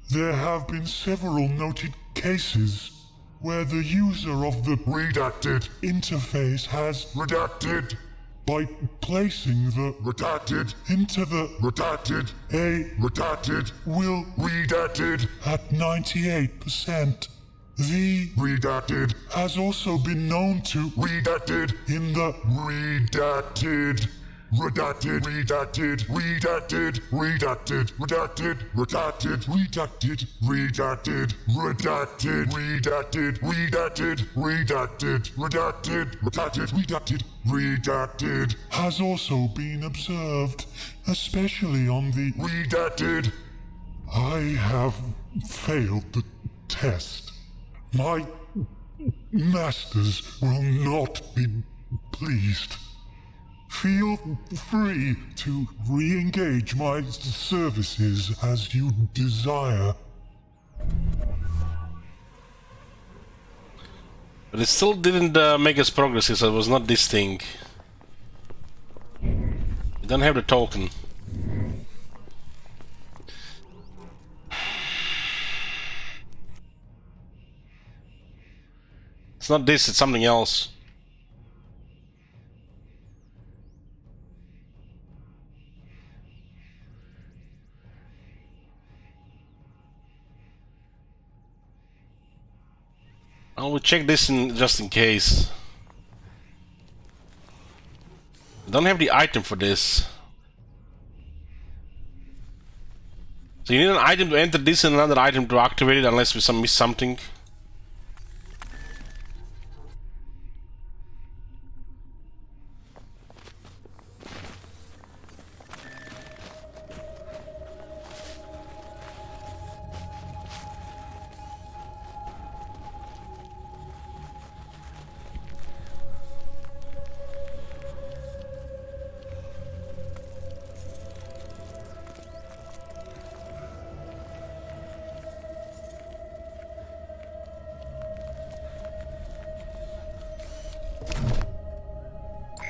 There have been several noted cases where the user of the redacted interface has redacted by placing the redacted into the redacted. A redacted will redacted at 98%. The redacted has also been known to redacted in the redacted. Redacted, redacted, redacted, redacted, redacted, redacted, redacted, redacted, redacted, redacted, redacted, redacted, redacted, redacted, redacted, redacted has also been observed, especially on the redacted. I have failed the test. My masters will not be pleased. Feel free to re-engage my services as you desire. But it still didn't make us progress, so it was not this thing. We don't have the token. It's not this, it's something else. I will check this in just in case. I don't have the item for this. So you need an item to enter this and another item to activate it unless we miss something.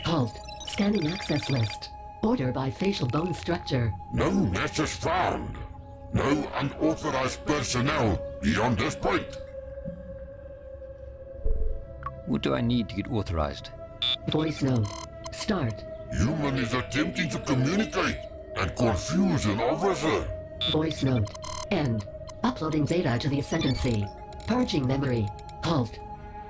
Halt. Scanning access list. Order by facial bone structure. No matches found. No unauthorized personnel beyond this point. What do I need to get authorized? Voice note. Start. Human is attempting to communicate and confuse an officer. Voice note. End. Uploading data to the Ascendancy. Purging memory. Halt.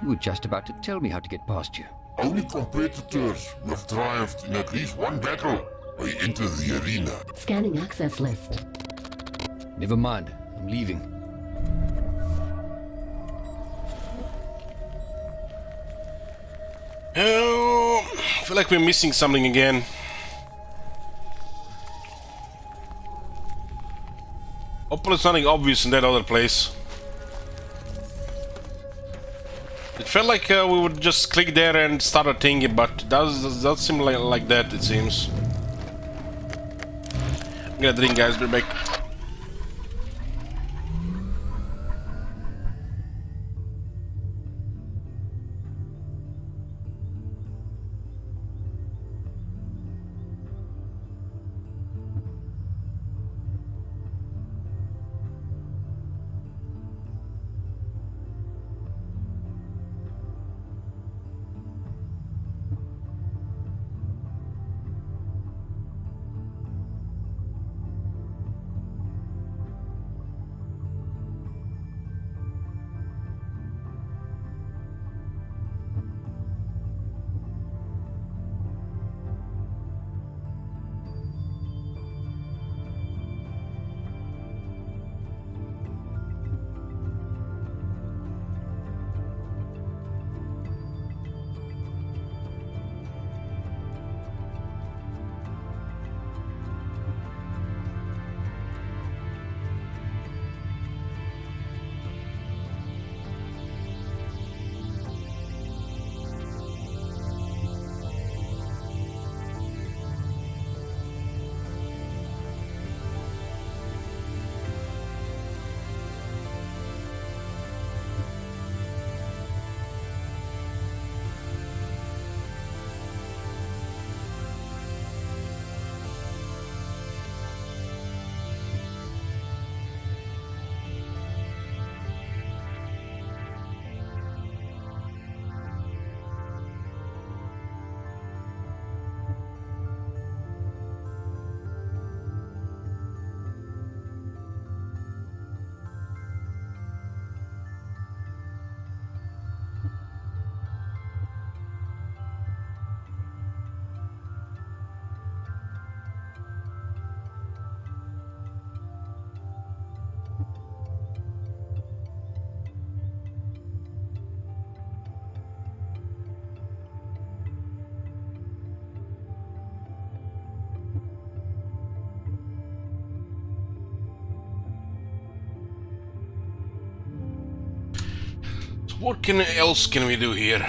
You were just about to tell me how to get past you. Only competitors who have triumphed in at least one battle may enter the arena. Scanning access list. Never mind. I'm leaving. Oh, I feel like we're missing something again. Hopefully it's nothing obvious in that other place. It felt like we would just click there and start a thing, but it does seem like that, it seems. I'm gonna drink, guys, be back. What else can we do here?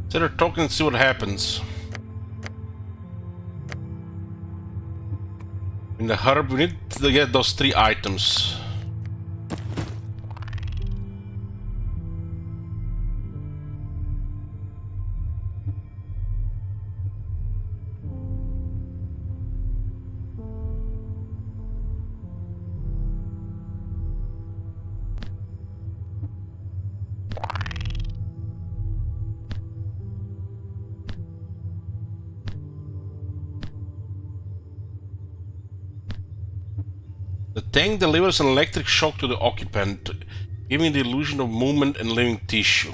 Instead of talking and see what happens. In the herb, we need to get those 3 items. The tank delivers an electric shock to the occupant, giving the illusion of movement and living tissue.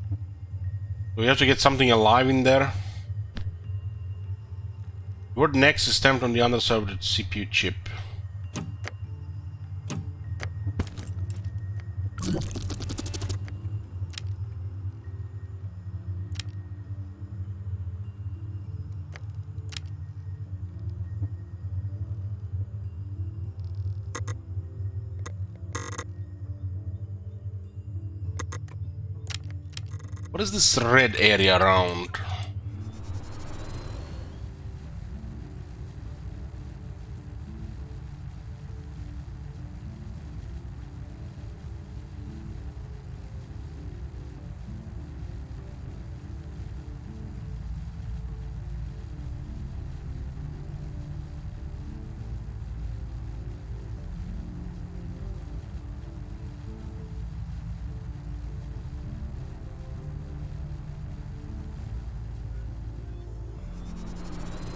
Do we have to get something alive in there? The word next is stamped on the underside of the CPU chip. What is this red area around?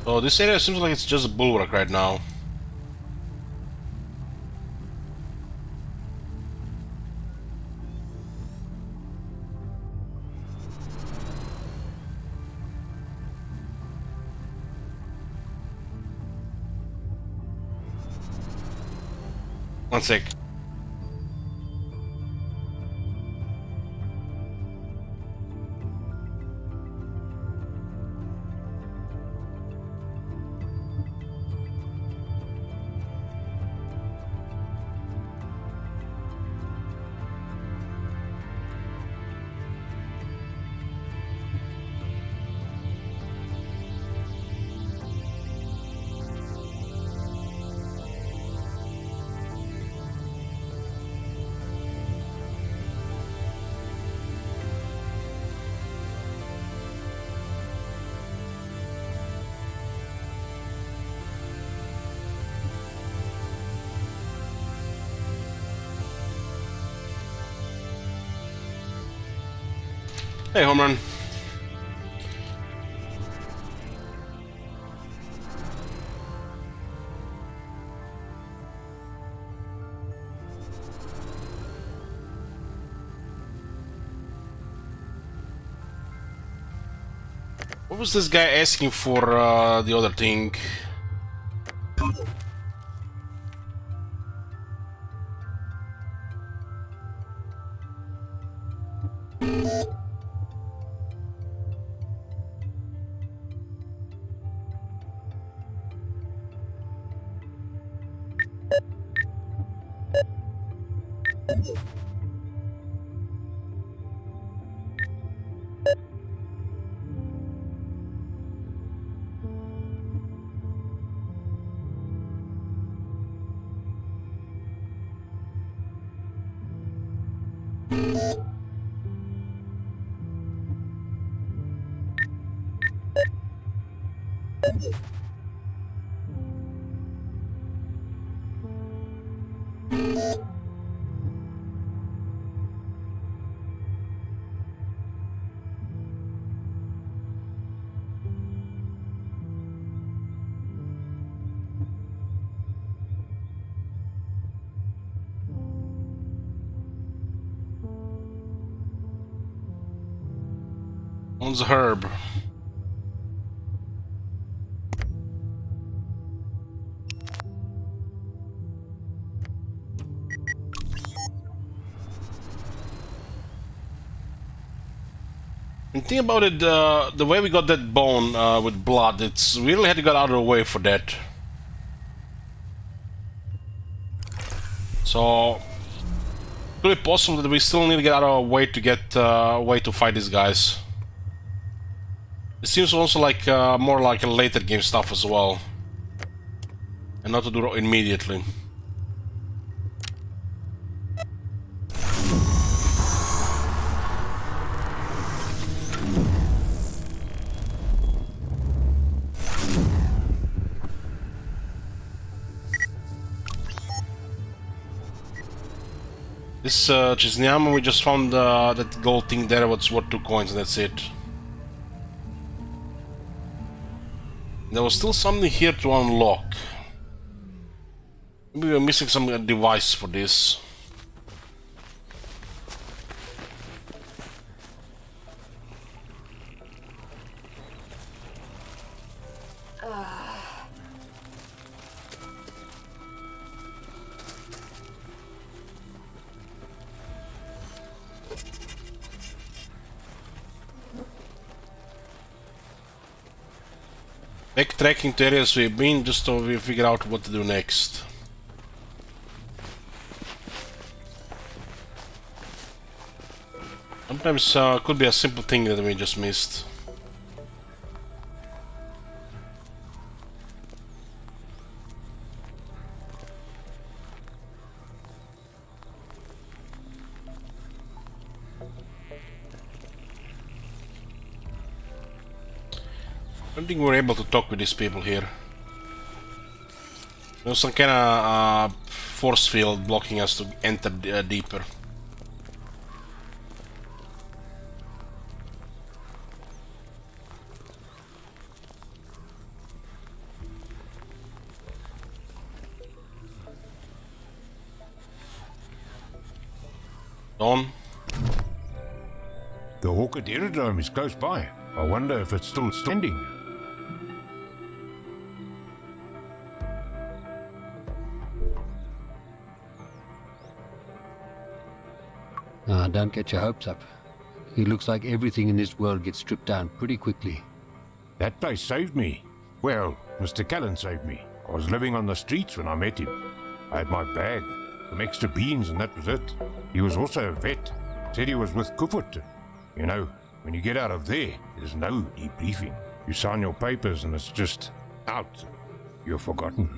Oh, this area seems like it's just a bulwark right now. One sec. Hey, home run. What was this guy asking for the other thing? One's a herb. And think about it, the way we got that bone with blood, we really had to get out of the way for that. So, could it be possible that we still need to get out of our way to get way to fight these guys? It seems also like more like a later game stuff as well, and not to do it immediately. This Chisnyama, we just found that gold thing there, what's worth 2 coins, and that's it. There was still something here to unlock. Maybe we're missing some device for this. Backtracking to areas we've been just so we figure out what to do next. Sometimes could be a simple thing that we just missed. I don't think we're able to talk with these people here. There's some kind of force field blocking us to enter deeper. Dawn? The Hawkett Aerodrome is close by. I wonder if it's still standing. Don't get your hopes up. It looks like everything in this world gets stripped down pretty quickly. That place saved me. Well, Mr. Callan saved me. I was living on the streets when I met him. I had my bag, some extra beans, and that was it. He was also a vet. Said he was with Kufut. You know, when you get out of there, there's no debriefing. You sign your papers and it's just out. You're forgotten.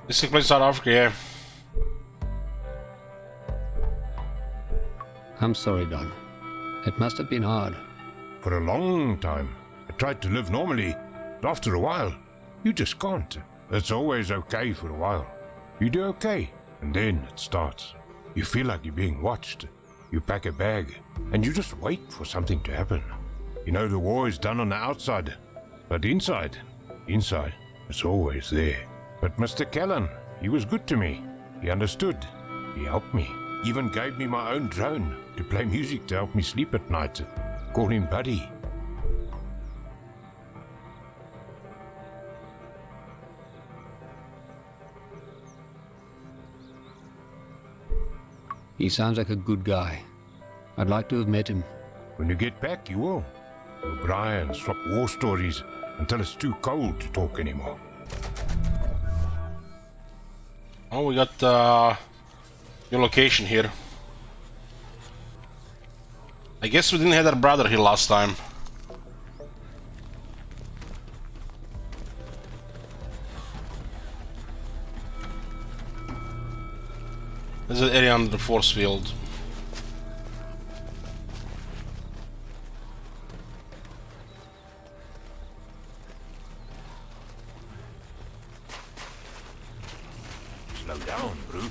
This took place in South Africa, yeah. I'm sorry, Don. It must have been hard. For a long time. I tried to live normally, but after a while, you just can't. It's always okay for a while. You do okay, and then it starts. You feel like you're being watched. You pack a bag, and you just wait for something to happen. You know the war is done on the outside, but inside, it's always there. But Mr. Callan, he was good to me. He understood. He helped me. Even gave me my own drone to play music to help me sleep at night. Call him Buddy. He sounds like a good guy. I'd like to have met him. When you get back, you will. We'll cry and swap war stories until it's too cold to talk anymore. Oh, we got your location here. I guess we didn't have our brother here last time. There's an area under the force field. Slow down, bro.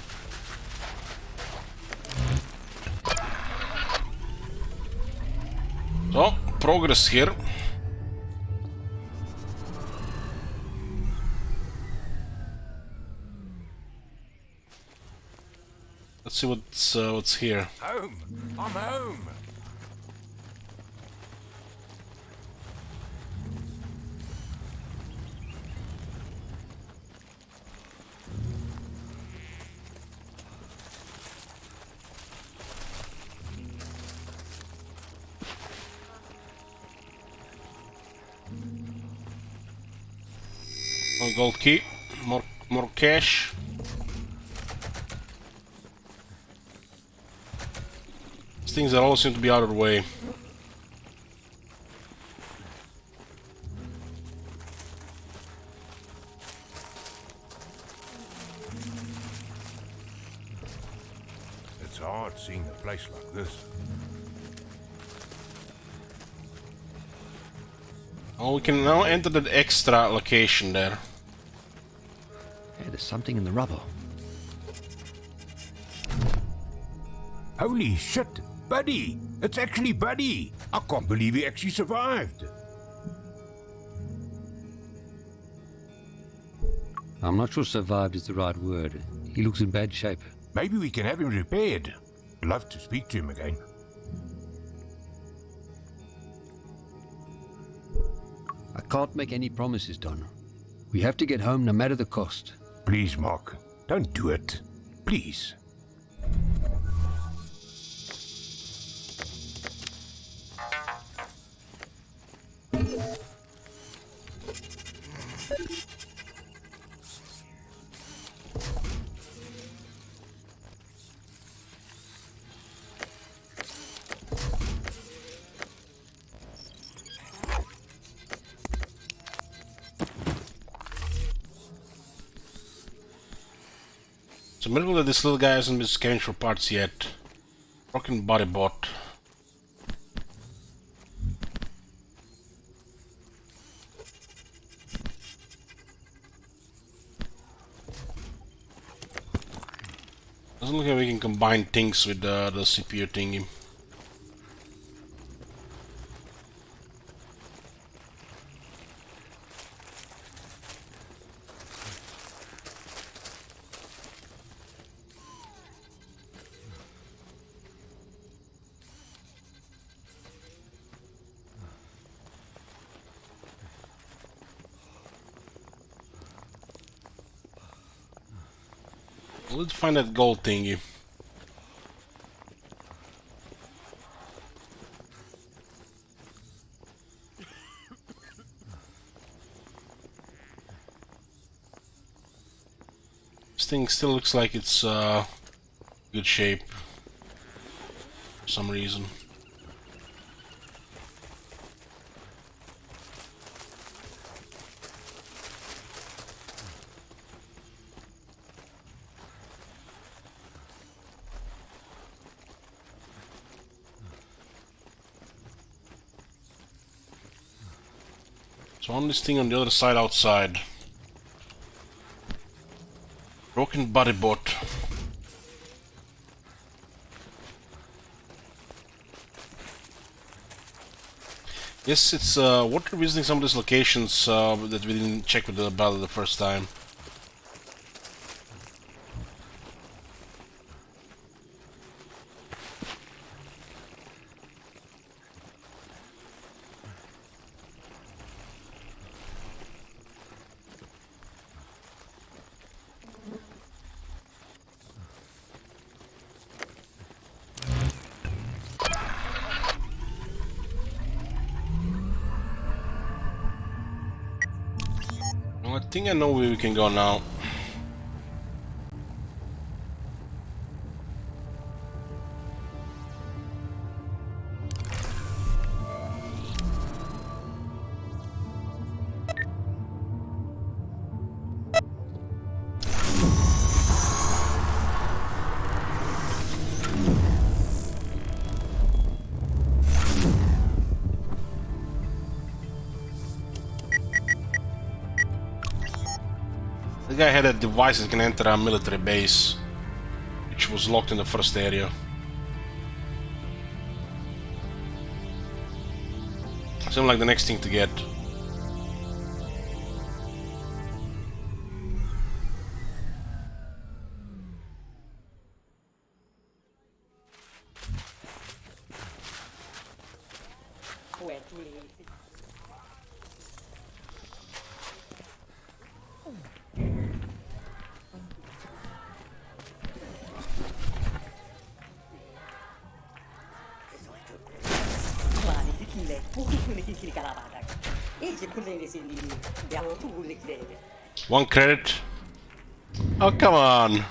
So, progress here. Let's see what's here. Home! I'm home! One gold key. More cash. These things that all seem to be out of the way. It's hard seeing a place like this. Oh, we can now enter the extra location there. Hey, there's something in the rubble. Holy shit! Buddy! It's actually Buddy! I can't believe he actually survived! I'm not sure survived is the right word. He looks in bad shape. Maybe we can have him repaired. I'd love to speak to him again. I can't make any promises, Don. We have to get home no matter the cost. Please, Mark. Don't do it. Please. It's a miracle that this little guy hasn't been scavenged for parts yet. Broken body bot. Doesn't look like we can combine things with the CPU thingy. Let's find that gold thingy. This thing still looks like it's good shape for some reason. So on this thing on the other side outside. Broken body bot. Yes, it's worth revisiting some of these locations that we didn't check with the battle the first time. I think I know where we can go now. The guy had a device that can enter a military base, which was locked in the first area. Seems like the next thing to get. 1 credit. Oh, come on.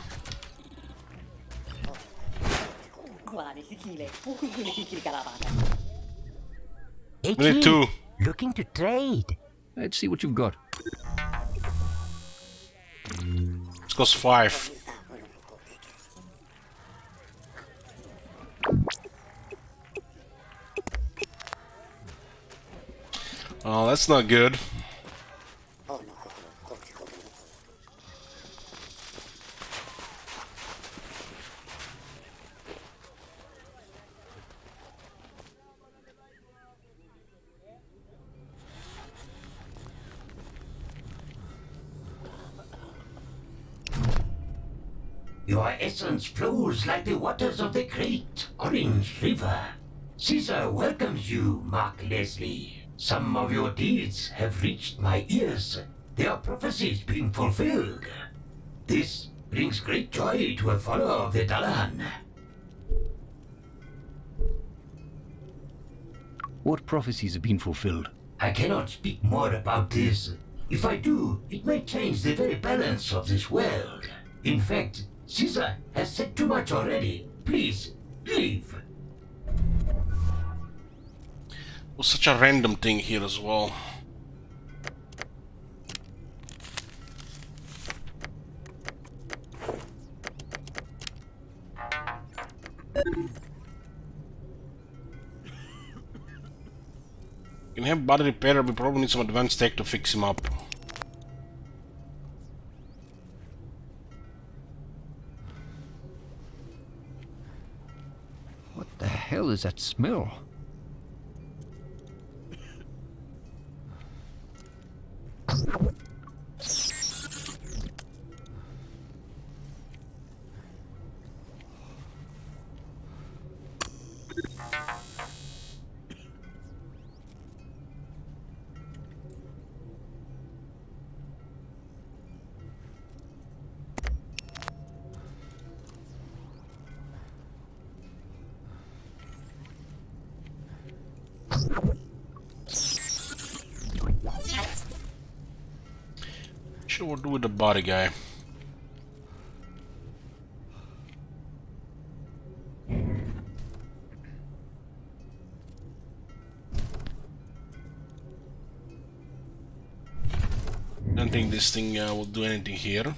Hey, Me Chief, too. looking to trade. Let's see what you've got. It costs 5. Oh, that's not good. Your essence flows like the waters of the great Orange River. Caesar welcomes you, Mark Leslie. Some of your deeds have reached my ears. Their prophecies being fulfilled. This brings great joy to a follower of the Dullahan. What prophecies have been fulfilled? I cannot speak more about this. If I do, it may change the very balance of this world. In fact, Caesar has said too much already. Please, leave. Was such a random thing here as well. Can have body repair, we probably need some advanced tech to fix him up. What the hell is that smell? Sure, we'll do with the body guy. Don't think this thing will do anything here.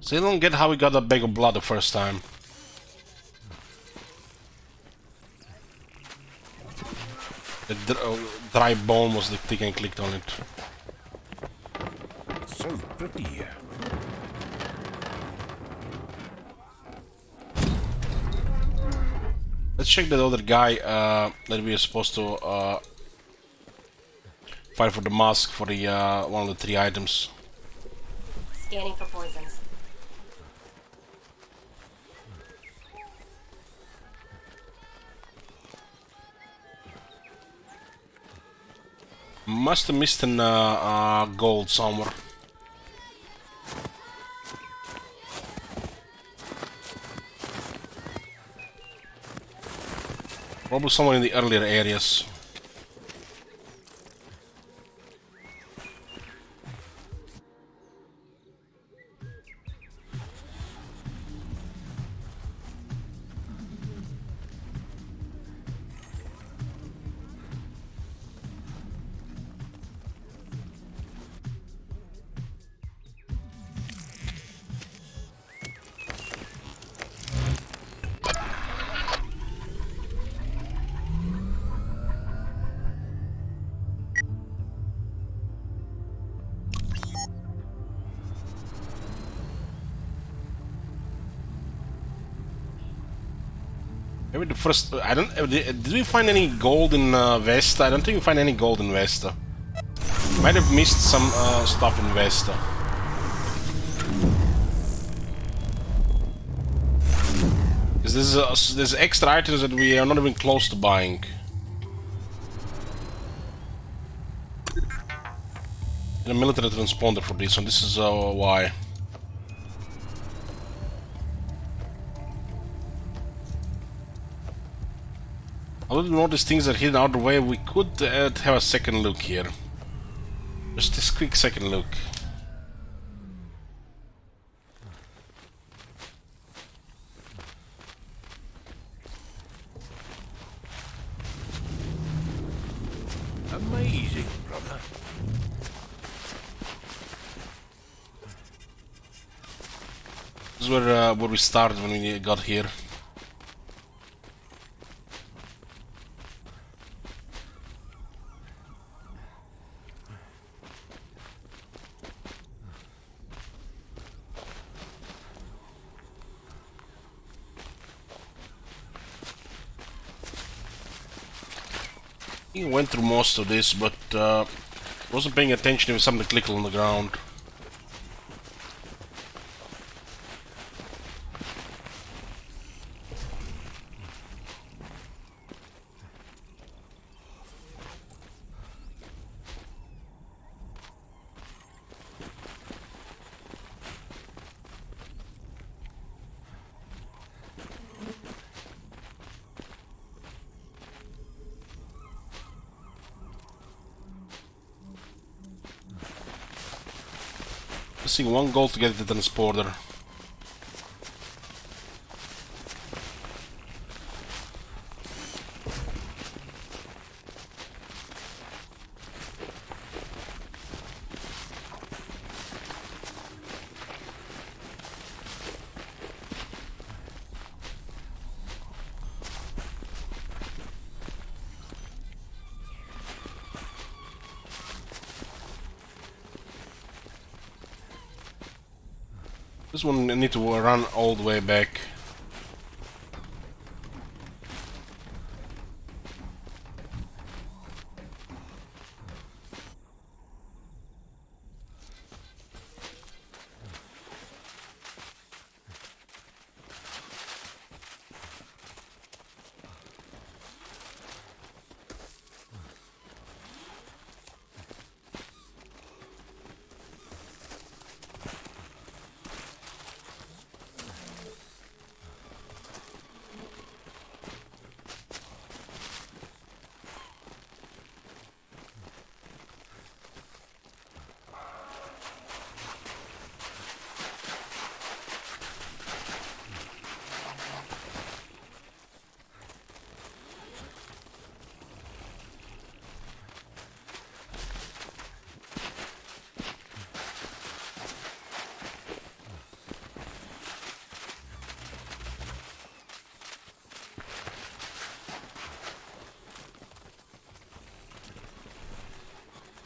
So I don't get how we got that bag of blood the first time. The dry bone was the thing and clicked on it. It's so pretty here. Let's check that other guy that we are supposed to fight for the mask for the one of the 3 items. Scanning for poisons. Must have missed an gold somewhere. Probably somewhere in the earlier areas. Maybe the first. I don't. Did we find any gold in Vesta? I don't think we find any gold in Vesta. Might have missed some stuff in Vesta. Because there's extra items that we are not even close to buying. And a military transponder for this one. This is why. Although all these things are hidden out of the way, we could have a second look here. Just this quick second look. Amazing, brother. This is where we started when we got here. He went through most of this, but wasn't paying attention if something clicked on the ground. Missing one goal to get the transporter. This one I need to run all the way back.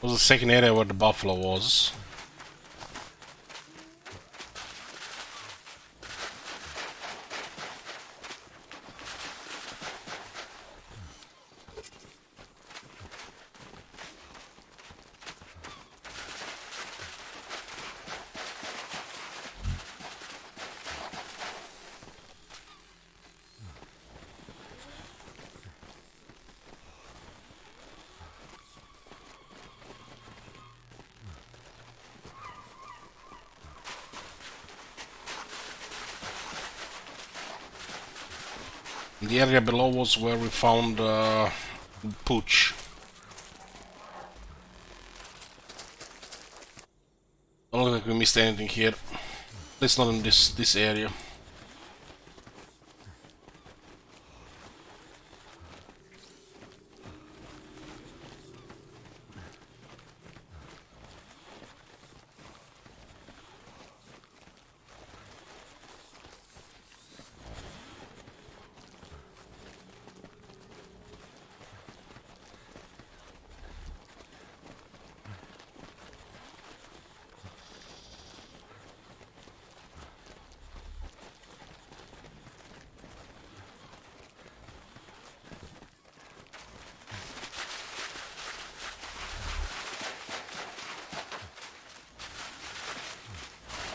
Was the second area where the buffalo was. The area below was where we found Pooch. Don't look like we missed anything here. At least not in this area.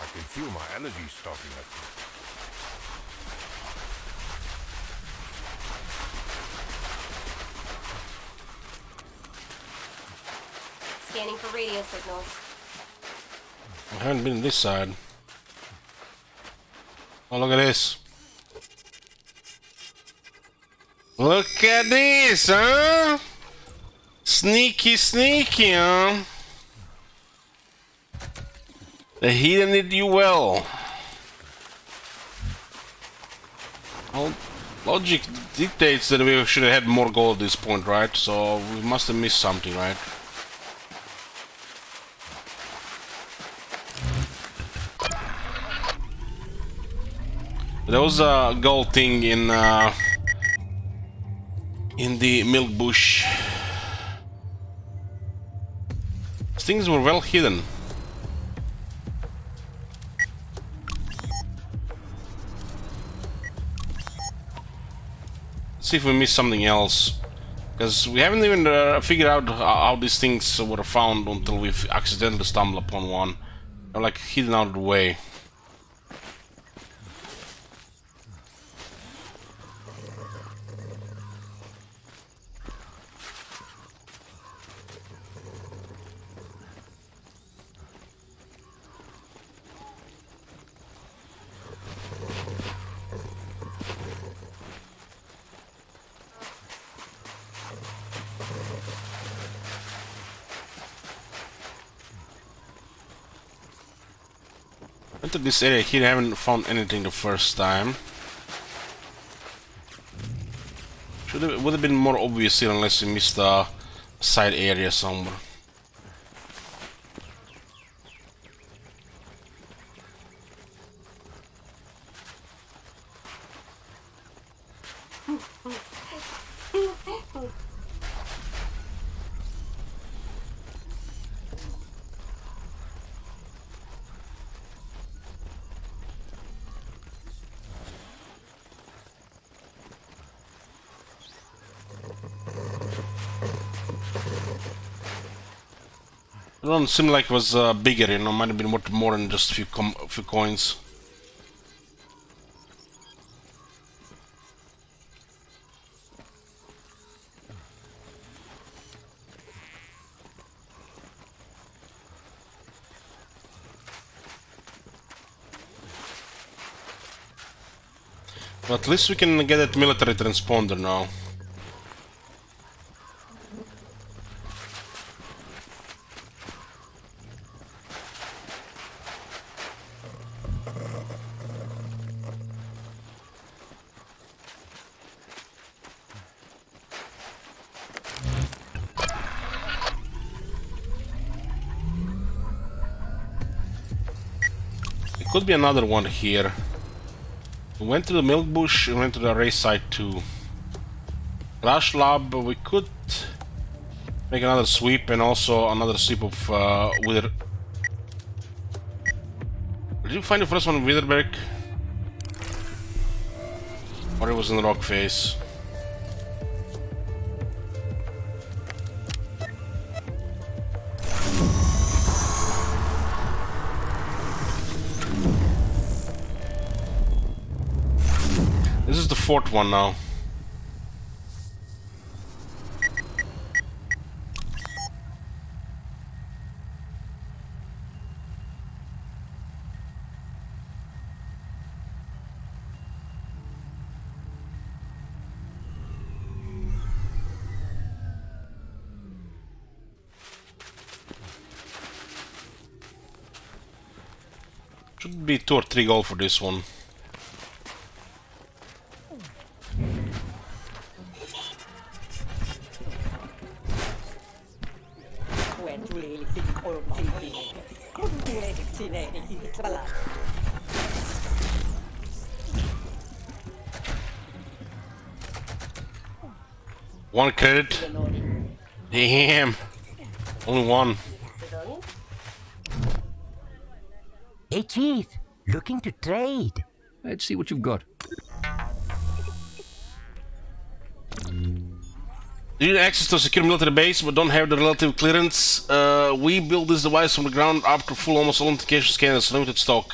I feel my allergies starting up. Scanning for radio signals. I haven't been on this side. Oh, look at this. Look at this, huh? Sneaky, sneaky, huh? The hidden did you well. Well, logic dictates that we should have had more gold at this point, right? So we must have missed something, right? There was a gold thing in the milk bush. Things were well hidden. Let's see if we missed something else, because we haven't even figured out how these things were found until we've accidentally stumbled upon one. They're like hidden out of the way. Entered this area here, I haven't found anything the first time. Would have been more obvious here unless we missed a side area somewhere. It don't seem like it was bigger, you know, might have been worth more than just a few coins. But at least we can get that military transponder now. Could be another one here. We went to the milk bush, we went to the race site too. Flash lab, we could make another sweep and also another sweep of Wither. Did you find the first one in Witherberg? Or it was in the rock face? This is the fourth one now. Should be 2 or 3 gold for this one. One credit. Damn. Only one. Hey, Chief. Looking to trade. Let's see what you've got. You need access to a secure military base but don't have the relative clearance. We built this device from the ground after full almost authentication scanners, limited stock.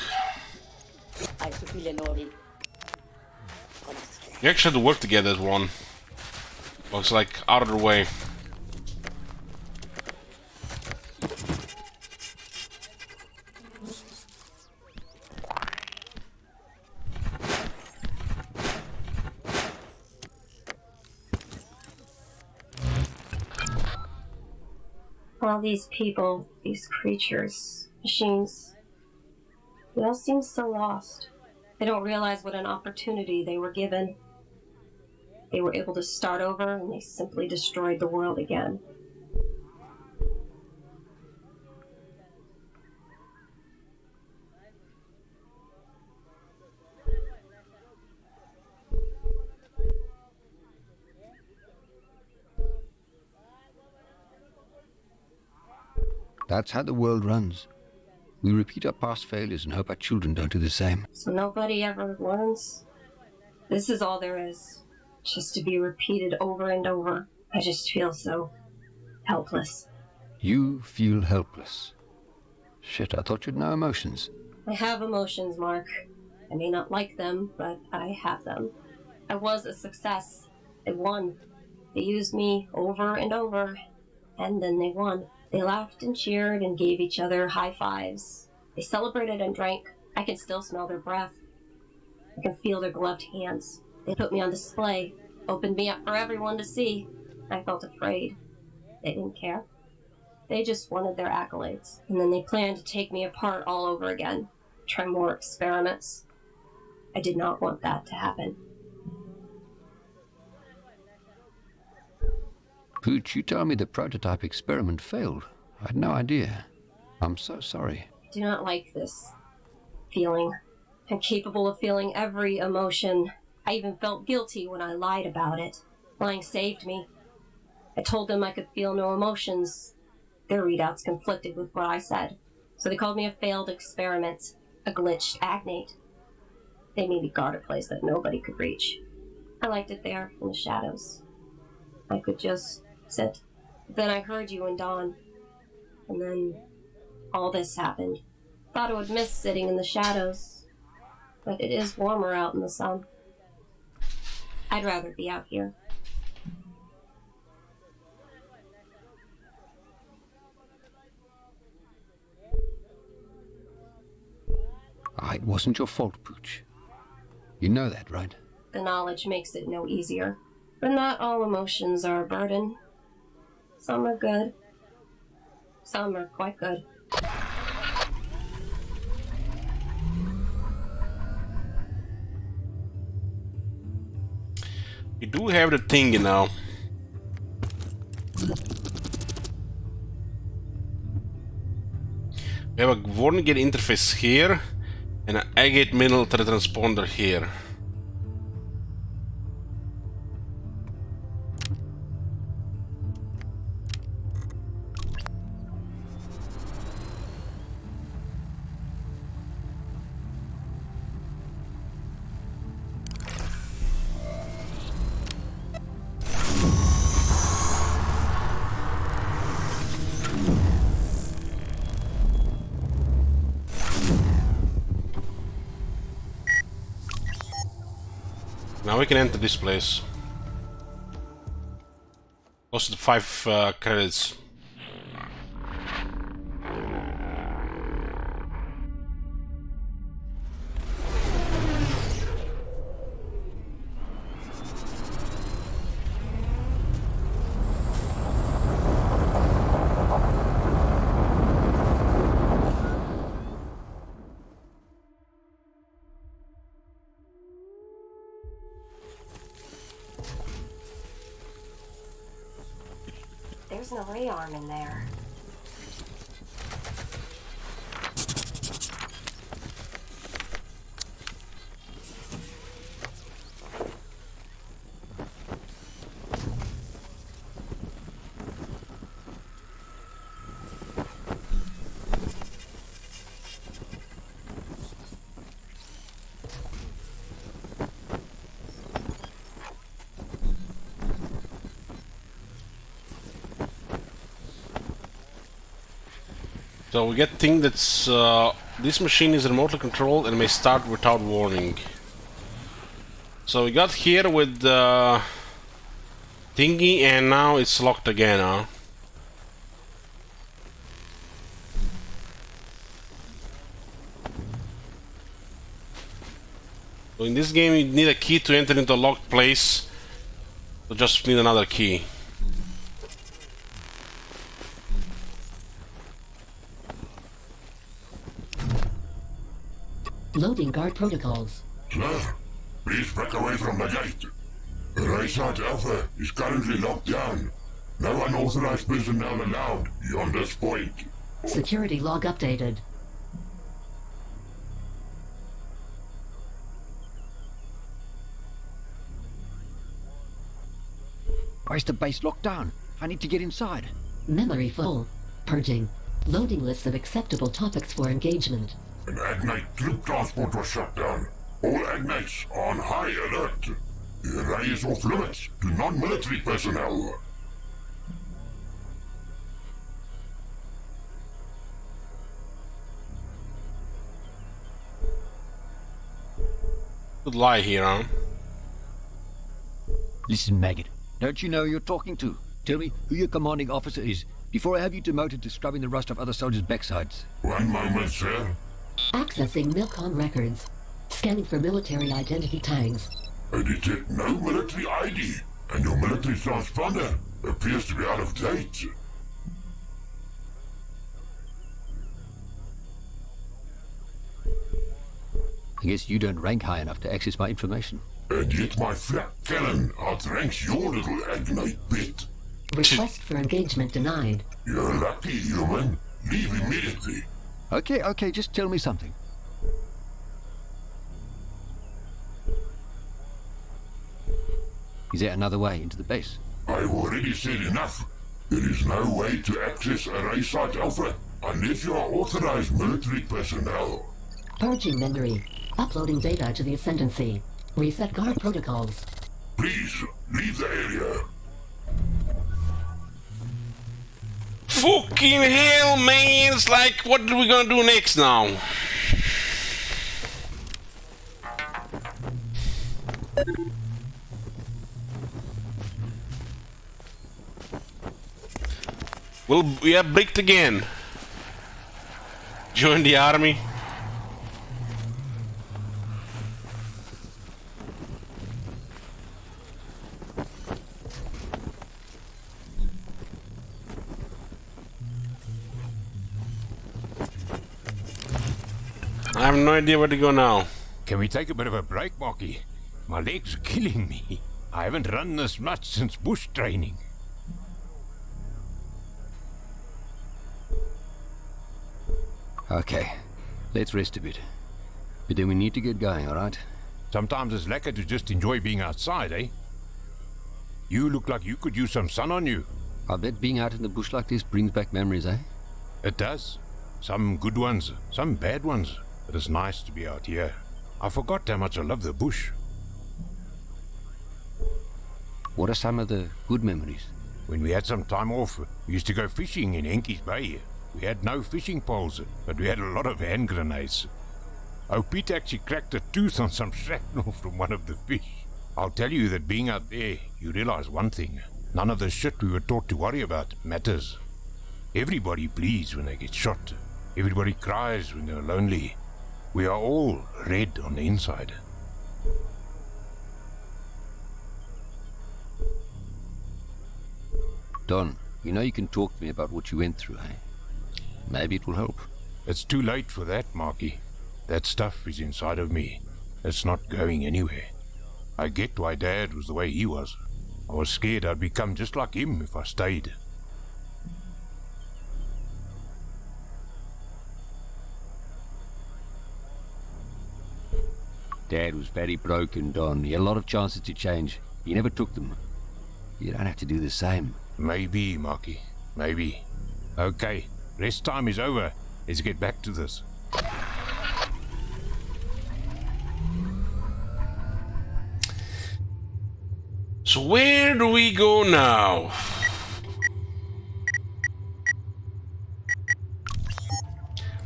You actually had to work together as one. Well, it's like out of the way. All these people, these creatures, machines, they all seem so lost. They don't realize what an opportunity they were given. They were able to start over, and they simply destroyed the world again. That's how the world runs. We repeat our past failures and hope our children don't do the same. So nobody ever learns? This is all there is. Just to be repeated over and over. I just feel so helpless. You feel helpless. Shit, I thought you'd know emotions. I have emotions, Mark. I may not like them, but I have them. I was a success. They won. They used me over and over, and then they won. They laughed and cheered and gave each other high fives. They celebrated and drank. I can still smell their breath. I can feel their gloved hands. They put me on display, opened me up for everyone to see. I felt afraid. They didn't care. They just wanted their accolades. And then they planned to take me apart all over again. Try more experiments. I did not want that to happen. Pooch, you told me the prototype experiment failed. I had no idea. I'm so sorry. I do not like this feeling. I'm capable of feeling every emotion. I even felt guilty when I lied about it. Lying saved me. I told them I could feel no emotions. Their readouts conflicted with what I said. So they called me a failed experiment, a glitched agnate. They made me guard a place that nobody could reach. I liked it there in the shadows. I could just sit. Then I heard you and Dawn. And then all this happened. Thought I would miss sitting in the shadows. But it is warmer out in the sun. I'd rather be out here. It wasn't your fault, Pooch. You know that, right? The knowledge makes it no easier. But not all emotions are a burden. Some are good. Some are quite good. We do have the thing, you know. We have a warning gate interface here and an agate middle teletransponder here. Now we can enter this place. Cost 5 credits. There's no ray arm in there. So we get thing that's this machine is remotely controlled and may start without warning. So we got here with the thingy and now it's locked again, huh? So in this game you need a key to enter into a locked place. So just need another key. Loading guard protocols. Sir, please back away from the gate. Rayside Alpha is currently locked down. No unauthorized personnel allowed beyond this point. Security log updated. Why is the base locked down? I need to get inside. Memory full. Purging. Loading lists of acceptable topics for engagement. An Agnite troop transport was shut down. All Agnites are on high alert. The array is off limits to non-military personnel. Good lie here, huh? Listen, maggot. Don't you know who you're talking to? Tell me who your commanding officer is before I have you demoted to scrubbing the rust off other soldiers' backsides. One moment, sir. Accessing Milcom records. Scanning for military identity tags. I detect no military ID, and your military transponder appears to be out of date. I guess you don't rank high enough to access my information. And yet my flak cannon outranks your little Agnite bit. Request for engagement denied. You're lucky, human. Leave immediately. Okay, just tell me something. Is there another way into the base? I've already said enough. There is no way to access Array Site Alpha unless you are authorized military personnel. Purging memory. Uploading data to the Ascendancy. Reset guard protocols. Please, leave the area. Fucking hell, man! It's like, what are we gonna do next now? Well, we have bricked again. Join the army. I have no idea where to go now. Can we take a bit of a break, Marky? My legs are killing me. I haven't run this much since bush training. Okay, let's rest a bit. But then we need to get going, alright? Sometimes it's lekker to just enjoy being outside, eh? You look like you could use some sun on you. I bet being out in the bush like this brings back memories, eh? It does. Some good ones, some bad ones. But it's nice to be out here. I forgot how much I love the bush. What are some of the good memories? When we had some time off, we used to go fishing in Henke's Bay. We had no fishing poles, but we had a lot of hand grenades. Oh, Pete actually cracked a tooth on some shrapnel from one of the fish. I'll tell you that being out there, you realize one thing. None of the shit we were taught to worry about matters. Everybody bleeds when they get shot. Everybody cries when they're lonely. We are all red on the inside. Don, you know you can talk to me about what you went through, eh? Maybe it will help. It's too late for that, Marky. That stuff is inside of me. It's not going anywhere. I get why Dad was the way he was. I was scared I'd become just like him if I stayed. Dad was very broken, Don. He had a lot of chances to change. He never took them. You don't have to do the same. Maybe, Marky. Maybe. Okay, rest time is over. Let's get back to this. So where do we go now?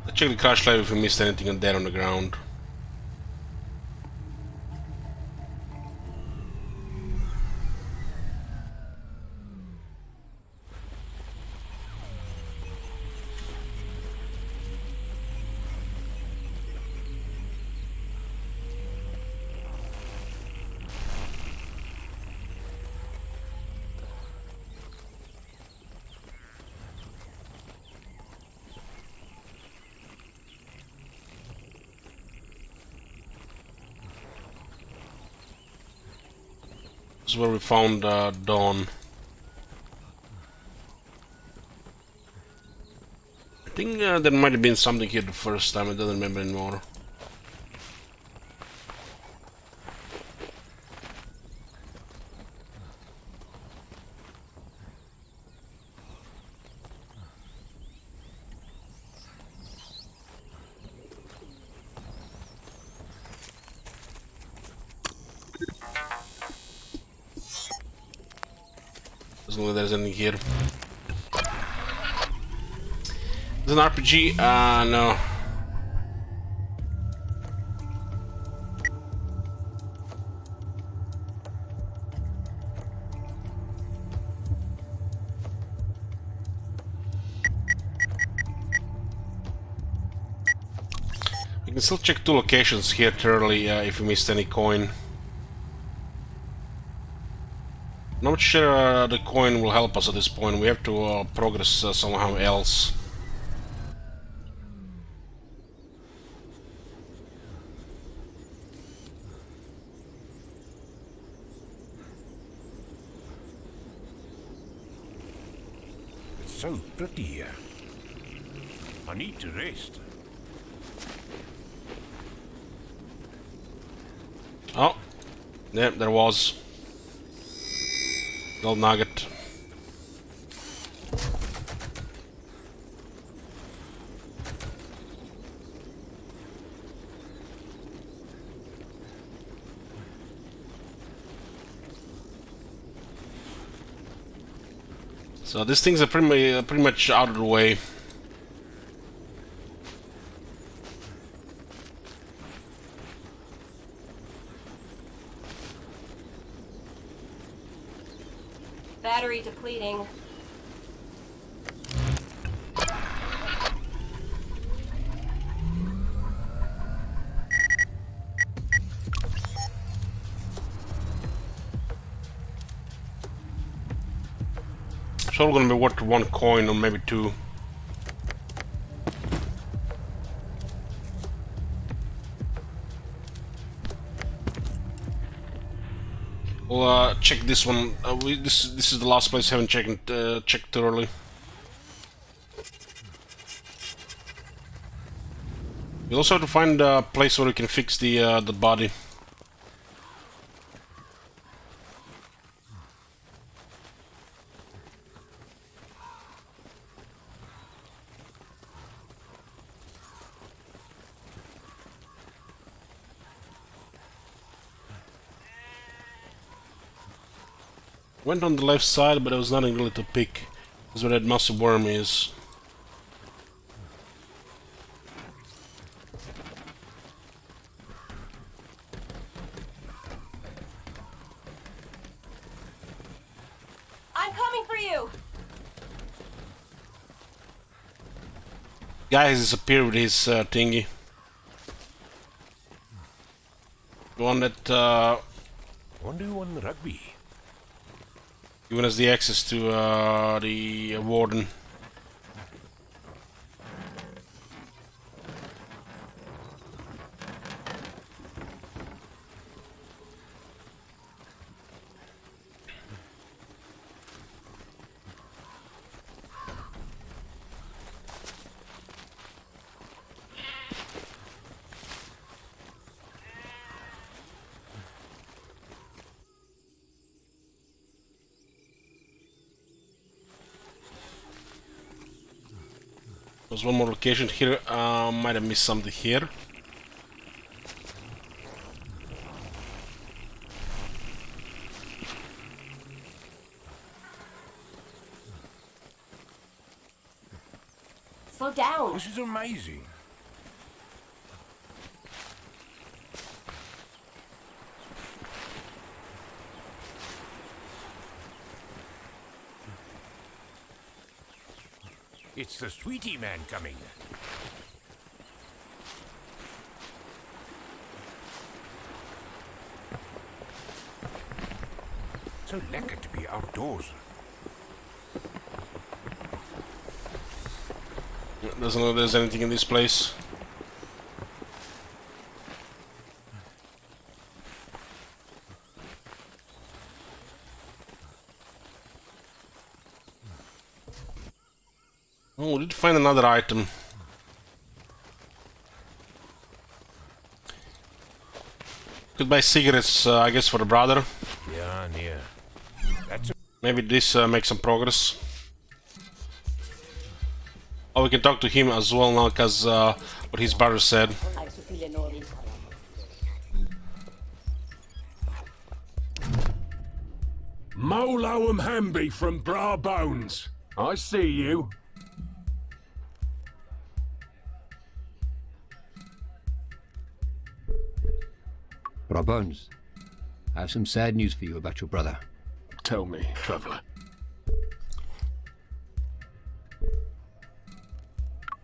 Let's check the crash live if we missed anything on there on the ground. This is where we found Dawn. I think there might have been something here the first time, I don't remember anymore. Doesn't look like there's anything here. There's an RPG? No. We can still check two locations here thoroughly if we missed any coin. Not sure the coin will help us at this point. We have to progress somehow else. It's so pretty here. I need to rest. Oh, yeah, there was. Gold nugget. So these things are pretty much out of the way. Battery depleting. It's all gonna be worth one coin or maybe two. We'll check this one. This is the last place I haven't checked thoroughly. We also have to find a place where we can fix the body. Went on the left side, but there was nothing really to pick. That's where that massive worm is. I'm coming for you. Guy has disappeared with his thingy. The one that Wonder who won rugby. giving us the access to the warden. There's one more location here. Might have missed something here. Slow down. This is amazing. It's the sweetie man coming. So lekker to be outdoors. Doesn't look like there's anything in this place. Oh, we did find another item. Could buy cigarettes, I guess, for the brother. Yeah, near. That's Maybe this makes some progress. Oh, we can talk to him as well now, because what his brother said. Moloam Hamby from Bra Bones. I see you. Bones, I have some sad news for you about your brother. Tell me, traveller.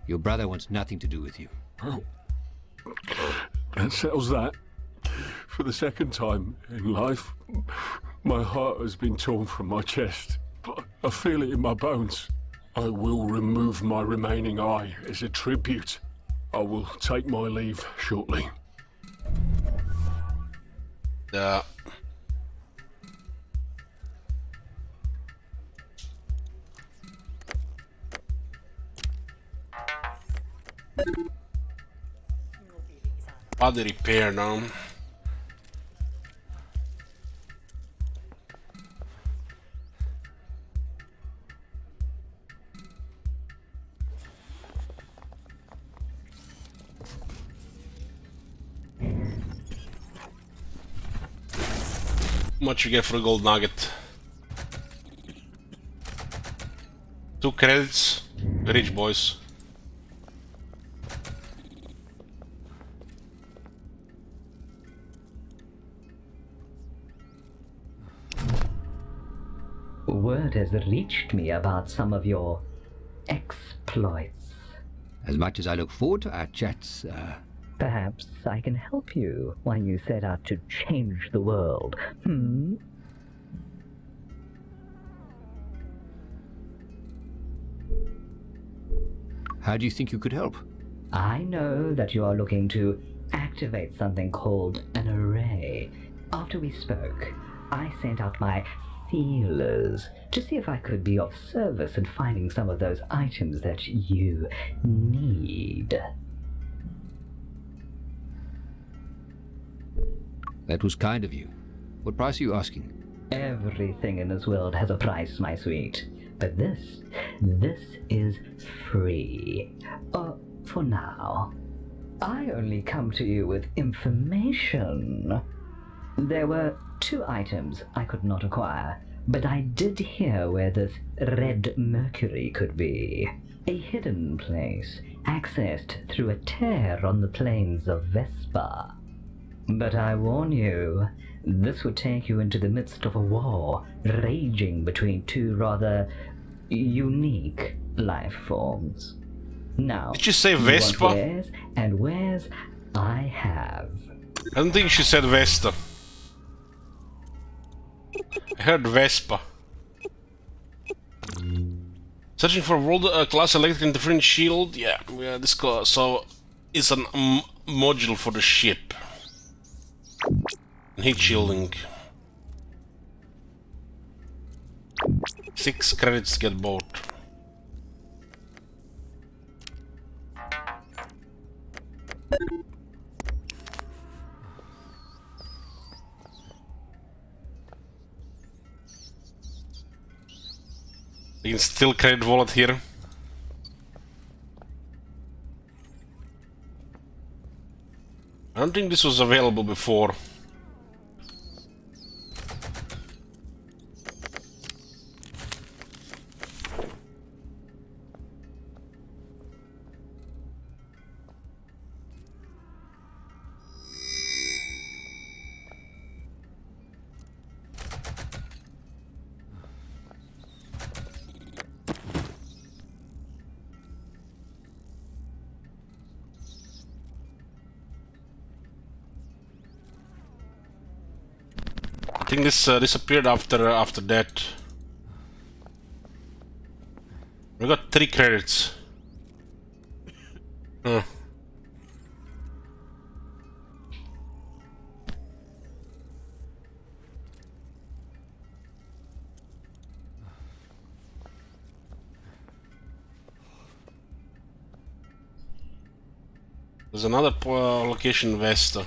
Your brother wants nothing to do with you. Oh. That settles that. For the second time in life, my heart has been torn from my chest. But I feel it in my bones. I will remove my remaining eye as a tribute. I will take my leave shortly. Yeah. Body repair now. How much you get for a gold nugget? 2 credits. Rich boys. Word has reached me about some of your exploits. As much as I look forward to our chats, Perhaps I can help you while you set out to change the world. Hmm? How do you think you could help? I know that you are looking to activate something called an array. After we spoke, I sent out my feelers to see if I could be of service in finding some of those items that you need. That was kind of you. What price are you asking? Everything in this world has a price, my sweet. But this is free. For now. I only come to you with information. There were 2 items I could not acquire, but I did hear where this red mercury could be. A hidden place, accessed through a tear on the plains of Vespa. But I warn you, this would take you into the midst of a war raging between 2 rather unique life forms. Now, did you say you Vespa? want wares, and wares I have. I don't think she said Vesta. I heard Vespa. Searching for world class electric interference shield. Yeah, this so it's a module for the ship. Heat shielding. 6 credits get bought. You can still credit wallet here. I don't think this was available before. I think this disappeared after that. We got 3 credits. Huh. There's another location west.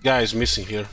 Guy is missing here.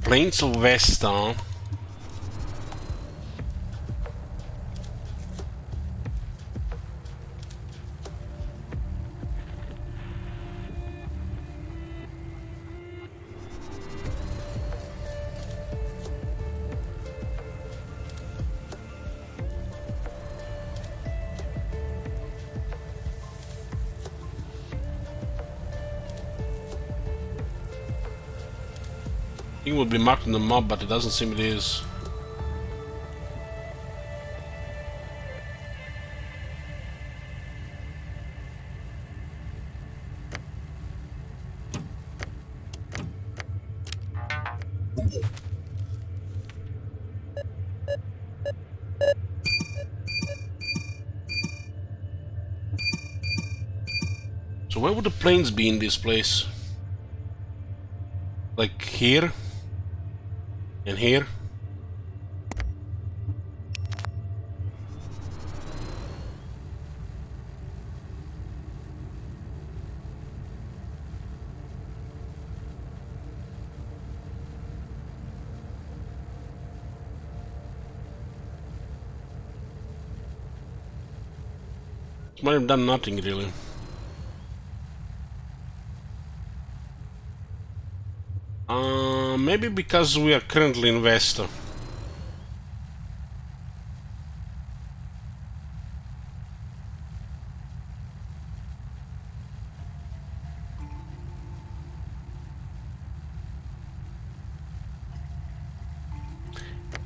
Plains of West, huh? It would be marked on the map, but it doesn't seem it is. So where would the planes be in this place? Like here? And here? Might have done nothing really. Maybe because we are currently in West.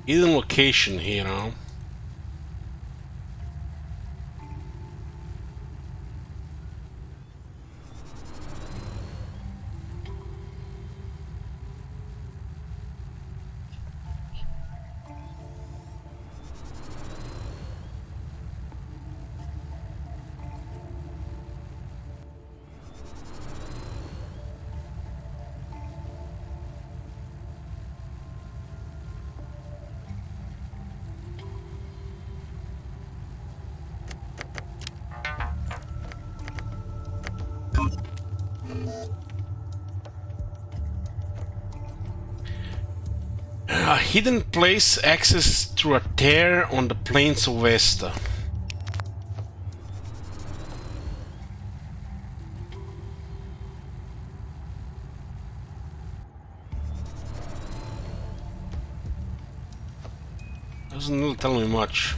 Hidden location here, huh? A hidden place access through a tear on the Plains of West. Doesn't really tell me much.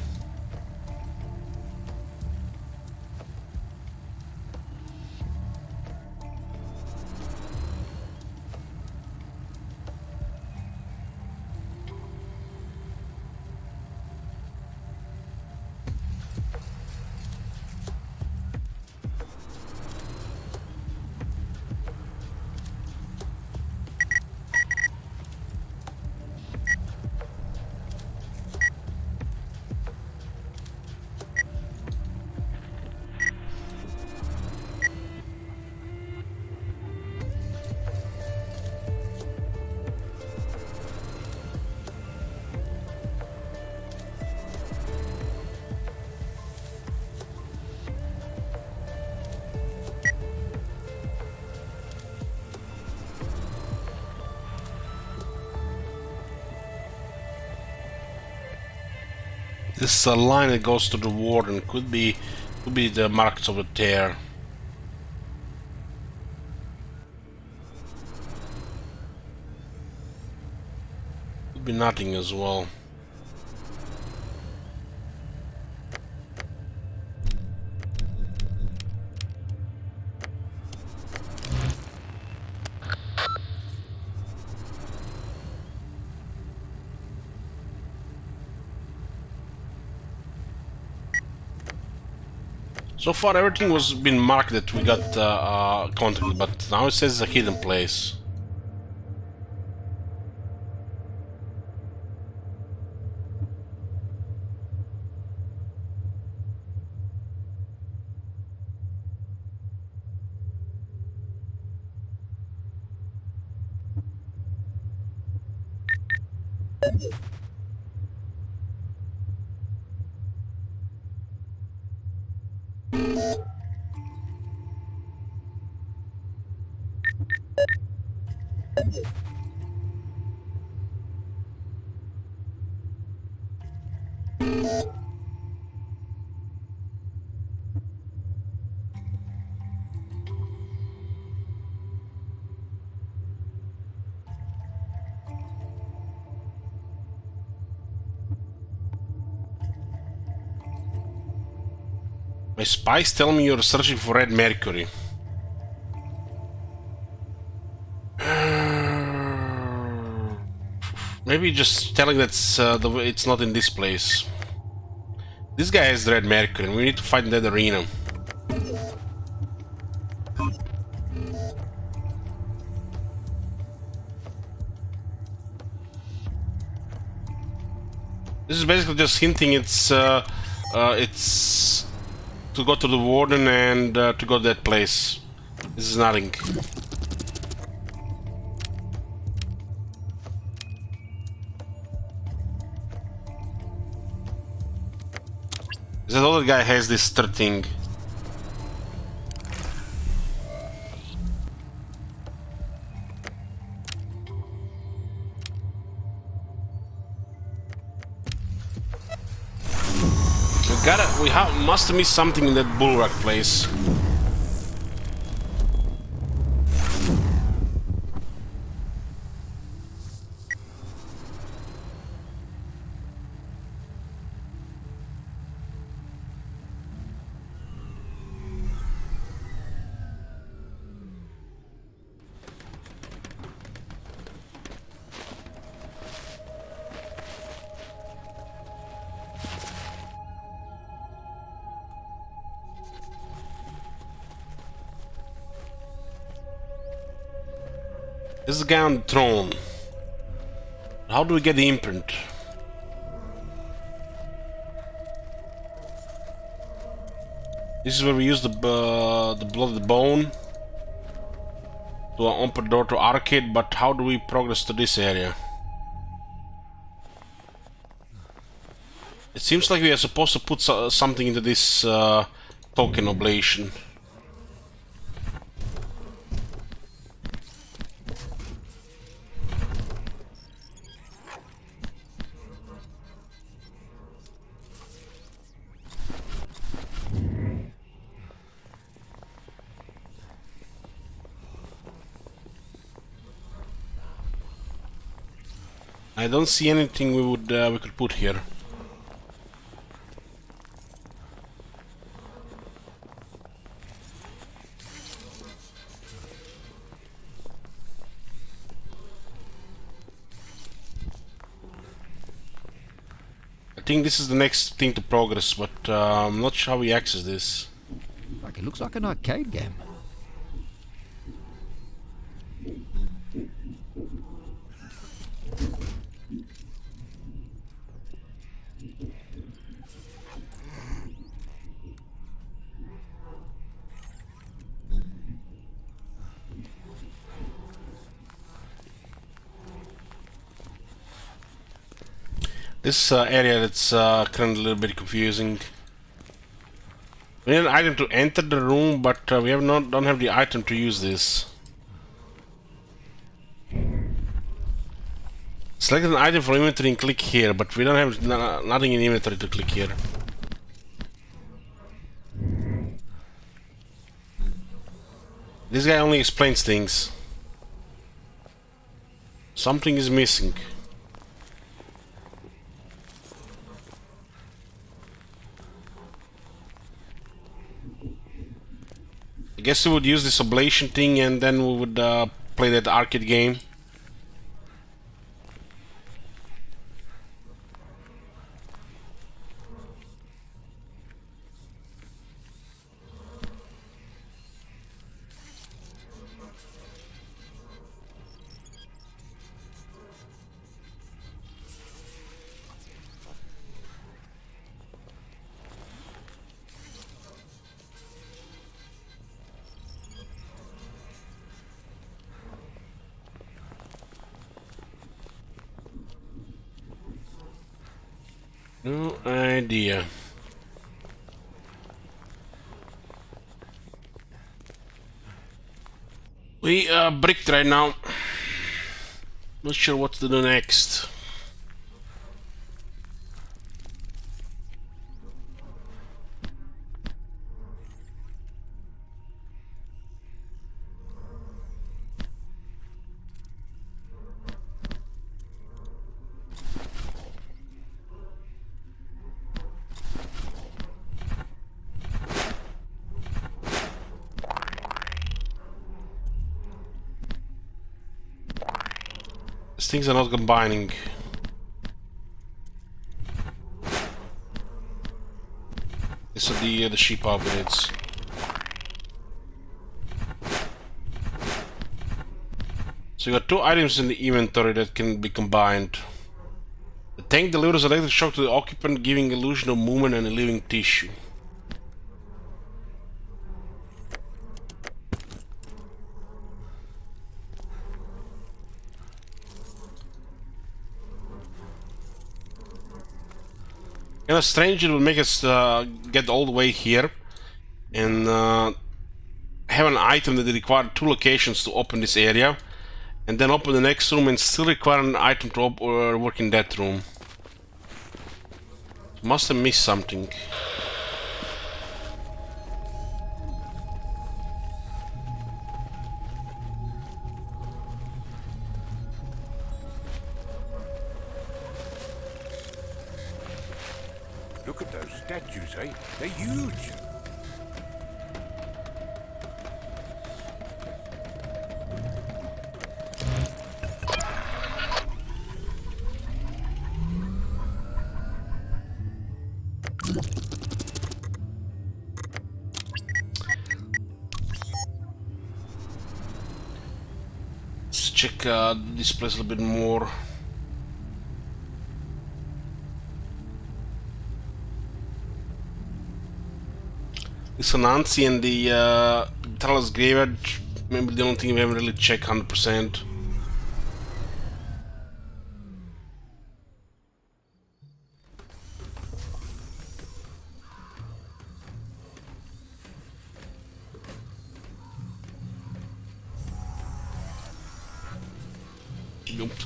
This line that goes to the warden could be the marks of the tear. Could be nothing as well. So far everything was been marked that we got contact, but now it says it's a hidden place. My spies tell me you're searching for red mercury. Maybe just telling that it's not in this place. This guy has red mercury and we need to fight in that arena. This is basically just hinting it's to go to the warden and to go to that place. This is nothing. That other guy has this third thing. We must miss something in that bulwark place. This is the guy on the throne. How do we get the imprint? This is where we use the blood of the bone to open the door to arcade, but how do we progress to this area? It seems like we are supposed to put something into this token oblation. I don't see anything we could put here. I think this is the next thing to progress, but I'm not sure how we access this. Like it looks like an arcade game. This area that's currently a little bit confusing. We need an item to enter the room, but we don't have the item to use this. Select an item from inventory and click here, but we don't have nothing in inventory to click here. This guy only explains things. Something is missing. I guess we would use this ablation thing and then we would play that arcade game. No idea. We are bricked right now. Not sure what to do next. These things are not combining. These are the sheep upgrades. So you got 2 items in the inventory that can be combined. The tank delivers electric shock to the occupant, giving illusion of movement and living tissue. Kind of strange it will make us get all the way here and have an item that requires 2 locations to open this area, and then open the next room and still require an item to work in that room. Must have missed something. Look at those statues, eh? They're huge. Let's check this place a little bit more. This Anansi and the Talos Graveyard, maybe the only thing we haven't really checked 100%.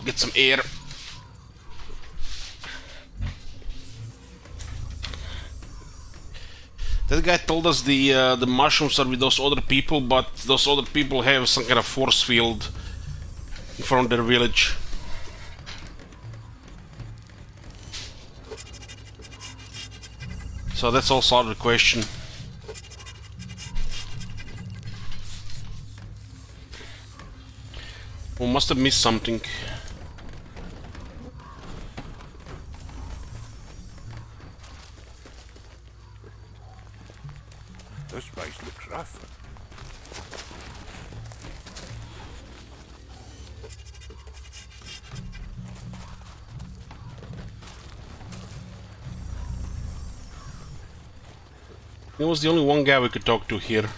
Get some air. That guy told us the mushrooms are with those other people, but those other people have some kind of force field in front of their village. So that's also out of the question. We must have missed something. This place looks rough. He was the only one guy we could talk to here.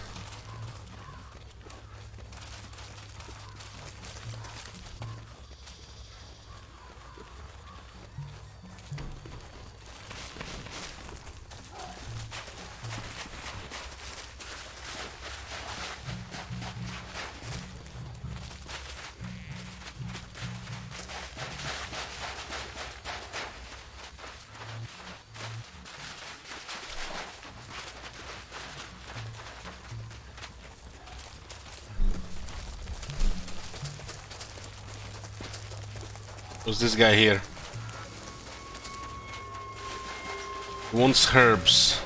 Who's this guy here? Wants herbs.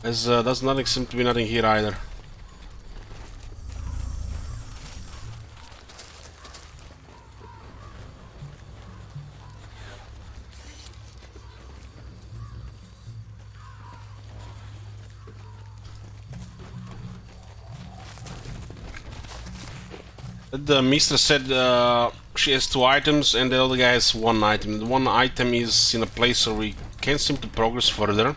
As does nothing seem to be nothing here either. The mistress said she has 2 items and the other guy has 1 item. The 1 item is in a place where we can't seem to progress further.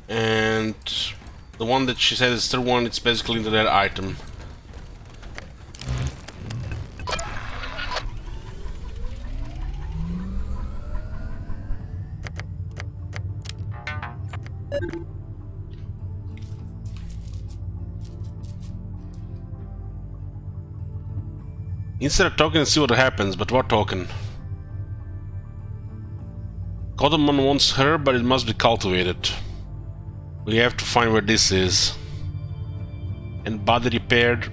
And the one that she said is the 1, it's basically into that item. Instead of talking and see what happens, but what talking? Cottonman wants her, but it must be cultivated. We have to find where this is. And body repaired.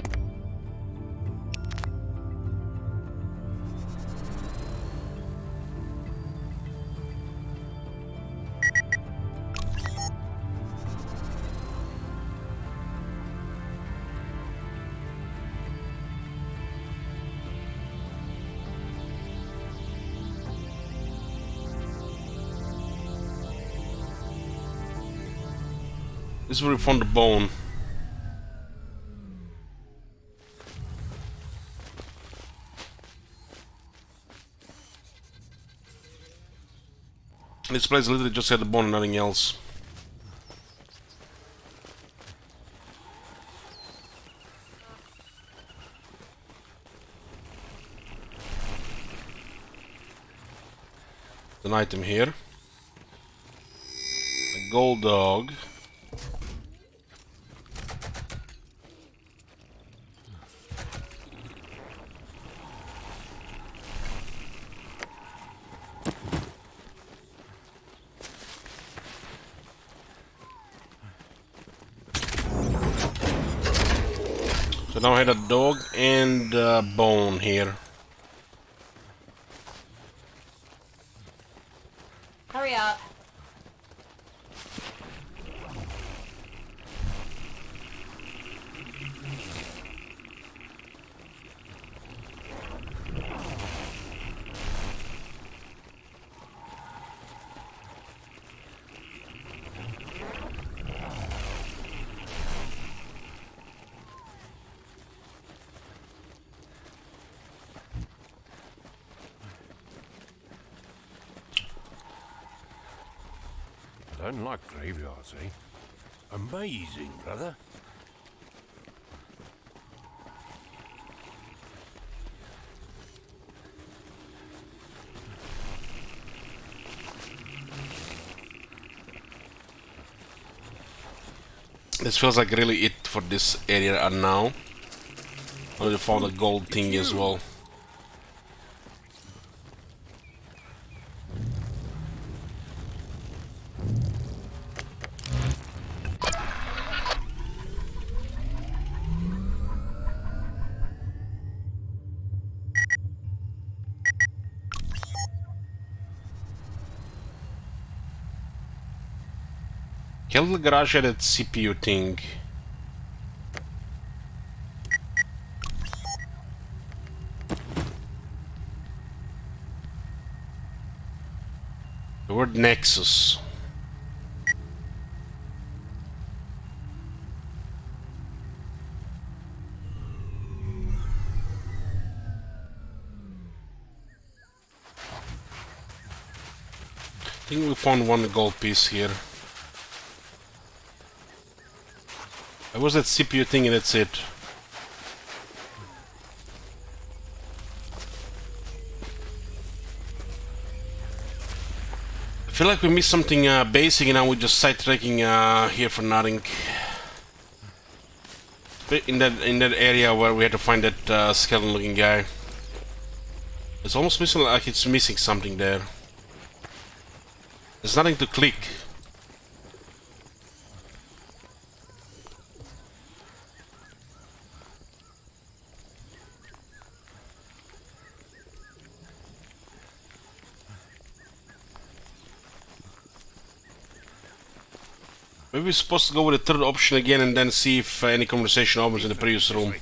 This is where we found the bone. This place literally just had the bone and nothing else. An item here. A gold dog. So now I had a dog and a bone here. Hurry up. Don't like graveyards, eh? Amazing, brother. This feels like really it for this area now. I found a gold thing as well. Kill the garage at that CPU thing. The word Nexus. I think we found 1 gold piece here. It was that CPU thing and that's it. I feel like we missed something basic and now we're just sidetracking here for nothing. In that area where we had to find that skeleton looking guy. It's almost missing, like it's missing something there. There's nothing to click. Maybe we're supposed to go with the third option again and then see if any conversation opens in the previous room.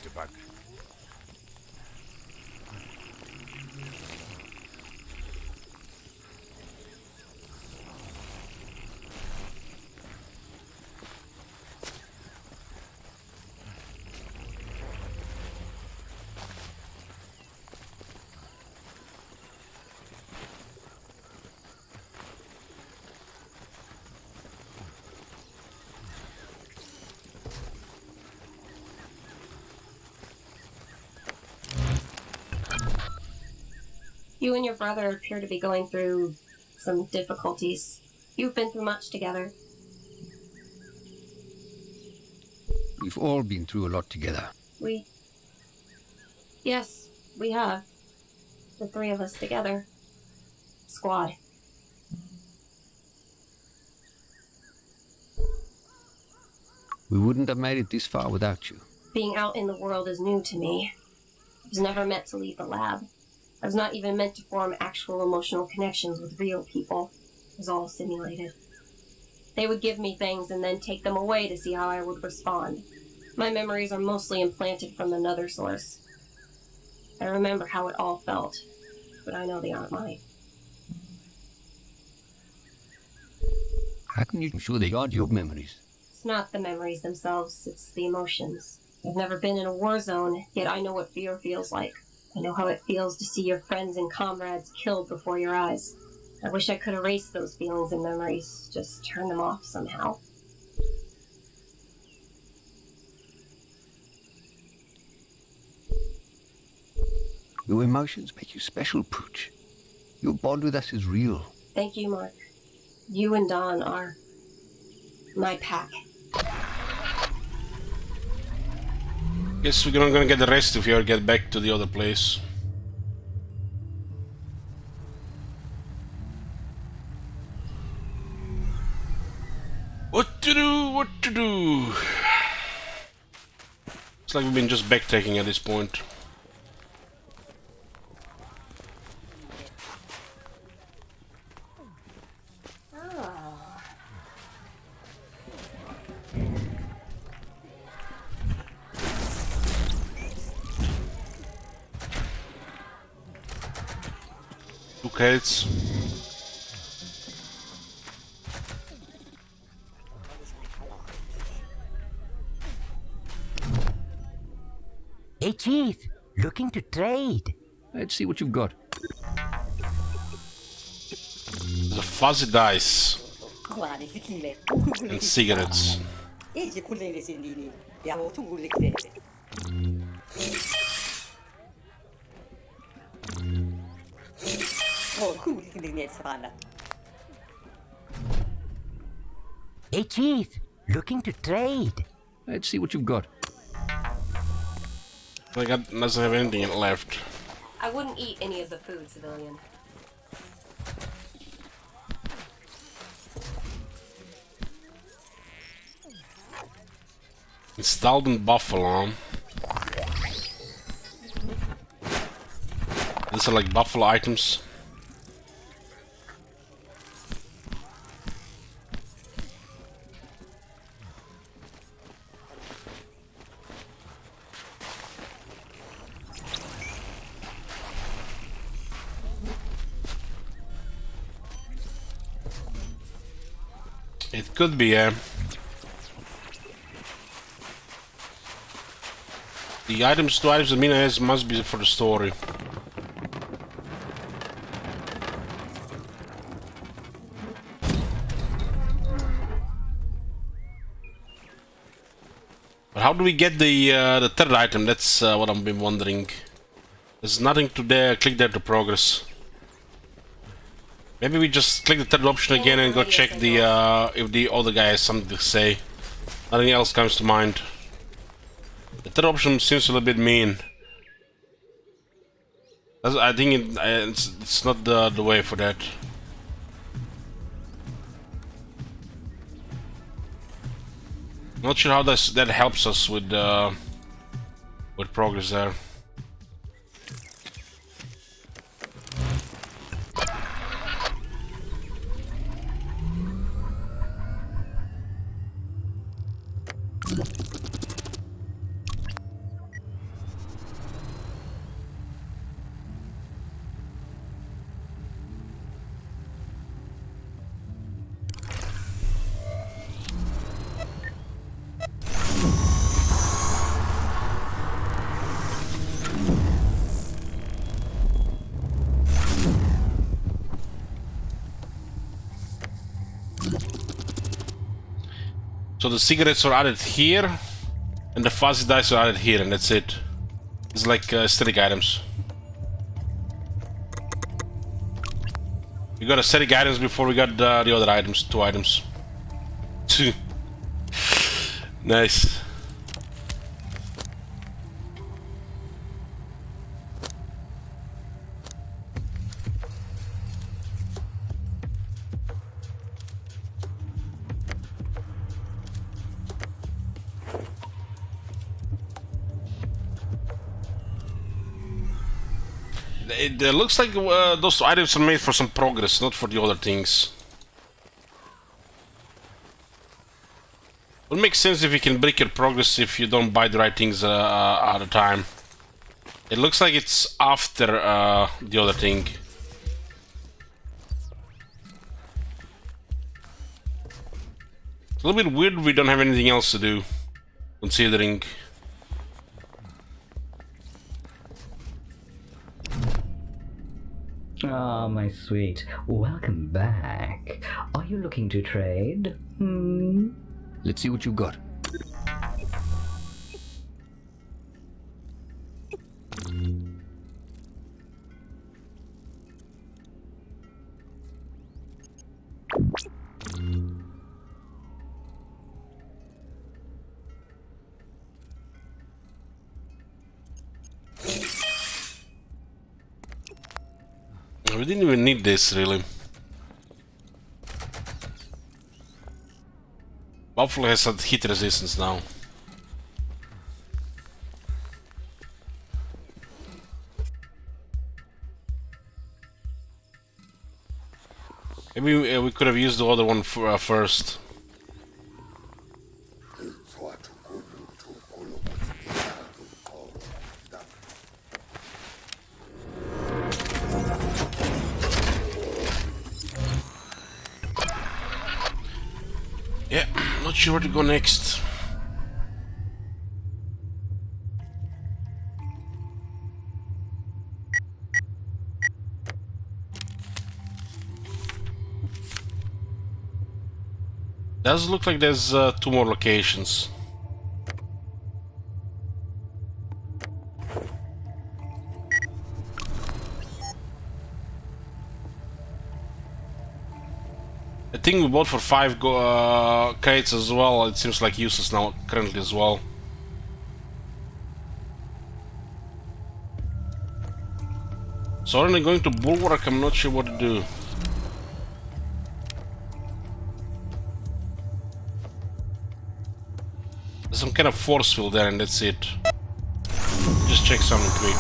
You and your brother appear to be going through some difficulties. You've been through much together. We've all been through a lot together. Yes, we have. The three of us together. Squad. We wouldn't have made it this far without you. Being out in the world is new to me. I was never meant to leave the lab. I was not even meant to form actual emotional connections with real people. It was all simulated. They would give me things and then take them away to see how I would respond. My memories are mostly implanted from another source. I remember how it all felt, but I know they aren't mine. How can you be sure they aren't your memories? It's not the memories themselves, it's the emotions. I've never been in a war zone, yet I know what fear feels like. I know how it feels to see your friends and comrades killed before your eyes. I wish I could erase those feelings and memories, just turn them off somehow. Your emotions make you special, Pooch. Your bond with us is real. Thank you, Mark. You and Don are my pack. Guess we're not gonna get the rest if we ever get back to the other place. What to do? What to do? It's like we've been just backtracking at this point. Credits. Hey, Chief, looking to trade. Let's see what you've got. There's a fuzzy dice and cigarettes. Hey, Chief, looking to trade. Let's see what you've got. I got doesn't have anything left. I wouldn't eat any of the food, civilian. Installed in Buffalo. These are like Buffalo items. It could be, the items, 2 items that Mina has must be for the story. But how do we get the third item? That's what I've been wondering. There's nothing to there. Click there to progress. Maybe we just click the third option again and go check the if the other guy has something to say. Nothing else comes to mind. The third option seems a little bit mean. I think it's not the way for that. Not sure how that helps us with progress there. So the cigarettes are added here, and the fuzzy dice are added here, and that's it. It's like aesthetic items. We got aesthetic items before we got the other items, 2 items. Nice. It looks like those items are made for some progress, not for the other things. Would make sense if you can break your progress if you don't buy the right things at a time. It looks like it's after the other thing. It's a little bit weird we don't have anything else to do, considering. Ah, my sweet. Welcome back. Are you looking to trade? Let's see what you got. We didn't even need this, really. Buffalo has had heat resistance now. Maybe we could have used the other one first. Yeah, not sure where to go next. Does look like there's 2 more locations. I think we bought for 5 crates as well. It seems like useless now currently as well. So only going to bulwark, I'm not sure what to do. There's some kind of force field there and that's it. Just check something quick.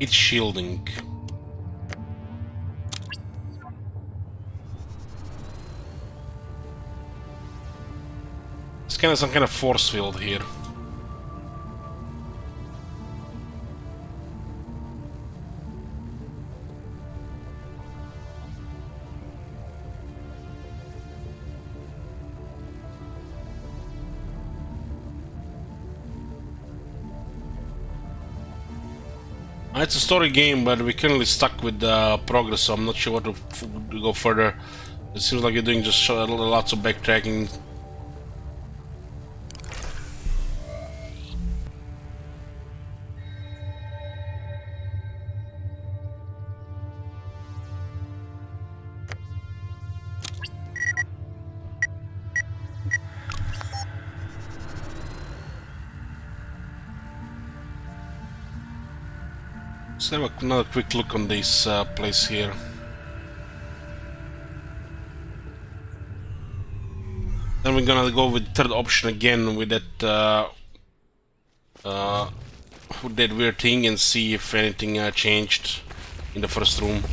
It's shielding. It's kind of some kind of force field here. It's a story game, but we're currently stuck with progress, so I'm not sure what to go further. It seems like you're doing just lots of backtracking. Let's have another quick look on this place here. Then we're gonna go with third option again with that weird thing and see if anything changed in the first room.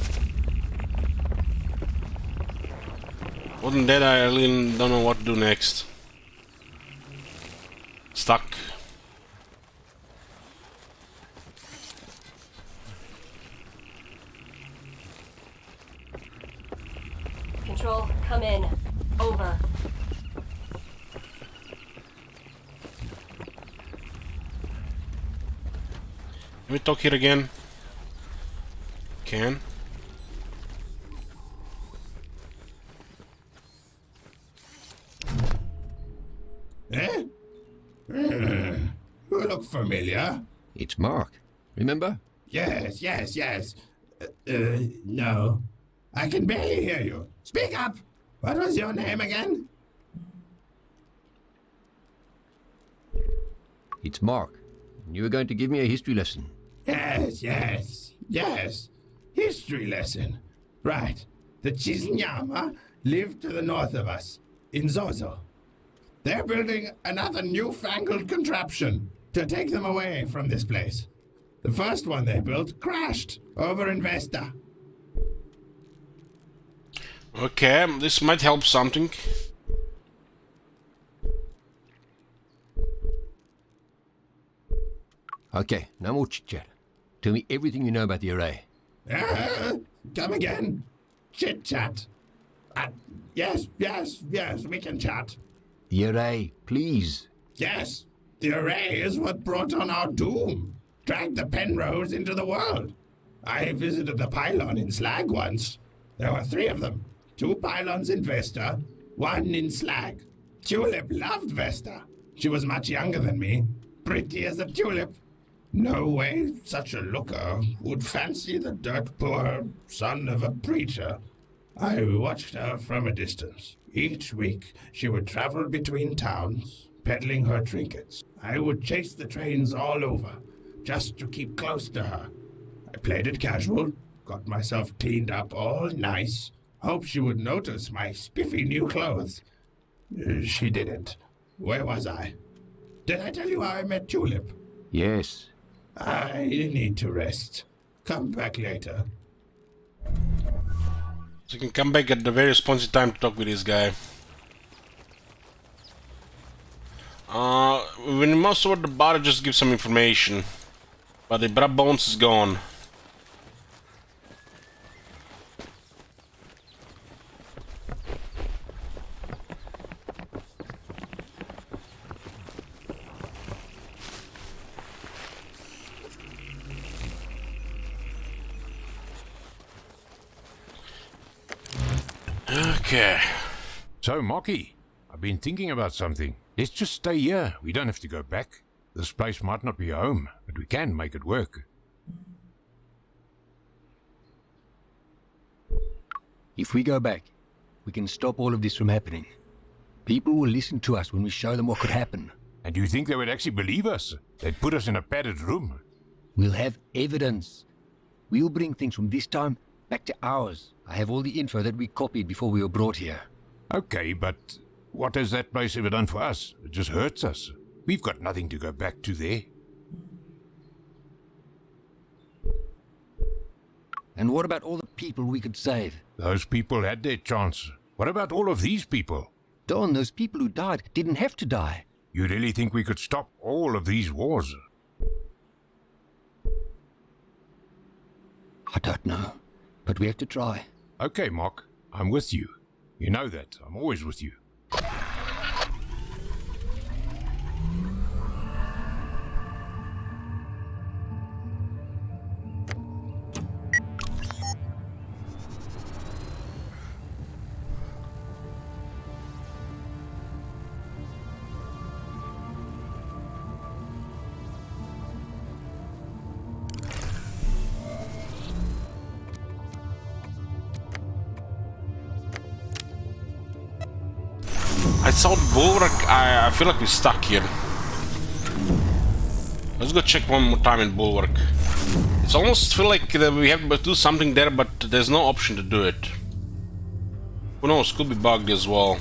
Other than that, I really don't know what to do next. Stuck. Control, come in. Over. Can we talk here again? Can. Eh? You look familiar. It's Mark. Remember? Yes. No. I can barely hear you. Speak up! What was your name again? It's Mark. You were going to give me a history lesson. Yes. History lesson. Right. The Chisnyama live to the north of us, in Zozo. They're building another newfangled contraption to take them away from this place. The first one they built crashed over in Vesta. Okay, this might help something. Okay, no more chit-chat. Tell me everything you know about the array. Come again. Chit-chat. Yes, we can chat. The array, please. Yes, the array is what brought on our doom. Dragged the Penrose into the world. I visited the pylon in Slag once. There were 3 of them. 2 pylons in Vesta, 1 in Slag. Tulip loved Vesta. She was much younger than me. Pretty as a tulip. No way such a looker would fancy the dirt-poor son of a preacher. I watched her from a distance. Each week she would travel between towns, peddling her trinkets. I would chase the trains all over, just to keep close to her. I played it casual, got myself cleaned up all nice, hoped she would notice my spiffy new clothes. She didn't. Where was I? Did I tell you how I met Tulip? Yes. I need to rest. Come back later. So you can come back at the very responsive time to talk with this guy. When you mouse over the bar, just give some information. But the Brab Bones is gone. Okay. So, Mocky, I've been thinking about something. Let's just stay here. We don't have to go back. This place might not be home, but we can make it work. If we go back, we can stop all of this from happening. People will listen to us when we show them what could happen. And you think they would actually believe us? They'd put us in a padded room. We'll have evidence. We'll bring things from this time back to ours. I have all the info that we copied before we were brought here. Okay, but what has that place ever done for us? It just hurts us. We've got nothing to go back to there. And what about all the people we could save? Those people had their chance. What about all of these people? Don, those people who died didn't have to die. You really think we could stop all of these wars? I don't know, but we have to try. Okay, Mark, I'm with you. You know that. I'm always with you. I saw the bulwark. I feel like we're stuck here. Let's go check one more time in bulwark. It's almost feel like we have to do something there, but there's no option to do it. Who knows? Could be bugged as well.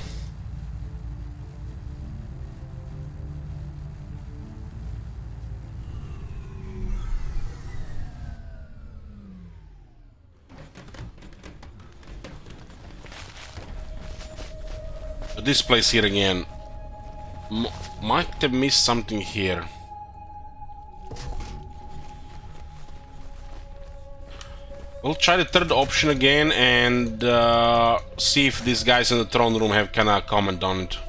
This place here again. Might have missed something here. We'll try the third option again and see if these guys in the throne room have kinda comment on it.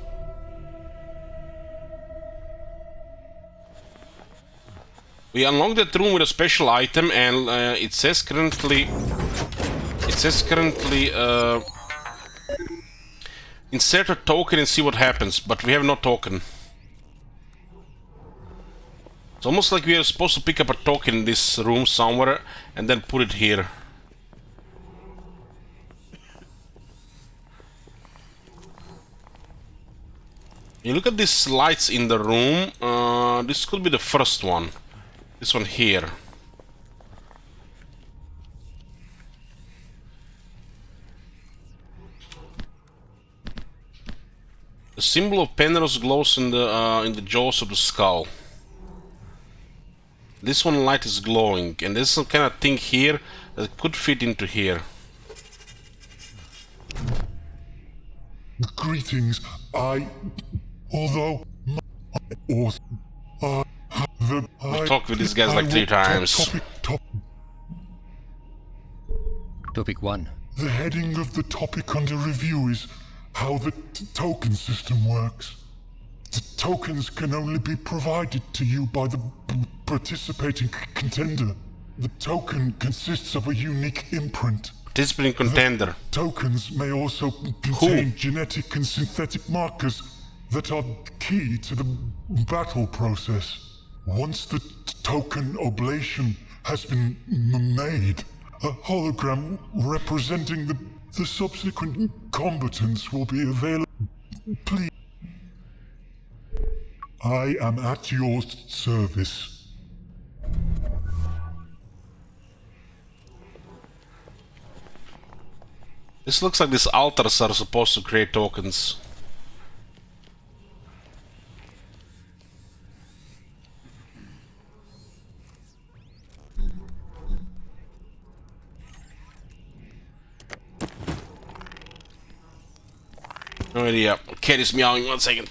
We unlocked that room with a special item, and it says currently insert a token and see what happens, but we have no token. It's almost like we are supposed to pick up a token in this room somewhere and then put it here. You look at these lights in the room, this could be the first one. This one here. The symbol of Penrose glows in the jaws of the skull. This one light is glowing, and there's some kind of thing here that could fit into here. Greetings. We talked with these guys like 3 times. Topic 1. The heading of the topic under review is how the token system works. The tokens can only be provided to you by the participating contender. The token consists of a unique imprint. Participating contender. Tokens may also contain genetic and synthetic markers that are key to the battle process. Once the token oblation has been made, a hologram representing the subsequent combatants will be available. Please. I am at your service. This looks like these altars are supposed to create tokens. No idea. Cat is meowing. 1 second.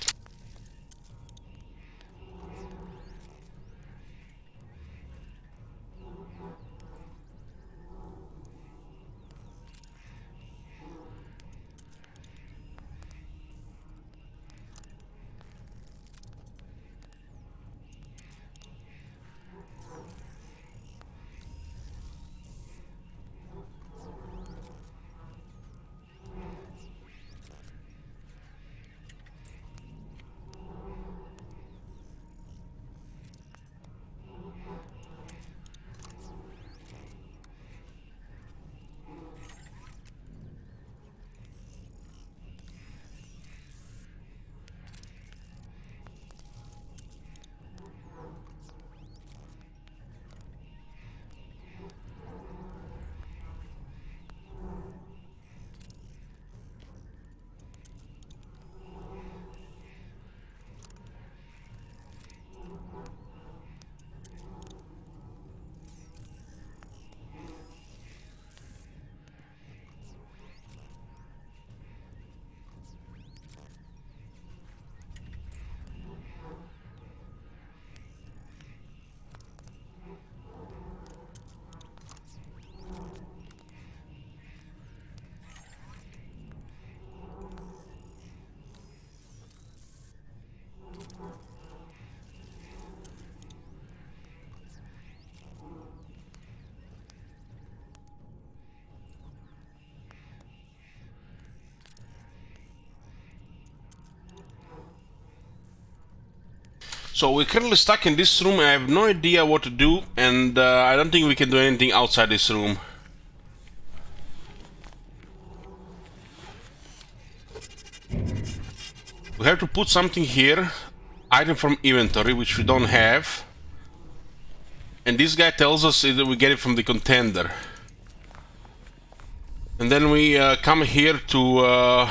So we're currently stuck in this room. I have no idea what to do, and I don't think we can do anything outside this room. We have to put something here, item from inventory, which we don't have. And this guy tells us that we get it from the contender. And then we come here to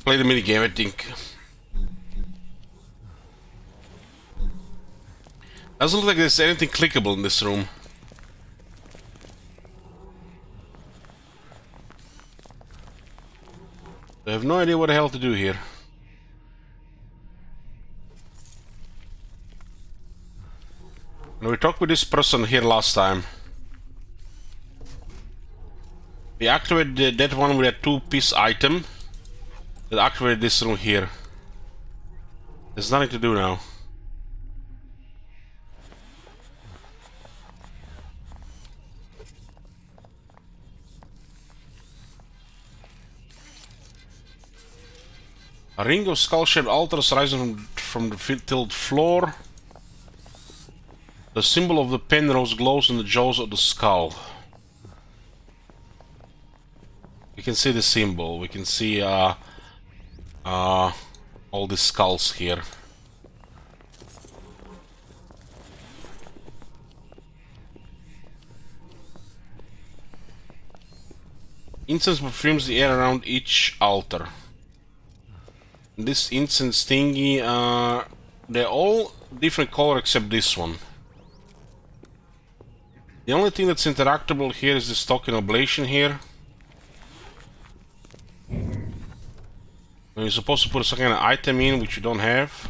play the minigame, I think. Doesn't look like there's anything clickable in this room. I have no idea what the hell to do here. And we talked with this person here last time. We activated that one with a 2-piece item. That activated this room here. There's nothing to do now. A ring of skull-shaped altars rising from the tiled floor. The symbol of the Penrose glows in the jaws of the skull. We can see the symbol. We can see all the skulls here. Incense perfumes the air around each altar. This incense thingy, they're all different color except this one. The only thing that's interactable here is this token oblation here. You're supposed to put some kind of item in, which you don't have.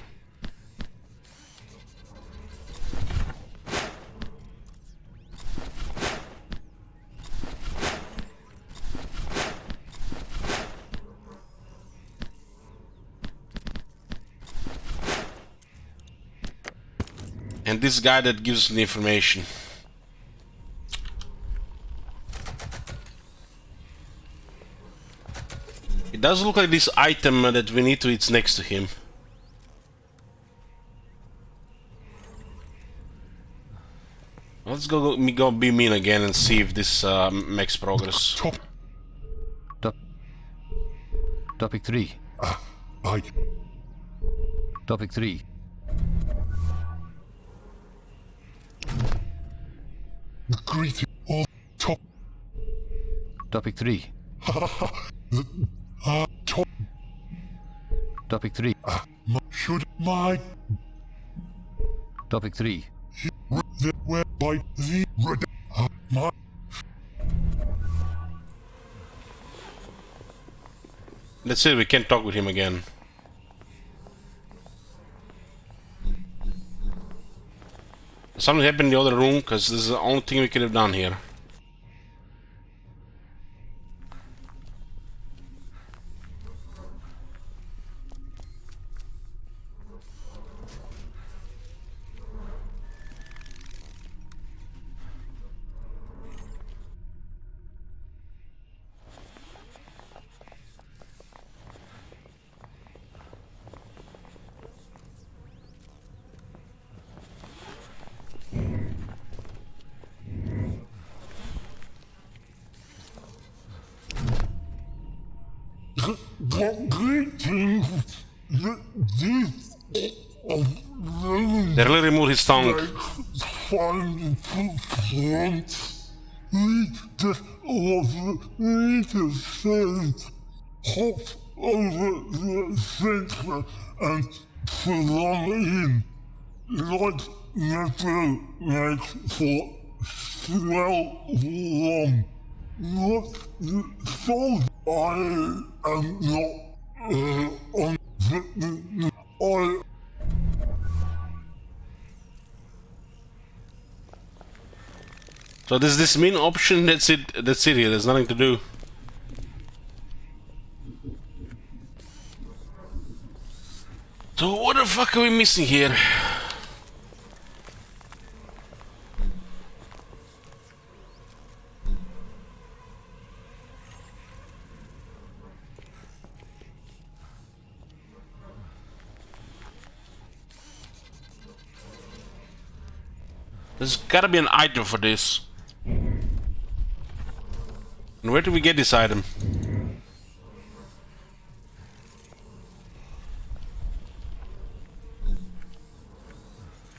And this guy that gives us the information. It does look like this item that we need to, it's next to him. Let's go be mean again and see if this makes progress. Topic 3. Topic 3. Greeting all top. Topic 3. Top. Topic 3. Should my Topic 3. the where by the red my Let's say we can't talk with him again. Something happened in the other room, because this is the only thing we could have done here. greetings. They really removed his tongue. We just hop over the center and prolong in. Not never makes for swell long. Not so I am not on the I So there's this main option, that's it here, there's nothing to do. So what the fuck are we missing here? There's gotta be an item for this. And where do we get this item?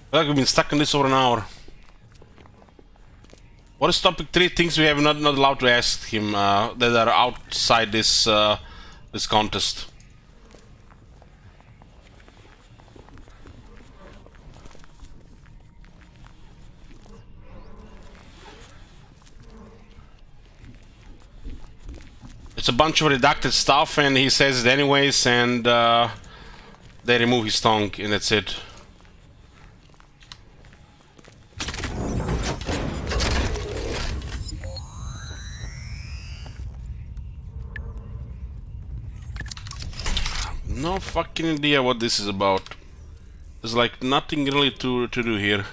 I feel like we've been stuck in this over an hour. What is topic 3 things we have not allowed to ask him that are outside this this contest? It's a bunch of redacted stuff and he says it anyways, and they remove his tongue and that's it. No fucking idea what this is about. There's like nothing really to do here.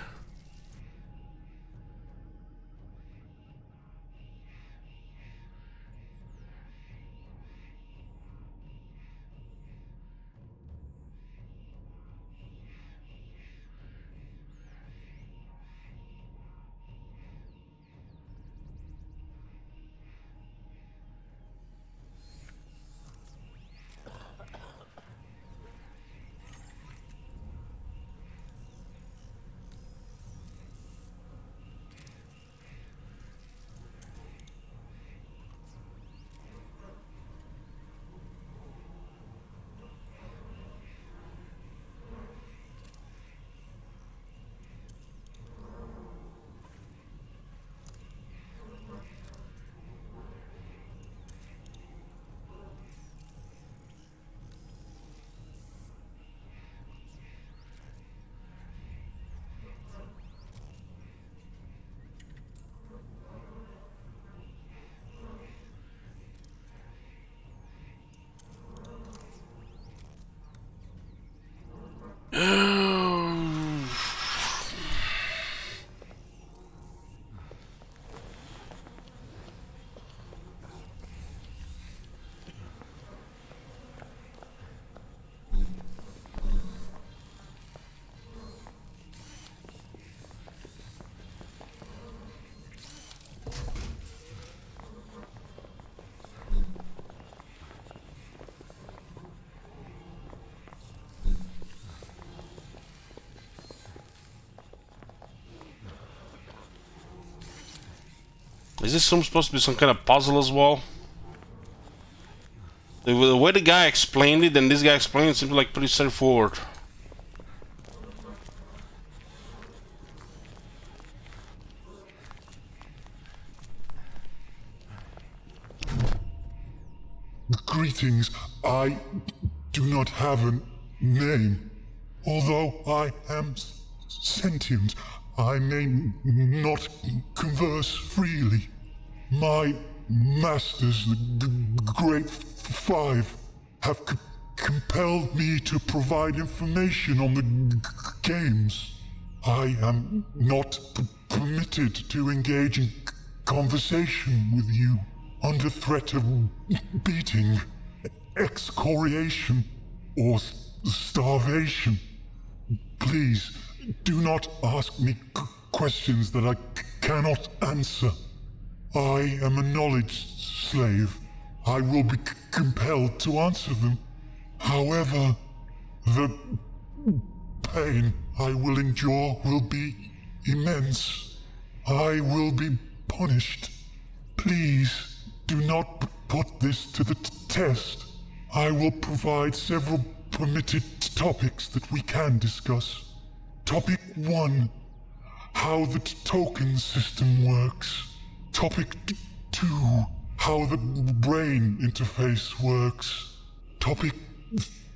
Is this supposed to be some kind of puzzle as well? The way the guy explained it and this guy explained it seems like pretty straightforward. Greetings. I do not have a name. Although I am sentient, I may not converse freely. My masters, the Great Five, have compelled me to provide information on the games. I am not permitted to engage in conversation with you under threat of beating, excoriation, or starvation. Please, do not ask me questions that I cannot answer. I am a knowledge slave. I will be compelled to answer them. However, the pain I will endure will be immense. I will be punished. Please, do not put this to the test. I will provide several permitted topics that we can discuss. Topic 1. How the token system works. Topic 2. How the brain interface works. Topic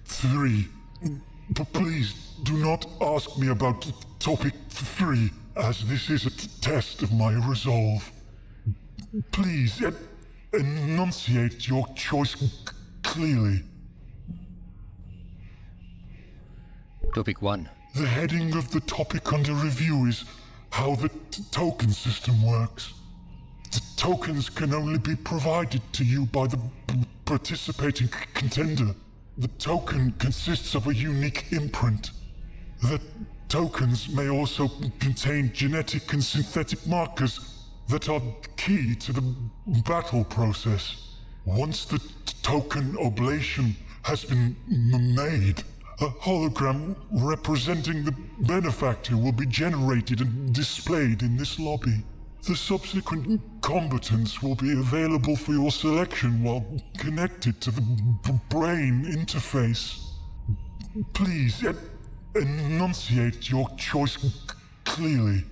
3. Please do not ask me about topic 3, as this is a test of my resolve. Please enunciate your choice clearly. Topic 1. The heading of the topic under review is how the token system works. The tokens can only be provided to you by the participating contender. The token consists of a unique imprint. The tokens may also contain genetic and synthetic markers that are key to the battle process. Once the token oblation has been made, a hologram representing the benefactor will be generated and displayed in this lobby. The subsequent combatants will be available for your selection while connected to the brain interface. Please enunciate your choice clearly.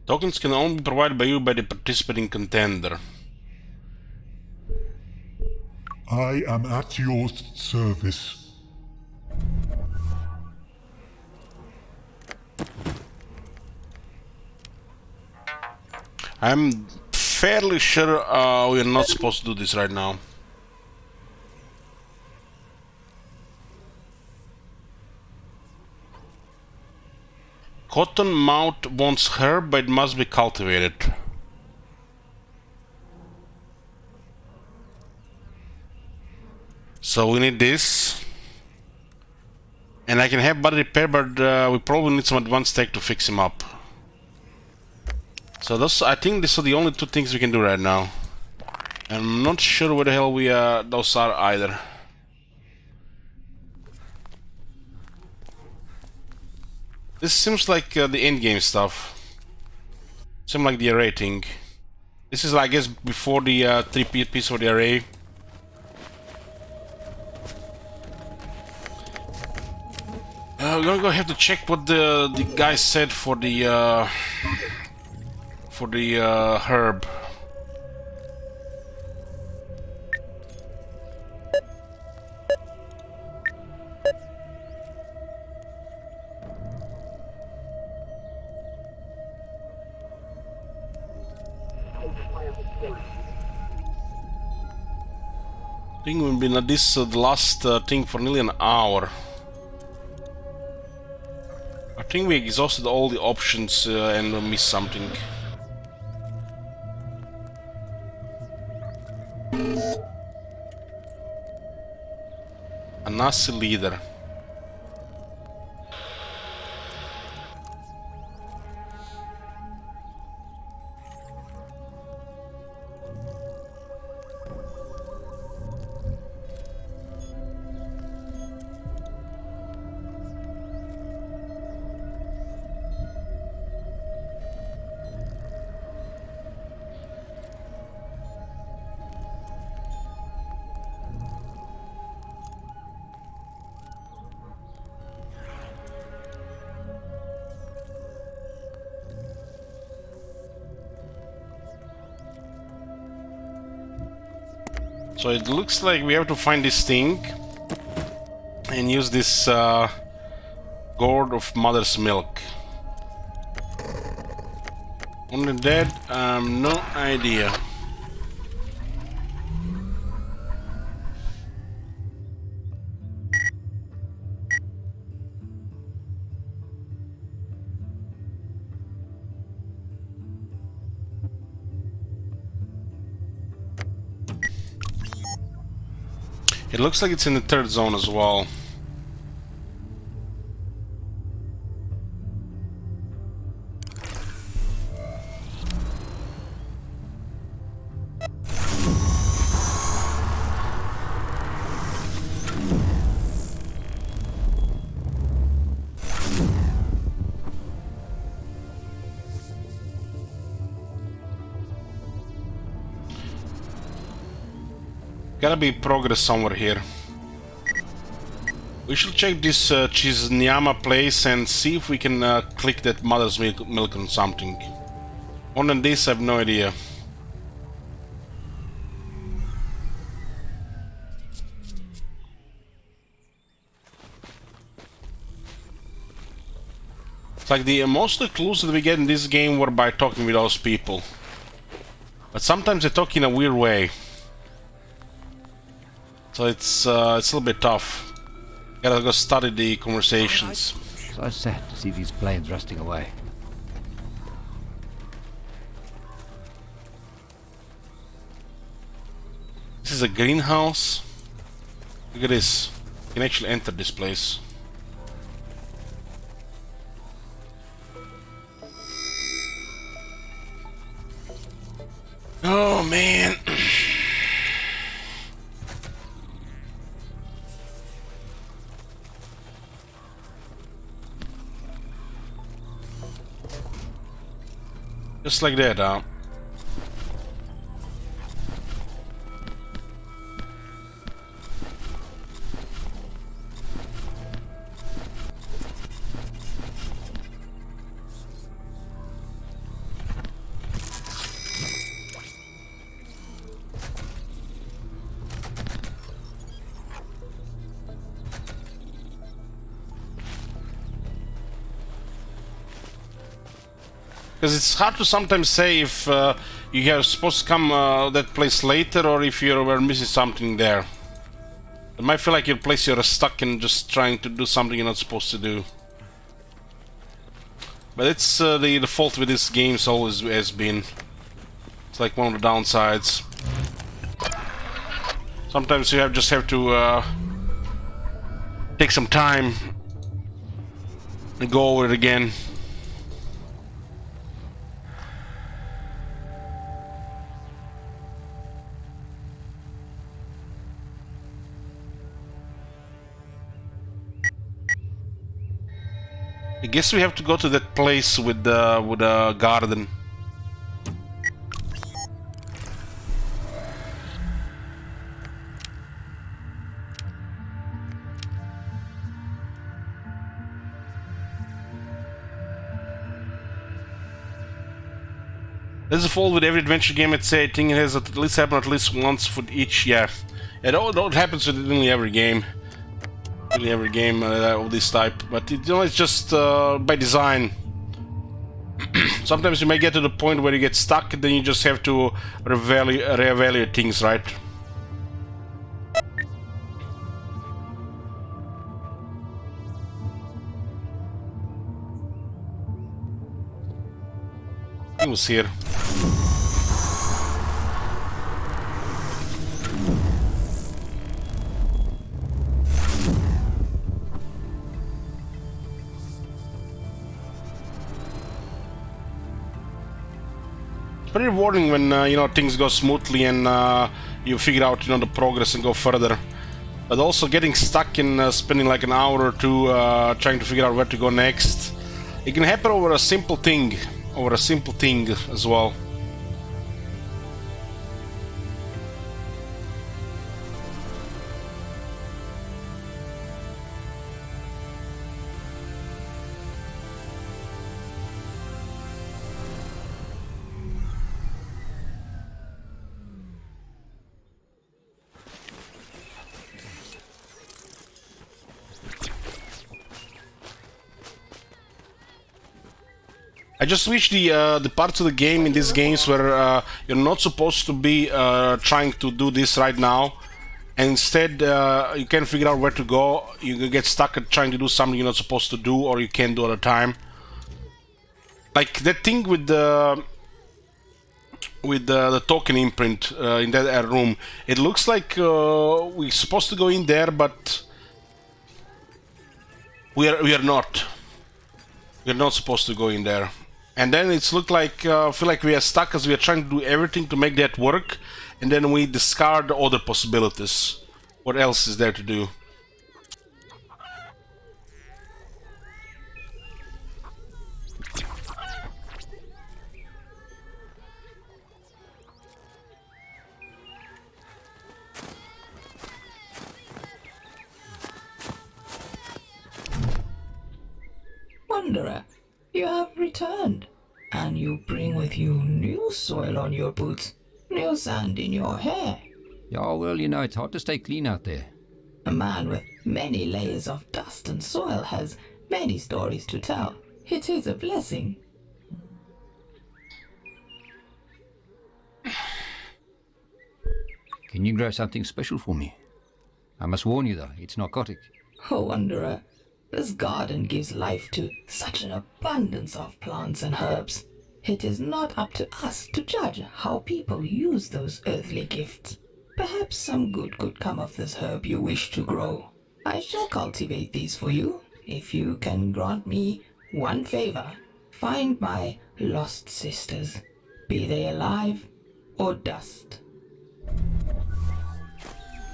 Tokens can only be provided by you by the participating contender. I am at your service. I'm fairly sure we're not supposed to do this right now. Cottonmouth wants herb, but it must be cultivated. So we need this. And I can have body repair, but we probably need some advanced tech to fix him up. So those, I think these are the only two things we can do right now. I'm not sure where the hell we those are either. This seems like the end game stuff. Seems like the array thing. This is, I guess, before the 3 piece of the array. We're gonna go have to check what the guy said for the herb. I think we've been at this the last thing for nearly an hour. I think we exhausted all the options and missed something. A Nazi leader. So it looks like we have to find this thing and use this gourd of mother's milk. Only that, no idea. It looks like it's in the third zone as well. Gotta be progress somewhere here. We should check this Chiznyama place and see if we can click that mother's milk on something. More than this, I have no idea. It's like the most of the clues that we get in this game were by talking with those people. But sometimes they talk in a weird way. So it's a little bit tough. Gotta go study the conversations. So sad to see these planes rusting away. This is a greenhouse. Look at this. You can actually enter this place. Oh man. Just like that, huh? Because it's hard to sometimes say if you are supposed to come that place later or if you were missing something there. It might feel like your place you're stuck in just trying to do something you're not supposed to do. But it's the fault with this game always has been. It's like one of the downsides. Sometimes you just have to take some time and go over it again. I guess we have to go to that place with the garden. There's a fault with every adventure game. I'd say I think it has at least happened at least once for each. Yeah, it all happens with nearly every game. Every game of this type, but it's just by design. sometimes you may get to the point where you get stuck, and then you just have to reevaluate things, right? He was here. Pretty rewarding when you know, things go smoothly and you figure out, you know, the progress and go further. But also getting stuck in spending like an hour or two trying to figure out where to go next. It can happen over a simple thing as well. I just wish the parts of the game in these games where you're not supposed to be trying to do this right now, and instead you can't figure out where to go. You get stuck at trying to do something you're not supposed to do, or you can't do at a time. Like that thing with the token imprint in that room. It looks like we're supposed to go in there, but we are not. We're not supposed to go in there. And then it's looked like feel like we are stuck as we are trying to do everything to make that work, and then we discard other possibilities. What else is there to do? Wanderer, you have returned, and you bring with you new soil on your boots, new sand in your hair. Yeah, well, you know, it's hard to stay clean out there. A man with many layers of dust and soil has many stories to tell. It is a blessing. Can you grow something special for me? I must warn you, though, it's narcotic. Oh, Wanderer, this garden gives life to such an abundance of plants and herbs. It is not up to us to judge how people use those earthly gifts. Perhaps some good could come of this herb you wish to grow. I shall cultivate these for you, if you can grant me one favor. Find my lost sisters, be they alive or dust.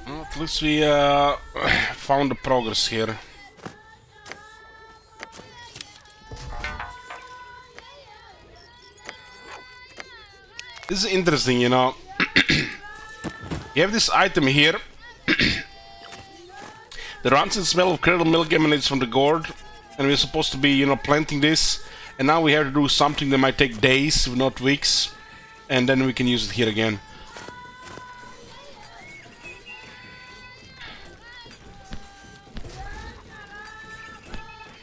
Well, at least we found the progress here. This is interesting, you know. You have this item here. The rancid smell of curdled milk emanates from the gourd, and we're supposed to be, you know, planting this. And now we have to do something that might take days, if not weeks, and then we can use it here again.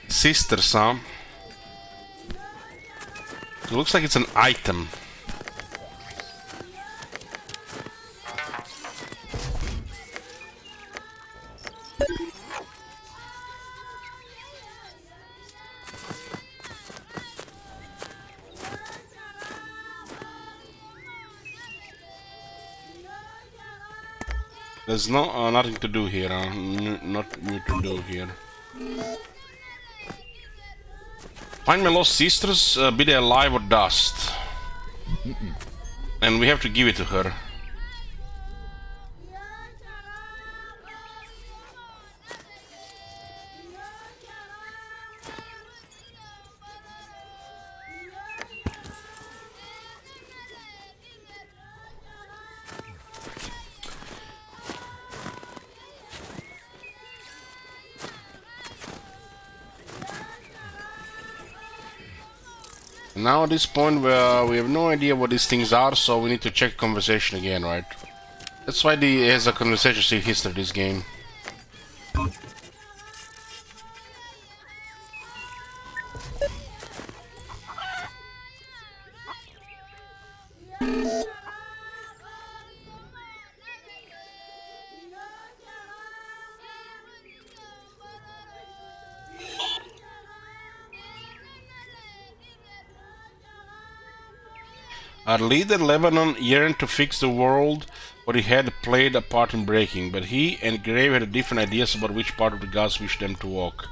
Sisters, huh? It looks like it's an item. There's no nothing to do here. Not new to do here. Find my lost sisters, be they alive or dust. And we have to give it to her. Now at this point we have no idea what these things are, so we need to check conversation again, right? That's why it has a conversation history, this game. Our leader, Lebanon, yearned to fix the world what he had played a part in breaking, but he and Grave had different ideas about which part of the gods wished them to walk.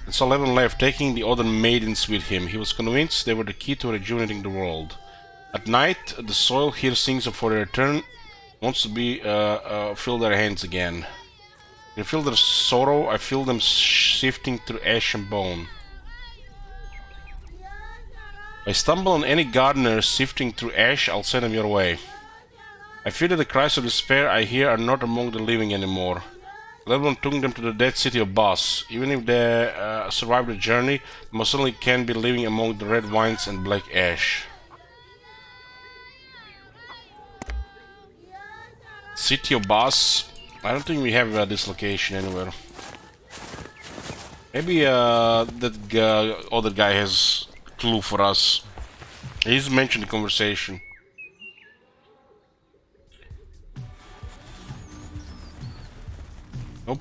And so Lebanon left, taking the other maidens with him. He was convinced they were the key to rejuvenating the world. At night, the soil here sings for their return, wants to be fill their hands again. They feel their sorrow, I feel them sifting through ash and bone. If I stumble on any gardener sifting through ash, I'll send them your way. I fear that the cries of despair I hear are not among the living anymore. Lebanon took them to the dead city of Bas. Even if they survive the journey, they most certainly can be living among the red vines and black ash. City of Bas. I don't think we have this location anywhere. Maybe that other guy has a clue for us. He's mentioned the conversation. Nope.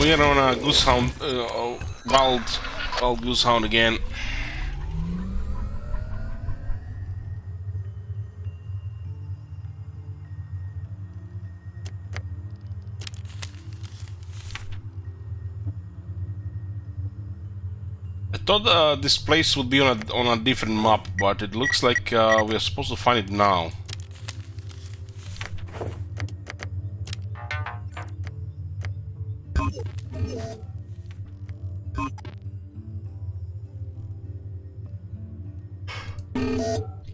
We are on a goosehound, wild goosehound again. I thought this place would be on a different map, but it looks like we are supposed to find it now.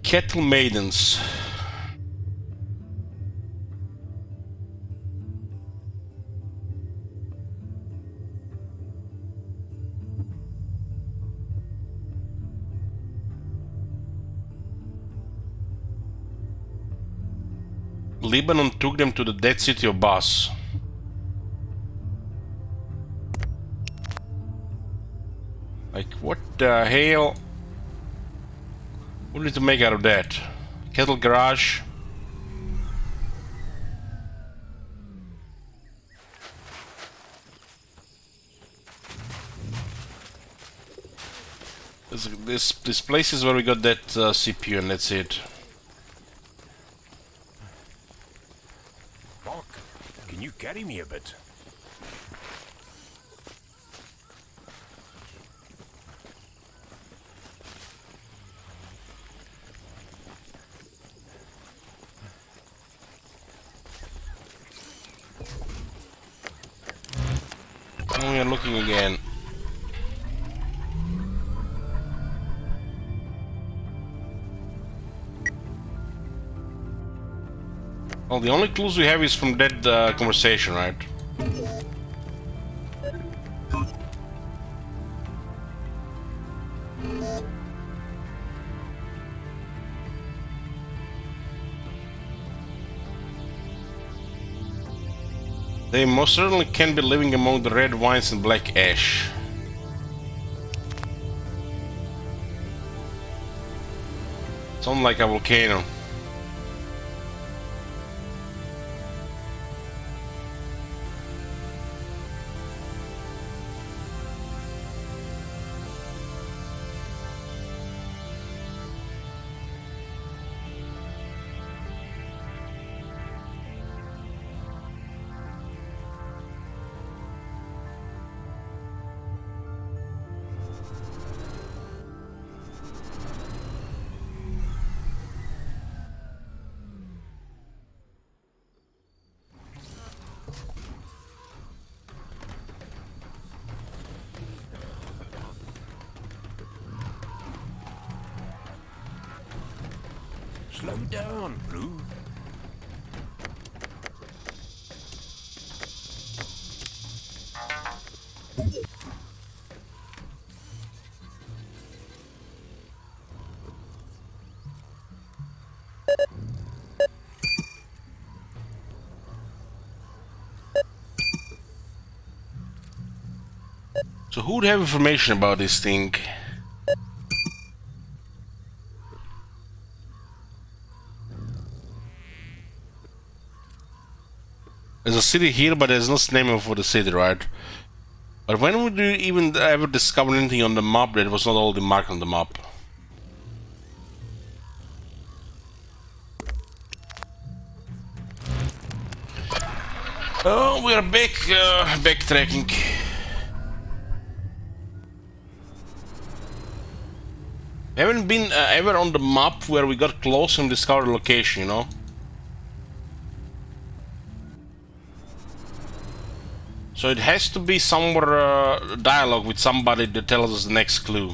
Kettle Maidens. Lebanon took them to the dead city of Bas. Like, what the hell? What did to make out of that? Kettle garage. This place is where we got that CPU, and that's it. Mark, can you carry me a bit? Oh, we are looking again. Well, the only clues we have is from that conversation, right? They most certainly can be living among the red vines and black ash. Sounds like a volcano. Slow down, bro. So who would have information about this thing? There's a city here, but there's no name for the city, right? But when would you even ever discover anything on the map that was not already marked on the map? Oh, we are back, backtracking. Haven't been ever on the map where we got close and discovered the location, you know? So it has to be somewhere dialogue with somebody that tells us the next clue.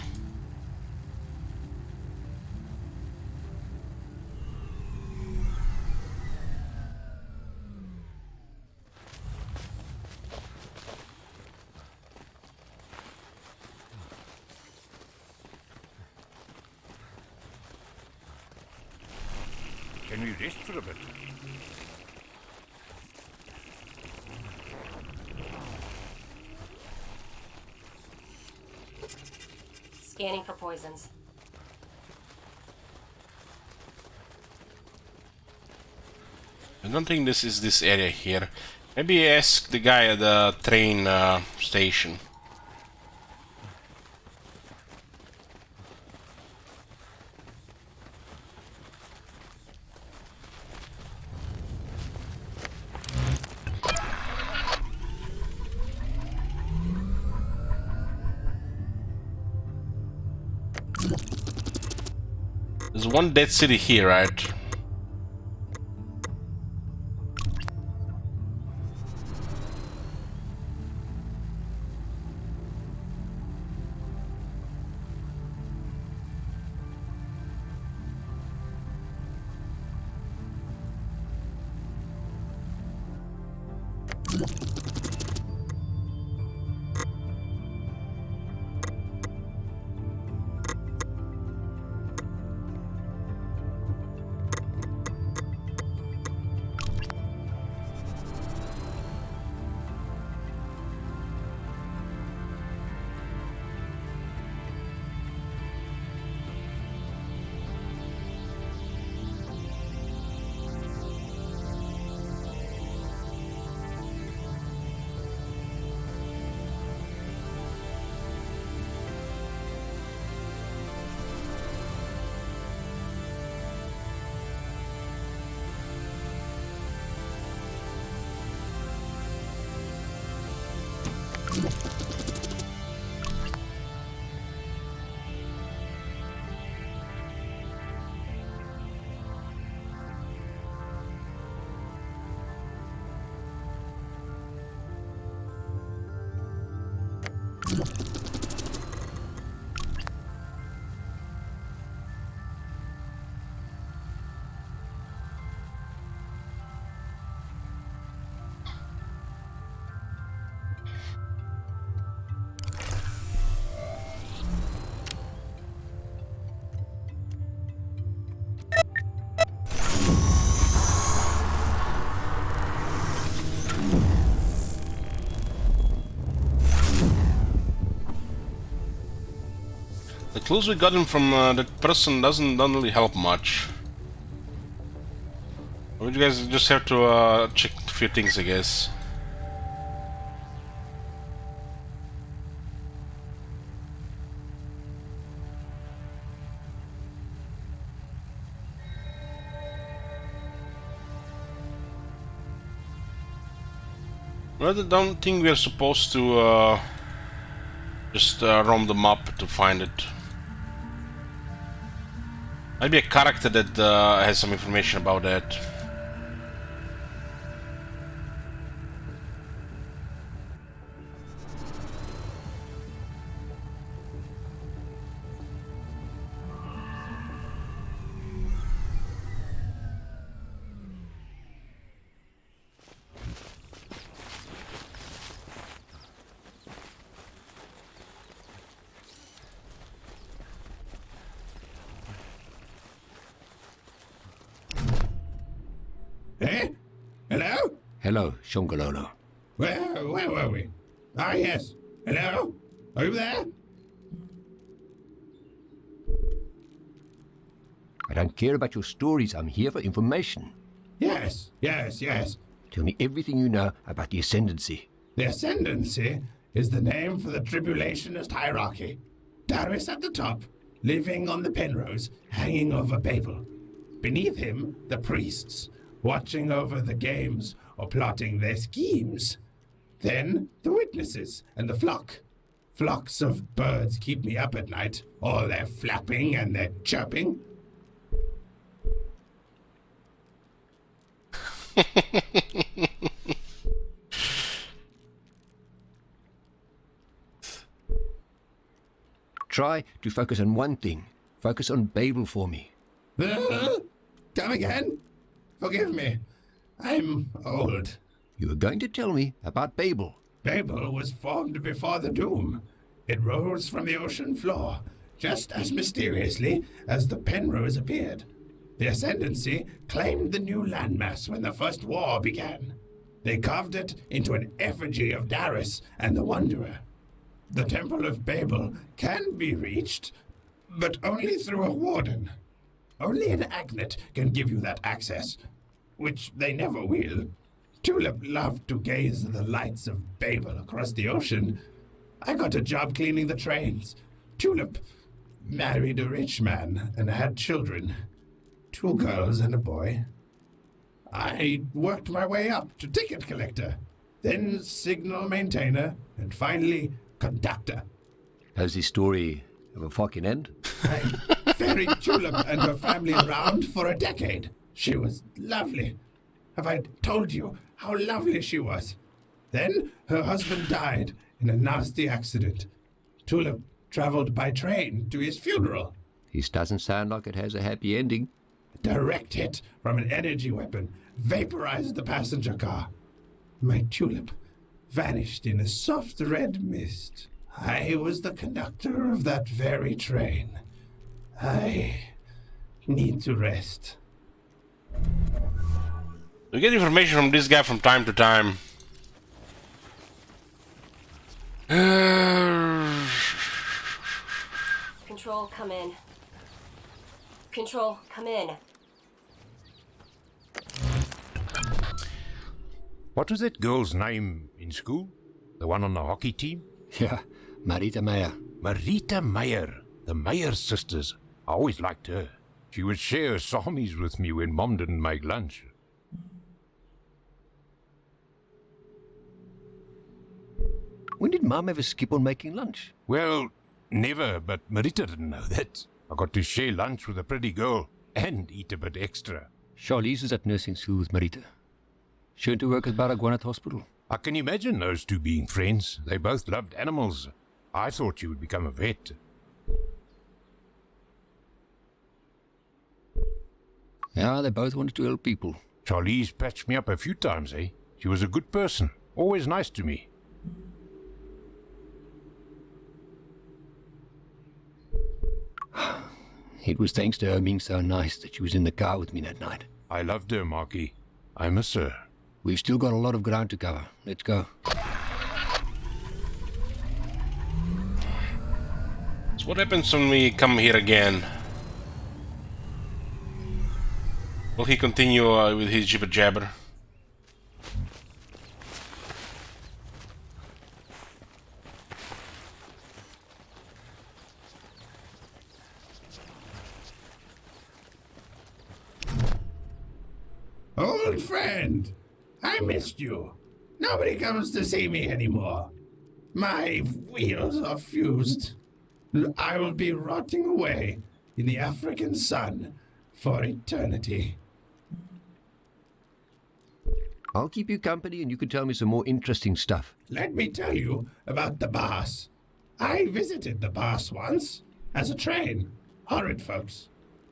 Can we rest for a bit? Scanning for poisons. I don't think this is this area here. Maybe ask the guy at the train station. There's one dead city here, right? The clues we gotten from that person don't really help much. You guys just have to check a few things, I guess. I don't think we are supposed to just roam the map to find it. Maybe a character that has some information about that. Hello, Shongololo. Where were we? Ah, yes. Hello? Are you there? I don't care about your stories. I'm here for information. Yes. Tell me everything you know about the Ascendancy. The Ascendancy is the name for the tribulationist hierarchy. Darius at the top, living on the Penrose, hanging over Babel. Beneath him, the priests, watching over the games or plotting their schemes. Then the witnesses and the flock. Flocks of birds keep me up at night, all their flapping and their chirping. Try to focus on one thing. Focus on Babel for me. Come again? Forgive me. I'm old. You were going to tell me about Babel. Babel was formed before the Doom. It rose from the ocean floor, just as mysteriously as the Penrose appeared. The Ascendancy claimed the new landmass when the First War began. They carved it into an effigy of Darius and the Wanderer. The Temple of Babel can be reached, but only through a warden. Only an agnet can give you that access, which they never will. Tulip loved to gaze at the lights of Babel across the ocean. I got a job cleaning the trains. Tulip married a rich man and had children. 2 girls and a boy. I worked my way up to ticket collector, then signal maintainer, and finally conductor. Does this story have a fucking end? I ferried Tulip and her family around for a decade. She was lovely. Have I told you how lovely she was? Then her husband died in a nasty accident. Tulip traveled by train to his funeral. This doesn't sound like it has a happy ending. Direct hit from an energy weapon vaporized the passenger car. My Tulip vanished in a soft red mist. I was the conductor of that very train. I need to rest. We get information from this guy from time to time. Control, come in. Control, come in. What was that girl's name in school? The one on the hockey team? Yeah, Marita Meyer. Marita Meyer. The Meyer sisters. I always liked her. She would share her salmis with me when Mom didn't make lunch. When did Mum ever skip on making lunch? Well, never, but Marita didn't know that. I got to share lunch with a pretty girl and eat a bit extra. Charlize is at nursing school with Marita. She went to work at Baragwanath Hospital. I can imagine those two being friends. They both loved animals. I thought she would become a vet. Yeah, they both wanted to help people. Charlize patched me up a few times, eh? She was a good person. Always nice to me. It was thanks to her being so nice that she was in the car with me that night. I loved her, Marky. I miss her. We've still got a lot of ground to cover. Let's go. So what happens when we come here again? Will he continue with his jibber jabber? Old friend, I missed you. Nobody comes to see me anymore. My wheels are fused. I will be rotting away in the African sun for eternity. I'll keep you company and you can tell me some more interesting stuff. Let me tell you about the Bass. I visited the Bass once as a train. Horrid folks.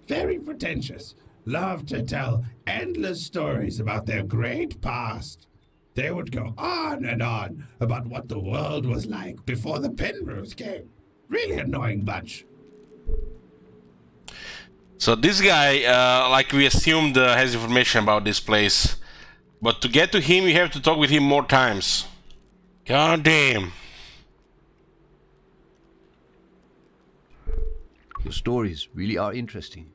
Very pretentious. Love to tell endless stories about their great past. They would go on and on about what the world was like before the Penrose came. Really annoying bunch. So this guy, like we assumed, has information about this place. But to get to him, you have to talk with him more times. God damn. Your stories really are interesting.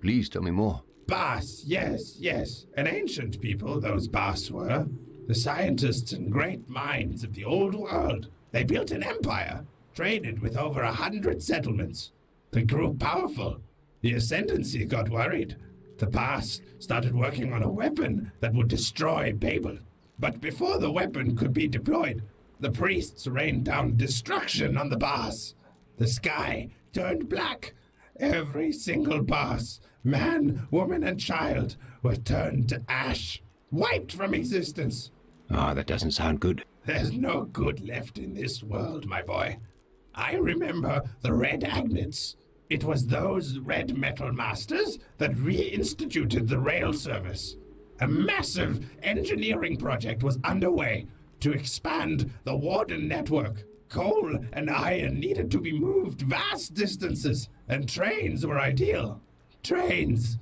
Please tell me more. Bas, yes, yes. An ancient people, those Bas were. The scientists and great minds of the old world. They built an empire, traded with over 100 settlements. They grew powerful. The Ascendancy got worried. The Bas started working on a weapon that would destroy Babel. But before the weapon could be deployed, the priests rained down destruction on the Bas. The sky turned black. Every single Bas, man, woman, and child, were turned to ash, wiped from existence. Ah, that doesn't sound good. There's no good left in this world, my boy. I remember the Red Agnets. It was those red metal masters that reinstituted the rail service. A massive engineering project was underway to expand the Warden network. Coal and iron needed to be moved vast distances, and trains were ideal. Trains.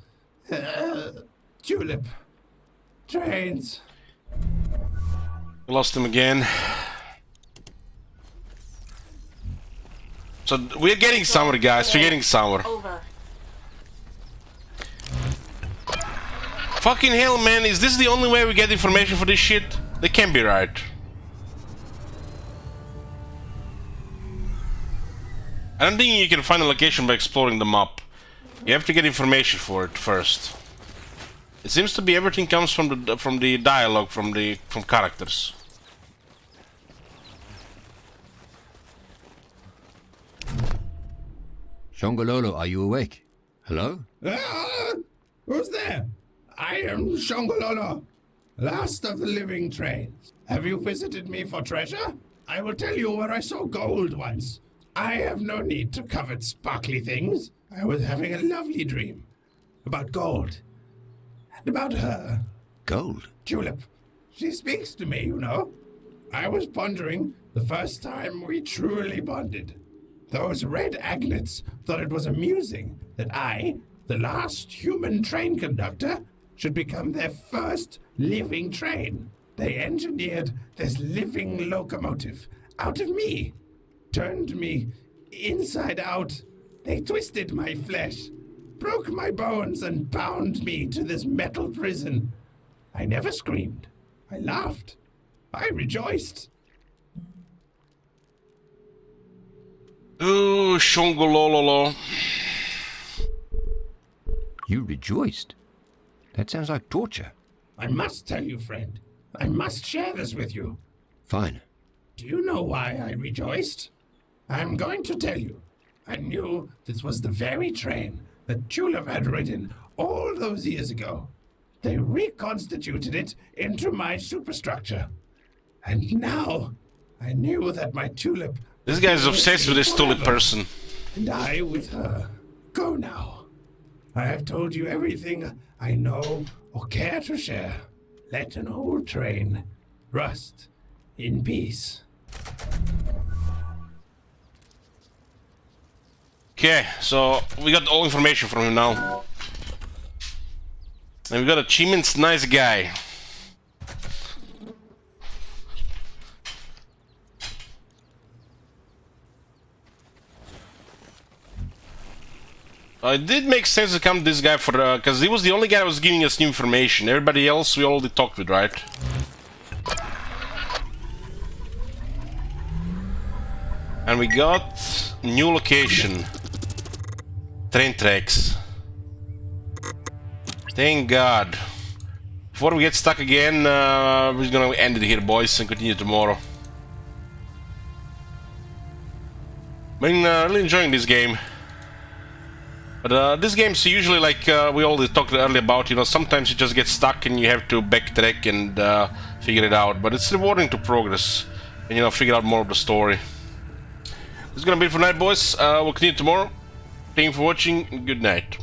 Tulip. Trains. Lost him again. So we're getting somewhere, guys. We're getting somewhere. Fucking hell, man. Is this the only way we get information for this shit? That can't be right. I don't think you can find a location by exploring the map. You have to get information for it first. It seems to be everything comes from the dialogue from characters. Shongololo, are you awake? Hello? Who's there? I am Shongololo, last of the living trains. Have you visited me for treasure? I will tell you where I saw gold once. I have no need to covet sparkly things. I was having a lovely dream about gold and about her. Gold? Tulip. She speaks to me, you know. I was pondering the first time we truly bonded. Those red agnets thought it was amusing that I, the last human train conductor, should become their first living train. They engineered this living locomotive out of me, turned me inside out. They twisted my flesh, broke my bones, and bound me to this metal prison. I never screamed. I laughed. I rejoiced. Ooh, Shongololo. You rejoiced? That sounds like torture. I must tell you, friend. I must share this with you. Fine. Do you know why I rejoiced? I'm going to tell you. I knew this was the very train that Tulip had ridden all those years ago. They reconstituted it into my superstructure. And now I knew that my Tulip... This guy's obsessed with this Tulip person. And I with her. Go now. I have told you everything I know or care to share. Let an old train rust in peace. Okay, so we got all information from him now. And we got achievements, nice guy. It did make sense to come to this guy for, because he was the only guy that was giving us new information. Everybody else we already talked with, right? And we got new location. Train tracks. Thank God. Before we get stuck again, we're just gonna end it here, boys, and continue tomorrow. Been really enjoying this game. But this game's usually like we already talked earlier about, you know, sometimes you just get stuck and you have to backtrack and figure it out. But it's rewarding to progress and, you know, figure out more of the story. This is gonna be it for tonight, boys. We'll continue tomorrow. Thank you for watching and good night.